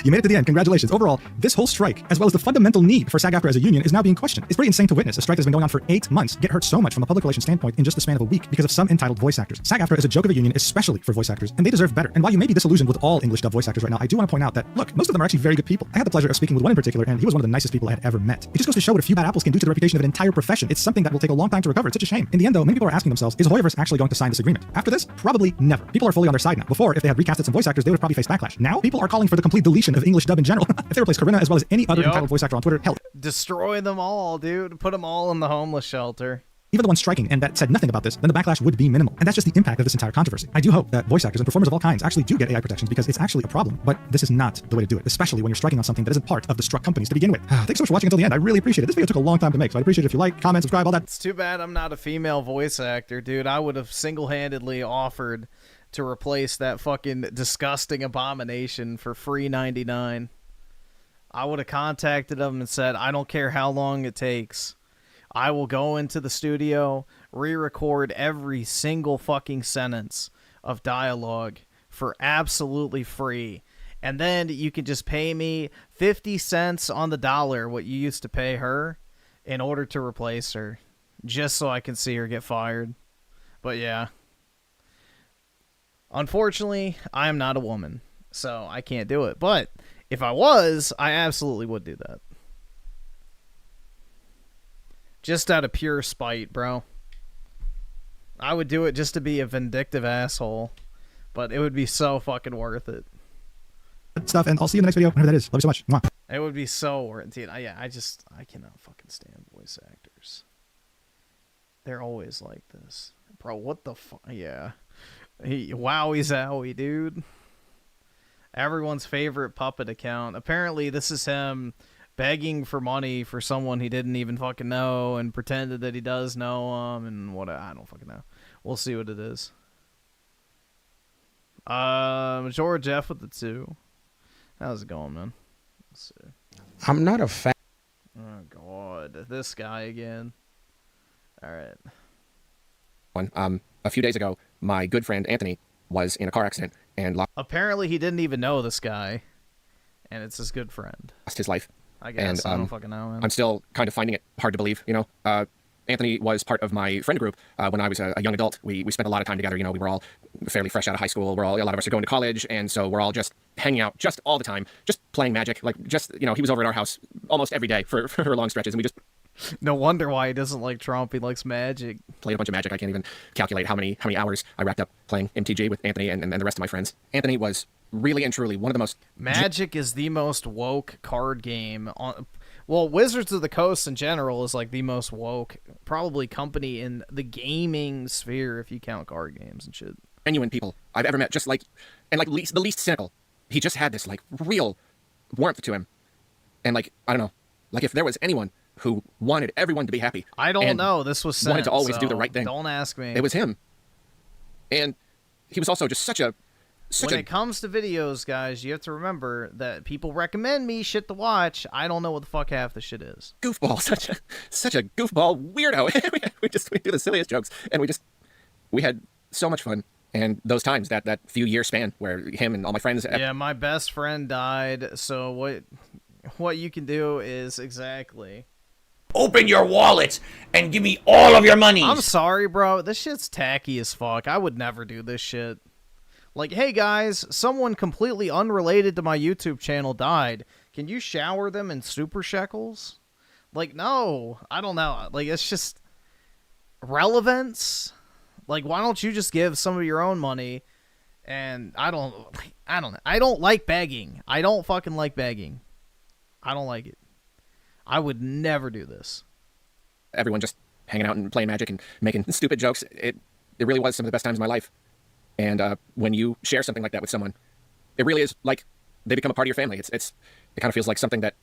you made it to the end. Congratulations. Overall, this whole strike, as well as the fundamental need for SAG-AFTRA as a union, is now being questioned. It's pretty insane to witness a strike that's been going on for 8 months get hurt so much from a public relations standpoint in just the span of a week because because of some entitled voice actors. SAG-AFTRA is a joke of a union, especially for voice actors, and they deserve better. And while you may be disillusioned with all English dub voice actors right now, I do want to point out that, look, most of them are actually very good people. I had the pleasure of speaking with one in particular, and he was one of the nicest people I had ever met. It just goes to show what a few bad apples can do to the reputation of an entire profession. It's something that will take a long time to recover. It's such a shame. In the end, though, many people are asking themselves, is Hoyoverse actually going to sign this agreement? After this, probably never. People are fully on their side now. Before, if they had recasted some voice actors, they would have probably faced backlash. Now, people are calling for the complete deletion of English dub in general. If they replace Corinna as well as any other entitled voice actor on Twitter, hell. Destroy them all, dude. Put them all in the homeless shelter. Even the one striking and that said nothing about this, then the backlash would be minimal. And that's just the impact of this entire controversy. I do hope that voice actors and performers of all kinds actually do get AI protections because it's actually a problem, but this is not the way to do it, especially when you're striking on something that isn't part of the struck companies to begin with. Thanks so much for watching until the end. I really appreciate it. This video took a long time to make, so I'd appreciate it if you like, comment, subscribe, all that. It's too bad I'm not a female voice actor, dude. I would have single-handedly offered to replace that fucking disgusting abomination for free 99. I would have contacted them and said, I don't care how long it takes. I will go into the studio, re-record every single fucking sentence of dialogue for absolutely free. And then you can just pay me 50 cents on the dollar, what you used to pay her, in order to replace her. Just so I can see her get fired. But yeah. Unfortunately, I am not a woman, so I can't do it. But if I was, I absolutely would do that. Just out of pure spite, bro. I would do it just to be a vindictive asshole. But it would be so fucking worth it. Stuff, and I'll see you in the next video, whenever that is. Love you so much. Mwah. It would be so worth it. Dude, I cannot fucking stand voice actors. They're always like this. Bro, what the fuck? Yeah. Wowie zowie, dude. Everyone's favorite puppet account. Apparently, this is him begging for money for someone he didn't even fucking know and pretended that he does know him and what, I don't fucking know. We'll see what it is. George F with the 2. How's it going, man? Let's see. I'm not a fan. Oh god, this guy again. All right. A few days ago, my good friend Anthony was in a car accident and apparently he didn't even know this guy, and it's his good friend. Lost his life. I guess, and, I don't fucking know, man. I'm still kind of finding it hard to believe, you know. Anthony was part of my friend group when I was a young adult. We spent a lot of time together. You know, we were all fairly fresh out of high school. A lot of us are going to college, and so we're all just hanging out just all the time, just playing Magic. Like, just, you know, he was over at our house almost every day for long stretches, and we just... No wonder why he doesn't like Trump. He likes Magic. Played a bunch of Magic. I can't even calculate how many hours I racked up playing MTG with Anthony and the rest of my friends. Anthony was really and truly one of the most... Magic is the most woke card game on... Well, Wizards of the Coast in general is like the most woke, probably company in the gaming sphere if you count card games and shit. Genuine people I've ever met, just like, and like the least cynical. He just had this like real warmth to him. And like, I don't know, like if there was anyone who wanted everyone to be happy. I don't know, this was sent, wanted to always do the right thing. Don't ask me. It was him. And he was also just when it comes to videos, guys, you have to remember that people recommend me shit to watch. I don't know what the fuck half the shit is. Goofball, such a goofball weirdo. we do the silliest jokes, and we had so much fun. And those times, that few year span where him and all my friends... Yeah, my best friend died, so what you can do is exactly... Open your wallet and give me all of your money. I'm sorry, bro. This shit's tacky as fuck. I would never do this shit. Like, hey guys, someone completely unrelated to my YouTube channel died. Can you shower them in super shekels? Like, no. I don't know. Like, it's just relevance. Like, why don't you just give some of your own money? And I don't know. I don't like begging. I don't fucking like begging. I don't like it. I would never do this. Everyone just hanging out and playing Magic and making stupid jokes. It really was some of the best times of my life. And when you share something like that with someone, it really is like they become a part of your family. It kind of feels like something that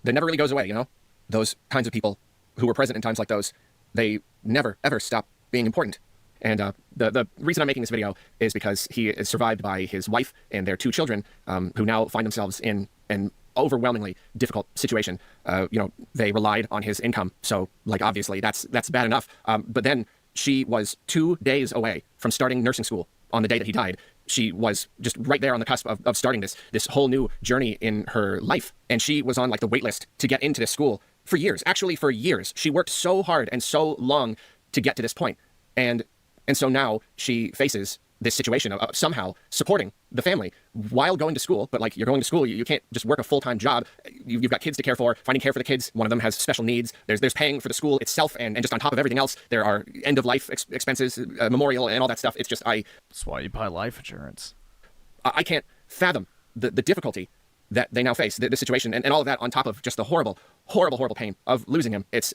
never really goes away, you know? Those kinds of people who were present in times like those, they never, ever stop being important. And the reason I'm making this video is because he is survived by his wife and their 2 children who now find themselves in an overwhelmingly difficult situation. You know, they relied on his income. So, like, obviously, that's bad enough. But then she was 2 days away from starting nursing school on the day that he died. She was just right there on the cusp of starting this whole new journey in her life. And she was on like the wait list to get into this school for years. Actually, for years. She worked so hard and so long to get to this point. And And so now she faces this situation of somehow supporting the family while going to school. But like, you're going to school, you can't just work a full-time job. You've got kids to care for, finding care for the kids. One of them has special needs. There's paying for the school itself, and just on top of everything else, there are end-of-life expenses, memorial, and all that stuff. It's just, That's why you buy life insurance. I can't fathom the difficulty that they now face, the situation, and all of that on top of just the horrible, horrible, horrible pain of losing him. It's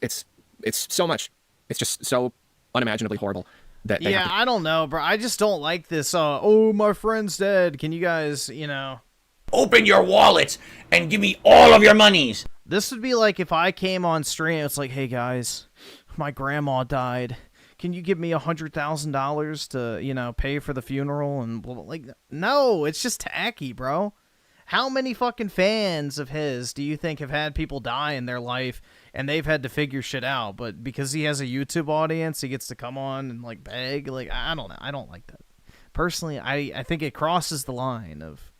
so much. It's just so unimaginably horrible. Yeah, I don't know, bro. I just don't like this. Oh, my friend's dead. Can you guys, open your wallet and give me all of your monies? This would be like if I came on stream. It's like, hey guys, my grandma died. Can you give me $100,000 to, pay for the funeral and blah, blah, like? No, it's just tacky, bro. How many fucking fans of his do you think have had people die in their life and they've had to figure shit out? But because he has a YouTube audience, he gets to come on and like beg. Like, I don't know. I don't like that. Personally, I think it crosses the line of,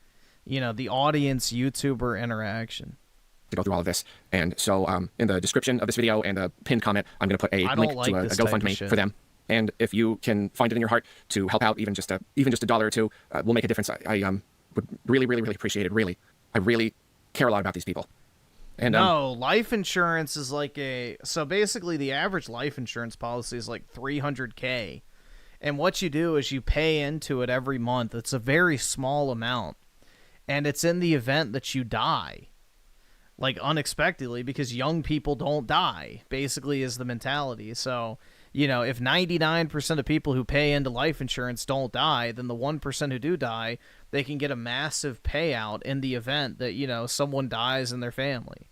the audience YouTuber interaction. To go through all of this. And so in the description of this video and the pinned comment, I'm going to put a link to a GoFundMe for them. And if you can find it in your heart to help out even just a dollar or two, will make a difference. I would really, really, really appreciate it. Really. I really care a lot about these people. And no, life insurance is like so basically the average life insurance policy is like $300K. And what you do is you pay into it every month. It's a very small amount. And it's in the event that you die. Like unexpectedly, because young people don't die, basically is the mentality. So, if 99% of people who pay into life insurance don't die, then the 1% who do die, they can get a massive payout in the event that, someone dies in their family.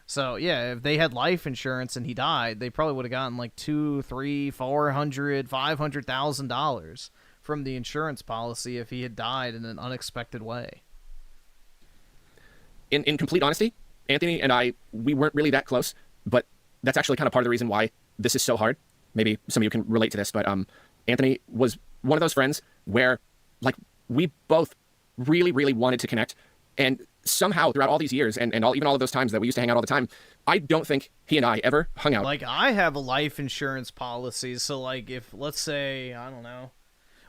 So, yeah, if they had life insurance and he died, they probably would have gotten like $200,000, $300,000, $400,000, $500,000 from the insurance policy if he had died in an unexpected way. In complete honesty, Anthony and I, we weren't really that close, but that's actually kind of part of the reason why this is so hard. Maybe some of you can relate to this, but Anthony was one of those friends where, like, we both really, really wanted to connect, and somehow throughout all these years and even all of those times that we used to hang out all the time, I don't think he and I ever hung out. Like, I have a life insurance policy, so, like, if, let's say, I don't know,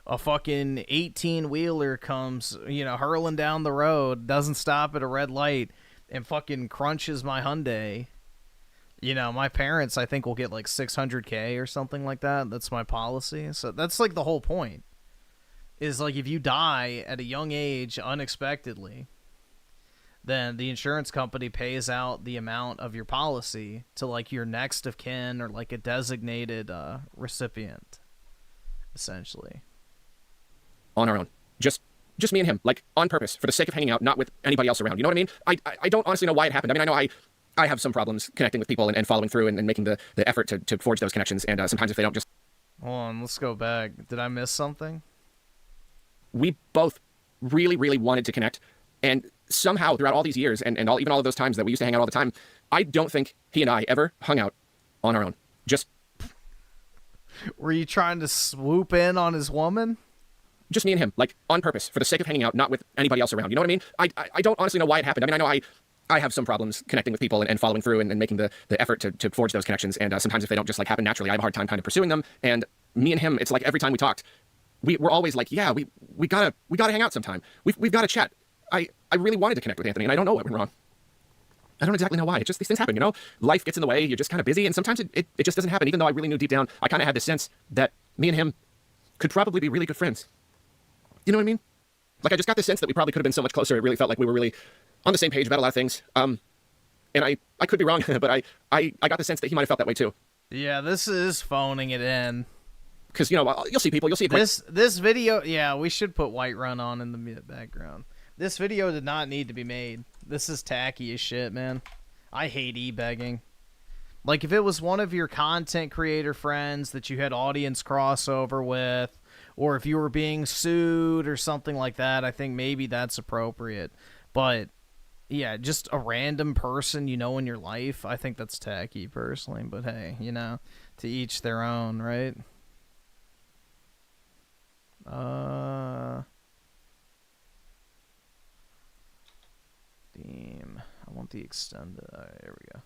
a fucking 18-wheeler comes, hurling down the road, doesn't stop at a red light, and fucking crunches my Hyundai, my parents, I think, will get like $600K or something like that. That's my policy. So that's like the whole point. Is like if you die at a young age unexpectedly, then the insurance company pays out the amount of your policy to like your next of kin or like a designated recipient, essentially. On our own. Just me and him, like, on purpose, for the sake of hanging out, not with anybody else around. You know what I mean? I don't honestly know why it happened. I mean, I know I have some problems connecting with people and following through and making the effort to forge those connections, and sometimes if they don't just... Hold on, let's go back. Did I miss something? We both really, really wanted to connect, and somehow throughout all these years and even all of those times that we used to hang out all the time, I don't think he and I ever hung out on our own. Just... Were you trying to swoop in on his woman? Just me and him, like, on purpose, for the sake of hanging out, not with anybody else around. You know what I mean? I don't honestly know why it happened. I mean, I know I have some problems connecting with people and following through and making the effort to forge those connections. And sometimes if they don't just, like, happen naturally, I have a hard time kind of pursuing them. And me and him, it's like every time we talked, we're always like, yeah, we gotta hang out sometime. We've got to chat. I really wanted to connect with Anthony, and I don't know what went wrong. I don't exactly know why. It's just these things happen, Life gets in the way. You're just kind of busy, and sometimes it just doesn't happen, even though I really knew deep down, I kind of had this sense that me and him could probably be really good friends. You know what I mean? Like, I just got this sense that we probably could have been so much closer. It really felt like we were really on the same page about a lot of things. And I could be wrong, but I got the sense that he might have felt that way too. Yeah, this is phoning it in. Because, you'll see people, you'll see... This video, yeah, we should put Whiterun on in the background. This video did not need to be made. This is tacky as shit, man. I hate e-begging. Like, if it was one of your content creator friends that you had audience crossover with, or if you were being sued or something like that, I think maybe that's appropriate. But, yeah, just a random person in your life, I think that's tacky, personally. But, hey, to each their own, right? Theme. I want the extended. There we go.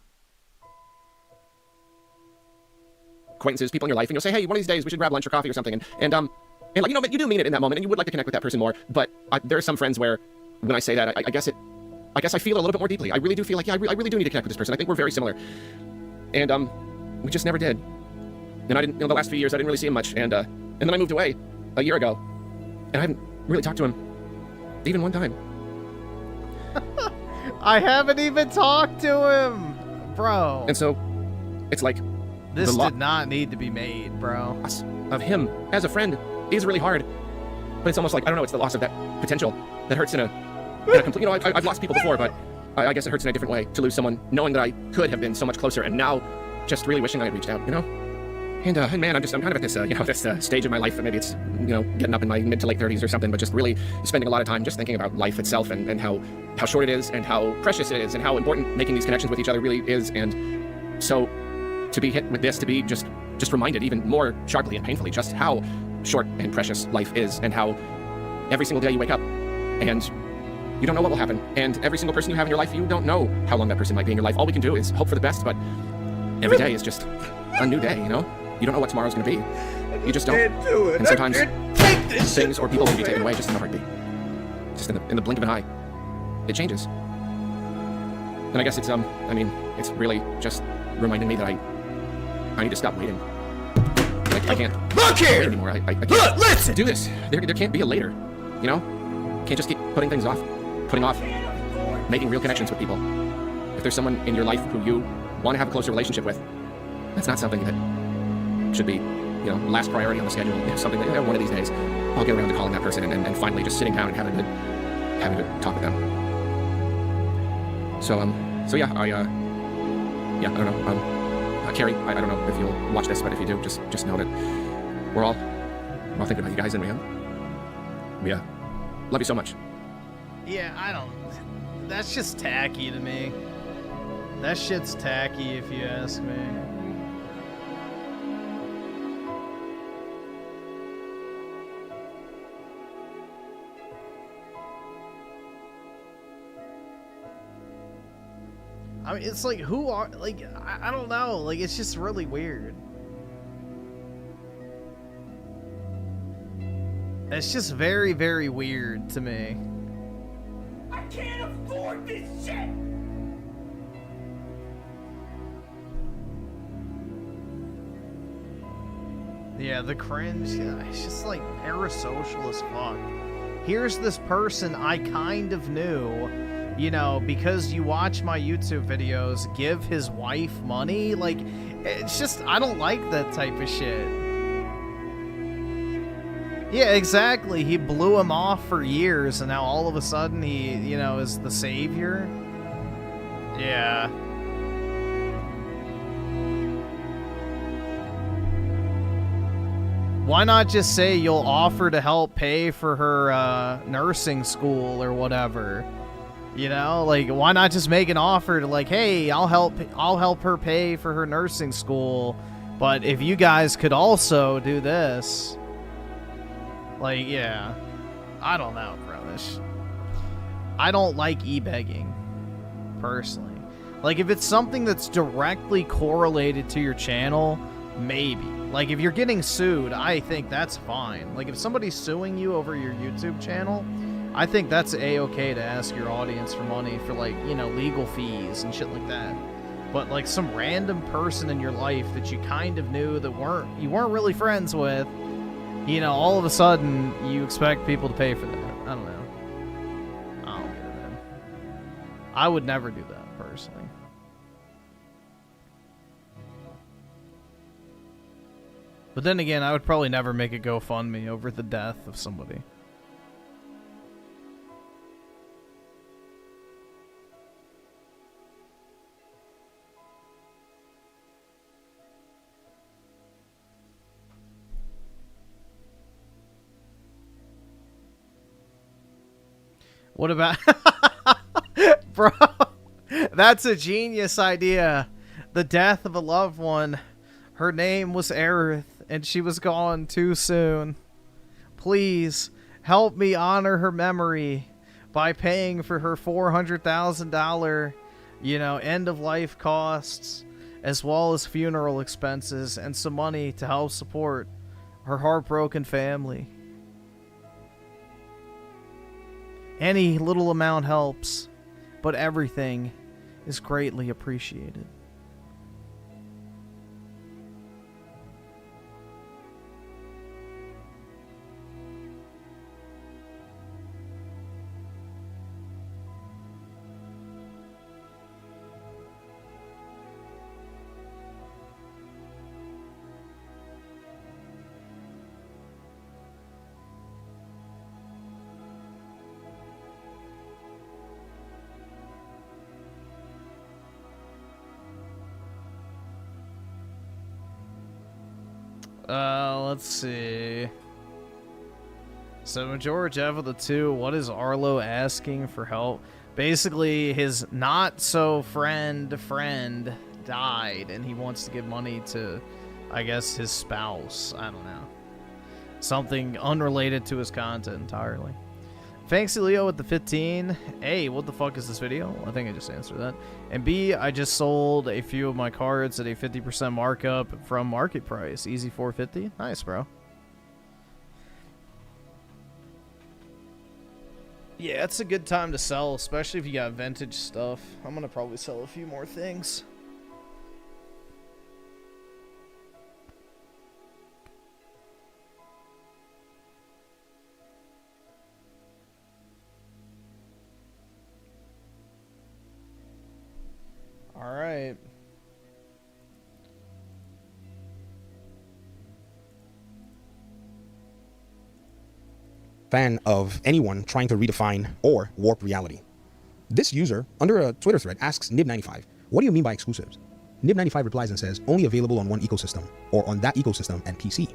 acquaintances, people in your life, and you'll say, hey, one of these days we should grab lunch or coffee or something, and like, you know, you do mean it in that moment, and you would like to connect with that person more. But there are some friends where, when I say that, I guess I feel it a little bit more deeply. I really do feel like, yeah, I really do need to connect with this person. I think we're very similar, and we just never did. And I didn't, you know, the last few years I didn't really see him much, and then I moved away a year ago, and I haven't really talked to him even one time. I haven't even talked to him, bro. And so, it's like this did not need to be made, bro. Of him as a friend is really hard, but it's almost like, I don't know, it's the loss of that potential that hurts in a complete. You know, I've lost people before, but I guess it hurts in a different way to lose someone knowing that I could have been so much closer, and now just really wishing I had reached out. You know. And man, I'm kind of at this, this stage of my life, and maybe it's, getting up in my mid to late 30s or something, but just really spending a lot of time just thinking about life itself and how short it is and how precious it is and how important making these connections with each other really is. And so to be hit with this, to be just reminded even more sharply and painfully just how short and precious life is, and how every single day you wake up and you don't know what will happen. And every single person you have in your life, you don't know how long that person might be in your life. All we can do is hope for the best, but every day is just a new day, You don't know what tomorrow's going to be. You just don't. And sometimes things or people can be taken away just in a heartbeat. Just in the blink of an eye. It changes. And I guess it's it's really just reminding me that I need to stop waiting. I can't look here wait anymore. I can't listen. do this. There can't be a later. Can't just keep putting things off, putting off making real connections with people. If there's someone in your life who you want to have a closer relationship with, that's not something that should be, last priority on the schedule. Something that one of these days I'll get around to calling that person and finally just sitting down and having to talk with them. So yeah, I don't know. Carrie, I don't know if you'll watch this, but if you do, just know that we're all thinking about you guys, and we love you so much. Yeah, that's just tacky to me. That shit's tacky if you ask me. I mean, it's like, I don't know, it's just really weird. It's just very, very weird to me. I can't afford this shit! Yeah, the cringe, it's just parasocial as fuck. Here's this person I kind of knew, because you watch my YouTube videos, give his wife money. It's just, I don't like that type of shit. Yeah, exactly. He blew him off for years, and now all of a sudden he, is the savior. Yeah. Why not just say you'll offer to help pay for her nursing school or whatever? Why not just make an offer to hey, I'll help her pay for her nursing school, but if you guys could also do this. Yeah. I don't know, bro. I don't like e-begging, personally. If it's something that's directly correlated to your channel, maybe. If you're getting sued, I think that's fine. If somebody's suing you over your YouTube channel, I think that's a-okay to ask your audience for money for, legal fees and shit like that. But, some random person in your life that you kind of knew that you weren't really friends with, all of a sudden, you expect people to pay for that. I don't know. I don't get it, man. I would never do that, personally. But then again, I would probably never make a GoFundMe over the death of somebody. What about... Bro, that's a genius idea. The death of a loved one. Her name was Aerith, and she was gone too soon. Please, help me honor her memory by paying for her $400,000, end-of-life costs, as well as funeral expenses and some money to help support her heartbroken family. Any little amount helps, but everything is greatly appreciated. Let's see. So George F of the 2, what is Arlo asking for help? Basically, his not-so-friend died, and he wants to give money to, I guess, his spouse. I don't know. Something unrelated to his content entirely. Fancy Leo with the 15. A, what the fuck is this video? I think I just answered that. And B, I just sold a few of my cards at a 50% markup from market price. Easy 450. Nice, bro. Yeah, it's a good time to sell, especially if you got vintage stuff. I'm gonna probably sell a few more things. All right. Fan of anyone trying to redefine or warp reality. This user, under a Twitter thread, asks Nib95, what do you mean by exclusives? Nib95 replies and says, only available on one ecosystem, or on that ecosystem and PC.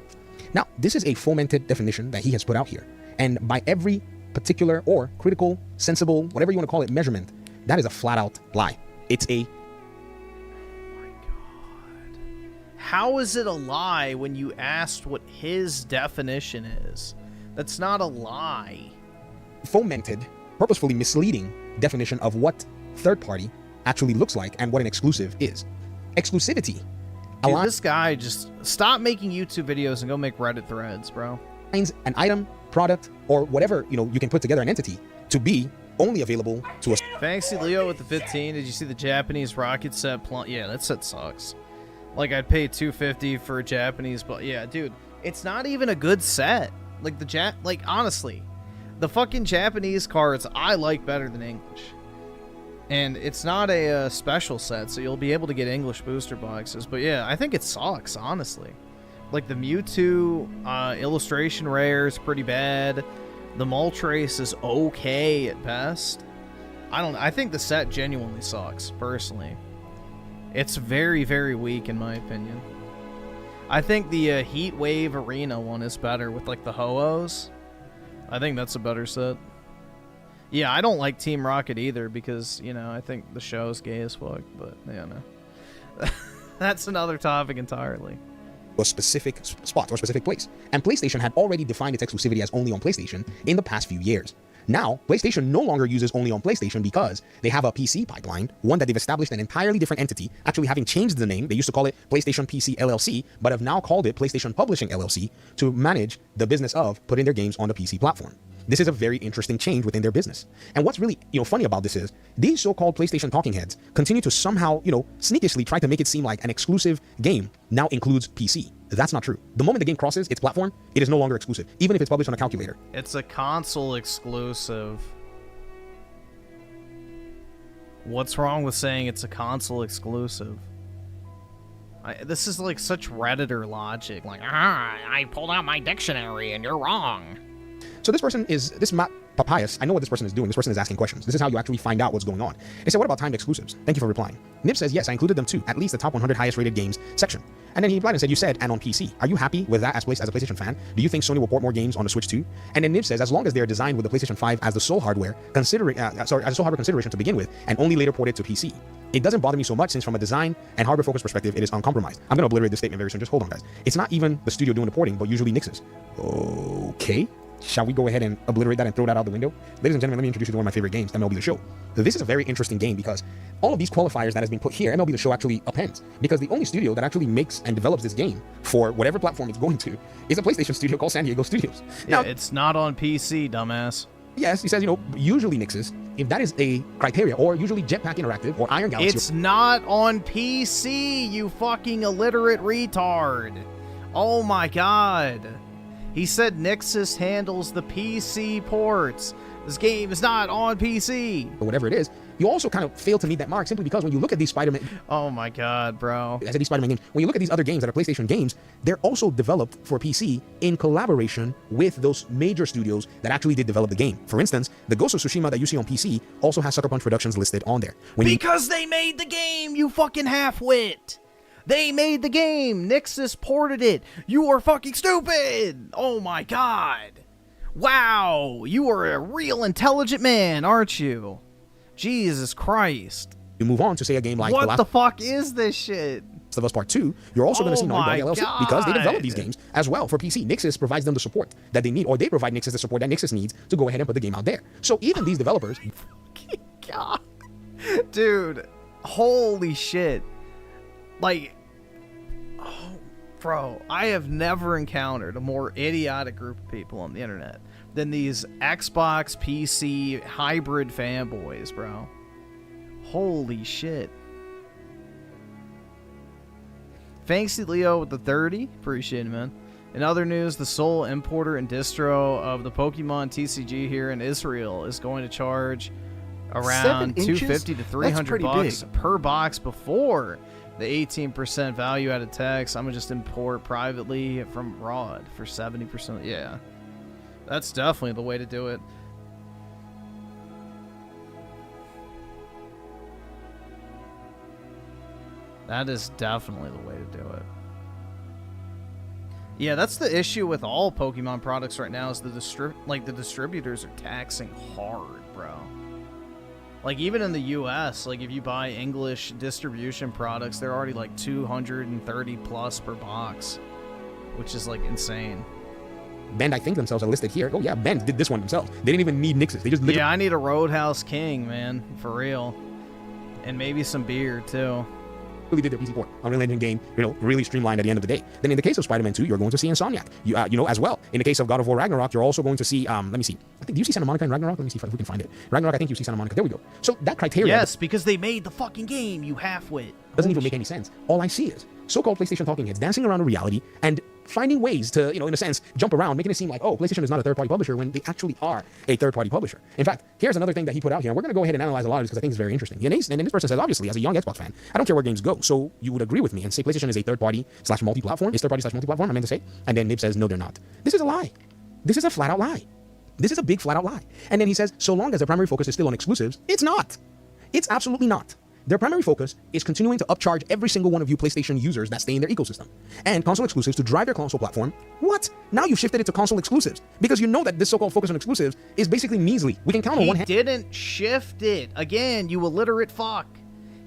Now, this is a fomented definition that he has put out here, and by every particular or critical, sensible, whatever you want to call it, measurement, that is a flat-out lie. It's a... How is it a lie when you asked what his definition is? That's not a lie. Fomented, purposefully misleading definition of what third party actually looks like and what an exclusive is. Exclusivity. Dude, this guy just stop making YouTube videos and go make Reddit threads, bro. An item, product, or whatever, you can put together an entity to be only available to us. Fancy Leo with the 15. Did you see the Japanese rocket set? Yeah, that set sucks. Like, I'd pay $250 for a Japanese, but yeah, dude, it's not even a good set. Like, honestly, the fucking Japanese cards I like better than English. And it's not a special set, so you'll be able to get English booster boxes. But yeah, I think it sucks, honestly. Like, the Mewtwo illustration rare is pretty bad. The Moltres is okay at best. I think the set genuinely sucks, personally. It's very, very weak in my opinion. I think the Heat Wave Arena one is better with like the Ho-Ohs. I think that's a better set. Yeah, I don't like Team Rocket either because, I think the show's gay as fuck, but yeah, no. That's another topic entirely. A specific spot or specific place. And PlayStation had already defined its exclusivity as only on PlayStation in the past few years. Now, PlayStation no longer uses only on PlayStation because they have a PC pipeline, one that they've established an entirely different entity, actually having changed the name. They used to call it PlayStation PC LLC, but have now called it PlayStation Publishing LLC to manage the business of putting their games on the PC platform. This is a very interesting change within their business. And what's really, funny about this is these so-called PlayStation talking heads continue to somehow, sneakishly try to make it seem like an exclusive game now includes PC. That's not true. The moment the game crosses its platform, it is no longer exclusive, even if it's published on a calculator. It's a console exclusive. What's wrong with saying it's a console exclusive? This is like such Redditor logic. Like, I pulled out my dictionary and you're wrong. So this person is, this Matt Papayas, I know what this person is doing. This person is asking questions. This is how you actually find out what's going on. They said, what about timed exclusives? Thank you for replying. Nib says, yes, I included them too, at least the top 100 highest rated games section. And then he replied and said, you said, and on PC. Are you happy with that as a PlayStation fan? Do you think Sony will port more games on the Switch too? And then Nib says, as long as they are designed with the PlayStation 5 as the sole hardware, as a sole hardware consideration to begin with, and only later ported to PC. It doesn't bother me so much since from a design and hardware focused perspective, it is uncompromised. I'm going to obliterate this statement very soon. Just hold on, guys. It's not even the studio doing the porting, but usually Nix's. Okay. Shall we go ahead and obliterate that and throw that out the window? Ladies and gentlemen, let me introduce you to one of my favorite games, MLB The Show. This is a very interesting game because all of these qualifiers that has been put here, MLB The Show actually appends. Because the only studio that actually makes and develops this game for whatever platform it's going to is a PlayStation studio called San Diego Studios. Yeah, it's not on PC, dumbass. Yes, he says, usually Nixes, if that is a criteria, or usually Jetpack Interactive or Iron Galaxy. It's not on PC, you fucking illiterate retard. Oh my god. He said Nixus handles the PC ports. This game is not on PC. Or whatever it is, you also kind of fail to meet that mark simply because when you look at these Spider-Man... Oh my god, bro. I said these Spider-Man games. When you look at these other games that are PlayStation games, they're also developed for PC in collaboration with those major studios that actually did develop the game. For instance, the Ghost of Tsushima that you see on PC also has Sucker Punch Productions listed on there. Because they made the game, you fucking half-wit. They made the game. Nixus ported it. You are fucking stupid. Oh my god. Wow. You are a real intelligent man, aren't you? Jesus Christ. You move on to say a game like what the fuck is this shit? Last of Us Part 2, you're also going to see Naughty Dog LLC because they develop these games as well for PC. Nixus provides them the support that they need, or they provide Nixus the support that Nixus needs to go ahead and put the game out there. So even these developers... God. Dude, holy shit. Like, oh, bro, I have never encountered a more idiotic group of people on the internet than these Xbox PC hybrid fanboys, bro. Holy shit. Thanks to Leo with the 30. Appreciate it, man. In other news, the sole importer and distro of the Pokemon TCG here in Israel is going to charge around $250 to $300 per box before the 18% value-added tax. I'm going to just import privately from Rod for 70%. Yeah. That's definitely the way to do it. That is definitely the way to do it. Yeah, that's the issue with all Pokemon products right now is the distributors are taxing hard, bro. Like, even in the US, like, if you buy English distribution products, they're already, like, 230 plus per box, which is, like, insane. Bend, I think themselves are listed here. Oh, yeah, Bend did this one themselves. They didn't even need Nixus. They just... Yeah, I need a Roadhouse King, man, for real. And maybe some beer, too. Really did their PC port. Unreal Engine game, really streamlined at the end of the day. Then in the case of Spider-Man 2, you're going to see Insomniac, as well. In the case of God of War Ragnarok, you're also going to see, let me see. I think, do you see Santa Monica in Ragnarok? Let me see if we can find it. Ragnarok, I think you see Santa Monica. There we go. So that criteria... Yes, because they made the fucking game, you half-wit. Doesn't even make any sense. All I see is so-called PlayStation talking heads dancing around a reality and finding ways to, in a sense, jump around, making it seem like, oh, PlayStation is not a third-party publisher when they actually are a third-party publisher. In fact, here's another thing that he put out here, and we're going to go ahead and analyze a lot of this because I think it's very interesting. And this person says, obviously, as a young Xbox fan, I don't care where games go, so you would agree with me and say PlayStation is a third-party/multi-platform, is third-party/multi-platform, I meant to say, and then Nib says, no, they're not. This is a lie. This is a flat-out lie. This is a big flat-out lie. And then he says, so long as their primary focus is still on exclusives, it's not. It's absolutely not. Their primary focus is continuing to upcharge every single one of you PlayStation users that stay in their ecosystem. And console exclusives to drive their console platform. What? Now you've shifted it to console exclusives. Because you know that this so-called focus on exclusives is basically measly. We can count on one hand. He didn't shift it. Again, you illiterate fuck.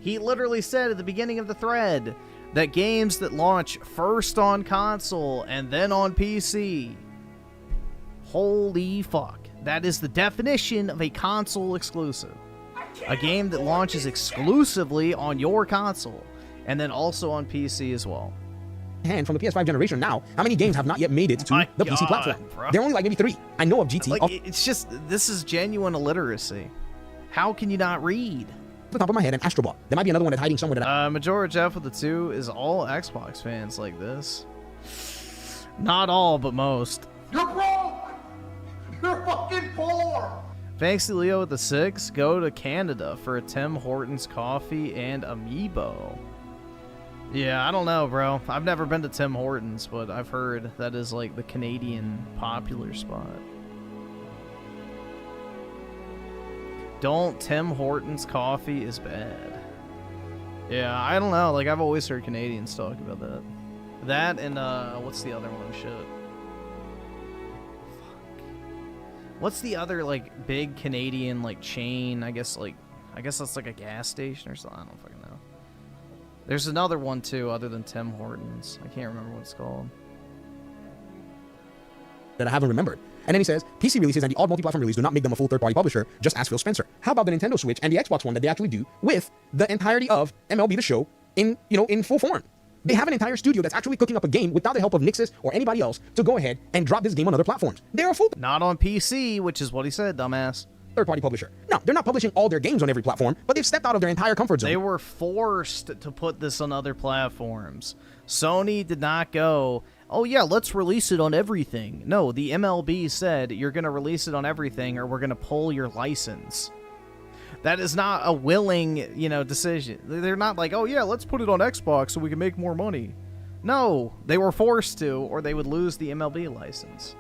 He literally said at the beginning of the thread that games that launch first on console and then on PC. Holy fuck. That is the definition of a console exclusive. A game that launches exclusively on your console, and then also on PC as well. And from the PS5 generation now, how many games have not yet made it to the PC platform? Bro. They're only like maybe 3. I know of GT. Like, it's just, this is genuine illiteracy. How can you not read? The top of my head, and Astrobot. There might be another one that's hiding somewhere that Majora Jeff with the 2 is all Xbox fans like this. Not all, but most. You're broke! You're fucking poor! Thanks to Leo with the 6, go to Canada for a Tim Hortons coffee and amiibo. Yeah, I don't know, bro. I've never been to Tim Hortons, but I've heard that is like the Canadian popular spot. Don't Tim Hortons coffee is bad. Yeah, I don't know. Like, I've always heard Canadians talk about that. That and, what's the other one? Shit. What's the other, like, big Canadian, like, chain? I guess that's, like, a gas station or something. I don't fucking know. There's another one, too, other than Tim Hortons. I can't remember what it's called. That I haven't remembered. And then he says, PC releases and the odd multi-platform release do not make them a full third-party publisher, just ask Phil Spencer. How about the Nintendo Switch and the Xbox One that they actually do with the entirety of MLB The Show in full form? They have an entire studio that's actually cooking up a game without the help of Nixus or anybody else to go ahead and drop this game on other platforms. They're a full... Not on PC, which is what he said, dumbass. Third-party publisher. No, they're not publishing all their games on every platform, but they've stepped out of their entire comfort zone. They were forced to put this on other platforms. Sony did not go, oh yeah, let's release it on everything. No, the MLB said you're going to release it on everything or we're going to pull your license. That is not a willing, decision. They're not like, oh yeah, let's put it on Xbox so we can make more money. No, they were forced to, or they would lose the MLB license.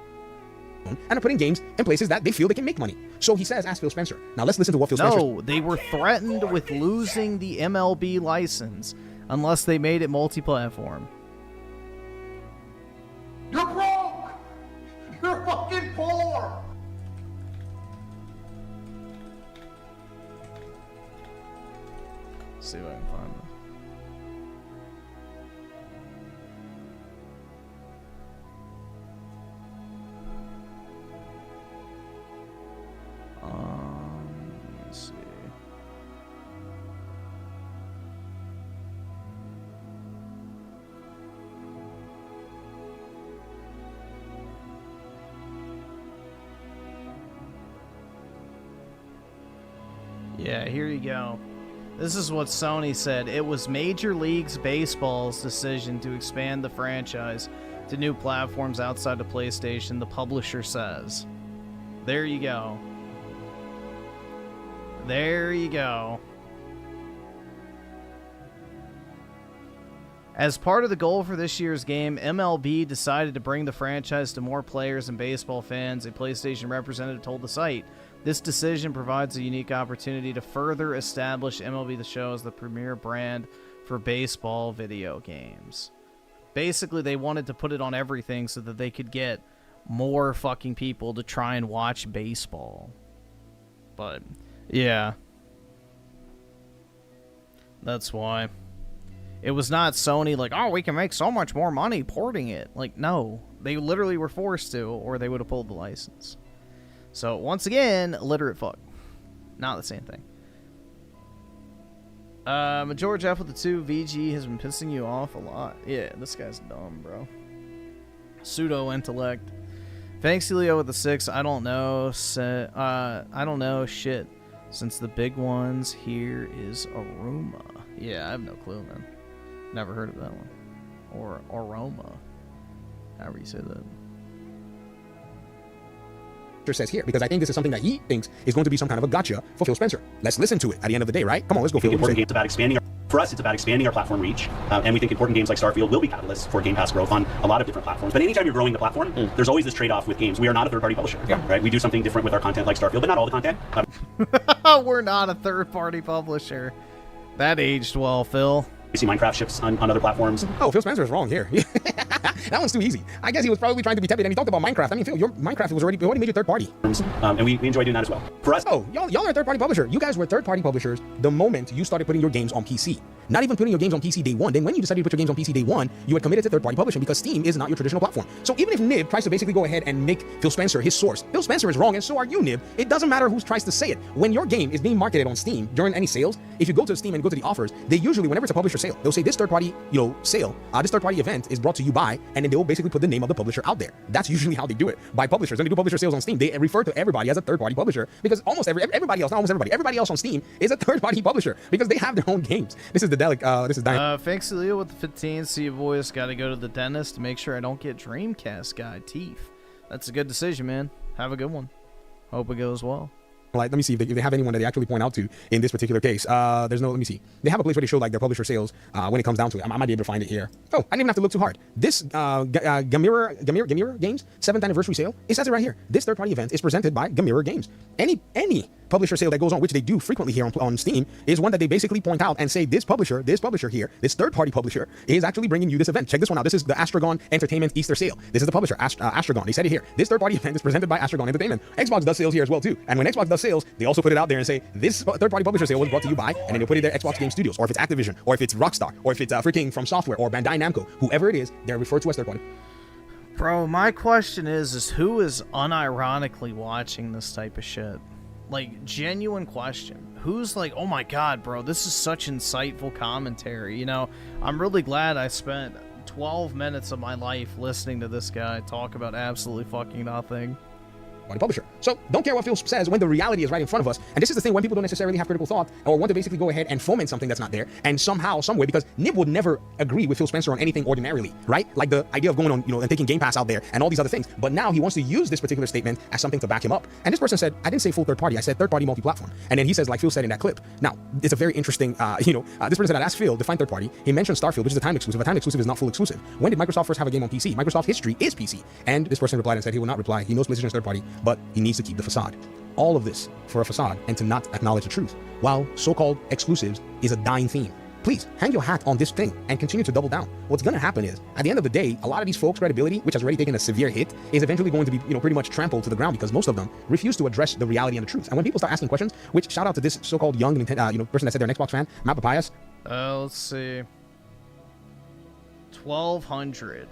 And are putting games in places that they feel they can make money. So he says, ask Phil Spencer. Now let's listen to what Phil Spencer... No, they were threatened with losing the MLB license unless they made it multi-platform. You're broke! You're fucking poor! See what I can find. Let's see. Yeah, here you go. This is what Sony said. It was Major League Baseball's decision to expand the franchise to new platforms outside of PlayStation, the publisher says. There you go. There you go. As part of the goal for this year's game, MLB decided to bring the franchise to more players and baseball fans, a PlayStation representative told the site. This decision provides a unique opportunity to further establish MLB The Show as the premier brand for baseball video games. Basically, they wanted to put it on everything so that they could get more fucking people to try and watch baseball. But, yeah. That's why. It was not Sony like, oh, we can make so much more money porting it. Like, no. They literally were forced to, or they would have pulled the license. So, once again, illiterate fuck. Not the same thing. George F with the 2, VG has been pissing you off a lot. Yeah, this guy's dumb, bro. Pseudo-intellect. Thanks, Leo with the 6. I don't know. I don't know shit. Since the big ones here is Aroma. Yeah, I have no clue, man. Never heard of that one. Or Aroma. However you say that. Says here, because I think this is something that he thinks is going to be some kind of a gotcha for Phil Spencer. Let's listen to it at the end of the day, right? Come on, let's go, Phil. Important games about expanding for us, it's about expanding our platform reach, and we think important games like Starfield will be catalysts for Game Pass growth on a lot of different platforms. But anytime you're growing the platform, there's always this trade-off with games. We are not a third-party publisher, right? We do something different with our content like Starfield, but not all the content. We're not a third-party publisher. That aged well, Phil. We see Minecraft ships on other platforms. Oh, Phil Spencer is wrong here. That one's too easy. I guess he was probably trying to be tempted, and he talked about Minecraft. I mean, Phil, your Minecraft was already made you third party. And we enjoy doing that as well. For us, y'all are a third party publisher. You guys were third party publishers the moment you started putting your games on PC. Not even putting your games on PC day one. Then when you decided to put your games on PC day one, you had committed to third party publishing because Steam is not your traditional platform. So even if Nib tries to basically go ahead and make Phil Spencer his source, Phil Spencer is wrong, and so are you, Nib. It doesn't matter who tries to say it. When your game is being marketed on Steam during any sales, if you go to Steam and go to the offers, they usually, whenever it's a publisher sale, they'll say this third party, sale, this third party event is brought to you by, and then they will basically put the name of the publisher out there. That's usually how they do it by publishers. When they do publisher sales on Steam, they refer to everybody as a third party publisher because everybody else on Steam is a third party publisher because they have their own games. This is the thanks to Leo with the 15. See you boys. Got to go to the dentist to make sure I don't get Dreamcast guy teeth. That's a good decision, man. Have a good one. Hope it goes well. Like, let me see if they have anyone that they actually point out to in this particular case. There's no, let me see. They have a place where they show like their publisher sales when it comes down to it. I might be able to find it here. Oh, I didn't even have to look too hard. This Gamera Games 7th anniversary sale, it says it right here. This third party event is presented by Gamera Games. Any publisher sale that goes on, which they do frequently here on Steam, is one that they basically point out and say this publisher here, this third party publisher is actually bringing you this event. Check this one out. This is the Astragon Entertainment Easter sale. This is the publisher, Astragon. They said it here. This third party event is presented by Astragon Entertainment. Xbox does sales here as well too. And when Xbox does sales, they also put it out there and say this third party publisher sale was brought to you by, and then they'll put it there Xbox Game Studios, or if it's Activision, or if it's Rockstar, or if it's freaking From Software or Bandai Namco, whoever it is, they're referred to as third party. Bro, my question is who is unironically watching this type of shit? Like, genuine question. Who's like, oh my god, bro, this is such insightful commentary. You know, I'm really glad I spent 12 minutes of my life listening to this guy talk about absolutely fucking nothing. Body publisher. So don't care what Phil says when the reality is right in front of us. And this is the thing when people don't necessarily have critical thought or want to basically go ahead and foment something that's not there. And somehow, some way, because Nib would never agree with Phil Spencer on anything ordinarily, right? Like the idea of going on, and taking Game Pass out there and all these other things. But now he wants to use this particular statement as something to back him up. And this person said, I didn't say full third party, I said third party multi-platform. And then he says, like Phil said in that clip. Now, it's a very interesting, this person said, I'd ask Phil, define third party. He mentioned Starfield, which is a time exclusive. A time exclusive is not full exclusive. When did Microsoft first have a game on PC? Microsoft history is PC. And this person replied and said he will not reply. He knows PlayStation is third party, but he needs to keep the facade. All of this for a facade and to not acknowledge the truth, while so-called exclusives is a dying theme. Please hang your hat on this thing and continue to double down. What's going to happen is, at the end of the day, a lot of these folks' credibility, which has already taken a severe hit, is eventually going to be, pretty much trampled to the ground because most of them refuse to address the reality and the truth. And when people start asking questions, which shout out to this so-called young, person that said they're an Xbox fan, Matt Papayas. Let's see. 1,200.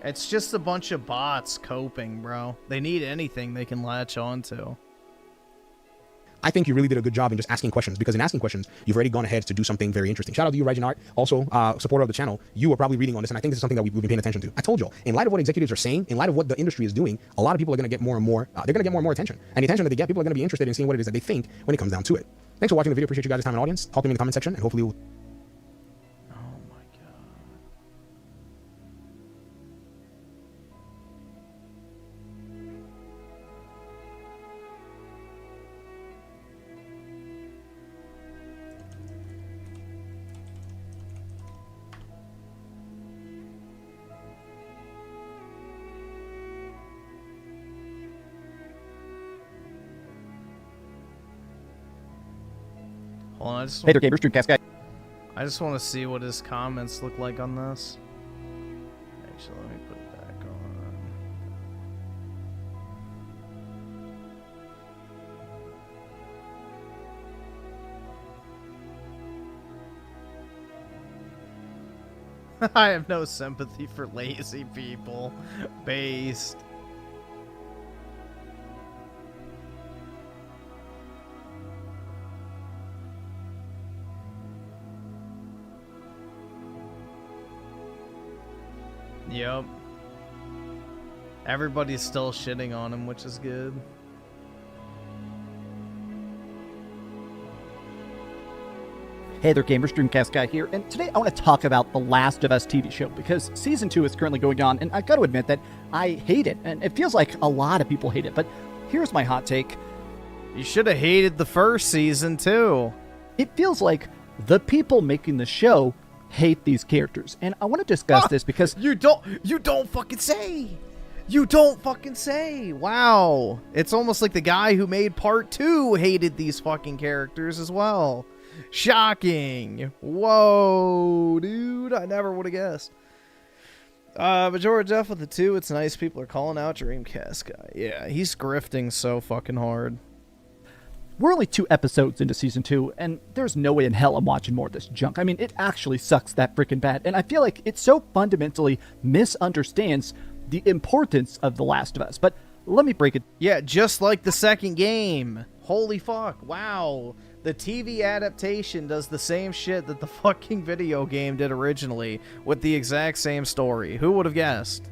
It's just a bunch of bots coping, bro. They need anything they can latch onto. I think you really did a good job in just asking questions, because in asking questions, you've already gone ahead to do something very interesting. Shout out to you, Rajin Art, also supporter of the channel. You were probably reading on this, and I think this is something that we've been paying attention to. I told you, in light of what executives are saying, in light of what the industry is doing, a lot of people are going to get more and more, they're going to get more and more attention. And the attention that they get, people are going to be interested in seeing what it is that they think when it comes down to it. Thanks for watching the video. Appreciate you guys' time and audience. Talk to me in the comment section, and hopefully we'll... Hold on, Hey there, gamers, Dreamcast guy. I just want to see what his comments look like on this. Actually, let me put it back on. I have no sympathy for lazy people. Based. Yep. Everybody's still shitting on him, which is good. Hey there, gamers, Dreamcast guy here, and today I want to talk about The Last of Us TV show, because Season 2 is currently going on, and I've got to admit that I hate it, and it feels like a lot of people hate it, but here's my hot take. You should have hated the first season, too. It feels like the people making the show hate these characters, and I want to discuss this because you don't fucking say. You don't fucking say. Wow. It's almost like the guy who made part 2 hated these fucking characters as well. Shocking. Whoa, dude. I never would have guessed. Majority Jeff with the 2. It's nice people are calling out Dreamcast guy. Yeah, he's grifting so fucking hard. We're only 2 episodes into Season 2, and there's no way in hell I'm watching more of this junk. I mean, it actually sucks that freaking bad, and I feel like it so fundamentally misunderstands the importance of The Last of Us. But let me break it. Yeah, just like the second game. Holy fuck. Wow. The TV adaptation does the same shit that the fucking video game did originally, with the exact same story. Who would have guessed?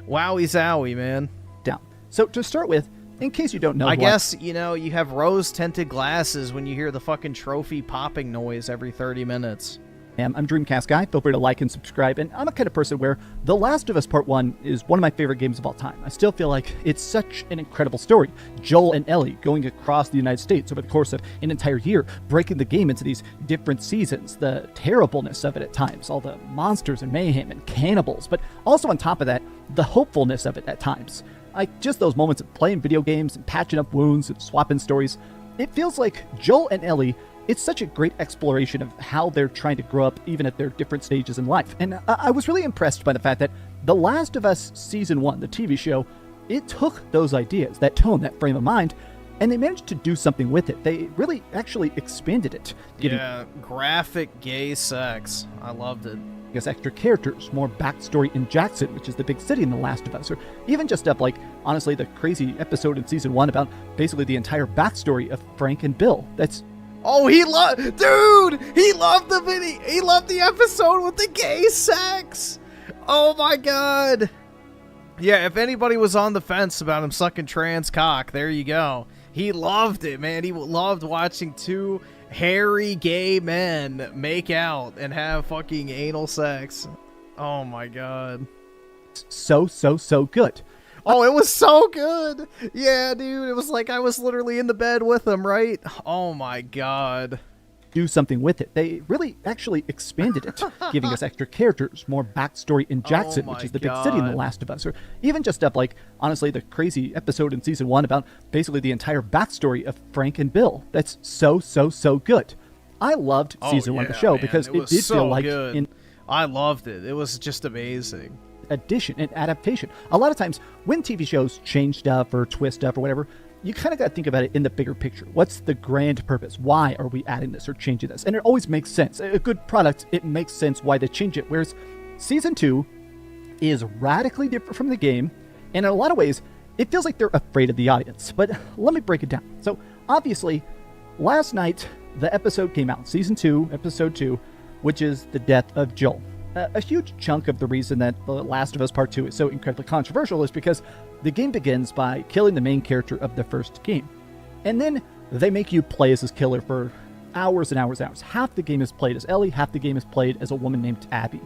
Wowie zowie, man. Down. So to start with, in case you don't know, I guess, you have rose-tinted glasses when you hear the fucking trophy popping noise every 30 minutes. I'm Dreamcast guy. Feel free to like and subscribe. And I'm a kind of person where The Last of Us Part 1 is one of my favorite games of all time. I still feel like it's such an incredible story. Joel and Ellie going across the United States over the course of an entire year, breaking the game into these different seasons, the terribleness of it at times, all the monsters and mayhem and cannibals, but also on top of that, the hopefulness of it at times. Like, just those moments of playing video games and patching up wounds and swapping stories. It feels like Joel and Ellie, it's such a great exploration of how they're trying to grow up even at their different stages in life. And I was really impressed by the fact that The Last of Us Season 1, the TV show, it took those ideas, that tone, that frame of mind, and they managed to do something with it. They really actually expanded it. Yeah, graphic gay sex. I loved it. Us extra characters, more backstory in Jackson, which is the big city in The Last of Us, or even just stuff like, honestly, the crazy episode in season 1 about basically the entire backstory of Frank and Bill. That's Oh, he loved, dude, he loved the video. He loved the episode with the gay sex. Oh my God. Yeah, if anybody was on the fence about him sucking trans cock, there you go. He loved it, man. He loved watching two hairy gay men make out and have fucking anal sex. Oh my God. so good. Oh, it was so good. Yeah, dude. It was like I was literally in the bed with him, right? Oh my God. Do something with it. They really actually expanded it, giving us extra characters, more backstory in Jackson, which is the big city in The Last of Us, or even just stuff like, honestly, the crazy episode in season 1 about basically the entire backstory of Frank and Bill. That's so good. I loved season 1 of the show because it did feel like I loved it. It was just amazing. Addition and adaptation. A lot of times when TV shows change stuff or twist stuff or whatever, you kind of got to think about it in the bigger picture. What's the grand purpose? Why are we adding this or changing this? And it always makes sense. A good product, it makes sense why they change it. Whereas season 2 is radically different from the game, and in a lot of ways, it feels like they're afraid of the audience. But let me break it down. So obviously, last night, the episode came out, season 2, episode 2, which is the death of Joel. A huge chunk of the reason that The Last of Us Part 2 is so incredibly controversial is because the game begins by killing the main character of the first game. And then they make you play as this killer for hours and hours and hours. Half the game is played as Ellie, half the game is played as a woman named Abby.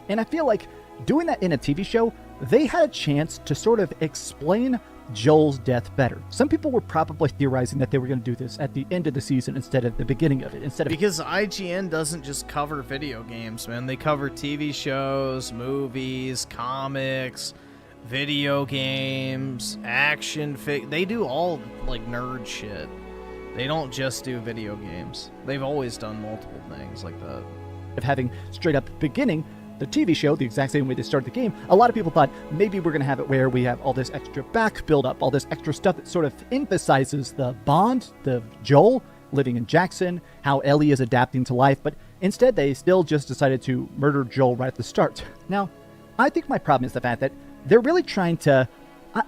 And I feel like doing that in a TV show, they had a chance to sort of explain Joel's death better. Some people were probably theorizing that they were going to do this at the end of the season instead of the beginning of it. Because IGN doesn't just cover video games, man. They cover TV shows, movies, comics, video games, action they do all like nerd shit. They don't just do video games. They've always done multiple things like that. Of having straight up beginning the TV show, the exact same way they started the game, a lot of people thought maybe we're going to have it where we have all this extra back build up, all this extra stuff that sort of emphasizes the bond, the Joel living in Jackson, how Ellie is adapting to life, but instead they still just decided to murder Joel right at the start. Now, I think my problem is the fact that they're really trying to,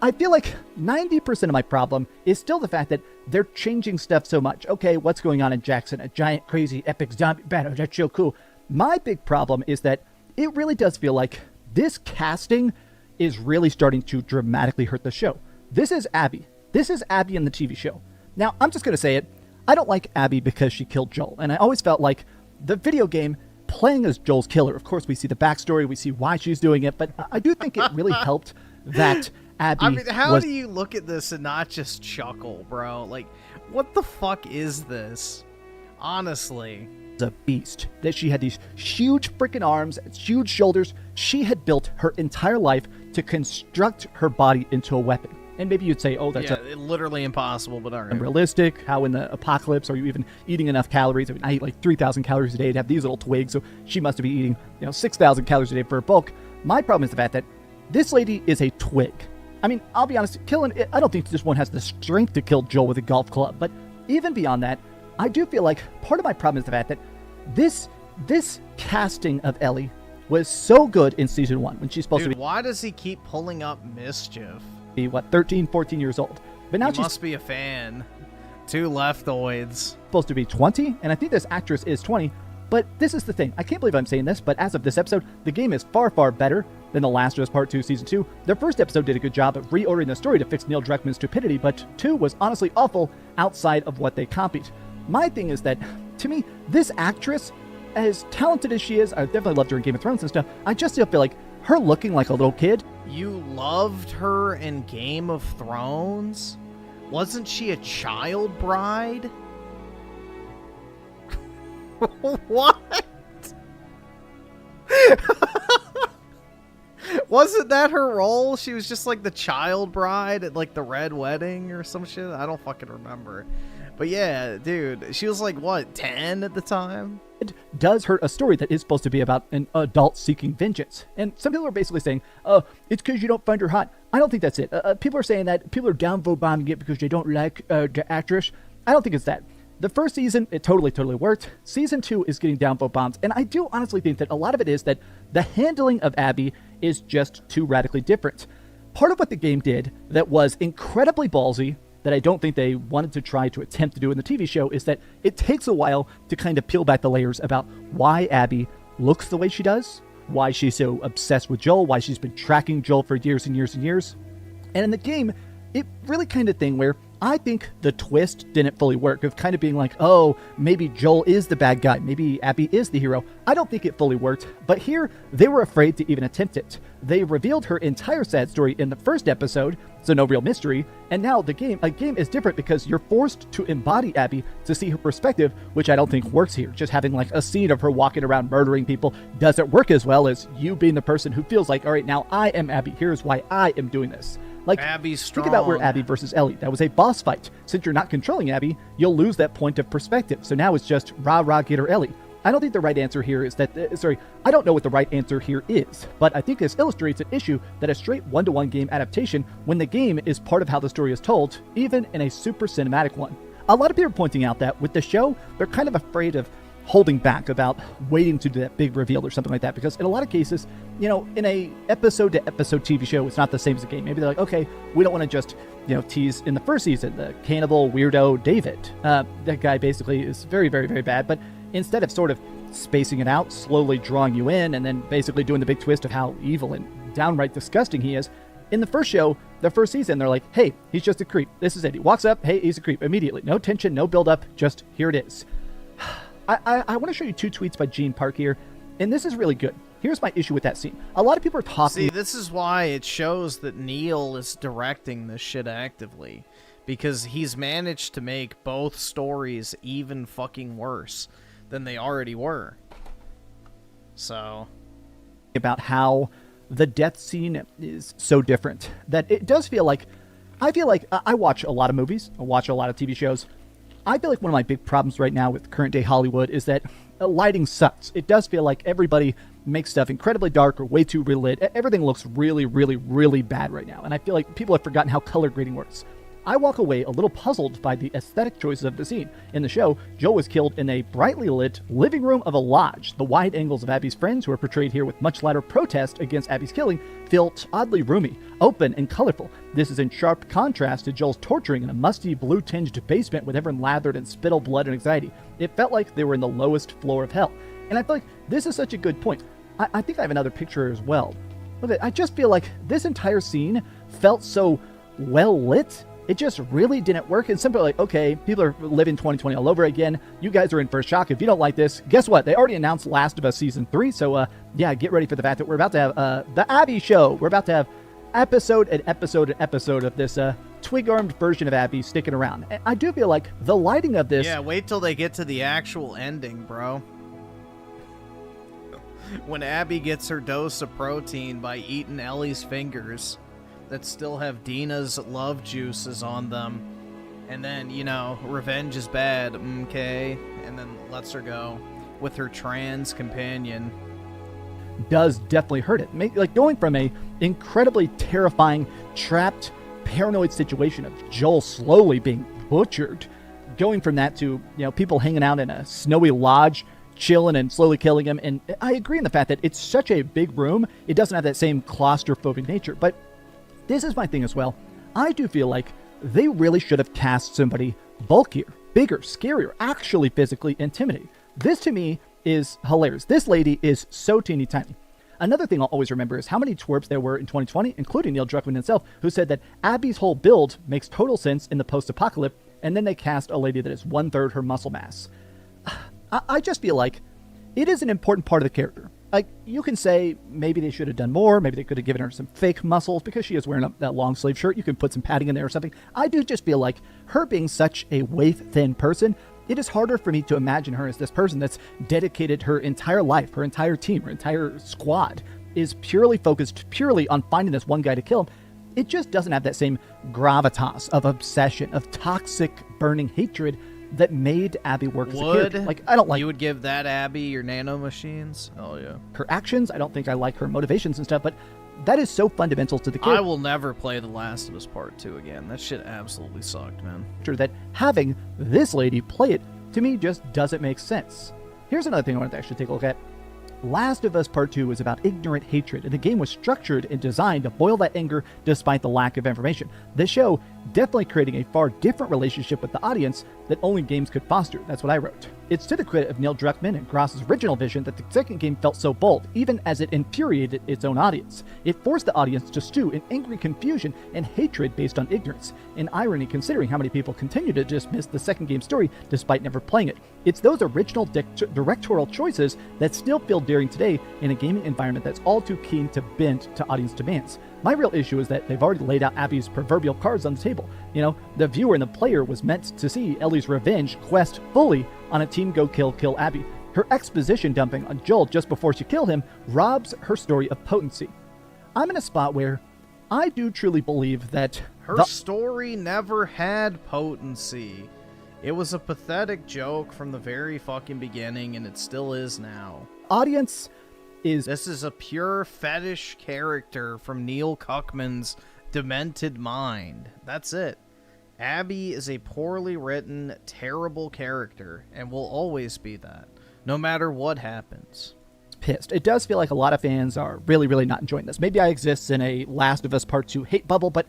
I feel like 90% of my problem is still the fact that they're changing stuff so much. Okay, what's going on in Jackson? A giant, crazy, epic zombie battle, that's so cool. My big problem is that it really does feel like this casting is really starting to dramatically hurt the show. This is Abby. This is Abby in the TV show. Now, I'm just going to say it. I don't like Abby because she killed Joel. And I always felt like the video game playing as Joel's killer, of course, we see the backstory, we see why she's doing it, but I do think it really helped that Abby I mean, how do you look at this and not just chuckle, bro? Like, what the fuck is this? Honestly. A beast, that she had these huge freaking arms, huge shoulders. She had built her entire life to construct her body into a weapon. And maybe you'd say, oh, that's literally impossible, but alright. Unrealistic. How in the apocalypse are you even eating enough calories? I mean, I eat like 3,000 calories a day to have these little twigs, so she must be eating, 6,000 calories a day for her bulk. My problem is the fact that this lady is a twig. I mean, I'll be honest, I don't think this one has the strength to kill Joel with a golf club, but even beyond that, I do feel like part of my problem is the fact that this casting of Ellie was so good in season 1 when she's supposed to be. Why does he keep pulling up Mischief? Be 13, 14 years old. But now she must be a fan. Two leftoids. Supposed to be 20, and I think this actress is 20. But this is the thing. I can't believe I'm saying this, but as of this episode, the game is far better than The Last of Us Part 2 Season 2. Their first episode did a good job of reordering the story to fix Neil Druckmann's stupidity, but 2 was honestly awful outside of what they copied. My thing is that, to me, this actress, as talented as she is, I definitely loved her in Game of Thrones and stuff, I just still feel like her looking like a little kid. You loved her in Game of Thrones? Wasn't she a child bride? What? Wasn't that her role? She was just like the child bride at like the Red Wedding or some shit? I don't fucking remember. But yeah, dude, she was like, what, 10 at the time? It does hurt a story that is supposed to be about an adult seeking vengeance. And some people are basically saying, oh, it's because you don't find her hot. I don't think that's it. People are saying that people are downvote bombing it because they don't like the actress. I don't think it's that. The first season, it totally worked. Season 2 is getting downvote bombs, and I do honestly think that a lot of it is that the handling of Abby is just too radically different. Part of what the game did that was incredibly ballsy, that I don't think they wanted to try to attempt to do in the TV show, is that it takes a while to kind of peel back the layers about why Abby looks the way she does, why she's so obsessed with Joel, why she's been tracking Joel for years and years and years. And in the game, it really kind of thing where I think the twist didn't fully work, of kind of being like, oh, maybe Joel is the bad guy, maybe Abby is the hero. I don't think it fully worked, but here, they were afraid to even attempt it. They revealed her entire sad story in the first episode, so no real mystery, and now a game is different because you're forced to embody Abby to see her perspective, which I don't think works here. Just having like a scene of her walking around murdering people doesn't work as well as you being the person who feels like, all right, now I am Abby, here's why I am doing this. Like, Abby's strong. Think about where Abby versus Ellie. That was a boss fight. Since you're not controlling Abby, you'll lose that point of perspective. So now it's just rah, get her Ellie. I don't think the right answer here is that, I don't know what the right answer here is, but I think this illustrates an issue that a straight one-to-one game adaptation, when the game is part of how the story is told, even in a super cinematic one. A lot of people are pointing out that with the show, they're kind of afraid of holding back about waiting to do that big reveal or something like that, because in a lot of cases, in a episode-to-episode TV show, it's not the same as a game. Maybe they're like, okay, we don't want to just, tease in the first season, the cannibal weirdo David. That guy basically is very, very, very bad, but instead of sort of spacing it out, slowly drawing you in, and then basically doing the big twist of how evil and downright disgusting he is, in the first show, the first season, they're like, hey, he's just a creep. This is it. He walks up, hey, he's a creep. Immediately. No tension, no build-up, just here it is. I want to show you 2 tweets by Gene Park here, and this is really good. Here's my issue with that scene. A lot of people are talking... See, this is why it shows that Neil is directing this shit actively, because he's managed to make both stories even fucking worse than they already were. So... about how the death scene is so different, that it does feel like... I feel like I watch a lot of movies, I watch a lot of TV shows. I feel like one of my big problems right now with current day Hollywood is that lighting sucks. It does feel like everybody makes stuff incredibly dark or way too relit. Everything looks really, really, really bad right now. And I feel like people have forgotten how color grading works. I walk away a little puzzled by the aesthetic choices of the scene. In the show, Joel was killed in a brightly lit living room of a lodge. The wide angles of Abby's friends, who are portrayed here with much louder protest against Abby's killing, felt oddly roomy, open, and colorful. This is in sharp contrast to Joel's torturing in a musty, blue-tinged basement with everyone lathered in spittle, blood, and anxiety. It felt like they were in the lowest floor of hell. And I feel like this is such a good point. I think I have another picture as well. Look, I just feel like this entire scene felt so well lit. It just really didn't work. And simply like, okay, people are living 2020 all over again. You guys are in for a shock. If you don't like this, guess what? They already announced Last of Us Season 3. So, yeah, get ready for the fact that we're about to have the Abby show. We're about to have episode of this twig-armed version of Abby sticking around. And I do feel like the lighting of this... Yeah, wait till they get to the actual ending, bro. When Abby gets her dose of protein by eating Ellie's fingers that still have Dina's love juices on them. And then, revenge is bad, okay? And then lets her go with her trans companion. Does definitely hurt it. Like going from a incredibly terrifying, trapped, paranoid situation of Joel slowly being butchered, going from that to, people hanging out in a snowy lodge, chilling and slowly killing him. And I agree in the fact that it's such a big room, it doesn't have that same claustrophobic nature. But this is my thing as well. I do feel like they really should have cast somebody bulkier, bigger, scarier, actually physically intimidating. This to me is hilarious. This lady is so teeny tiny. Another thing I'll always remember is how many twerps there were in 2020, including Neil Druckmann himself, who said that Abby's whole build makes total sense in the post-apocalypse, and then they cast a lady that is 1/3 her muscle mass. I just feel like it is an important part of the character. Like, you can say maybe they should have done more, maybe they could have given her some fake muscles because she is wearing that long sleeve shirt. You can put some padding in there or something. I do just feel like her being such a waif-thin person, it is harder for me to imagine her as this person that's dedicated her entire life, her entire team, her entire squad is purely focused on finding this one guy to kill him. It just doesn't have that same gravitas of obsession, of toxic, burning hatred that made Abby work as a character. Like, I don't like... You would give that Abby your nano machines? Oh, yeah. Her actions, I don't think I like her motivations and stuff, but that is so fundamental to the character. I will never play The Last of Us Part 2 again. That shit absolutely sucked, man. That having this lady play it, to me, just doesn't make sense. Here's another thing I wanted to actually take a look at. Last of Us Part 2 is about ignorant hatred, and the game was structured and designed to boil that anger despite the lack of information. The show definitely creating a far different relationship with the audience that only games could foster. That's what I wrote. It's to the credit of Neil Druckmann and Gross's original vision that the second game felt so bold, even as it infuriated its own audience. It forced the audience to stew in angry confusion and hatred based on ignorance, an irony considering how many people continue to dismiss the second game's story despite never playing it. It's those original directorial choices that still feel daring today in a gaming environment that's all too keen to bend to audience demands. My real issue is that they've already laid out Abby's proverbial cards on the table. You know, the viewer and the player was meant to see Ellie's revenge quest fully on a team go kill Abby. Her exposition dumping on Joel just before she killed him robs her story of potency. I'm in a spot where I do truly believe that her story never had potency. It was a pathetic joke from the very fucking beginning, and it still is now. Audience is... This is a pure fetish character from Neil Cuckman's demented mind. That's it. Abby is a poorly written, terrible character, and will always be that, no matter what happens. Pissed. It does feel like a lot of fans are really, really not enjoying this. Maybe I exist in a Last of Us Part 2 hate bubble, but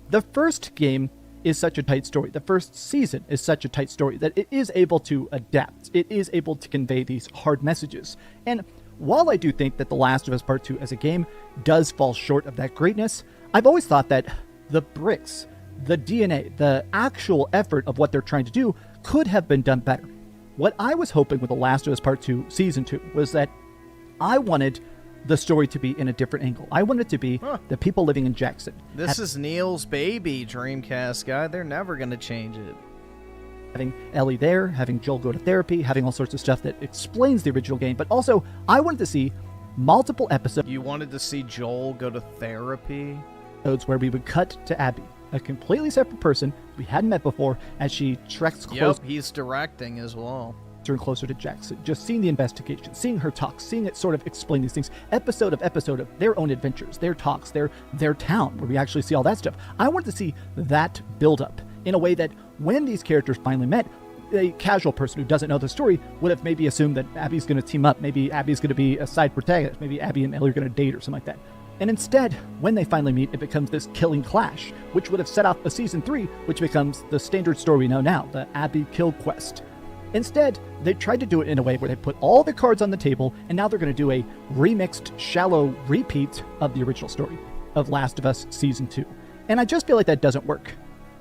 the first game is such a tight story. The first season is such a tight story that it is able to adapt. It is able to convey these hard messages. And while I do think that The Last of Us Part 2 as a game does fall short of that greatness, I've always thought that the bricks, the DNA, the actual effort of what they're trying to do could have been done better. What I was hoping with The Last of Us Part 2 Season 2 was that I wanted the story to be in a different angle. I wanted it to be the people living in Jackson. This is Neil's baby, Dreamcast guy. They're never going to change it. Having Ellie there, having Joel go to therapy, having all sorts of stuff that explains the original game, but also I wanted to see multiple episodes. You wanted to see Joel go to therapy? Where we would cut to Abby, a completely separate person we hadn't met before, as she treks close. Yep, he's directing as well. Closer to Jackson, just seeing the investigation, seeing her talk, seeing it sort of explain these things, episode of their own adventures, their talks, their town, where we actually see all that stuff. I wanted to see that build up in a way that when these characters finally met, a casual person who doesn't know the story would have maybe assumed that Abby's going to team up, maybe Abby's going to be a side protagonist, maybe Abby and Ellie are going to date or something like that. And instead, when they finally meet, it becomes this killing clash, which would have set off a season 3, which becomes the standard story we know now, the Abby kill quest. Instead, they tried to do it in a way where they put all the cards on the table, and now they're going to do a remixed, shallow repeat of the original story of Last of Us Season 2. And I just feel like that doesn't work.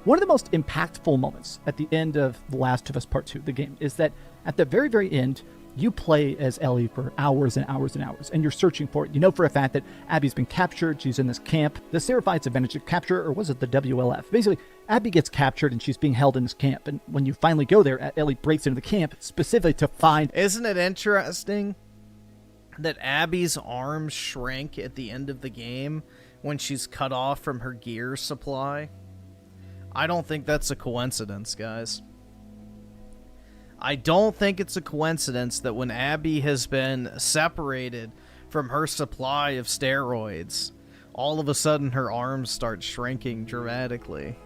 One of the most impactful moments at the end of The Last of Us Part 2, the game, is that at the very, very end, you play as Ellie for hours and hours and hours, and you're searching for it. You know for a fact that Abby's been captured. She's in this camp. The Seraphites have managed to capture her, or was it the WLF? Basically, Abby gets captured, and she's being held in this camp. And when you finally go there, Ellie breaks into the camp specifically to find... Isn't it interesting that Abby's arms shrink at the end of the game when she's cut off from her gear supply? I don't think that's a coincidence, guys. I don't think it's a coincidence that when Abby has been separated from her supply of steroids, all of a sudden her arms start shrinking dramatically.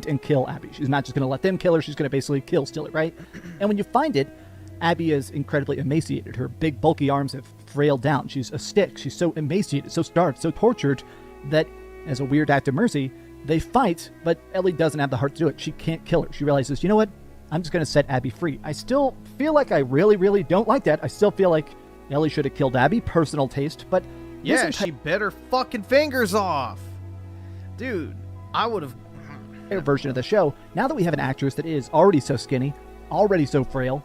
And kill Abby. She's not just going to let them kill her, she's going to basically steal it, right? And when you find it, Abby is incredibly emaciated. Her big, bulky arms have frailed down. She's a stick. She's so emaciated, so starved, so tortured that, as a weird act of mercy, they fight, but Ellie doesn't have the heart to do it. She can't kill her. She realizes, you know what? I'm just going to set Abby free. I still feel like I really, really don't like that. I still feel like Ellie should have killed Abby. Personal taste, but... Yeah, she bit her fucking fingers off. Dude, I would have... version of the show, now that we have an actress that is already so skinny, already so frail,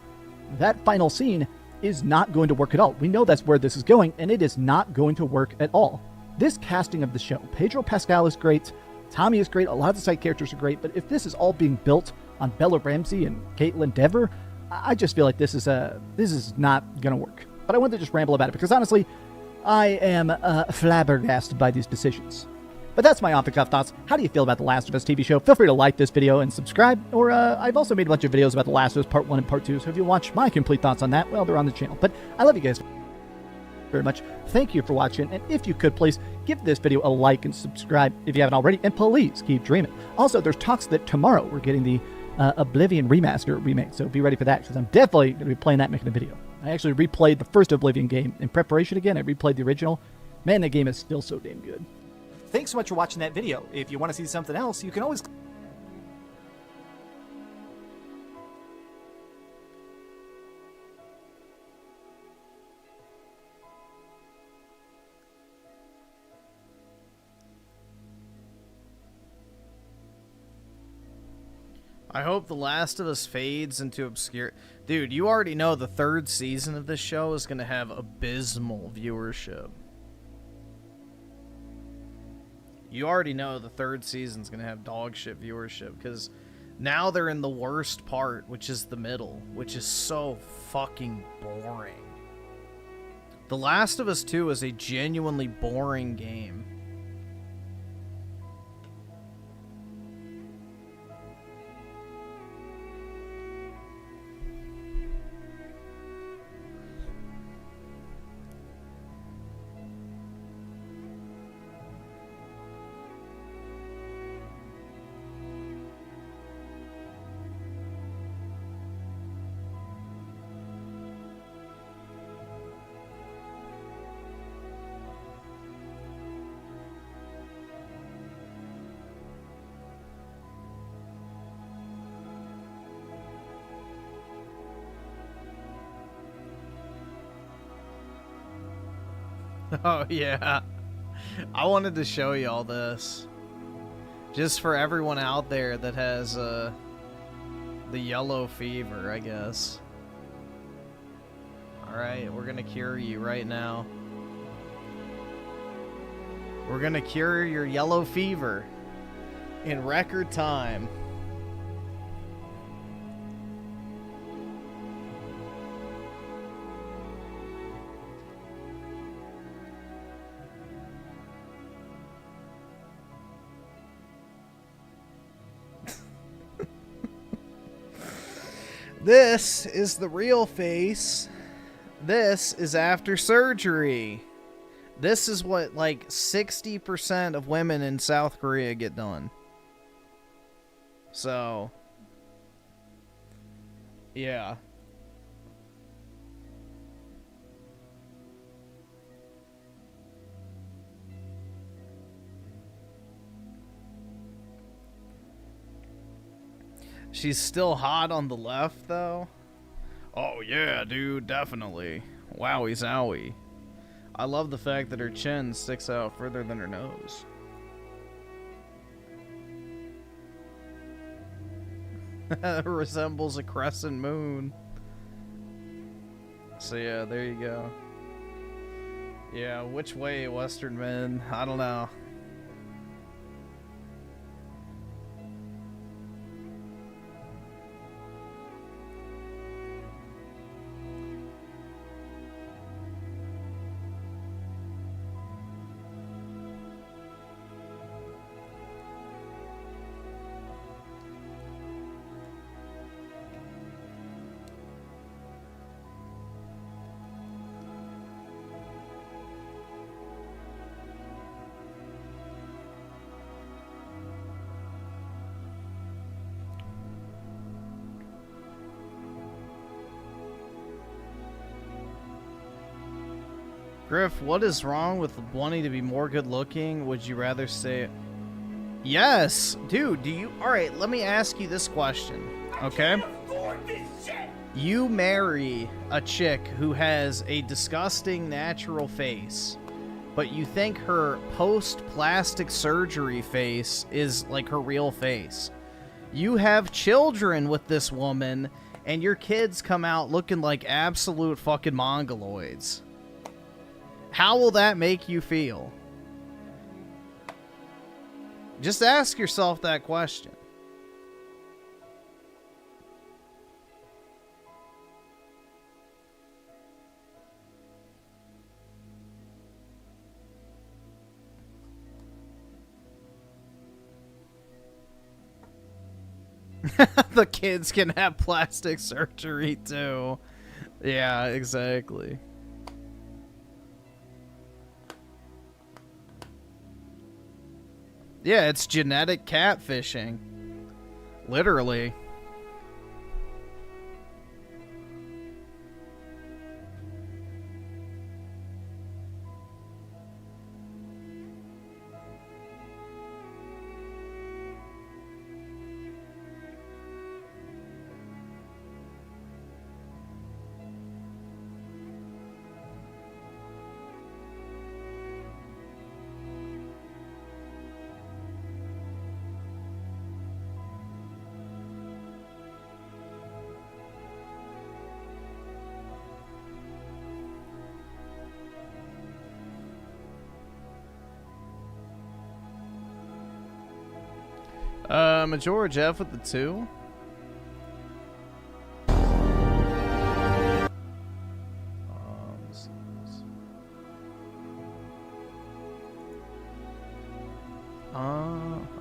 that final scene is not going to work at all. We know that's where this is going, and it is not going to work at all. This casting of the show, Pedro Pascal is great, Tommy is great, a lot of the side characters are great, but if this is all being built on Bella Ramsey and Caitlin Dever, I just feel like this is not going to work. But I wanted to just ramble about it because honestly, I am flabbergasted by these decisions. But that's my off-the-cuff thoughts. How do you feel about The Last of Us TV show? Feel free to like this video and subscribe, or I've also made a bunch of videos about The Last of Us Part 1 and Part 2, so if you watch my complete thoughts on that, well, they're on the channel. But I love you guys. very much. Thank you for watching, and if you could, please give this video a like and subscribe if you haven't already, and please keep dreaming. Also, there's talks that tomorrow we're getting the Oblivion remaster remake, so be ready for that, because I'm definitely going to be playing that, making a video. I actually replayed the first Oblivion game in preparation again. I replayed the original. Man, that game is still so damn good. Thanks so much for watching that video. If you want to see something else, you can always... I hope The Last of Us fades into obscure... Dude, you already know the 3rd season of this show is going to have abysmal viewership. You already know the 3rd season's going to have dog shit viewership, because now they're in the worst part, which is the middle, which is so fucking boring. The Last of Us 2 is a genuinely boring game. Oh, yeah. I wanted to show you all this. Just for everyone out there that has, the yellow fever, I guess. Alright, we're gonna cure you right now. We're gonna cure your yellow fever in record time. This is the real face. This is after surgery. This is what, like, 60% of women in South Korea get done. So, yeah. She's still hot on the left, though. Oh, yeah, dude, definitely. Wowie zowie. I love the fact that her chin sticks out further than her nose. Resembles a crescent moon. So, yeah, there you go. Yeah, which way, Western men? I don't know. Griff, what is wrong with wanting to be more good looking? Would you rather say... Yes! Dude, do you... Alright, let me ask you this question, okay? You marry a chick who has a disgusting natural face, but you think her post-plastic surgery face is like her real face. You have children with this woman, and your kids come out looking like absolute fucking mongoloids. How will that make you feel? Just ask yourself that question. The kids can have plastic surgery too. Yeah, exactly. Yeah, it's genetic catfishing. Literally. Majora Jeff with the 2.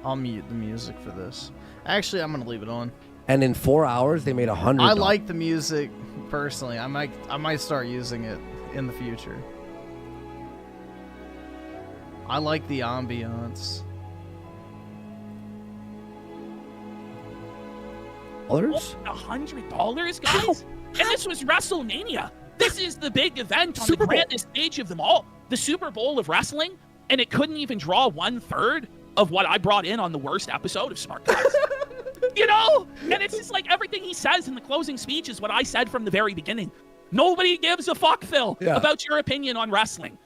I'll mute the music for this. Actually, I'm gonna leave it on. And in 4 hours, they made $100. I like the music personally. I might start using it in the future. I like the ambiance. $100, guys? And this was WrestleMania. This is the big event on the grandest stage of them all. The Super Bowl of wrestling, and it couldn't even draw 1/3 of what I brought in on the worst episode of Smart Guys. You know? And it's just like everything he says in the closing speech is what I said from the very beginning. Nobody gives a fuck, Phil, about your opinion on wrestling.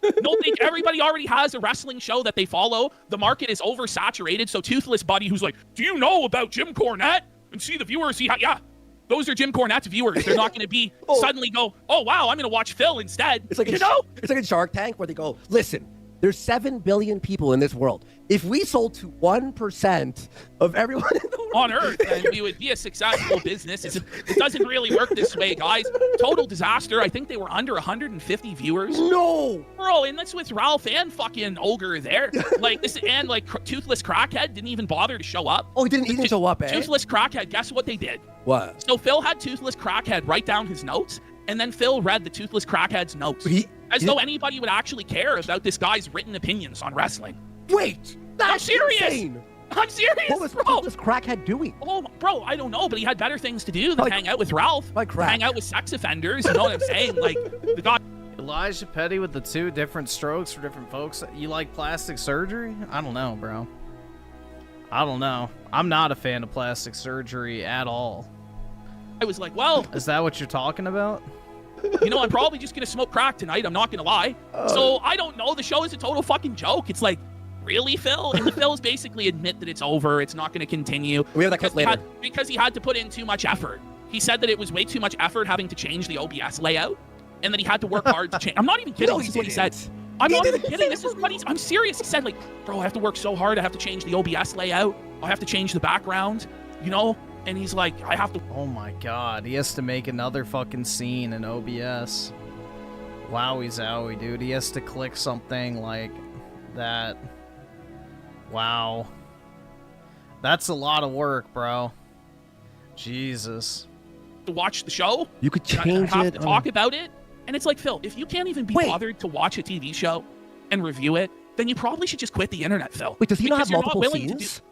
Everybody already has a wrestling show that they follow. The market is oversaturated, so Toothless Buddy, who's like, do you know about Jim Cornette? And see the viewers, yeah, those are Jim Cornette's viewers. They're not going to be suddenly go, oh, wow, I'm going to watch Phil instead. It's like it's like a Shark Tank where they go, listen, there's 7 billion people in this world. If we sold to 1% of everyone in the world on Earth, then we would be a successful business. It doesn't really work this way, guys. Total disaster. I think they were under 150 viewers. No, bro, and that's with Ralph and fucking Ogre there. Like this, and like Toothless Crackhead didn't even bother to show up. Oh, he didn't show up, eh? Toothless Crackhead. Guess what they did? What? So Phil had Toothless Crackhead write down his notes, and then Phil read the Toothless Crackhead's notes, as though anybody would actually care about this guy's written opinions on wrestling. Wait, I'm serious. Insane. I'm serious, what was bro. This crackhead doing? Oh, bro, I don't know, but he had better things to do than hang out with Ralph, hang out with sex offenders. You know what I'm saying? Like the guy. Elijah Petty with the 2 different strokes for different folks. You like plastic surgery? I don't know, bro. I don't know. I'm not a fan of plastic surgery at all. I was like, well, is that what you're talking about? You know, I'm probably just gonna smoke crack tonight. I'm not gonna lie. So I don't know. The show is a total fucking joke. It's like, really, Phil? And the Phil's basically admit that it's over. It's not gonna continue. We have that clip later. Because he had to put in too much effort. He said that it was way too much effort having to change the OBS layout, and that he had to work hard to change. I'm not even kidding. This is what he said. I'm not even kidding. This is what I'm serious. He said, like, bro, I have to work so hard. I have to change the OBS layout. I have to change the background. You know. And he's like, I have to. Oh my god, he has to make another fucking scene in OBS. Wowie zowie, dude. He has to click something like that. Wow. That's a lot of work, bro. Jesus. To watch the show. You could change have it. To talk about it. And it's like, Phil, if you can't even be bothered to watch a TV show and review it, then you probably should just quit the internet, Phil. Wait, does he not have multiple scenes?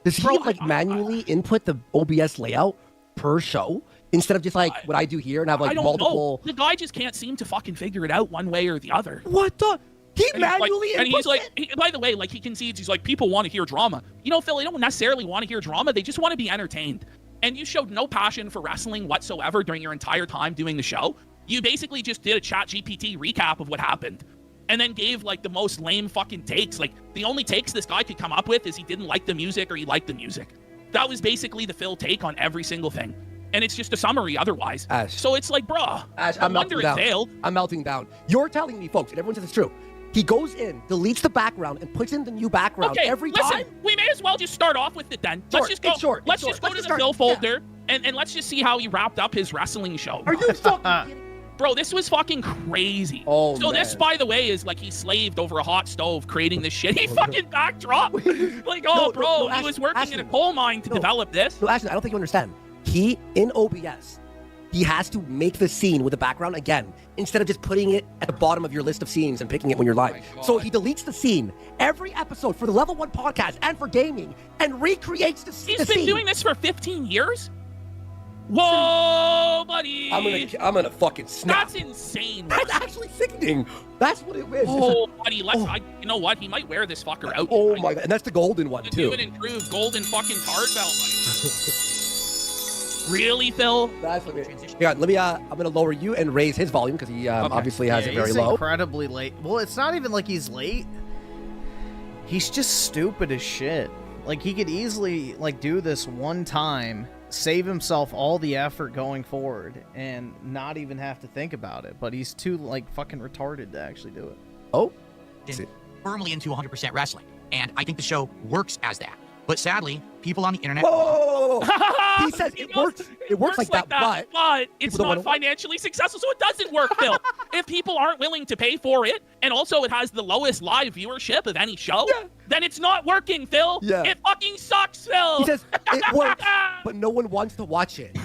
Does he manually input the OBS layout per show instead of just like what I do here and have like multiple? Know. The guy just can't seem to fucking figure it out one way or the other. What the? He manually and he's like, by the way, like he concedes, he's like, people want to hear drama. You know, Phil, they don't necessarily want to hear drama. They just want to be entertained. And you showed no passion for wrestling whatsoever during your entire time doing the show. You basically just did a ChatGPT recap of what happened. And then gave, like, the most lame fucking takes. Like, the only takes this guy could come up with is he didn't like the music or he liked the music. That was basically the Phil take on every single thing. And it's just a summary otherwise. Ash. So it's like, bruh, Ash, no wonder it failed. I'm melting down. You're telling me, folks, and everyone says it's true. He goes in, deletes the background, and puts in the new background every time? We may as well just start off with it then. Let's just go to the Phil folder, and let's just see how he wrapped up his wrestling show. Are you fucking kidding? Bro, this was fucking crazy. Oh, so man. This, by the way, is like he slaved over a hot stove creating this shitty fucking backdrop. Like, oh, bro, he was working in a coal mine to develop this. No, actually, I don't think you understand. He, in OBS, he has to make the scene with the background again, instead of just putting it at the bottom of your list of scenes and picking it when you're live. So he deletes the scene every episode for the Level 1 podcast and for gaming and recreates the scene. He's been doing this for 15 years? Whoa, buddy! I'm gonna fucking snap. That's insane. That's actually sickening. That's what it is. Oh, buddy, you know what? He might wear this fucker out. Oh my god, and that's the golden one The too. new and improved golden fucking card belt. Really, Phil? That's what it is. Yeah, let me. I'm gonna lower you and raise his volume because he obviously has it very he's low. Incredibly late. Well, it's not even like he's late. He's just stupid as shit. Like he could easily like do this one time, save himself all the effort going forward, and not even have to think about it. But he's too like fucking retarded to actually do it. Oh, firmly into 100% wrestling, and I think the show works as that. But sadly, people on the internet. Whoa! He says it works. It works like that, but it's not financially successful, so it doesn't work, Phil. If people aren't willing to pay for it, and also it has the lowest live viewership of any show, then it's not working, Phil. Yeah. It fucking sucks, Phil. He says it works, but no one wants to watch it.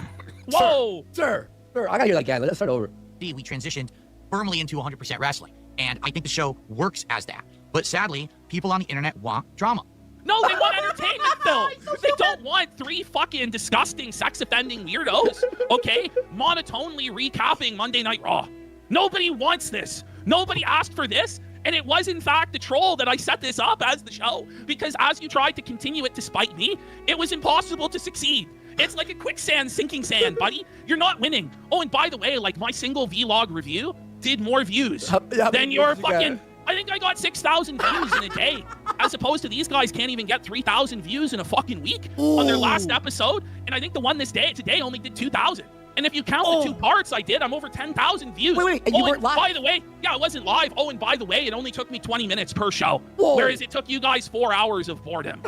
Whoa! Sir, I gotta hear that again. Let's start over. We transitioned firmly into 100% wrestling, and I think the show works as that. But sadly, people on the internet want drama. No, they want entertainment, Phil. They don't want 3 fucking disgusting, sex-offending weirdos, okay? Monotonely recapping Monday Night Raw. Nobody wants this. Nobody asked for this. And it was, in fact, the troll that I set this up as the show. Because as you tried to continue it to spite me, it was impossible to succeed. It's like a quicksand sinking sand, buddy. You're not winning. Oh, and by the way, like my single vlog review did more views than your fucking... I think I got 6,000 views in a day, as opposed to these guys can't even get 3,000 views in a fucking week on their last episode. And I think the one today only did 2,000. And if you count the 2 parts I did, I'm over 10,000 views. Wait, and you weren't live? By the way, yeah, I wasn't live. Oh, and by the way, it only took me 20 minutes per show, Whoa. whereas it took you guys 4 hours of boredom.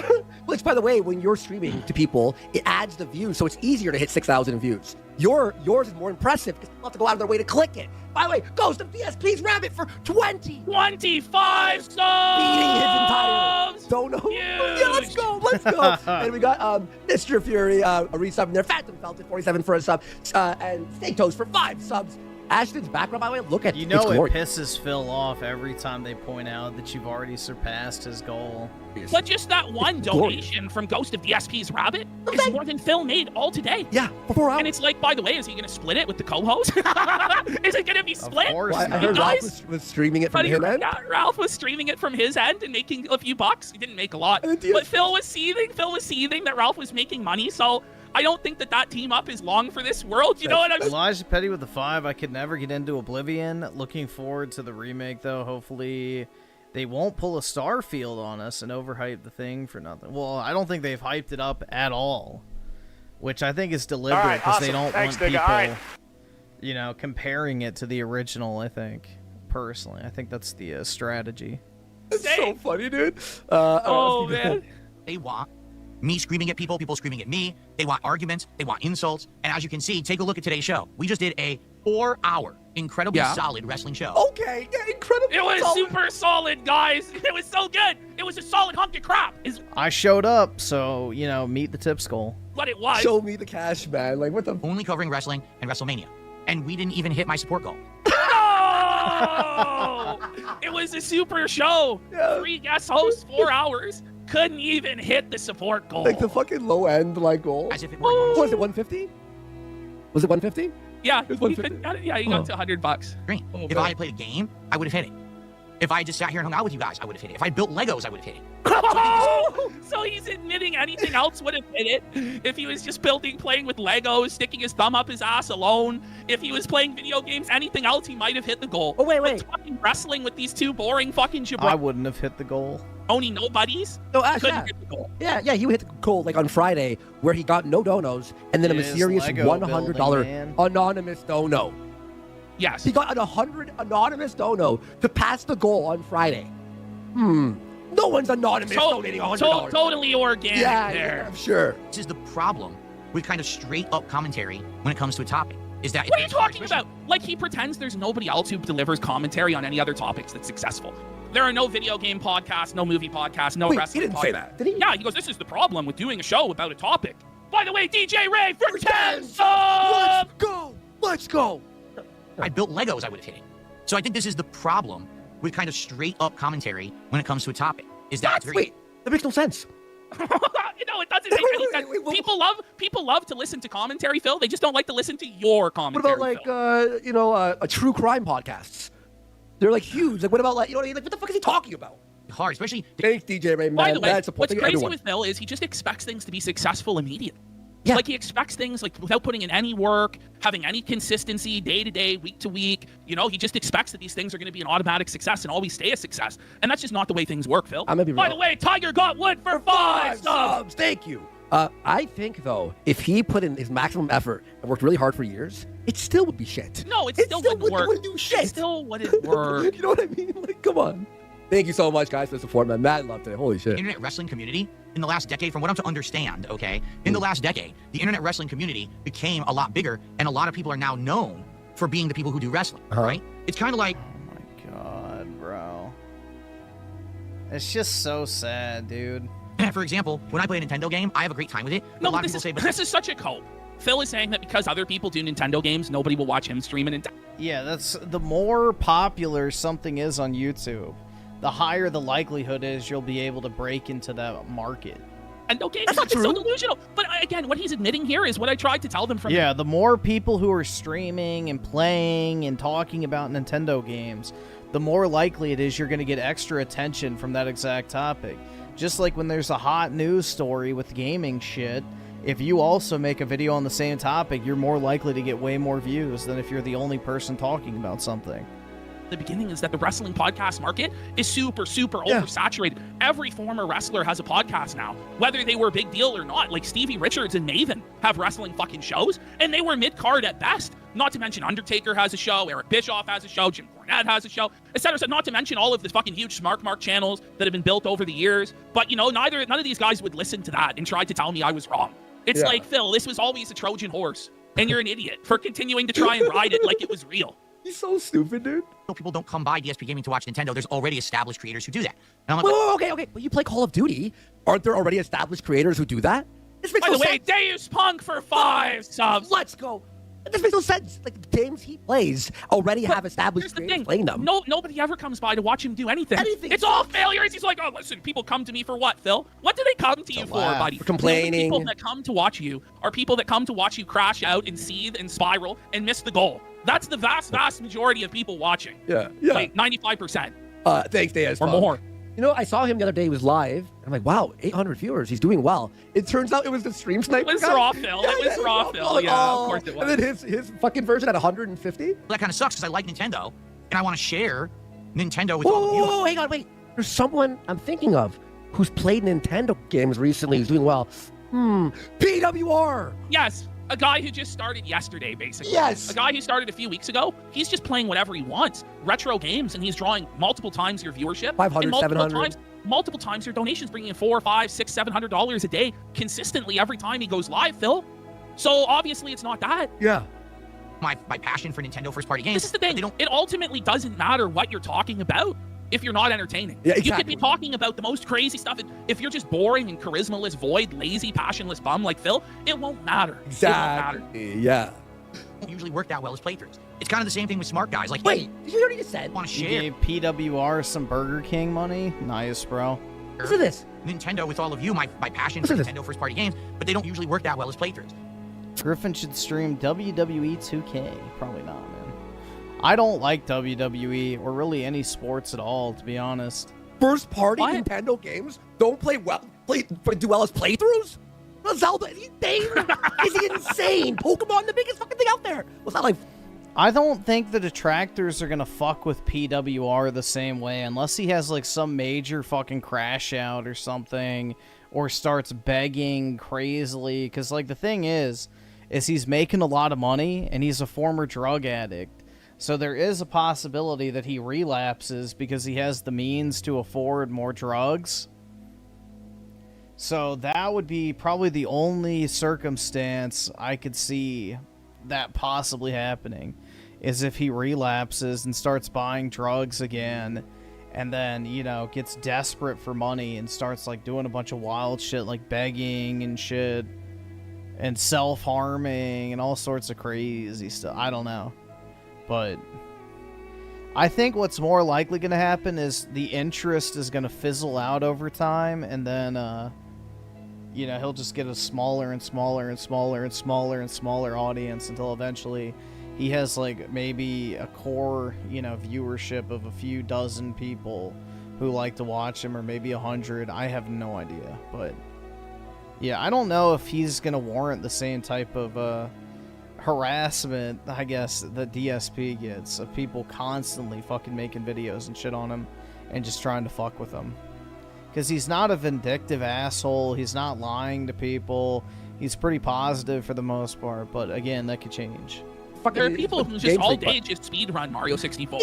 Which, by the way, when you're streaming to people, it adds the views, so it's easier to hit 6,000 views. Yours is more impressive because people have to go out of their way to click it. By the way, Ghost of DSP's Rabbit for 25 subs! Beating his entire dono. Yeah, let's go. And we got Mr. Fury, a resub in there. Phantom Felt at 47 for a sub. And Steak Toast for 5 subs. Ashton's background, by the way, look at You know it's it glorious. pisses Phil off every time they point out that you've already surpassed his goal. But just that one donation from Ghost of DSP's Rabbit is more than Phil made all today. Yeah, for 4 hours. And it's like, by the way, is he going to split it with the co-host? Is it going to be split? Well, I heard Ralph was streaming it from his end. Yeah, Ralph was streaming it from his end and making a few bucks. He didn't make a lot. But Phil was seething. That Ralph was making money. So I don't think that team up is long for this world. You know what I mean? Elijah Petty with the 5. I could never get into Oblivion. Looking forward to the remake, though. Hopefully they won't pull a Starfield on us and overhype the thing for nothing. Well, I don't think they've hyped it up at all, which I think is deliberate because they don't want people, you know, comparing it to the original, I think. Personally, I think that's the strategy. It's so funny, dude. Man. They want me screaming at people, people screaming at me. They want arguments. They want insults. And as you can see, take a look at today's show. We just did a 4-hour, incredibly solid wrestling show. Okay, yeah, incredible. It was super solid, guys. It was so good. It was a solid hunk of crap. Is I showed up, so, you know, meet the tip skull. what it was. Show me the cash, man. Like, what the? Only covering wrestling and WrestleMania. And we didn't even hit my support goal. No! It was a super show. 3 guest hosts, 4 hours. Couldn't even hit the support goal. Like the fucking low end, like goal. As if it were. What was it, 150? Was it 150? Yeah, it was 150. Yeah, you got to $100. Great. If I had played a game, I would have hit it. If I just sat here and hung out with you guys, I would have hit it. If I built Legos, I would have hit it. So he's admitting anything else would have hit it. If he was just playing with Legos, sticking his thumb up his ass alone. If he was playing video games, anything else, he might have hit the goal. Oh, wait. But fucking wrestling with these 2 boring fucking jabronis. I wouldn't have hit the goal. Only nobodies? No, couldn't hit the goal. Yeah, he would hit the goal like on Friday where he got no donos and then a mysterious $100 anonymous dono. Yes. He got an 100 anonymous dono to pass the goal on Friday. No one's anonymous donating $100. Totally organic there. Yeah, I'm sure. This is the problem with kind of straight up commentary when it comes to a topic. Is that what are you talking about? Like he pretends there's nobody else who delivers commentary on any other topics that's successful. There are no video game podcasts, no movie podcasts, no wrestling he didn't say that, did he? Yeah, he goes, this is the problem with doing a show about a topic. By the way, DJ Ray for 10 subs! Let's go! let's go. I built Legos, I would have hit it. So I think this is the problem with kind of straight up commentary when it comes to a topic. Is that Wait, that makes no sense. No, it doesn't make any sense. People love to listen to commentary, Phil. They just don't like to listen to your What commentary. about like a true crime podcasts? They're like huge. Like what about like what the fuck is he talking about? Hard, especially. Thanks, DJ Ray, man. By the way, That's what's crazy everyone. with Phil is he just expects things to be successful immediately. Yeah. Like he expects things like without putting in any work, having any consistency day to day, week to week. You know, he just expects that these things are going to be an automatic success and always stay a success. And that's just not the way things work, Phil. I'm gonna be By real. the way, Tiger got wood for 5 subs. Thank you. I think though, if he put in his maximum effort and worked really hard for years, it still would be shit. No, it still wouldn't work. It wouldn't do shit. It still wouldn't work. You know what I mean? Like, come on. Thank you so much, guys, for the support, man. Mad love today. Holy shit. The internet wrestling community in the last decade, from what I'm to understand, okay, in the last decade, the internet wrestling community became a lot bigger, and a lot of people are now known for being the people who do wrestling, right? It's kind of like, Oh my god, bro. It's just so sad, dude. for example, when I play a Nintendo game, I have a great time with it. No, a lot but of people say, but this is such a cope. Phil is saying that because other people do Nintendo games, nobody will watch him stream a Nintendo. Yeah, that's the more popular something is on YouTube, the higher the likelihood is you'll be able to break into that market. Nintendo games. That's not true. So delusional. But again, what he's admitting here is what I tried to tell them from. Yeah, the more people who are streaming and playing and talking about Nintendo games, the more likely it is you're going to get extra attention from that exact topic. Just like when there's a hot news story with gaming shit, if you also make a video on the same topic, you're more likely to get way more views than if you're the only person talking about something. The beginning is that the wrestling podcast market is super oversaturated. Every former wrestler has a podcast now, whether they were a big deal or not. Like Stevie Richards and Maven have wrestling fucking shows, and they were mid-card at best. Not to mention Undertaker has a show, Eric Bischoff has a show, Jim Cornette has a show, etc. So not to mention all of the fucking huge Smart Mark channels that have been built over the years. But you know, none of these guys would listen to that and try to tell me I was wrong. It's like, Phil, this was always a Trojan horse, and you're an idiot for continuing to try and ride it like it was real. He's so stupid, dude. People don't come by DSP Gaming to watch Nintendo. There's already established creators who do that. And I'm like, Whoa, okay. But you play Call of Duty. Aren't there already established creators who do that? This makes By no the way, sense. Deus Punk for 5 subs. Let's go. This makes no sense. Like, the games he plays already have established creators playing them. Nobody ever comes by to watch him do anything. It's all failures. He's like, oh, listen, people come to me for what, Phil? What do they come to you for, buddy? For complaining. The only people that come to watch you are people that come to watch you crash out and seethe and spiral and miss the goal. That's the vast majority of people watching. Yeah. Like 95%. Thanks, Deus. Or more. You know, I saw him the other day. He was live. And I'm like, wow, 800 viewers. He's doing well. It turns out it was the stream sniper. It was guy. raw Phil. It was raw Phil. Like, Yeah, of course it was. And then his fucking version at 150. that kind of sucks because I like Nintendo and I want to share Nintendo with Whoa, all of you. hang on, wait. There's someone I'm thinking of who's played Nintendo games recently who's doing well. PWR. Yes. A guy who just started yesterday, basically. Yes. A guy who started a few weeks ago. He's just playing whatever he wants. Retro games, and he's drawing multiple times your viewership. 500, and multiple 700. multiple times your donations, bringing in $400, $500, $600, $700 a day consistently every time he goes live, Phil. So obviously it's not that. Yeah. My passion for Nintendo first-party games. This is the thing. It ultimately doesn't matter what you're talking about if you're not entertaining. Yeah, You could exactly. be talking about the most crazy stuff. If you're just boring and charismaless, void, lazy, passionless bum like Phil, it won't matter. It won't matter. Exactly. Yeah. Don't usually work that well as playthroughs. It's kind of the same thing with smart guys. Like, Wait, did you already just said? want to You share gave PWR some Burger King money? Nice, bro. Listen to this. Nintendo with all of you, my passion for Nintendo first-party games, but they don't usually work that well as playthroughs. Griffin should stream WWE 2K. Probably not, man. I don't like WWE or really any sports at all, to be honest. First party Nintendo games don't do well as playthroughs? Zelda, is he insane? Is he insane? Pokemon, the biggest fucking thing out there. Was that like? I don't think the detractors are gonna fuck with PWR the same way unless he has like some major fucking crash out or something, or starts begging crazily. Because like the thing is he's making a lot of money and he's a former drug addict. So there is a possibility that he relapses because he has the means to afford more drugs. So that would be probably the only circumstance I could see that possibly happening, is if he relapses and starts buying drugs again, and then, you know, gets desperate for money and starts like doing a bunch of wild shit like begging and shit. and self-harming and all sorts of crazy stuff. I don't know. But I think what's more likely going to happen is the interest is going to fizzle out over time, and then, you know, he'll just get a smaller and smaller and smaller and smaller and smaller audience until eventually he has, like, maybe a core, you know, viewership of a few dozen people who like to watch him, or maybe 100. I have no idea. But, yeah, I don't know if he's going to warrant the same type of, harassment, I guess, that DSP gets, of people constantly fucking making videos and shit on him and just trying to fuck with him. Because he's not a vindictive asshole, he's not lying to people, he's pretty positive for the most part, but again, that could change. There are people who just all day just speedrun Mario 64.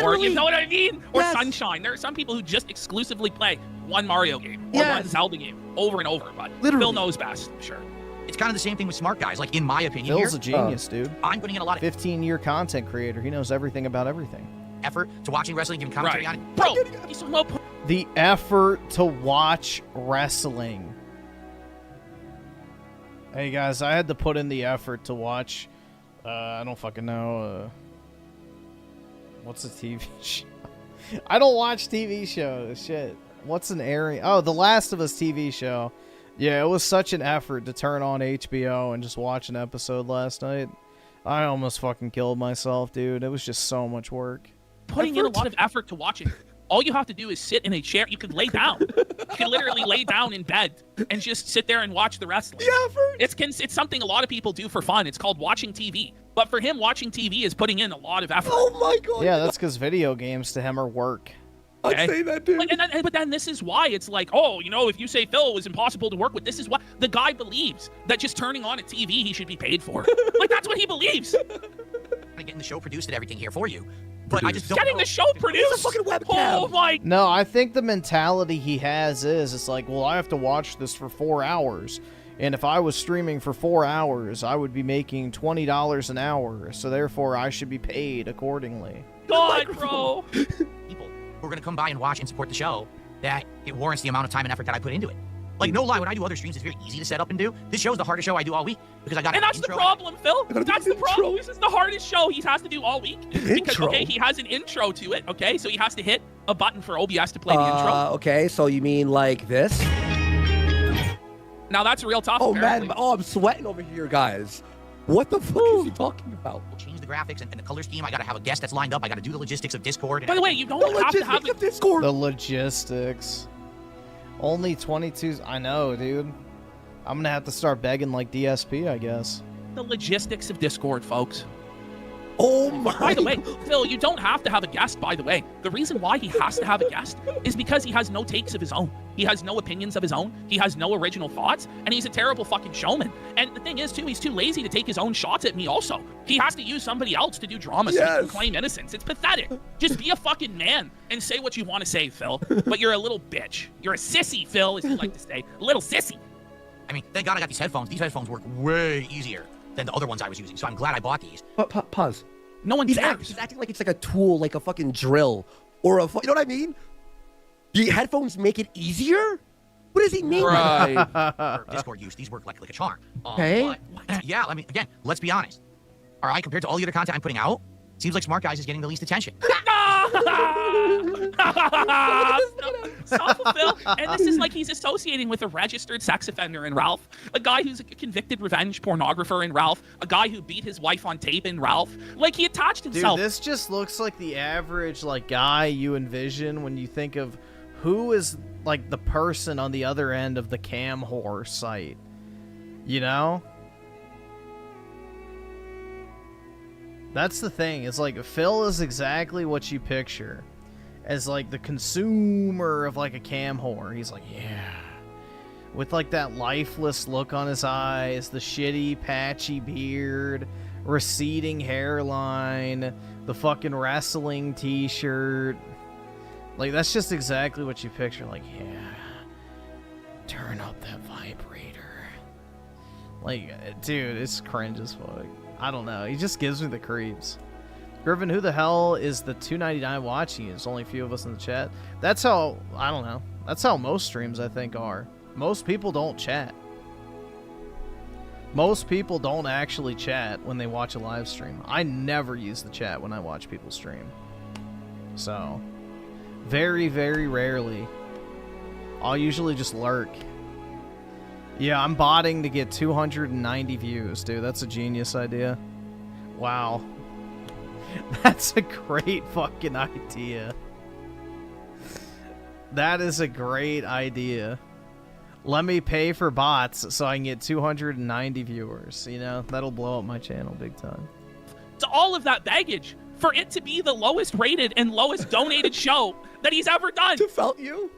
Or, you know what I mean? Or Sunshine. There are some people who just exclusively play one Mario game or one Zelda game over and over, but Phil knows best, I'm sure. It's kind of the same thing with smart guys. Like, in my opinion, Phil's a genius, dude. I'm putting in a lot of 15-year content creator. He knows everything about everything. effort to watching wrestling, giving commentary on it. Bro, he's so low. The effort to watch wrestling. Hey guys, I had to put in the effort to watch. I don't fucking know. What's a TV show? I don't watch TV shows. Shit. What's an area? Oh, The Last of Us TV show. Yeah, it was such an effort to turn on HBO and just watch an episode last night. I almost fucking killed myself, dude. It was just so much work. Putting in a lot of effort to watch it. All you have to do is sit in a chair. You can lay down. You can literally lay down in bed and just sit there and watch the wrestling. It's something a lot of people do for fun. It's called watching TV. But for him, watching TV is putting in a lot of effort. Oh my god. Yeah, that's because video games to him are work. I'd say that, dude. But then this is why it's like, oh, you know, if you say Phil was impossible to work with, this is what the guy believes, that just turning on a TV he should be paid for. Like, that's what he believes. Getting the show produced and everything here for you. But I just don't Getting know. the show produced? It's a fucking webcam. Oh my. No, I think the mentality he has is, it's like, well, I have to watch this for 4 hours. And if I was streaming for 4 hours, I would be making $20 an hour. So therefore, I should be paid accordingly. God, bro. People who are going to come by and watch and support the show, that it warrants the amount of time and effort that I put into it. Like, no lie, when I do other streams, it's very easy to set up and do. This show is the hardest show I do all week because I got. And that's the problem, Phil. That's the problem. This is the hardest show he has to do all week. Because, okay, he has an intro to it, okay? So he has to hit a button for OBS to play the intro. Okay, so you mean like this? Now that's real tough. Oh, apparently. man. Oh, I'm sweating over here, guys. What the fuck is he talking about? We'll change the graphics and the color scheme. I got to have a guest that's lined up. I got to do the logistics of Discord. And By the way, you don't have to have the Discord. The logistics. Only 22. I know, dude. I'm gonna have to start begging like DSP, I guess. The logistics of Discord, folks. Oh my. By the way, Phil, you don't have to have a guest, by the way. The reason why he has to have a guest is because he has no takes of his own. He has no opinions of his own. He has no original thoughts, and he's a terrible fucking showman. And the thing is, too, he's too lazy to take his own shots at me also. He has to use somebody else to do drama so he can claim innocence. It's pathetic. Just be a fucking man and say what you want to say, Phil. But you're a little bitch. You're a sissy, Phil, as you like to say. A little sissy. I mean, thank God I got these headphones. These headphones work way easier than the other ones I was using, so I'm glad I bought these. Pause. No one cares. He's acting like it's like a tool, like a fucking drill, or you know what I mean? The headphones make it easier? What does he mean? Right. For Discord use, these work like a charm. Okay. But, yeah, again, let's be honest. All right, compared to all the other content I'm putting out, seems like Smart Guys is getting the least attention. Stop, Phil. And this is like he's associating with a registered sex offender in Ralph, a guy who's a convicted revenge pornographer in Ralph, a guy who beat his wife on tape in Ralph. Like, he attached himself. Dude, this just looks like the average like guy you envision when you think of who is like the person on the other end of the cam whore site. You know? That's the thing. It's like Phil is exactly what you picture as like the consumer of like a cam whore. He's like, yeah. With like that lifeless look on his eyes, the shitty patchy beard, receding hairline, the fucking wrestling t-shirt. Like, that's just exactly what you picture. Like, yeah. Turn up that vibrator. Like, dude, it's cringe as fuck. I don't know. He just gives me the creeps. Griffin, who the hell is the 299 watching? There's only a few of us in the chat. That's how, I don't know. That's how most streams, I think, are. Most people don't chat. Most people don't actually chat when they watch a live stream. I never use the chat when I watch people stream. So, very, very rarely. I'll usually just lurk. Yeah, I'm botting to get 290 views, dude. That's a genius idea. Wow. That's a great fucking idea. That is a great idea. Let me pay for bots so I can get 290 viewers. You know, that'll blow up my channel big time. To all of that baggage for it to be the lowest rated and lowest donated show that he's ever done. To felt you?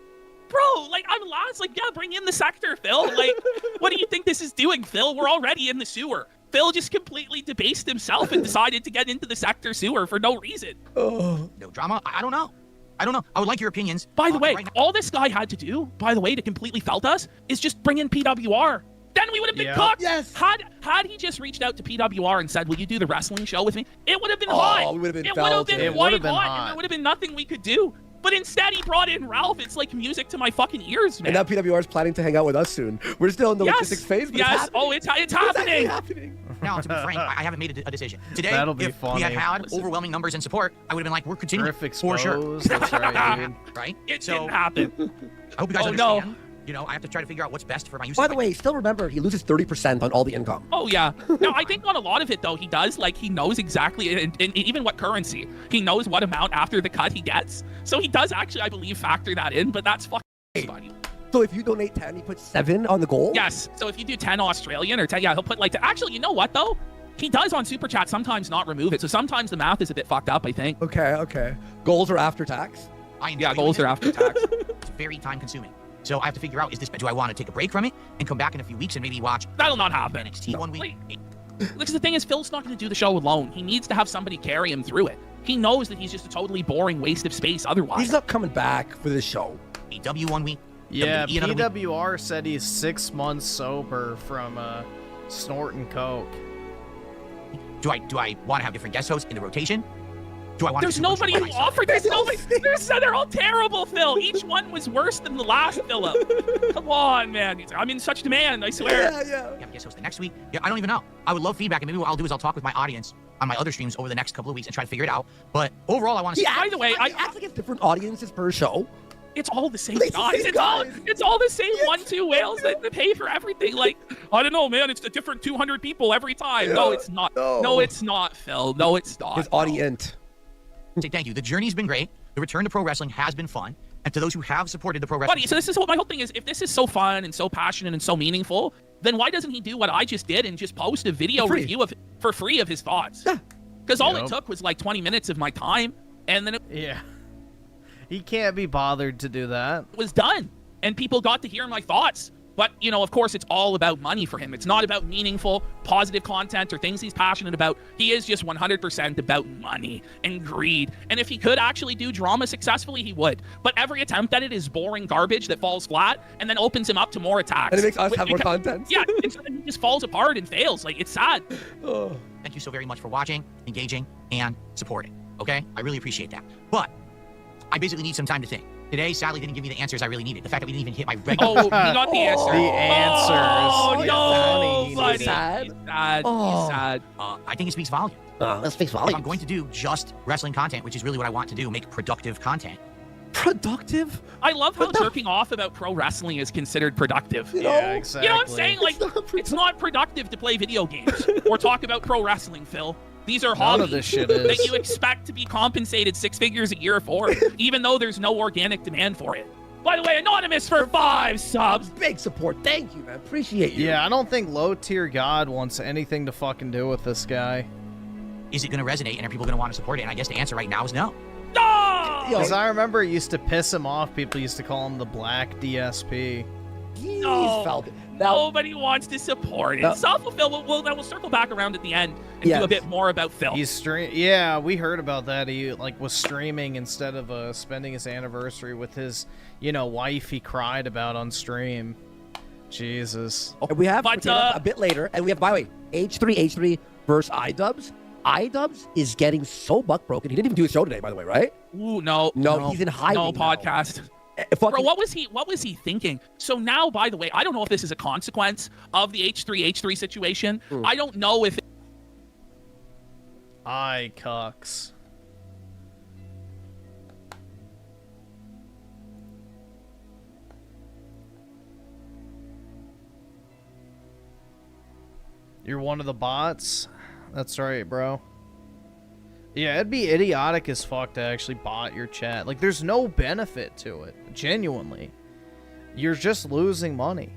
Bro, like, I'm last, like, yeah, bring in the sector, Phil. Like, what do you think this is doing, Phil? We're already in the sewer. Phil just completely debased himself and decided to get into the sector sewer for no reason. No drama? I don't know. I don't know. I would like your opinions. By the way, all this guy had to do, by the way, to completely felt us, is just bring in PWR. Then we would have been cooked. Yes. Had he just reached out to PWR and said, will you do the wrestling show with me? It would have been hot. We would have been It would have been white hot, and there would have been nothing we could do. But instead, he brought in Ralph. It's like music to my fucking ears, man. And now PWR is planning to hang out with us soon. We're still in the logistics phase, but yes. it's happening. Now, to be frank, I haven't made a decision. Today, That'll be if funny. we had had overwhelming numbers and support, I would have been like, we're continuing for sure. That's right, dude. Right? It didn't happen. I hope you guys understand. You know, I have to try to figure out what's best for my use. By the way, still remember, he loses 30% on all the income. Oh, yeah. No, I think on a lot of it, though, he does, like, he knows exactly, and even what currency. He knows what amount after the cut he gets. So he does actually, I believe, factor that in, but that's fucking funny. So if you donate 10, he puts 7 on the goal? Yes. So if you do 10 Australian or 10, yeah, he'll put, like, actually, you know what, though? He does on Super Chat sometimes not remove it. So sometimes the math is a bit fucked up, I think. Okay. Goals are after tax? Yeah, goals are after tax. It's very time consuming. So I have to figure out, do I want to take a break from it and come back in a few weeks and maybe watch? That'll not happen. NXT 1 week. Because the thing is, Phil's not going to do the show alone. He needs to have somebody carry him through it. He knows that he's just a totally boring waste of space otherwise. He's not coming back for this show. AW 1 week. Yeah, WWE another week. PWR said he's 6 months sober from snorting coke. Do I want to have different guest hosts in the rotation? Do I want There's nobody who offered. There's nobody. They're all terrible, Phil. Each one was worse than the last, Philip. Come on, man. I'm in such demand, I swear. Yeah. Guest host the next week. Yeah, I don't even know. I would love feedback, and maybe what I'll do is I'll talk with my audience on my other streams over the next couple of weeks and try to figure it out. But overall, I want to. By the way, I actually get different audiences per show. It's all the same guys. It's all the same 1-2 whales that pay for everything. Like, I don't know, man. It's a different 200 people every time. No, it's not. No, it's not, Phil. No, it's not. His audience. Say thank you. The journey's been great. The return to pro wrestling has been fun. And to those who have supported the pro wrestling... Buddy, so this is what my whole thing is. If this is so fun and so passionate and so meaningful, then why doesn't he do what I just did and just post a video review for free of his thoughts? Yeah. Because all it took was like 20 minutes of my time, and then it he can't be bothered to do that. Was done, and people got to hear my thoughts. But, you know, of course, it's all about money for him. It's not about meaningful, positive content or things he's passionate about. He is just 100% about money and greed. And if he could actually do drama successfully, he would. But every attempt at it is boring garbage that falls flat and then opens him up to more attacks. And it makes us have more content. Yeah, and so he just falls apart and fails. Like, it's sad. Thank you so very much for watching, engaging, and supporting. Okay? I really appreciate that. But I basically need some time to think. Today, sadly, didn't give me the answers I really needed. The fact that we didn't even hit my regular... Oh, he got the answer. The answers. Oh, no, buddy. He's sad. He's sad. He's sad. I think it speaks volume. That speaks volume. If I'm going to do just wrestling content, which is really what I want to do, make productive content. Productive? I love how jerking off about pro wrestling is considered productive. Yeah, exactly. You know what I'm saying? Like, it's not productive to play video games or talk about pro wrestling, Phil. These are None of hobbies this shit is. that you expect to be compensated 6 figures a year for, even though there's no organic demand for it. By the way, Anonymous for 5 subs. Big support. Thank you, man. Appreciate you. Yeah, I don't think low tier God wants anything to fucking do with this guy. Is it going to resonate and are people going to want to support it? And I guess the answer right now is no. No! Because I remember it used to piss him off. People used to call him the Black DSP. He's No. felt it. Nobody wants to support it. Phil, we'll circle back around at the end and do a bit more about Phil. Yeah, we heard about that. He was streaming instead of spending his anniversary with his, wife he cried about on stream. Jesus. And we have a bit later, and we have, by the way, H3 versus iDubbbz. iDubbbz is getting so buck broken. He didn't even do a show today, by the way, right? Ooh, no. He's in hiding. No podcast. Bro, what was he thinking? So now, by the way, I don't know if this is a consequence of the H3 situation. I don't know if I cucks. You're one of the bots? That's right, bro. Yeah, it'd be idiotic as fuck to actually bot your chat. Like, there's no benefit to it. Genuinely. You're just losing money.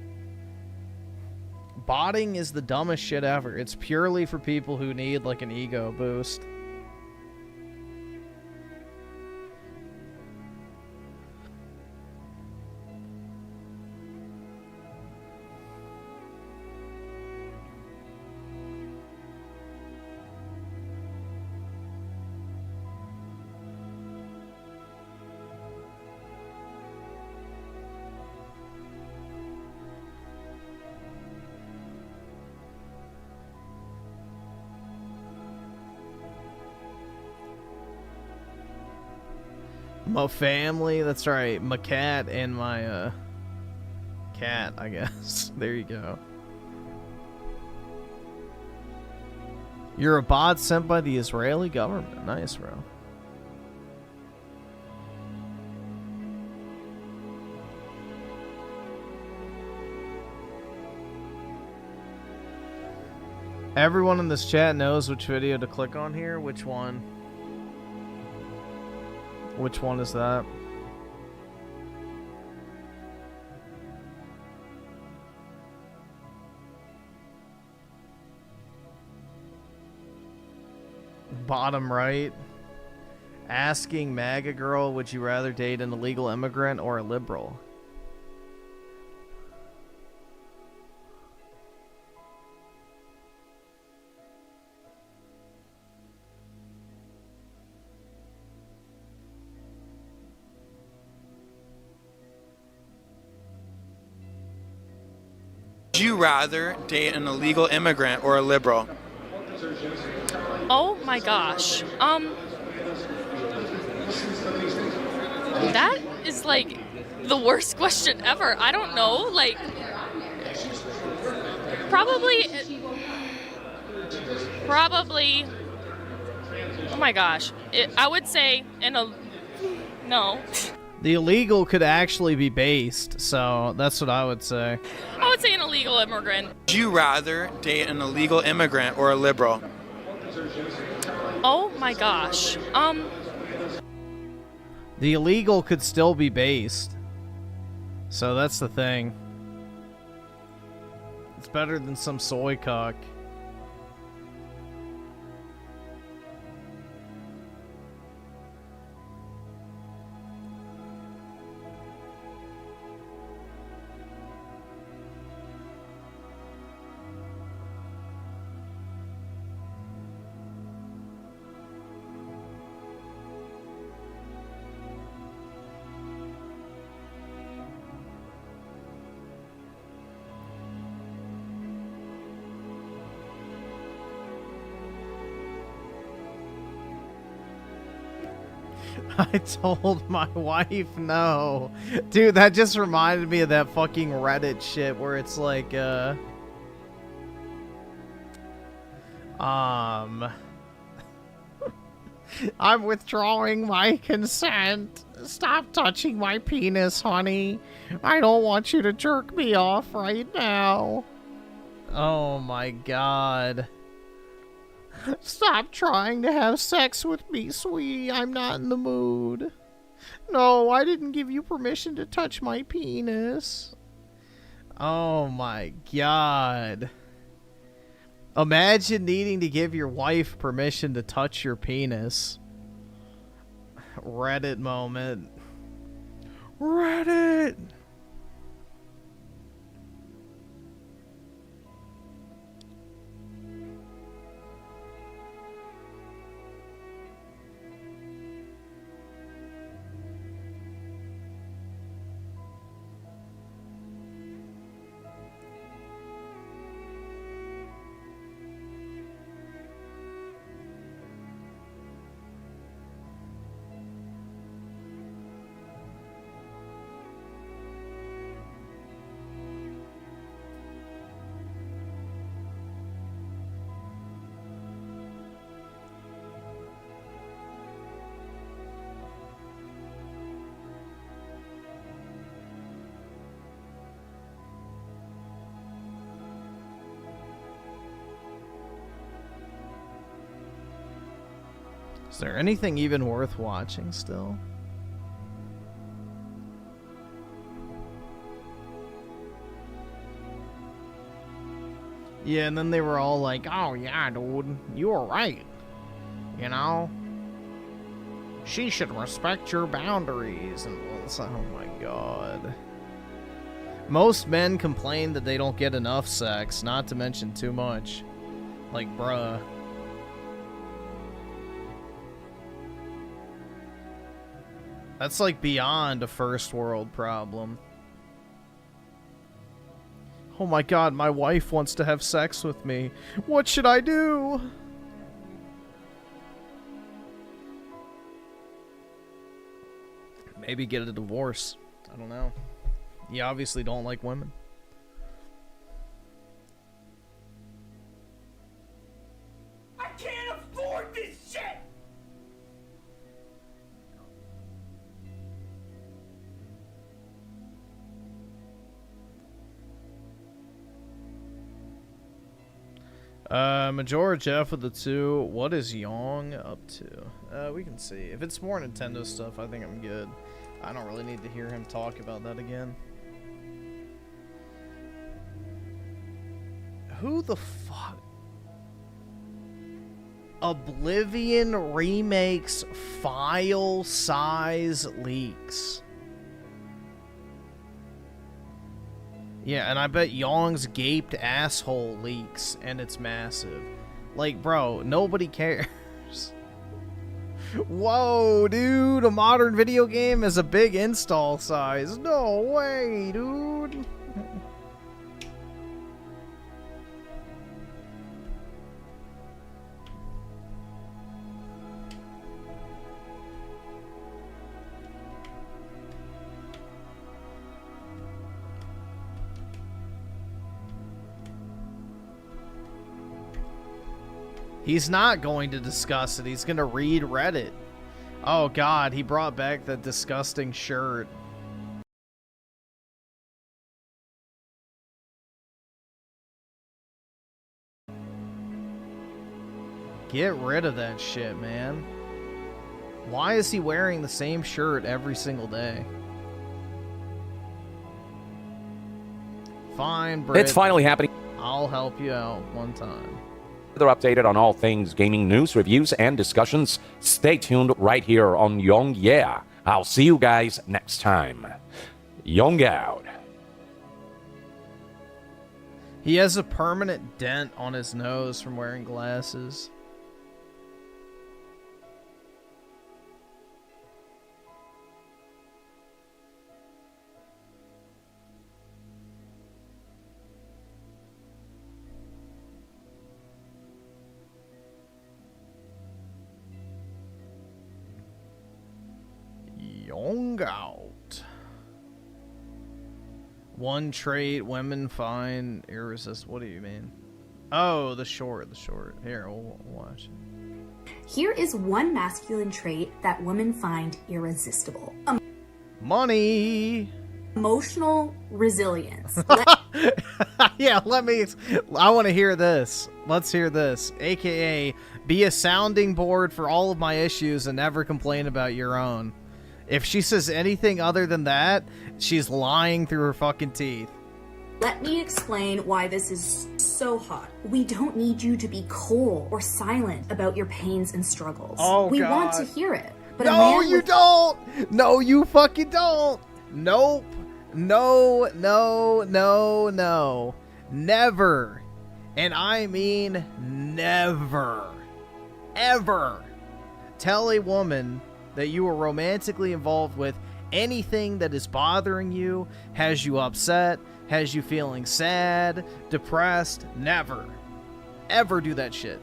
Botting is the dumbest shit ever. It's purely for people who need, like, an ego boost. My family, that's right. My cat and my cat, I guess. There you go. You're a bot sent by the Israeli government. Nice, bro. Everyone in this chat knows which video to click on here. Which one? Which one is that? Bottom right. Asking MAGA girl, would you rather date an illegal immigrant or a liberal? Would you rather date an illegal immigrant or a liberal? Oh my gosh. That is like the worst question ever. I don't know. Like, probably. Oh my gosh. I would say no. The illegal could actually be based, so that's what I would say. I would say an illegal immigrant. Would you rather date an illegal immigrant or a liberal? Oh my gosh. The illegal could still be based. So that's the thing. It's better than some soy cock. I told my wife no. Dude, that just reminded me of that fucking Reddit shit where it's like, I'm withdrawing my consent. Stop touching my penis, honey. I don't want you to jerk me off right now. Oh my god. Stop trying to have sex with me, sweetie. I'm not in the mood. No, I didn't give you permission to touch my penis. Oh my god. Imagine needing to give your wife permission to touch your penis. Reddit moment. Reddit! Is there anything even worth watching still? Yeah, and then they were all like, oh yeah, dude, you were right. You know? She should respect your boundaries. And oh my god. Most men complain that they don't get enough sex, not to mention too much. Like, bruh. That's like beyond a first world problem. Oh my god, my wife wants to have sex with me. What should I do? Maybe get a divorce. I don't know. You obviously don't like women. I can't afford this shit! Majora Jeff with the 2. What is Yong up to? We can see. If it's more Nintendo stuff, I think I'm good. I don't really need to hear him talk about that again. Who the fuck? Oblivion remakes file size leaks. Yeah, and I bet Yong's gaped asshole leaks, and it's massive. Like, bro, nobody cares. Whoa, dude, a modern video game is a big install size. No way, dude. He's not going to discuss it. He's going to read Reddit. Oh, God. He brought back that disgusting shirt. Get rid of that shit, man. Why is he wearing the same shirt every single day? Fine, Brit. It's finally happening. I'll help you out one time. They're updated on all things gaming news, reviews, and discussions. Stay tuned right here on Young Yeah. I'll see you guys next time. Young out. He has a permanent dent on his nose from wearing glasses. Young out. One trait women find irresistible. What do you mean? Oh, the short. Here, we'll watch it. Here is one masculine trait that women find irresistible. Money. Emotional resilience. Yeah, I want to hear this. Let's hear this. AKA, be a sounding board for all of my issues and never complain about your own. If she says anything other than that, she's lying through her fucking teeth. Let me explain why this is so hot. We don't need you to be cold or silent about your pains and struggles. Oh, we God. want to hear it. But No, you don't! No, you fucking don't! Nope. No. Never. And I mean never. Ever. Tell a woman that you are romantically involved with anything that is bothering you, has you upset, has you feeling sad, depressed. Never. Ever do that shit.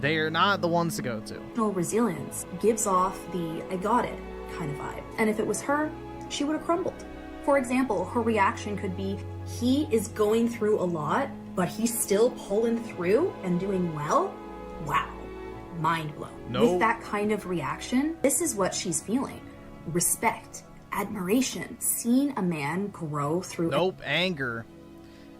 They are not the ones to go to. Emotional resilience gives off the I got it kind of vibe. And if it was her, she would have crumbled. For example, her reaction could be, he is going through a lot, but he's still pulling through and doing well? Wow. Mind blown. Nope. With that kind of reaction, this is what she's feeling. Respect, admiration, seeing a man grow through Nope, anger.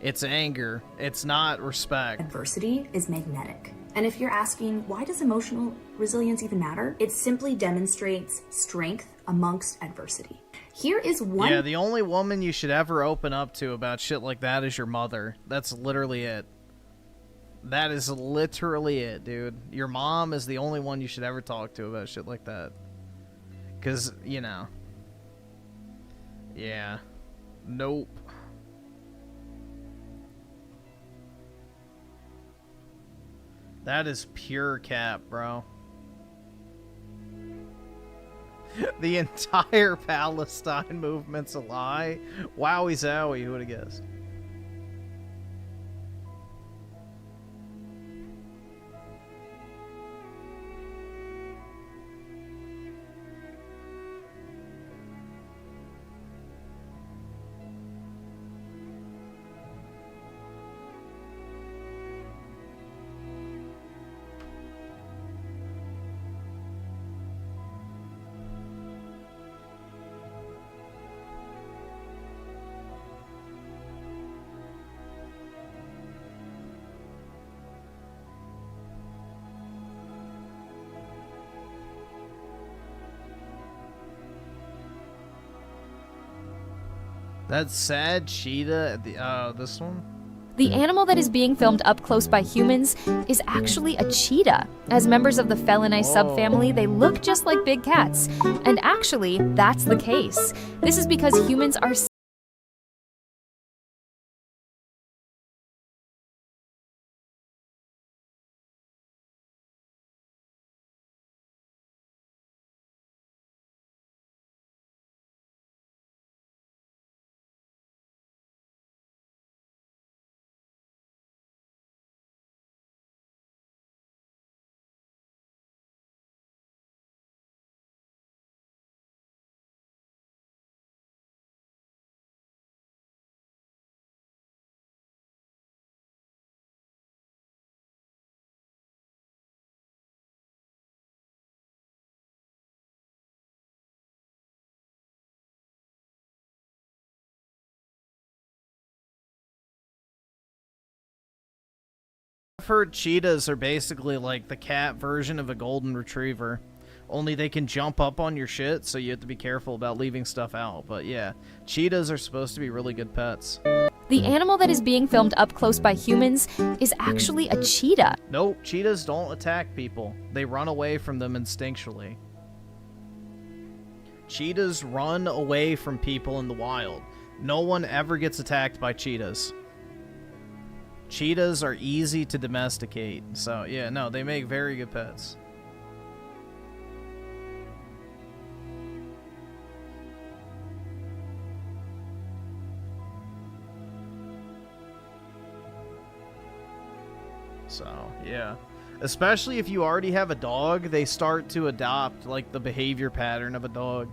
It's anger. It's not respect. Adversity is magnetic. And if you're asking, why does emotional resilience even matter? It simply demonstrates strength amongst adversity. Here is one. Yeah, the only woman you should ever open up to about shit like that is your mother. That's literally it. That is literally it, dude. Your mom is the only one you should ever talk to about shit like that. Because, you know. Yeah. Nope. That is pure cap, bro. The entire Palestine movement's a lie? Wowie zowie, who would have guessed? That sad cheetah at the this one? The animal that is being filmed up close by humans is actually a cheetah. As members of the feline subfamily, they look just like big cats. And actually, that's the case. This is because humans are I've heard cheetahs are basically like the cat version of a golden retriever. Only they can jump up on your shit, so you have to be careful about leaving stuff out. But yeah, cheetahs are supposed to be really good pets. the animal that is being filmed up close by humans is actually a cheetah. Nope, cheetahs don't attack people. They run away from them instinctually. Cheetahs run away from people in the wild. No one ever gets attacked by cheetahs. Cheetahs are easy to domesticate, so yeah, no, they make very good pets. So, yeah. Especially if you already have a dog, they start to adopt, like, the behavior pattern of a dog.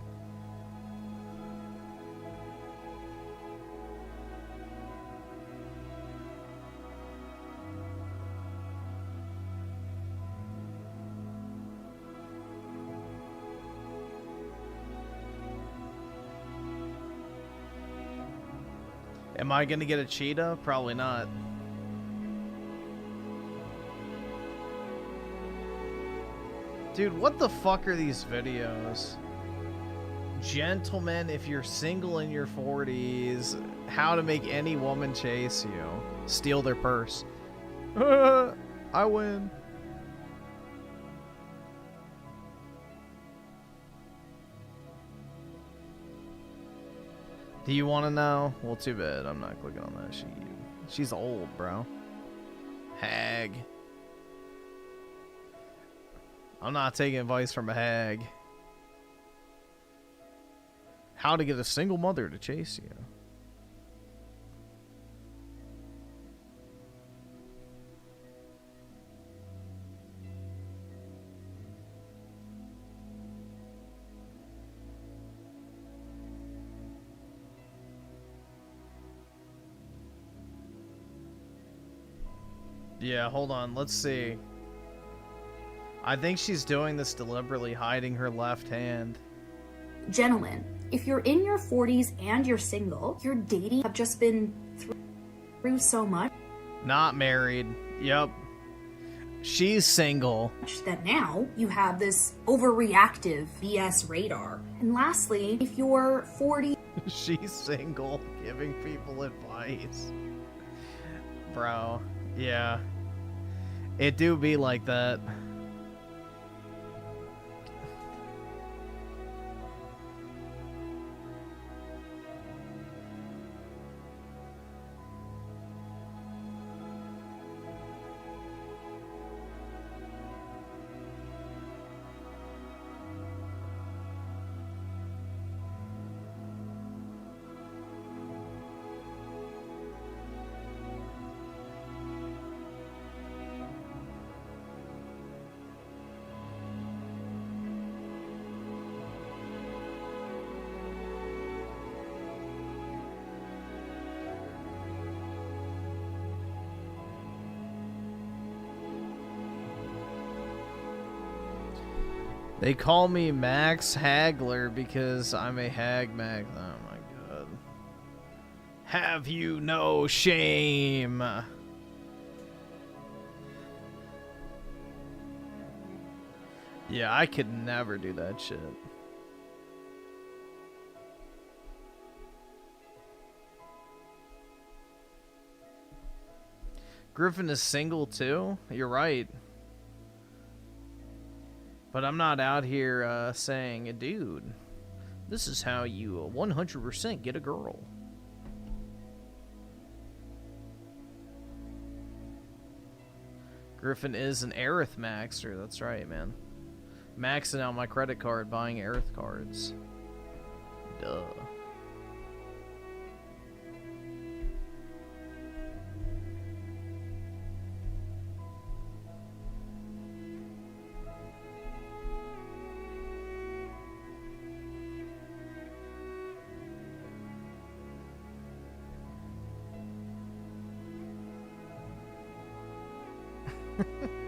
Am I gonna get a cheetah? Probably not. Dude, what the fuck are these videos? Gentlemen, if you're single in your 40s, how to make any woman chase you. Steal their purse. I win. Do you want to know? Well, too bad. I'm not clicking on that sheet. She's old, bro. Hag. I'm not taking advice from a hag. How to get a single mother to chase you. Yeah, hold on. Let's see. I think she's doing this deliberately, hiding her left hand. Gentlemen, if you're in your 40s and you're single, your dating have just been through so much Not married. Yep. She's single. that now you have this overreactive BS radar. And lastly, if you're 40, She's single, giving people advice. Bro, yeah. It do be like that. They call me Max Hagler because I'm a hag Max. Oh my god. Have you no shame? Yeah, I could never do that shit. Griffin is single too? You're right. But I'm not out here saying, dude, this is how you 100% get a girl. Griffin is an Aerith maxer. That's right, man. Maxing out my credit card, buying Aerith cards. Duh.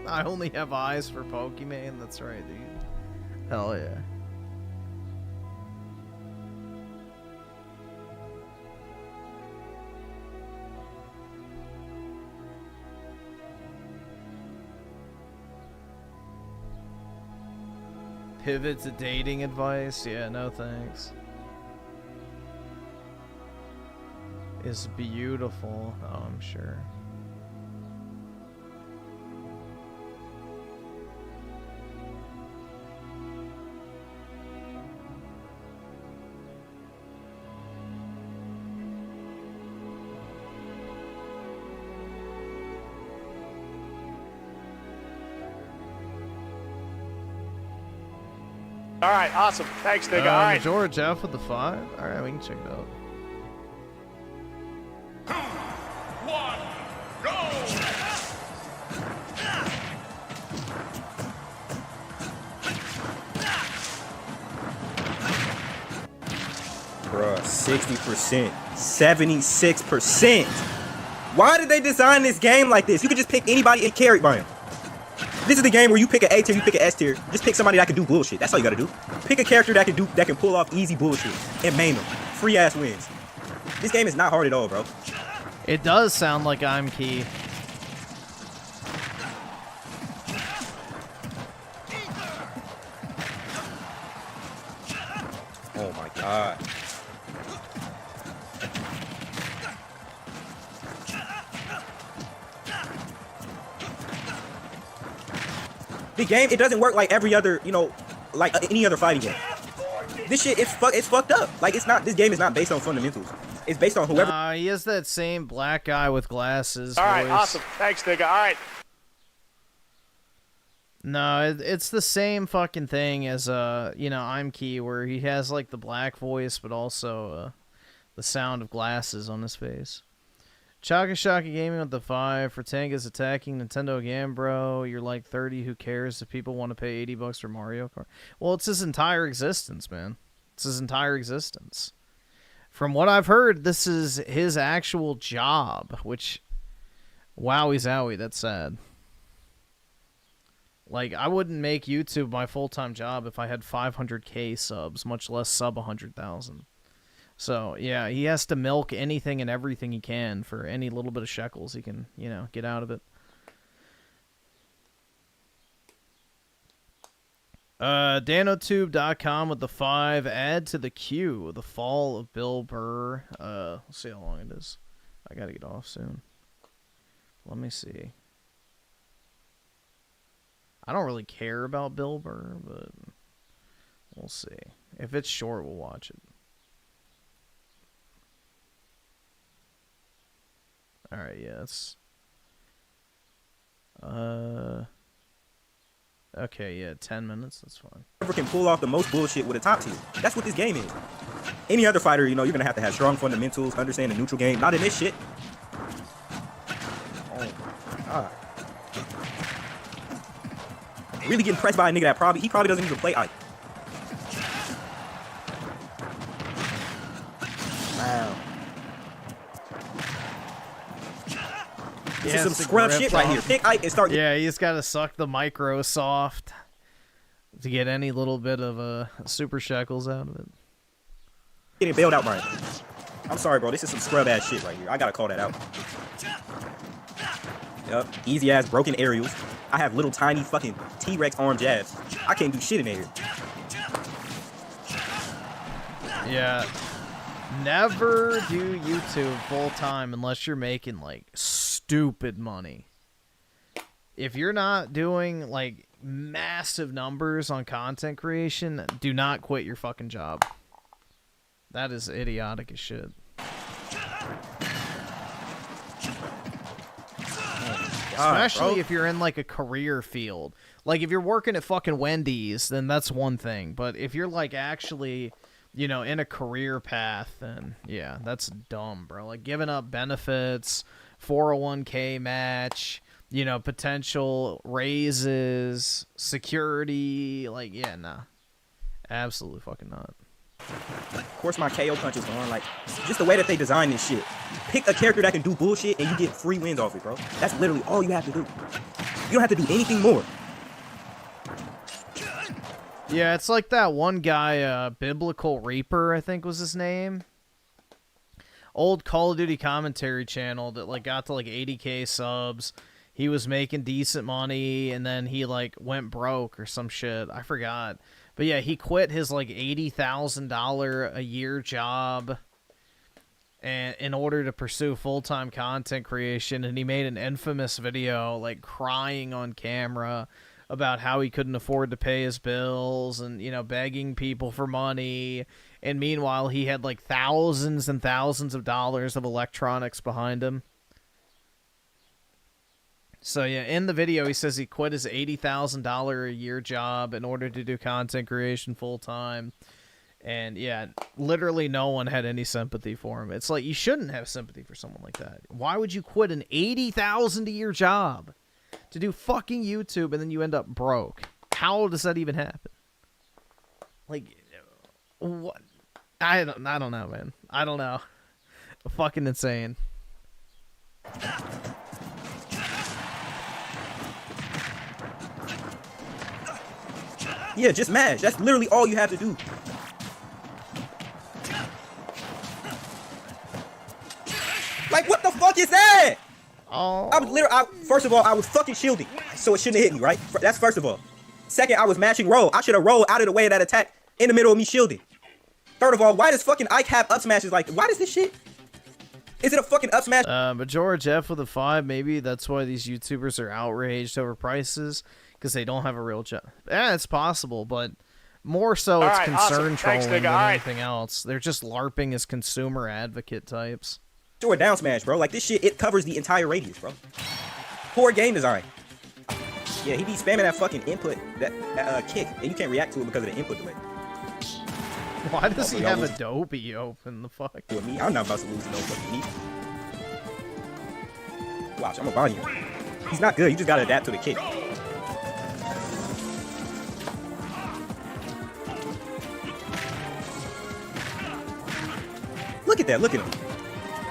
I only have eyes for Pokemon. That's right, dude. Hell yeah. Pivot to dating advice? Yeah, no thanks. It's beautiful. Oh, I'm sure. All right, awesome. Thanks, nigga. All right. George F with the 5? Alright, we can check it out. Bruh, 60%, 76%. Why did they design this game like this? You could just pick anybody and carry by him. This is the game where you pick an A tier, you pick an S tier. Just pick somebody that can do bullshit. That's all you gotta do. Pick a character that can pull off easy bullshit and maim them. Free ass wins. This game is not hard at all, bro. It does sound like I'm key. Oh my god. The game, it doesn't work like every other, like any other fighting game. This shit, it's fucked up. Like, it's not, this game is not based on fundamentals. It's based on whoever. He has that same black guy with glasses. All right, voice. awesome. Thanks, nigga. All right. No, it's the same fucking thing as, I'm Key, where he has, like, the black voice, but also, the sound of glasses on his face. Chaka Shaka Gaming with the 5. For Tanga's attacking Nintendo again, bro. You're like 30. Who cares if people want to pay $80 for Mario Kart? Well, it's his entire existence, man. It's his entire existence. From what I've heard, this is his actual job, which, wowie zowie, that's sad. Like, I wouldn't make YouTube my full-time job if I had 500k subs, much less sub 100,000. So, yeah, he has to milk anything and everything he can for any little bit of shekels he can, you know, get out of it. DanoTube.com with the 5. Add to the queue. The fall of Bill Burr. Let's see how long it is. I gotta get off soon. Let me see. I don't really care about Bill Burr, but we'll see. If it's short, we'll watch it. Alright, yeah, it's... Okay, yeah, 10 minutes, that's fine. Whoever can pull off the most bullshit with a top tier. That's what this game is. Any other fighter, you know, you're gonna have to have strong fundamentals, understand the neutral game. Not in this shit. Oh my god. Really getting pressed by a nigga that probably doesn't even play Ike. Wow. This is some scrub shit right here. Pick Ike and start. Yeah, you just gotta suck the Microsoft to get any little bit of super shekels out of it. Getting bailed out, Brian. I'm sorry, bro. This is some scrub ass shit right here. I gotta call that out. Yup. Easy ass broken aerials. I have little tiny fucking T-Rex arm jabs. I can't do shit in there. Yeah. Never do YouTube full time unless you're making like stupid money. If you're not doing like massive numbers on content creation, do not quit your fucking job. That is idiotic as shit. Especially if you're in like a career field. Like if you're working at fucking Wendy's, then that's one thing. But if you're like actually, you know, in a career path, then yeah, that's dumb, bro. Like giving up benefits, 401k match, you know, potential raises, security, like yeah, nah. Absolutely fucking not. Of course my KO punch is going, like, just the way that they design this shit. Pick a character that can do bullshit and you get free wins off it, bro. That's literally all you have to do. You don't have to do anything more. Yeah, it's like that one guy, Biblical Reaper, I think was his name. Old Call of Duty commentary channel that like got to like 80k subs. He was making decent money and then he like went broke or some shit. I forgot. But yeah, he quit his like $80,000 a year job and in order to pursue full-time content creation, and he made an infamous video like crying on camera about how he couldn't afford to pay his bills and, you know, begging people for money. And meanwhile, he had like thousands and thousands of dollars of electronics behind him. So yeah, in the video, he says he quit his $80,000 a year job in order to do content creation full time. And yeah, literally no one had any sympathy for him. It's like, you shouldn't have sympathy for someone like that. Why would you quit an $80,000 a year job to do fucking YouTube and then you end up broke? How does that even happen? Like, what? I don't know, man. I don't know. Fucking insane. Yeah, just mash. That's literally all you have to do. Like, what the fuck is that? Oh. I was literally, first of all, I was fucking shielding, so it shouldn't have hit me, right? That's first of all. Second, I was matching roll. I should have rolled out of the way of that attack in the middle of me shielding. Third of all, why does fucking Ike have up smashes? Like, why does this shit? Is it a fucking up smash? But George F with a 5, maybe that's why these YouTubers are outraged over prices. Because they don't have a real job. Yeah, it's possible, but more so it's concern trolling than anything else. They're just LARPing as consumer advocate types. Sure, down smash, bro. Like, this shit, it covers the entire radius, bro. Poor game design. Yeah, he be spamming that fucking input, that kick, and you can't react to it because of the input delay. Why does he have Adobe open? The fuck? With me, I'm not about to lose no fucking knee. Watch, I'm a volume. He's not good. You just gotta adapt to the kick. Look at that, look at him.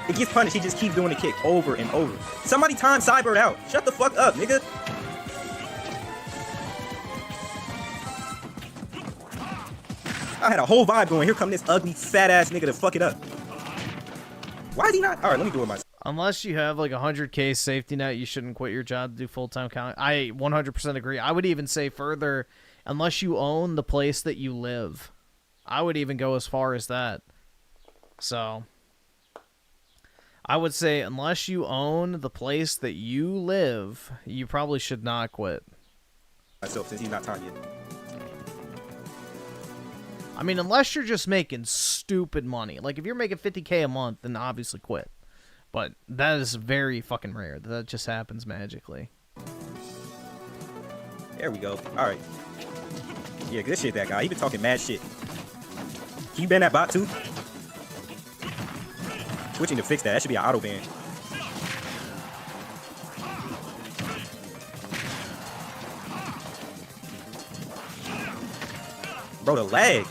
It gets punished, he just keeps doing the kick over and over. Somebody time Cyber'd out. Shut the fuck up, nigga. I had a whole vibe going. Here come this ugly, fat-ass nigga to fuck it up. Why is he not? All right, let me do it myself. Unless you have like 100K safety net, you shouldn't quit your job to do full-time counting. I 100% agree. I would even say further, unless you own the place that you live. I would even go as far as that. So, I would say unless you own the place that you live, you probably should not quit. Myself, since he's not time yet. I mean, unless you're just making stupid money. Like, if you're making 50K a month, then obviously quit. But that is very fucking rare. That just happens magically. There we go. All right. Yeah, good shit, that guy. He been talking mad shit. Can you ban that bot, too? Switching to fix that. That should be an auto ban. Bro, the lag.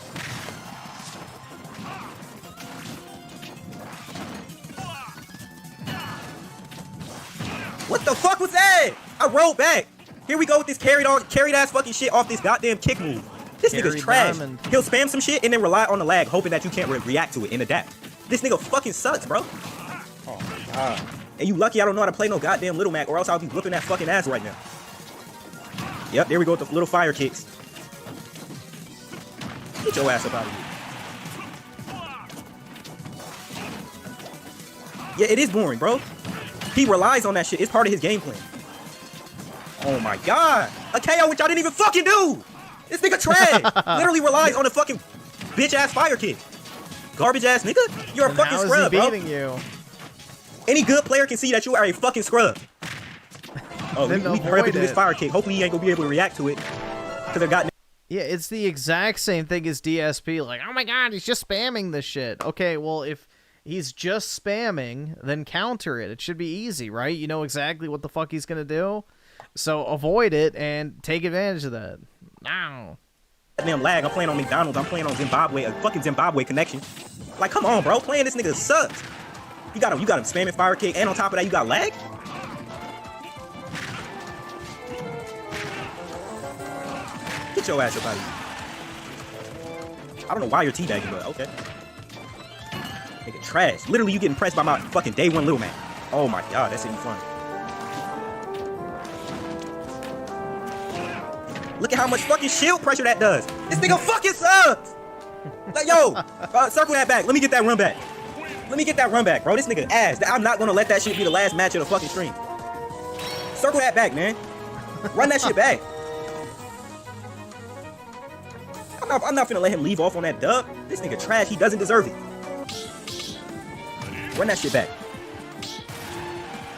What the fuck was that? I rolled back. Here we go with this carried ass fucking shit off this goddamn kick move. This nigga's trash. Diamond. He'll spam some shit and then rely on the lag, hoping that you can't react to it and adapt. This nigga fucking sucks, bro. Oh my god. And you lucky I don't know how to play no goddamn Little Mac, or else I'll be whooping that fucking ass right now. Yep, there we go with the little fire kicks. Get your ass up out of here. Yeah, it is boring, bro. He relies on that shit. It's part of his game plan. Oh my god. A KO which I didn't even fucking do. This nigga trash. Literally relies on a fucking bitch ass fire kick. Garbage ass nigga. You're a fucking scrub, bro. You? Any good player can see that you are a fucking scrub. Oh, we hurry up and do this fire kick. Hopefully he ain't gonna be able to react to it. Cause I got. Yeah, it's the exact same thing as DSP. Like, oh my god, he's just spamming this shit. Okay, well, if he's just spamming, then counter it. It should be easy, right? You know exactly what the fuck he's gonna do. So avoid it and take advantage of that. Now. Damn lag. I'm playing on McDonald's. I'm playing on Zimbabwe. A fucking Zimbabwe connection. Like, come on, bro. Playing this nigga sucks. You got him spamming fire kick, and on top of that, you got lag. Get your ass up out of here. I don't know why you're teabagging, but okay. Nigga trash. Literally, you getting pressed by my fucking day one little man. Oh my god, that's even fun. Look at how much fucking shield pressure that does. This nigga fucking sucks. Like, yo, circle that back. Let me get that run back. Let me get that run back, bro. This nigga ass. I'm not gonna let that shit be the last match of the fucking stream. Circle that back, man. Run that shit back. I'm not finna let him leave off on that dub. This nigga trash. He doesn't deserve it. Run that shit back.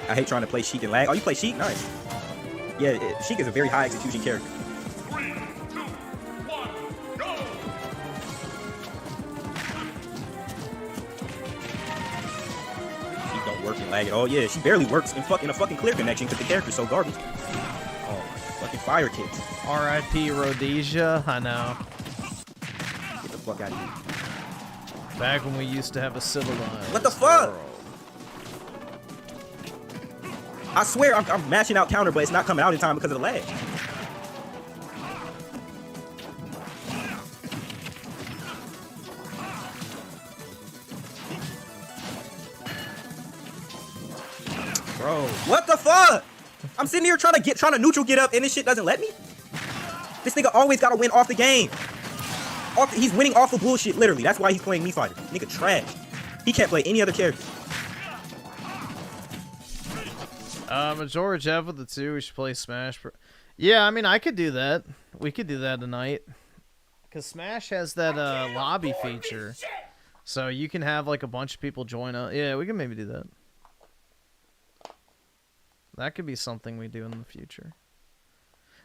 I hate trying to play Sheik and lag. Oh, you play Sheik? Nice. Yeah, Sheik is a very high execution character. 3, 2, 1, go! She don't work and lag at all. Yeah, she barely works in a fucking clear connection because the character's so garbage. Oh, fucking fire kicks. R.I.P. Rhodesia. I know. Get the fuck out of here. Back when we used to have a civilized What the fuck? world. I swear I'm mashing out counter, but it's not coming out in time because of the lag. Bro, what the fuck? I'm sitting here trying to neutral get up and this shit doesn't let me? This nigga always gotta win off the game. He's winning off of bullshit, literally. That's why he's playing me fighter. Nigga trash. He can't play any other character. Majora Jeff with the 2. We should play Smash. Yeah, I mean, I could do that. We could do that tonight. Because Smash has that lobby feature. So you can have like a bunch of people join up. Yeah, we can maybe do that. That could be something we do in the future.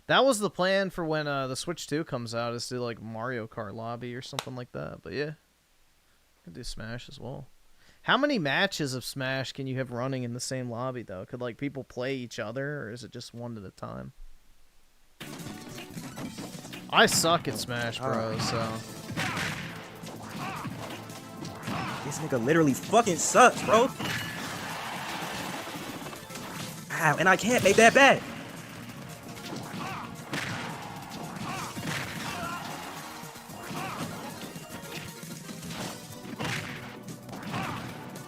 That was the plan for when the Switch 2 comes out, is to do like Mario Kart lobby or something like that. But yeah, we could do Smash as well. How many matches of Smash can you have running in the same lobby, though? Could, like, people play each other, or is it just one at a time? I suck at Smash Bros, so... This nigga literally fucking sucks, bro. Ow, and I can't make that back.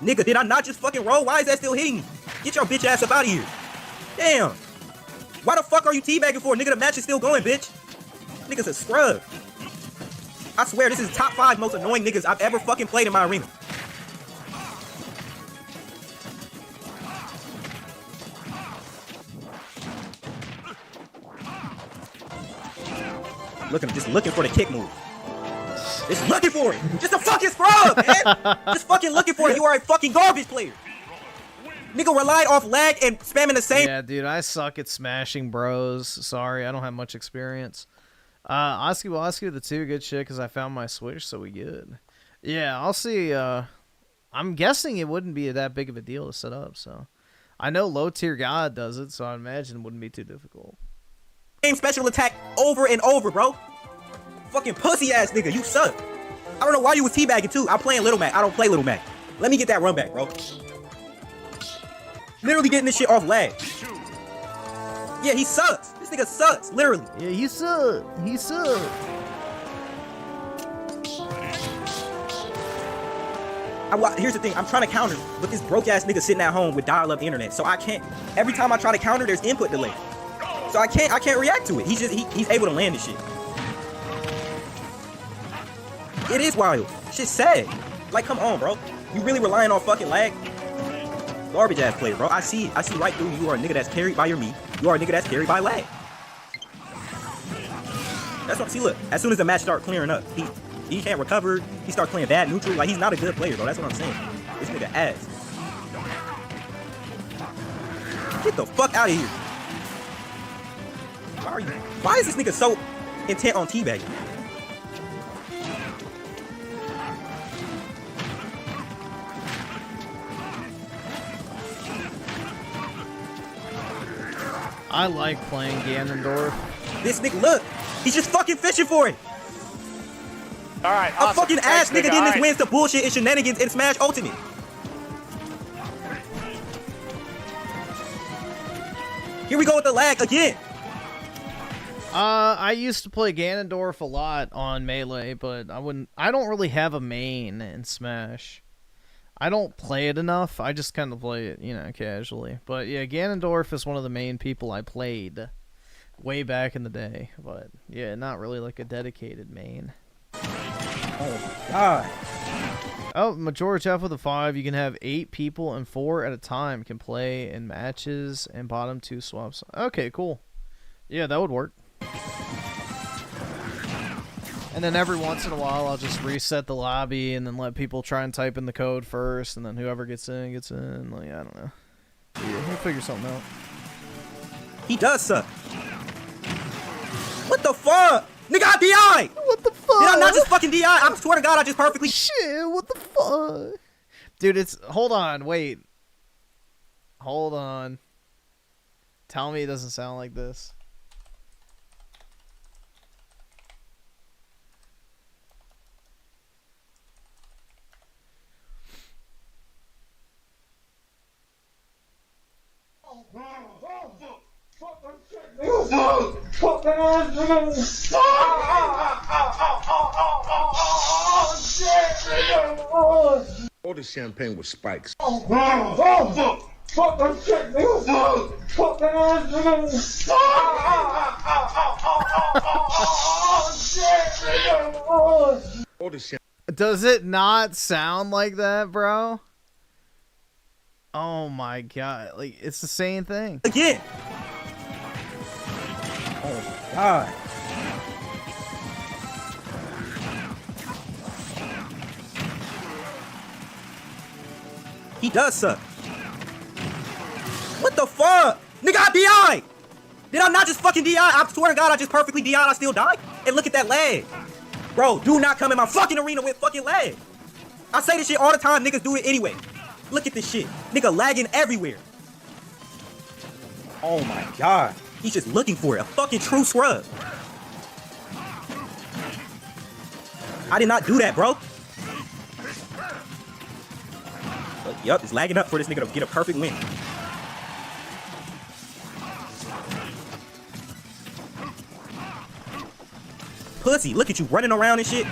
Nigga, did I not just fucking roll? Why is that still hitting me? Get your bitch ass up out of here. Damn. Why the fuck are you teabagging for? Nigga, the match is still going, bitch. Nigga's a scrub. I swear, this is top 5 most annoying niggas I've ever fucking played in my arena. Just looking for the kick move. Just looking for it. Just a fucking scrub, man. Just fucking looking for it. You are a fucking garbage player. Nigga relied off lag and spamming the same. Yeah, dude, I suck at smashing bros. Sorry, I don't have much experience. Oski will ask you the 2 good shit because I found my Switch, so we good. Yeah, I'll see. I'm guessing it wouldn't be that big of a deal to set up, so. I know low tier God does it, so I imagine it wouldn't be too difficult. Same special attack over and over, bro. Fucking pussy ass nigga, you suck. I don't know why you was teabagging too. I'm playing Little Mac. I don't play Little Mac. Let me get that run back, bro. Literally getting this shit off lag. Yeah, he sucks. This nigga sucks, literally. Yeah, he sucks. He sucks. Here's the thing, I'm trying to counter, but this broke ass nigga sitting at home with dial-up internet, so I can't. Every time I try to counter, there's input delay, so I can't react to it. He's able to land this shit. It is wild. Shit's sad. Like, come on, bro. You really relying on fucking lag? Garbage ass player, bro. I see right through you. You are a nigga that's carried by your me. You are a nigga that's carried by lag. That's what. See, look. As soon as the match start clearing up, he can't recover. He starts playing bad neutral. Like, he's not a good player, bro. That's what I'm saying. This nigga ass. Get the fuck out of here. Why is this nigga so intent on teabagging? I like playing Ganondorf. This nigga, look. He's just fucking fishing for it. All right, a fucking ass nigga getting his wins to bullshit and shenanigans in Smash Ultimate. Here we go with the lag again. I used to play Ganondorf a lot on Melee, but I don't really have a main in Smash. I don't play it enough. I just kind of play it, casually. But yeah, Ganondorf is one of the main people I played way back in the day. But yeah, not really like a dedicated main. Oh, God. Oh, majority F with a 5. You can have 8 people and 4 at a time can play in matches and bottom 2 swaps. Okay, cool. Yeah, that would work. And then every once in a while, I'll just reset the lobby and then let people try and type in the code first, and then whoever gets in, gets in. Like, I don't know. Yeah, we'll figure something out. He does suck. What the fuck? Nigga, I DI! What the fuck? Did I not just fucking DI? I swear to God, I just perfectly... Shit, what the fuck? Dude, it's... Hold on, wait. Hold on. Tell me it doesn't sound like this. All the champagne with spikes. Does it not sound like that, bro? Oh my God, like it's the same thing. Again. Oh God. He does suck. What the fuck? Nigga, I DI! Did I not just fucking DI? I swear to God, I just perfectly DI'd. I still died. And look at that lag. Bro, do not come in my fucking arena with fucking lag. I say this shit all the time. Niggas do it anyway. Look at this shit. Nigga lagging everywhere. Oh my God. He's just looking for it. A fucking true scrub. I did not do that, bro. But, yup, it's lagging up for this nigga to get a perfect win. Pussy, look at you running around and shit.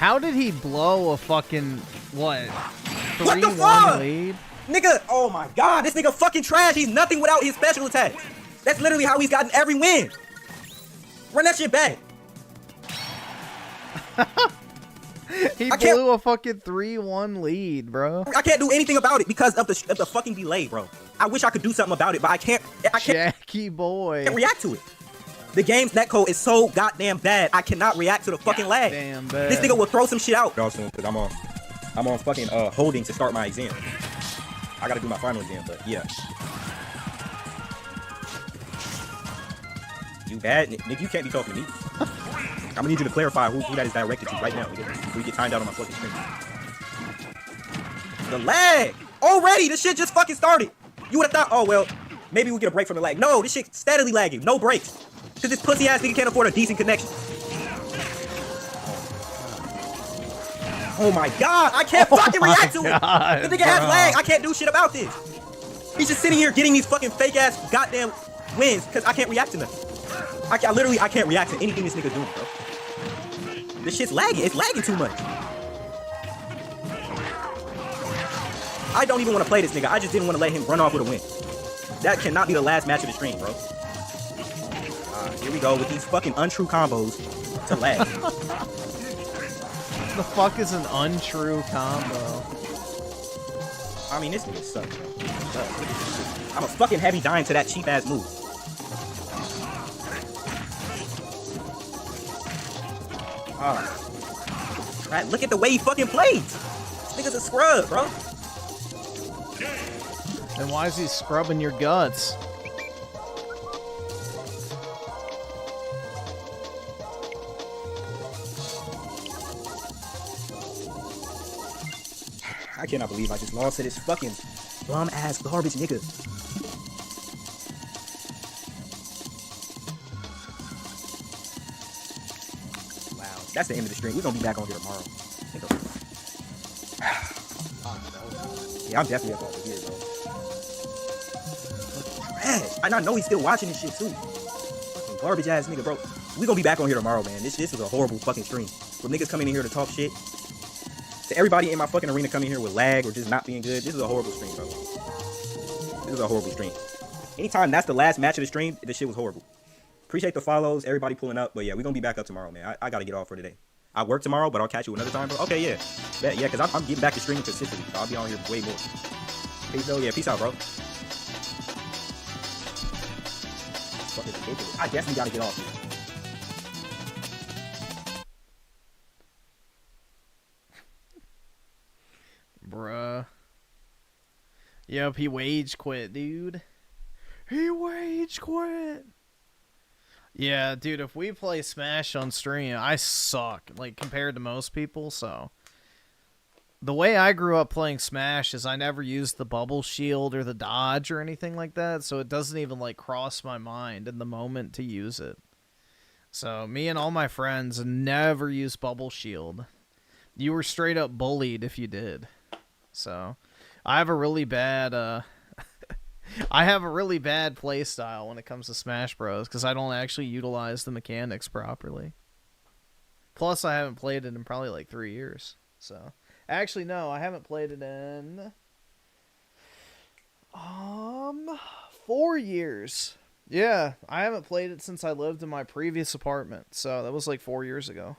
How did he blow a fucking, what, What the 3-1 fuck? lead? Nigga, oh my god, this nigga fucking trash. He's nothing without his special attacks. That's literally how he's gotten every win. Run that shit back. He blew a fucking 3-1 lead, bro. I can't do anything about it because of the fucking delay, bro. I wish I could do something about it, but I can't. Jackie boy. I can't react to it. The game's netcode is so goddamn bad. I cannot react to the fucking lag. Damn bad. This nigga will throw some shit out. Soon, because I'm on fucking holding to start my exam. I gotta do my final exam, but yeah. You bad, nigga? You can't be talking to me. I'm gonna need you to clarify who that is directed to right now. Before you get timed out on my fucking screen. The lag! Already! This shit just fucking started! You would've thought, oh well, maybe we'll get a break from the lag. No, this shit steadily lagging. No breaks. Cause this pussy ass nigga can't afford a decent connection. Oh my god, I can't fucking react to it! The nigga has lag, I can't do shit about this. He's just sitting here getting these fucking fake ass goddamn wins cause I can't react to nothing. I can't react to anything this nigga's doing, bro. This shit's lagging. It's lagging too much. I don't even want to play this nigga. I just didn't want to let him run off with a win. That cannot be the last match of the stream, bro. Here we go with these fucking untrue combos to lag. The fuck is an untrue combo? I mean, this nigga sucks, bro. Look at this shit. I'm a fucking heavy dying to that cheap ass move. Right, look at the way he fucking plays. This nigga's a scrub, bro. Then why is he scrubbing your guts? I cannot believe I just lost to this fucking bum ass garbage nigga. That's the end of the stream. We're gonna be back on here tomorrow. Yeah, I'm definitely up over here, bro. Trash. And I know he's still watching this shit too. Fucking garbage ass nigga, bro. We're gonna be back on here tomorrow, man. This was a horrible fucking stream. From niggas coming in here to talk shit, to everybody in my fucking arena coming here with lag or just not being good. This is a horrible stream, bro. This is a horrible stream. Anytime that's the last match of the stream, this shit was horrible. Appreciate the follows, everybody pulling up. But yeah, we're gonna be back up tomorrow, man. I gotta get off for today. I work tomorrow, but I'll catch you another time, bro. Okay, yeah. Yeah, because I'm getting back to streaming consistently. So I'll be on here way more. Peace, though. Yeah, peace out, bro. Fucking ridiculous. I definitely gotta get off here. Bruh. Yep, he wage quit, dude. He wage quit. Yeah, dude, if we play Smash on stream, I suck, like, compared to most people, so. The way I grew up playing Smash is I never used the bubble shield or the dodge or anything like that, so it doesn't even, like, cross my mind in the moment to use it. So, me and all my friends never used bubble shield. You were straight up bullied if you did. So, I have a really bad, I have a really bad play style when it comes to Smash Bros. Because I don't actually utilize the mechanics properly. Plus, I haven't played it in probably like 3 years. So, actually, no, I haven't played it in 4 years. Yeah, I haven't played it since I lived in my previous apartment. So that was like 4 years ago.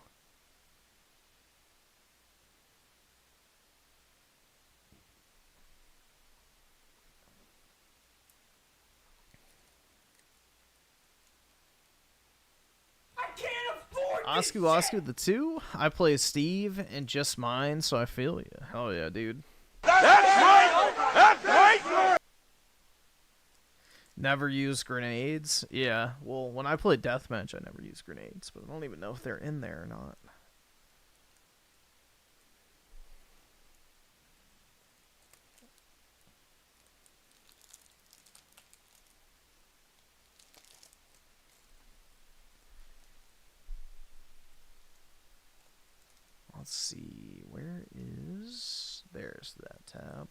Oscu the 2? I play Steve and just mine, so I feel you. Hell yeah, dude. That's right! That's right! Never use grenades? Yeah, well, when I play Deathmatch, I never use grenades, but I don't even know if they're in there or not. Let's see, where is... There's that tab.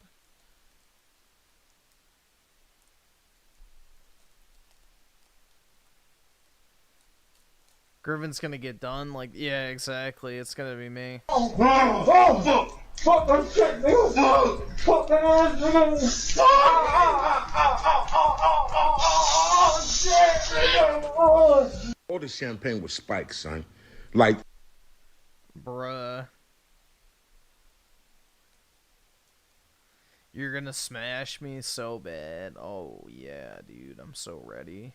Griffin's gonna get done. Like, yeah, exactly. It's gonna be me. Oh, fuck! Fuck that shit, nigga! Fuck that ass, nigga! Oh, shit, All the champagne with spikes, son. Like, bruh. You're gonna smash me so bad. Oh, yeah, dude. I'm so ready.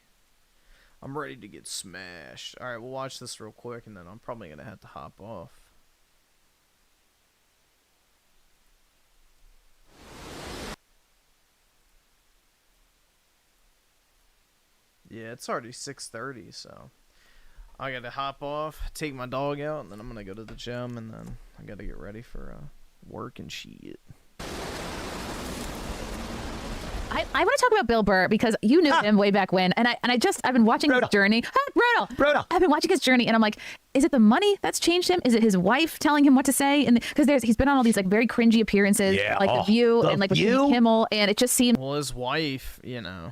I'm ready to get smashed. Alright, we'll watch this real quick, and then I'm probably gonna have to hop off. Yeah, it's already 6:30, so I gotta hop off, take my dog out, and then I'm gonna go to the gym, and then I gotta get ready for work and shit. I want to talk about Bill Burr because you knew him way back when, and I've been watching his journey. Brutal. I've been watching his journey, and I'm like, is it the money that's changed him? Is it his wife telling him what to say? And because he's been on all these like very cringy appearances, like The View and like with Jimmy Kimmel, and it just seemed. Well, his wife, you know,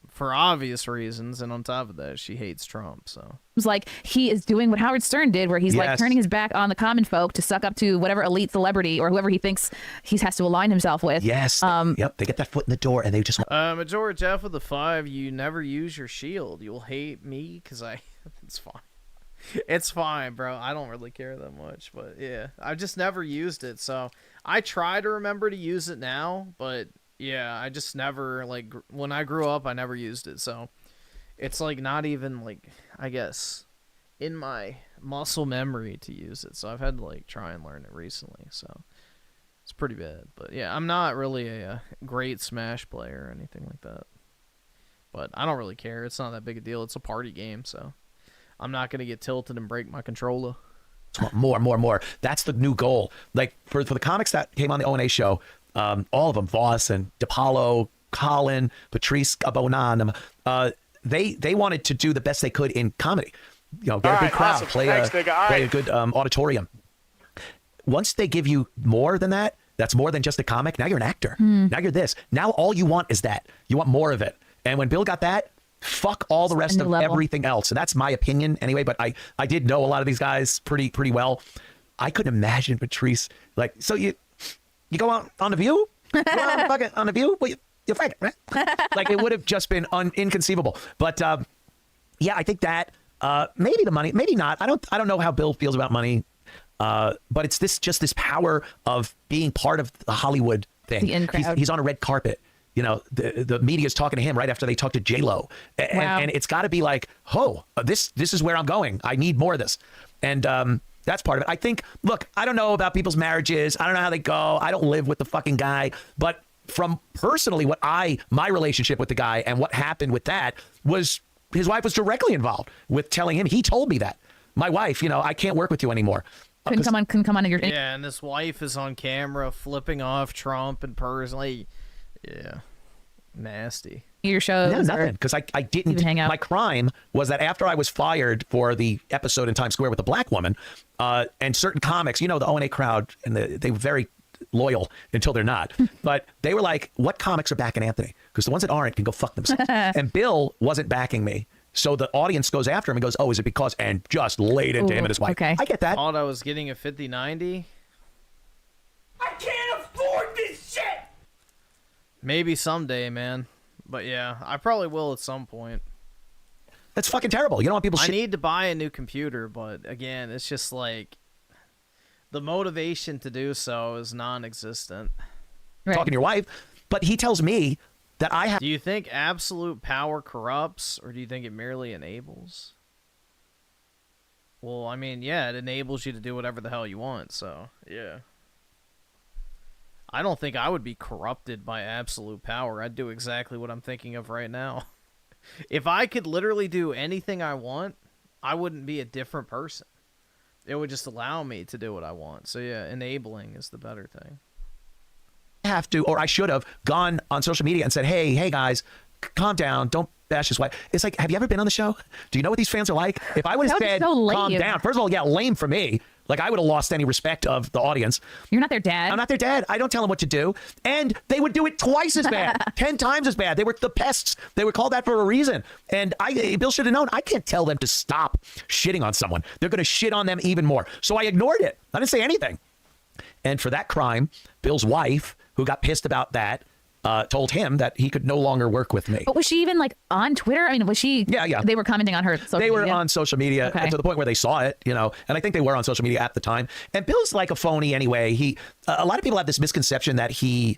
for obvious reasons, and on top of that, she hates Trump, so. It's like he is doing what Howard Stern did, where he's like turning his back on the common folk to suck up to whatever elite celebrity or whoever he thinks he has to align himself with. Yes. Yep. They get that foot in the door and they just. Majora Jeff with the 5. You never use your shield. You'll hate me because it's fine. It's fine, bro. I don't really care that much, but yeah, I've just never used it. So I try to remember to use it now, but yeah, I just never, like, when I grew up, I never used it. So it's like not even like, I guess, in my muscle memory to use it. So I've had to like try and learn it recently. So it's pretty bad. But yeah, I'm not really a great Smash player or anything like that. But I don't really care. It's not that big a deal. It's a party game, so I'm not going to get tilted and break my controller. More. That's the new goal. Like for the comics that came on the O&A show, all of them, Voss and DePaulo, Colin, Patrice Abonan, they wanted to do the best they could in comedy. You know, get a big crowd, awesome. play Thanks, a good auditorium. Once they give you more than that, that's more than just a comic. Now you're an actor. Now you're this. Now all you want is that. You want more of it. And when Bill got that, fuck all the rest of everything else. And that's my opinion anyway, but I did know a lot of these guys pretty well. I couldn't imagine Patrice, like, so you go on The View? You go on The View? Well, you're faggot, right? Like, it would have just been inconceivable. But yeah, I think that maybe the money, maybe not. I don't know how Bill feels about money, but it's this power of being part of the Hollywood thing. The in-crowd. He's on a red carpet. You know, the media's talking to him right after they talk to J-Lo. And it's got to be like, oh, this is where I'm going. I need more of this. And that's part of it. I think, look, I don't know about people's marriages. I don't know how they go. I don't live with the fucking guy. But from personally my relationship with the guy and what happened with that was his wife was directly involved with telling him. He told me that. My wife, you know, I can't work with you anymore. Couldn't come on your. Yeah, and this wife is on camera flipping off Trump and personally. Yeah, nasty. Your shows? No, nothing. Because I didn't hang out. My crime was that after I was fired for the episode in Times Square with the black woman, and certain comics, you know, the O&A crowd, and they were very loyal until they're not. But they were like, "What comics are backing Anthony? Because the ones that aren't can go fuck themselves." And Bill wasn't backing me. So the audience goes after him and goes, "Oh, is it because?" And just laid into him and his wife. Okay. I get that. Thought I was getting a 50-90. I can't afford this shit! Maybe someday, man. But yeah, I probably will at some point. That's fucking terrible. You don't want people. I need to buy a new computer, but again, it's just like the motivation to do so is non-existent. Talking to your wife, but he tells me that I have. Do you think absolute power corrupts, or do you think it merely enables? Well, I mean, yeah, it enables you to do whatever the hell you want, so yeah. I don't think I would be corrupted by absolute power. I'd do exactly what I'm thinking of right now. If I could literally do anything I want, I wouldn't be a different person. It would just allow me to do what I want. So yeah, enabling is the better thing. I have to, or I should have gone on social media and said, hey guys, calm down. Don't bash his wife. It's like, have you ever been on the show? Do you know what these fans are like? If I would have said, calm down. First of all, yeah, lame for me. Like, I would have lost any respect of the audience. You're not their dad. I'm not their dad. I don't tell them what to do. And they would do it twice as bad, 10 times as bad. They were the pests. They were called that for a reason. And Bill should have known. I can't tell them to stop shitting on someone. They're going to shit on them even more. So I ignored it. I didn't say anything. And for that crime, Bill's wife, who got pissed about that, told him that he could no longer work with me. But was she even like on Twitter? I mean, was she? Yeah. They were commenting on her social media? They were media? on social media to the point where they saw it, you know, and I think they were on social media at the time. And Bill's like a phony anyway. A lot of people have this misconception that he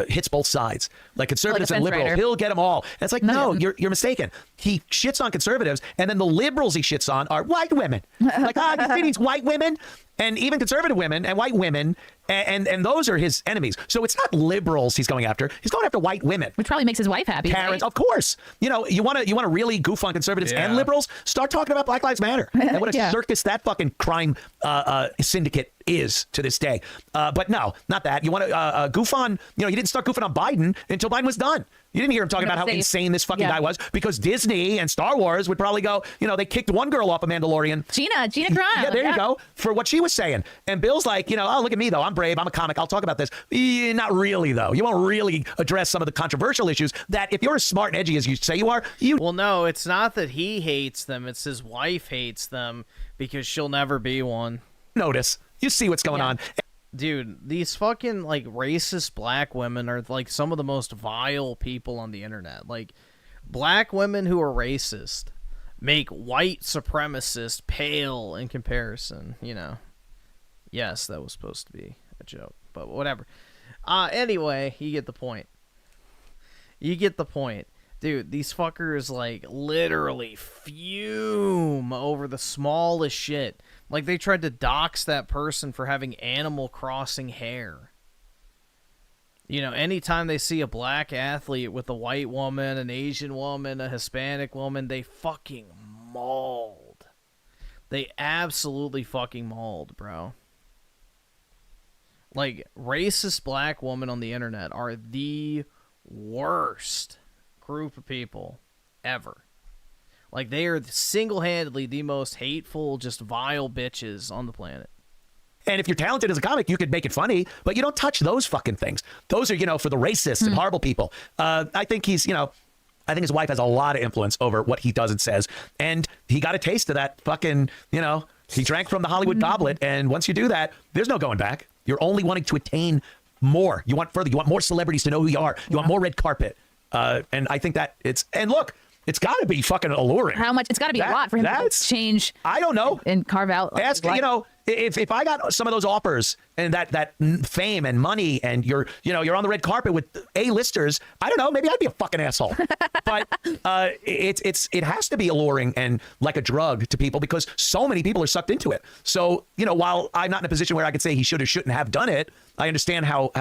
hits both sides, like conservatives and liberals. He'll get them all. And it's like, no, you're mistaken. He shits on conservatives, and then the liberals he shits on are white women. Like, you see these white women, and even conservative women and white women, and those are his enemies. So it's not liberals he's going after. He's going after white women, which probably makes his wife happy. Parents, right? Of course. You know, you want to really goof on conservatives and liberals. Start talking about Black Lives Matter and what a circus that fucking crime syndicate is to this day. But no, not that. You want to goof on. You know, you didn't start goofing on Biden until Biden was done. You didn't hear him talking about how insane this fucking guy was, because Disney and Star Wars would probably go, you know, they kicked one girl off of Mandalorian. Gina Carano. Yeah, there you go. For what she was saying. And Bill's like, you know, oh, look at me, though. I'm brave. I'm a comic. I'll talk about this. Not really, though. You won't really address some of the controversial issues that if you're as smart and edgy as you say you are, Well, no, it's not that he hates them. It's his wife hates them because she'll never be one. Notice. You see what's going on. Dude, these fucking, like, racist black women are, like, some of the most vile people on the internet. Like, black women who are racist make white supremacists pale in comparison, you know. Yes, that was supposed to be a joke, but whatever. Anyway, you get the point. You get the point. Dude, these fuckers, like, literally fume over the smallest shit. Like, they tried to dox that person for having Animal Crossing hair. You know, anytime they see a black athlete with a white woman, an Asian woman, a Hispanic woman, they fucking mauled. They absolutely fucking mauled, bro. Like, racist black women on the internet are the worst group of people ever. Like, they are single-handedly the most hateful, just vile bitches on the planet. And if you're talented as a comic, you could make it funny, but you don't touch those fucking things. Those are, you know, for the racists and horrible people. I think he's, you know, I think his wife has a lot of influence over what he does and says. And he got a taste of that fucking, you know, he drank from the Hollywood goblet. And once you do that, there's no going back. You're only wanting to attain more. You want further. You want more celebrities to know who you are. You want more red carpet. And I think that and look, it's got to be fucking alluring. How much? It's got to be a lot for him to change. I don't know. And carve out. Like, ask, you know, if I got some of those offers and that fame and money and you're on the red carpet with A-listers, I don't know, maybe I'd be a fucking asshole. But it has to be alluring and like a drug to people because so many people are sucked into it. So, you know, while I'm not in a position where I could say he should or shouldn't have done it, I understand how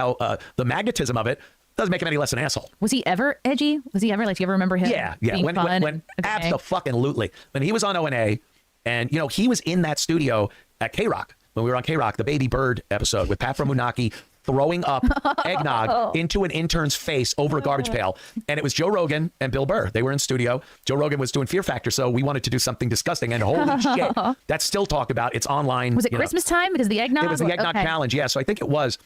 the magnetism of it doesn't make him any less an asshole. Was he ever edgy? Was he ever, like, do you ever remember him? Yeah. Being fun When abso-fucking-lutely. When he was on O&A, and, you know, he was in that studio at K-Rock, when we were on K-Rock, the Baby Bird episode with Pat from Munaki throwing up eggnog into an intern's face over a garbage pail. And it was Joe Rogan and Bill Burr. They were in studio. Joe Rogan was doing Fear Factor, so we wanted to do something disgusting. And holy shit, that's still talked about. It's online. Was it Christmas time? Because the eggnog? It was the eggnog challenge, yeah. So I think it was.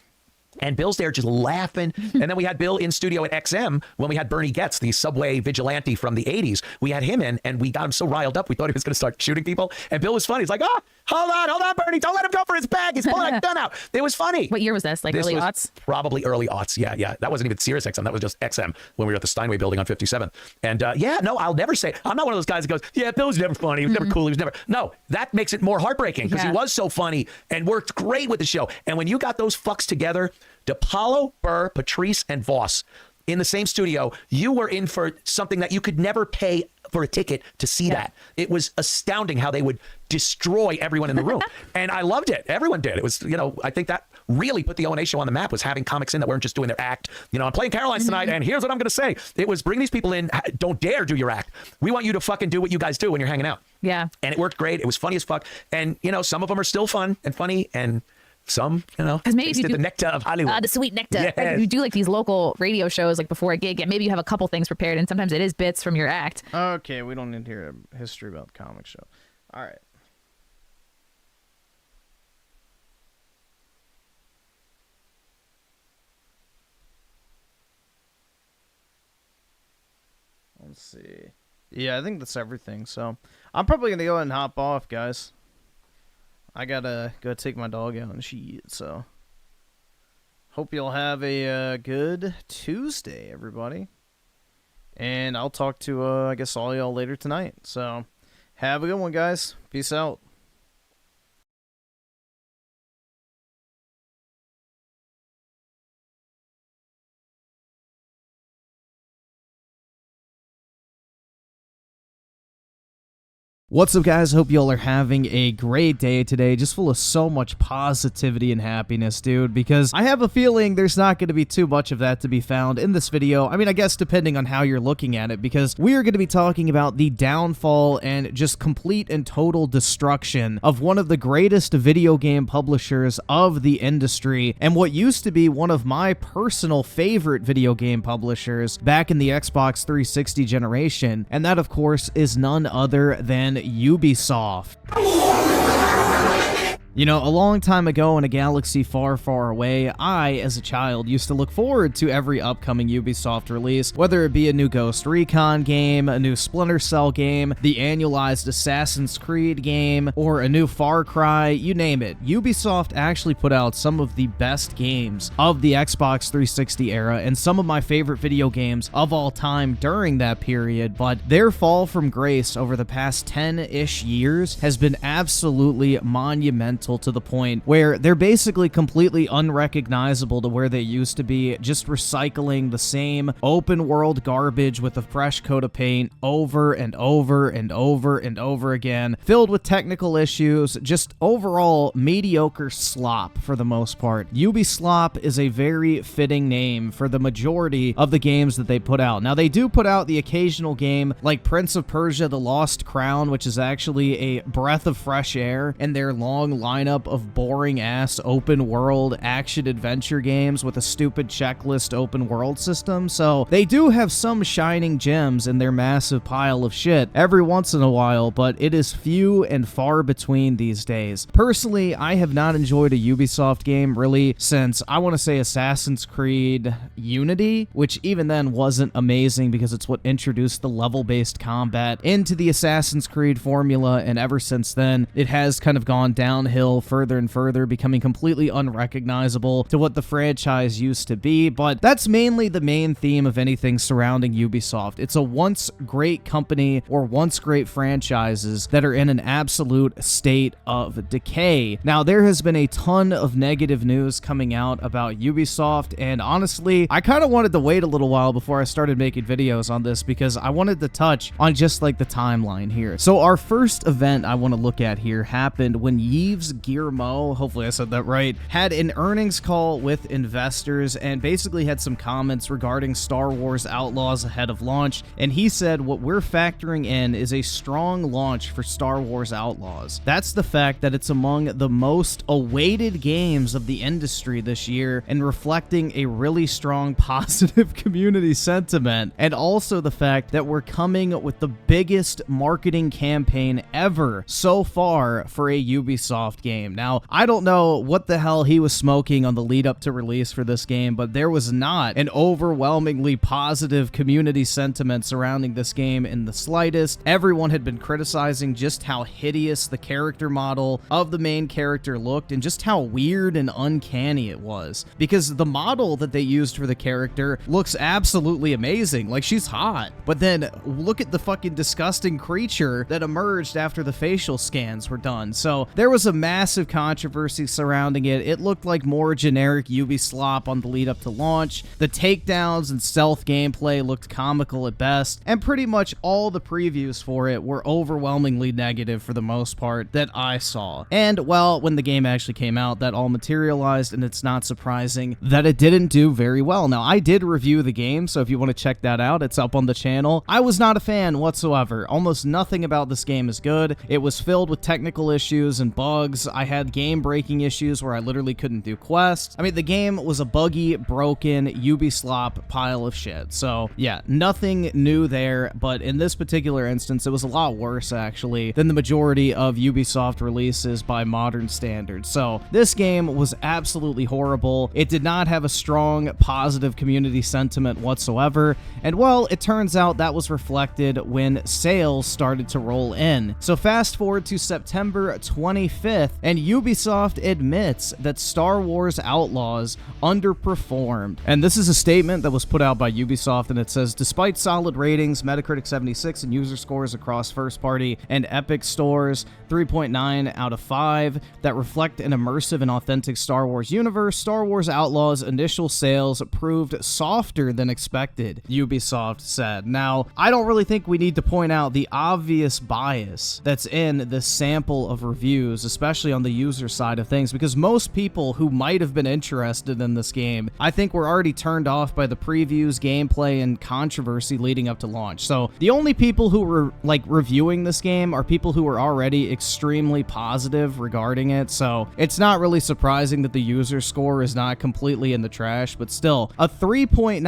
And Bill's there just laughing. And then we had Bill in studio at XM when we had Bernie Getz, the subway vigilante from the 80s. We had him in, and we got him so riled up, we thought he was going to start shooting people. And Bill was funny. He's like, hold on, Bernie. Don't let him go for his bag. He's pulling a gun out. It was funny. What year was this? Like early aughts? Probably early aughts. Yeah. That wasn't even Sirius XM. That was just XM when we were at the Steinway building on 57th. And I'll never say, I'm not one of those guys that goes, yeah, Bill was never funny. He was never cool. He was never. No, that makes it more heartbreaking because he was so funny and worked great with the show. And when you got those fucks together, DePaulo, Burr, Patrice, and Voss in the same studio, you were in for something that you could never pay for a ticket to see that. It was astounding how they would destroy everyone in the room. And I loved it. Everyone did. It was, you know, I think that really put the O&A show on the map was having comics in that weren't just doing their act. You know, I'm playing Caroline's tonight, and here's what I'm going to say. It was bring these people in. Don't dare do your act. We want you to fucking do what you guys do when you're hanging out. Yeah. And it worked great. It was funny as fuck. And, you know, some of them are still fun and funny, and some, you know, maybe tasted the nectar of Hollywood. The sweet nectar. Yes. Like, you do like these local radio shows like before a gig, and maybe you have a couple things prepared, and sometimes it is bits from your act. Okay, we don't need to hear a history about the comic show. All right. Let's see. Yeah, I think that's everything. So I'm probably gonna go ahead and hop off, guys. I gotta go take my dog out and she eat. So hope you'll have a good Tuesday, everybody. And I'll talk to I guess all y'all later tonight. So have a good one, guys. Peace out. What's up, guys? Hope y'all are having a great day today. Just full of so much positivity and happiness, dude, because I have a feeling there's not going to be too much of that to be found in this video. I mean, I guess depending on how you're looking at it, because we are going to be talking about the downfall and just complete and total destruction of one of the greatest video game publishers of the industry, and what used to be one of my personal favorite video game publishers back in the Xbox 360 generation, and that, of course, is none other than Ubisoft. You know, a long time ago in a galaxy far, far away, I, as a child, used to look forward to every upcoming Ubisoft release, whether it be a new Ghost Recon game, a new Splinter Cell game, the annualized Assassin's Creed game, or a new Far Cry, you name it. Ubisoft actually put out some of the best games of the Xbox 360 era, and some of my favorite video games of all time during that period, but their fall from grace over the past 10-ish years has been absolutely monumental, to the point where they're basically completely unrecognizable to where they used to be, just recycling the same open world garbage with a fresh coat of paint over and over and over and over again, filled with technical issues, just overall mediocre slop for the most part. Ubislop is a very fitting name for the majority of the games that they put out. Now, they do put out the occasional game like Prince of Persia: The Lost Crown, which is actually a breath of fresh air in their long lineup of boring-ass open-world action-adventure games with a stupid checklist open-world system, so they do have some shining gems in their massive pile of shit every once in a while, but it is few and far between these days. Personally, I have not enjoyed a Ubisoft game really since, I want to say, Assassin's Creed Unity, which even then wasn't amazing because it's what introduced the level-based combat into the Assassin's Creed formula, and ever since then, it has kind of gone downhill further and further, becoming completely unrecognizable to what the franchise used to be, but that's mainly the main theme of anything surrounding Ubisoft. It's a once great company or once great franchises that are in an absolute state of decay. Now, there has been a ton of negative news coming out about Ubisoft, and honestly, I kind of wanted to wait a little while before I started making videos on this because I wanted to touch on just like the timeline here. So our first event I want to look at here happened when Yves Guillemot, hopefully I said that right, had an earnings call with investors and basically had some comments regarding Star Wars Outlaws ahead of launch, and he said what we're factoring in is a strong launch for Star Wars Outlaws. That's the fact that it's among the most awaited games of the industry this year and reflecting a really strong positive community sentiment, and also the fact that we're coming with the biggest marketing campaign ever so far for a Ubisoft game. Now, I don't know what the hell he was smoking on the lead up to release for this game, but there was not an overwhelmingly positive community sentiment surrounding this game in the slightest. Everyone had been criticizing just how hideous the character model of the main character looked and just how weird and uncanny it was, because the model that they used for the character looks absolutely amazing, like she's hot, but then look at the fucking disgusting creature that emerged after the facial scans were done. So there was a massive controversy surrounding it. It looked like more generic Ubislop on the lead up to launch. The takedowns and stealth gameplay looked comical at best, and pretty much all the previews for it were overwhelmingly negative for the most part that I saw. And, well, when the game actually came out, that all materialized, and it's not surprising that it didn't do very well. Now, I did review the game, so if you want to check that out, it's up on the channel. I was not a fan whatsoever. Almost nothing about this game is good. It was filled with technical issues and bugs bugs. I had game-breaking issues where I literally couldn't do quests. I mean, the game was a buggy, broken, Ubisoft pile of shit. So, yeah, nothing new there, but in this particular instance, it was a lot worse, actually, than the majority of Ubisoft releases by modern standards. So, this game was absolutely horrible. It did not have a strong, positive community sentiment whatsoever, and well, it turns out that was reflected when sales started to roll in. So fast forward to September 25th, and Ubisoft admits that Star Wars Outlaws underperformed. And this is a statement that was put out by Ubisoft, and it says, despite solid ratings, Metacritic 76, and user scores across first-party and Epic stores, 3.9 out of 5, that reflect an immersive and authentic Star Wars universe, Star Wars Outlaws' initial sales proved softer than expected, Ubisoft said. Now, I don't really think we need to point out the obvious bias that's in this sample of reviews, especially on the user side of things, because most people who might have been interested in this game, I think were already turned off by the previews, gameplay, and controversy leading up to launch. So the only people who were like reviewing this game are people who were already extremely positive regarding it. So it's not really surprising that the user score is not completely in the trash, but still, a 3.9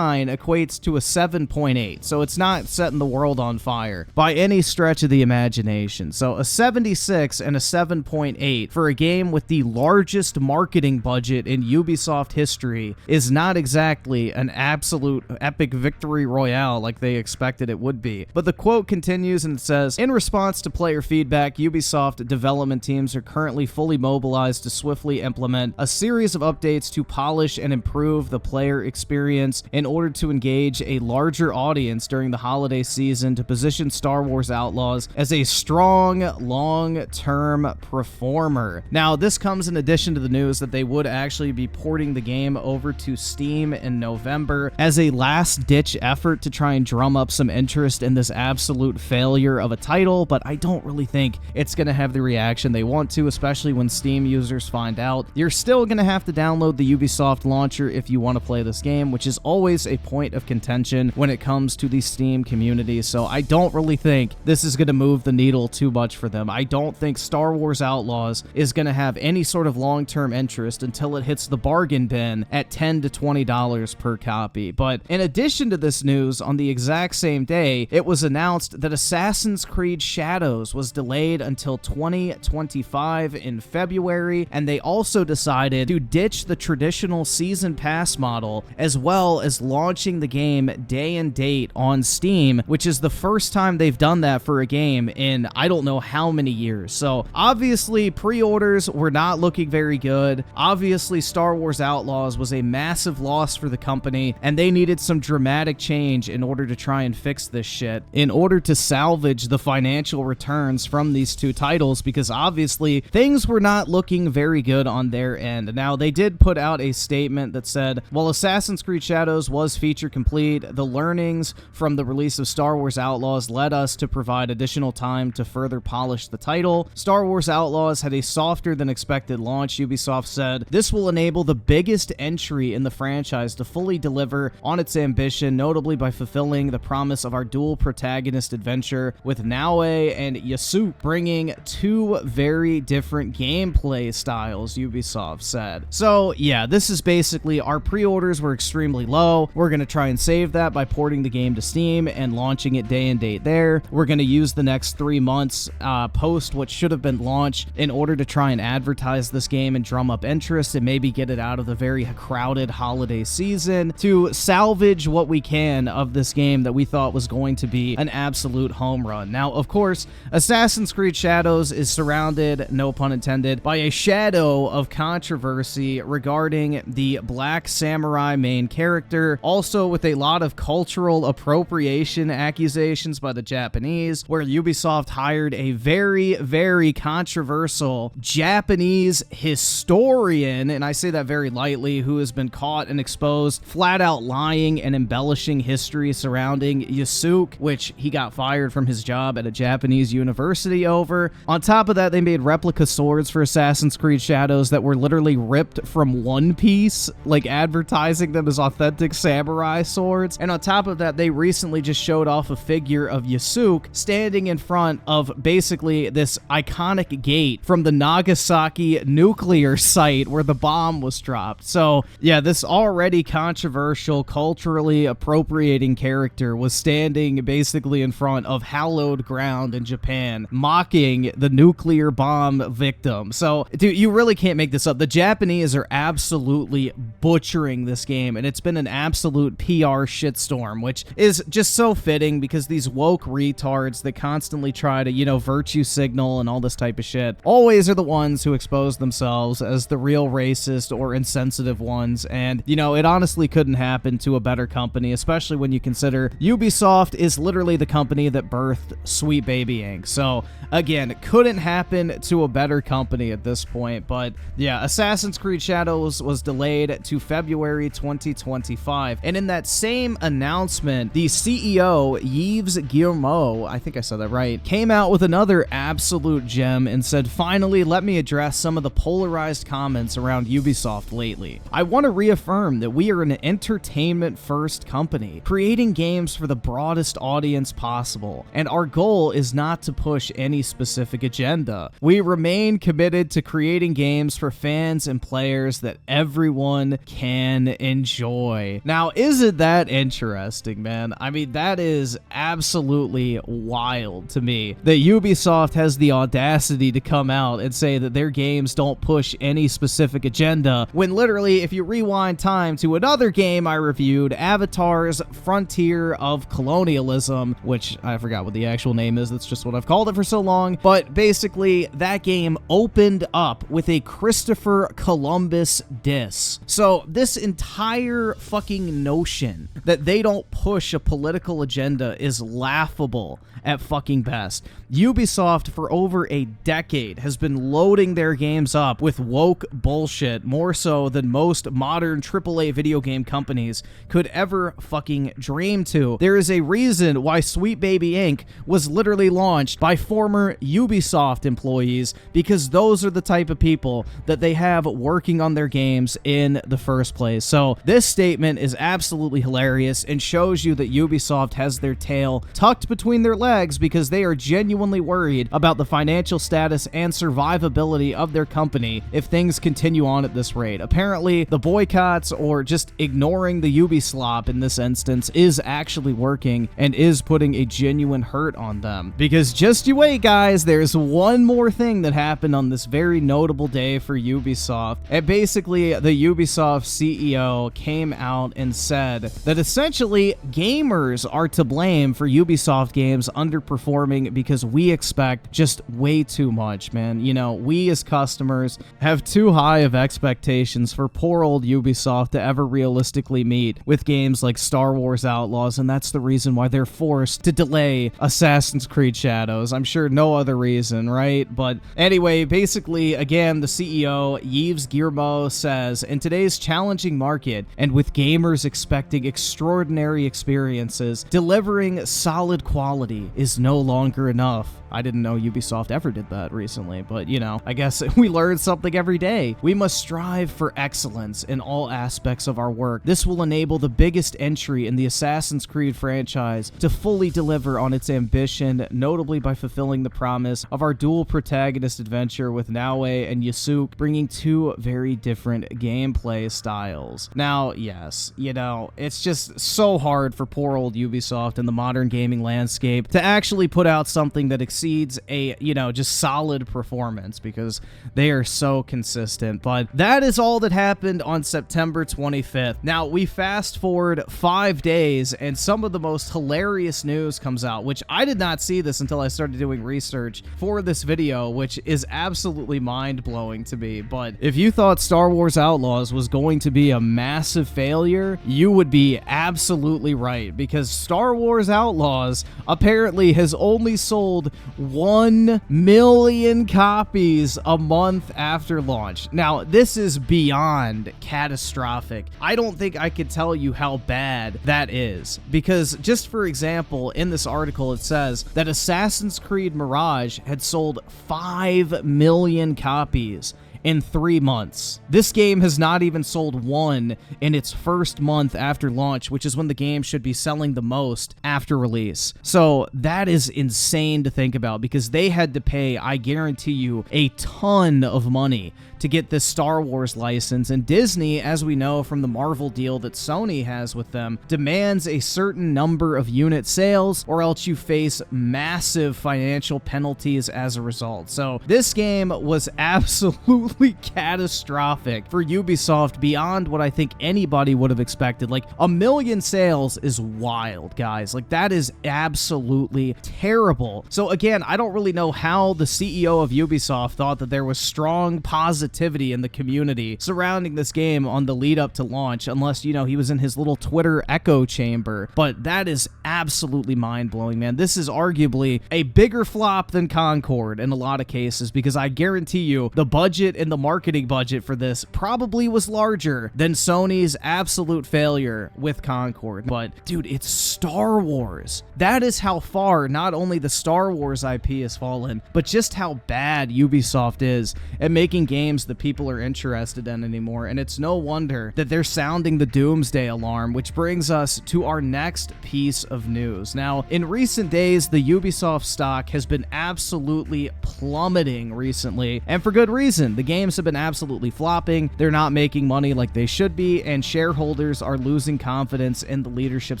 equates to a 7.8. So it's not setting the world on fire by any stretch of the imagination. So a 76 and a 7.8 for a game with the largest marketing budget in Ubisoft history is not exactly an absolute epic victory royale like they expected it would be. But the quote continues and it says, in response to player feedback, Ubisoft development teams are currently fully mobilized to swiftly implement a series of updates to polish and improve the player experience in order to engage a larger audience during the holiday season to position Star Wars Outlaws as a strong, long-term performer. Now, this comes in addition to the news that they would actually be porting the game over to Steam in November as a last-ditch effort to try and drum up some interest in this absolute failure of a title, but I don't really think it's going to have the reaction they want to, especially when Steam users find out. You're still going to have to download the Ubisoft launcher if you want to play this game, which is always a point of contention when it comes to the Steam community, so I don't really think this is going to move the needle too much for them. I don't think Star Wars Outlaws is going to have any sort of long-term interest until it hits the bargain bin at $10 to $20 per copy. But in addition to this news, on the exact same day, it was announced that Assassin's Creed Shadows was delayed until 2025 in February, and they also decided to ditch the traditional season pass model, as well as launching the game day and date on Steam, which is the first time they've done that for a game in I don't know how many years. So obviously pre-orders were not looking very good. Obviously Star Wars Outlaws was a massive loss for the company, and they needed some dramatic change in order to try and fix this shit, in order to salvage the financial returns from these two titles, because obviously things were not looking very good on their end. Now, they did put out a statement that said, while Assassin's Creed Shadows was feature complete, the learnings from the release of Star Wars Outlaws led us to provide additional time to further polish the title. Star Wars Outlaws had a softer than expected launch, Ubisoft said. This will enable the biggest entry in the franchise to fully deliver on its ambition, notably by fulfilling the promise of our dual protagonist adventure with Naue and Yasuk, bringing two very different gameplay styles, Ubisoft said. So yeah, this is basically our pre-orders were extremely low. We're going to try and save that by porting the game to Steam and launching it day and date there. We're going to use the next 3 months post what should have been launched in order to try and advertise this game and drum up interest and maybe get it out of the very crowded holiday season to salvage what we can of this game that we thought was going to be an absolute home run. Now, of course, Assassin's Creed Shadows is surrounded, no pun intended, by a shadow of controversy regarding the Black Samurai main character, also with a lot of cultural appropriation accusations by the Japanese, where Ubisoft hired a very, very controversial Japanese historian, and I say that very lightly, who has been caught and exposed flat out lying and embellishing history surrounding Yasuk, which he got fired from his job at a Japanese university over. On top of that, they made replica swords for Assassin's Creed Shadows that were literally ripped from One Piece, like advertising them as authentic samurai swords. And on top of that, they recently just showed off a figure of Yasuk standing in front of basically this iconic gate from the Nagasaki nuclear site where the bomb was dropped. So, yeah, this already controversial, culturally appropriating character was standing basically in front of hallowed ground in Japan, mocking the nuclear bomb victim. So, dude, you really can't make this up. The Japanese are absolutely butchering this game, and it's been an absolute PR shitstorm, which is just so fitting because these woke retards that constantly try to, you know, virtue signal and all this type of shit always are the ones who expose themselves as the real racist or insensitive ones. And, you know, it honestly couldn't happen to a better company, especially when you consider Ubisoft is literally the company that birthed Sweet Baby Inc. So, again, it couldn't happen to a better company at this point. But, yeah, Assassin's Creed Shadows was delayed to February 2025. And in that same announcement, the CEO, Yves Guillemot, I think I said that right, came out with another absolute gem and said, finally, let me address some of the polarized comments around Ubisoft lately. I want to reaffirm that we are an entertainment-first company, creating games for the broadest audience possible, and our goal is not to push any specific agenda. We remain committed to creating games for fans and players that everyone can enjoy. Now, isn't that interesting, man? I mean, that is absolutely wild to me that Ubisoft has the audacity to come out and say that their games don't push any specific agenda, when literally, if you rewind time to another game I reviewed, Avatar's Frontier of Colonialism, which I forgot what the actual name is, that's just what I've called it for so long, but basically, that game opened up with a Christopher Columbus diss. So, this entire fucking notion that they don't push a political agenda is laughable at fucking best. Ubisoft for over a decade has been loading their games up with woke bullshit more so than most modern AAA video game companies could ever fucking dream to. There is a reason why Sweet Baby Inc. was literally launched by former Ubisoft employees, because those are the type of people that they have working on their games in the first place. So this statement is absolutely hilarious and shows you that Ubisoft has their tail tucked between their legs because they are genuinely worried about the financial status and survivability of their company if things continue on at this rate. Apparently, the boycotts or just ignoring the Ubislop in this instance is actually working and is putting a genuine hurt on them. Because just you wait, guys, there's one more thing that happened on this very notable day for Ubisoft. And basically, the Ubisoft CEO came out and said that essentially gamers are to blame for Ubisoft games underperforming because we expect just way too much, man. You know, we as customers have too high of expectations for poor old Ubisoft to ever realistically meet with games like Star Wars Outlaws, and that's the reason why they're forced to delay Assassin's Creed Shadows. I'm sure no other reason, right? But anyway, basically, again, the CEO, Yves Guillemot, says, in today's challenging market, and with gamers expecting extraordinary experiences, delivering solid quality is no longer enough. I didn't know Ubisoft ever did that recently, but, you know, I guess we learn something every day. We must strive for excellence in all aspects of our work. This will enable the biggest entry in the Assassin's Creed franchise to fully deliver on its ambition, notably by fulfilling the promise of our dual protagonist adventure with Naue and Yasuke, bringing two very different gameplay styles. Now, yes, you know, it's just so hard for poor old Ubisoft in the modern gaming landscape to actually put out something that exceeds a, you know, just solid performance because they are so consistent. But that is all that happened on September 25th. Now, we fast forward 5 days and some of the most hilarious news comes out, which I did not see this until I started doing research for this video, which is absolutely mind-blowing to me. But if you thought Star Wars Outlaws was going to be a massive failure, you would be absolutely right, because Star Wars Outlaws apparently has only sold 1 million copies a month after launch. Now, this is beyond catastrophic. I don't think I could tell you how bad that is, because just for example, in this article it says that Assassin's Creed Mirage had sold 5 million copies in 3 months. This game has not even sold 1 in its first month after launch, which is when the game should be selling the most after release. So that is insane to think about, because they had to pay, I guarantee you, a ton of money to get this Star Wars license, and Disney, as we know from the Marvel deal that Sony has with them, demands a certain number of unit sales or else you face massive financial penalties as a result. So this game was absolutely catastrophic for Ubisoft beyond what I think anybody would have expected. Like, 1 million sales is wild, guys. Like, that is absolutely terrible. So again, I don't really know how the CEO of Ubisoft thought that there was strong positivity in the community surrounding this game on the lead up to launch, unless, you know, he was in his little Twitter echo chamber. But that is absolutely mind-blowing, man. This is arguably a bigger flop than Concord in a lot of cases, because I guarantee you the budget and the marketing budget for this probably was larger than Sony's absolute failure with Concord. But dude, it's Star Wars. That is how far not only the Star Wars IP has fallen, but just how bad Ubisoft is at making games that people are interested in anymore. And it's no wonder that they're sounding the doomsday alarm, which brings us to our next piece of news. Now, in recent days, the Ubisoft stock has been absolutely plummeting recently, and for good reason. The games have been absolutely flopping, they're not making money like they should be, and shareholders are losing confidence in the leadership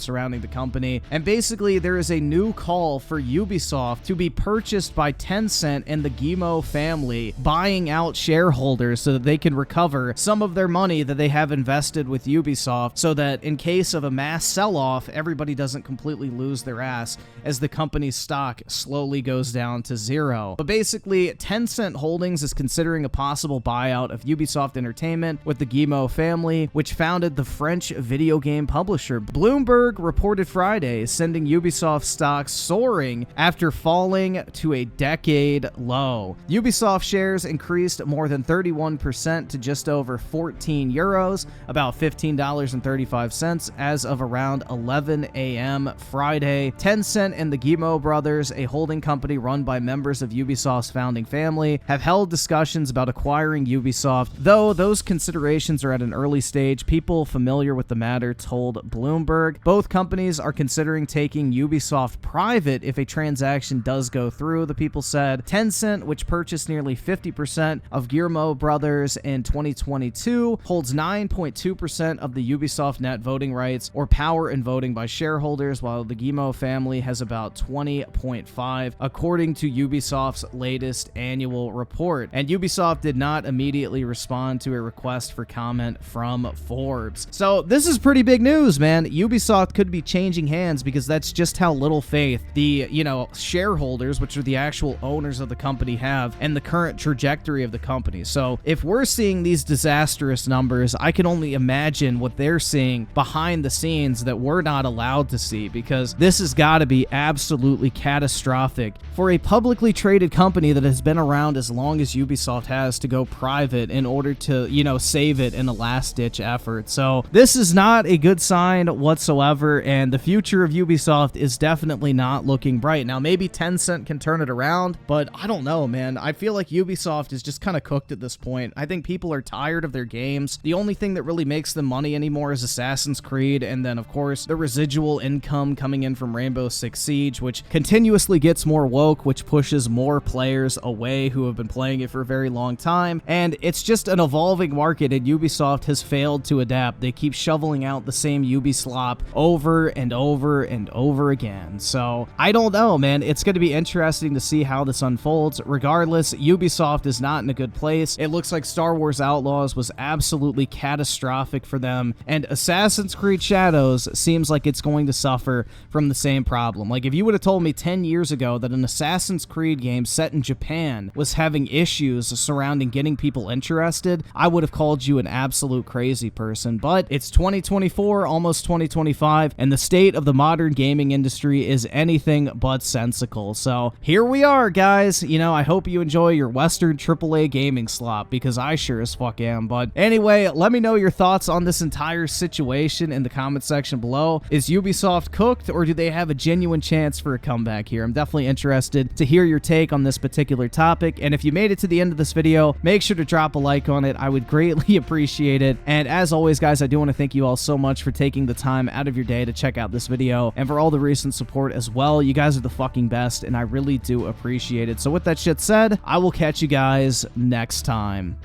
surrounding the company. And basically, there is a new call for Ubisoft to be purchased by Tencent and the Guillemot family, buying out shareholders so that they can recover some of their money that they have invested with Ubisoft, so that in case of a mass sell-off, everybody doesn't completely lose their ass as the company's stock slowly goes down to zero. But basically, Tencent Holdings is considering a possible buyout of Ubisoft Entertainment with the Guillemot family, which founded the French video game publisher. Bloomberg reported Friday, sending Ubisoft stock soaring after falling to a decade low. Ubisoft shares increased more than 31% to just over 14 euros, about $15.35 as of around 11 a.m. Friday. Tencent and the Guillemot brothers, a holding company run by members of Ubisoft's founding family, have held discussions about acquiring Ubisoft, though those considerations are at an early stage. People familiar with the matter told Bloomberg. Both companies are considering taking Ubisoft private if a transaction does go through, the people said. Tencent, which purchased nearly 50% of Guillemot brothers in 2022, holds 9.2% of the Ubisoft net voting rights or power in voting by shareholders, while the Guillemot family has about 20.5%, according to Ubisoft's latest annual report. And Ubisoft did not immediately respond to a request for comment from Forbes. So this is pretty big news, man. Ubisoft could be changing hands, because that's just how little faith the, you know, shareholders, which are the actual owners of the company, have and the current trajectory of the company. So if we're seeing these disastrous numbers, I can only imagine what they're seeing behind the scenes that we're not allowed to see, because this has got to be absolutely catastrophic for a publicly traded company that has been around as long as Ubisoft has to go private in order to, you know, save it in a last-ditch effort. So this is not a good sign whatsoever, and the future of Ubisoft is definitely not looking bright. Now, maybe Tencent can turn it around, but I don't know, man. I feel like Ubisoft is just kind of cooked at this point. I think people are tired of their games. The only thing that really makes them money anymore is Assassin's Creed, and then, of course, the residual income coming in from Rainbow Six Siege, which continuously gets more woke, which pushes more players away who have been playing it for a very long time. And it's just an evolving market, and Ubisoft has failed to adapt. They keep shoveling out the same Ubislop over and over and over again. So I don't know, man. It's going to be interesting to see how this unfolds. Regardless, Ubisoft is not in a good place. It looks like Star Wars Outlaws was absolutely catastrophic for them, and Assassin's Creed Shadows seems like it's going to suffer from the same problem. Like, if you would have told me 10 years ago that an Assassin's Creed game set in Japan was having issues surrounding getting people interested, I would have called you an absolute crazy person. But it's 2024, almost 2025, and the state of the modern gaming industry is anything but sensical. So here we are, guys. You know, I hope you enjoy your Western AAA gaming slop, because I sure as fuck am. But anyway, let me know your thoughts on this entire situation in the comment section below. Is Ubisoft cooked, or do they have a genuine chance for a comeback here? I'm definitely interested to hear your take on this particular topic. And if you made it to the end of this video, video, make sure to drop a like on it. I would greatly appreciate it. And as always, guys, I do want to thank you all so much for taking the time out of your day to check out this video and for all the recent support as well. You guys are the fucking best, and I really do appreciate it. So with that shit said, I will catch you guys next time.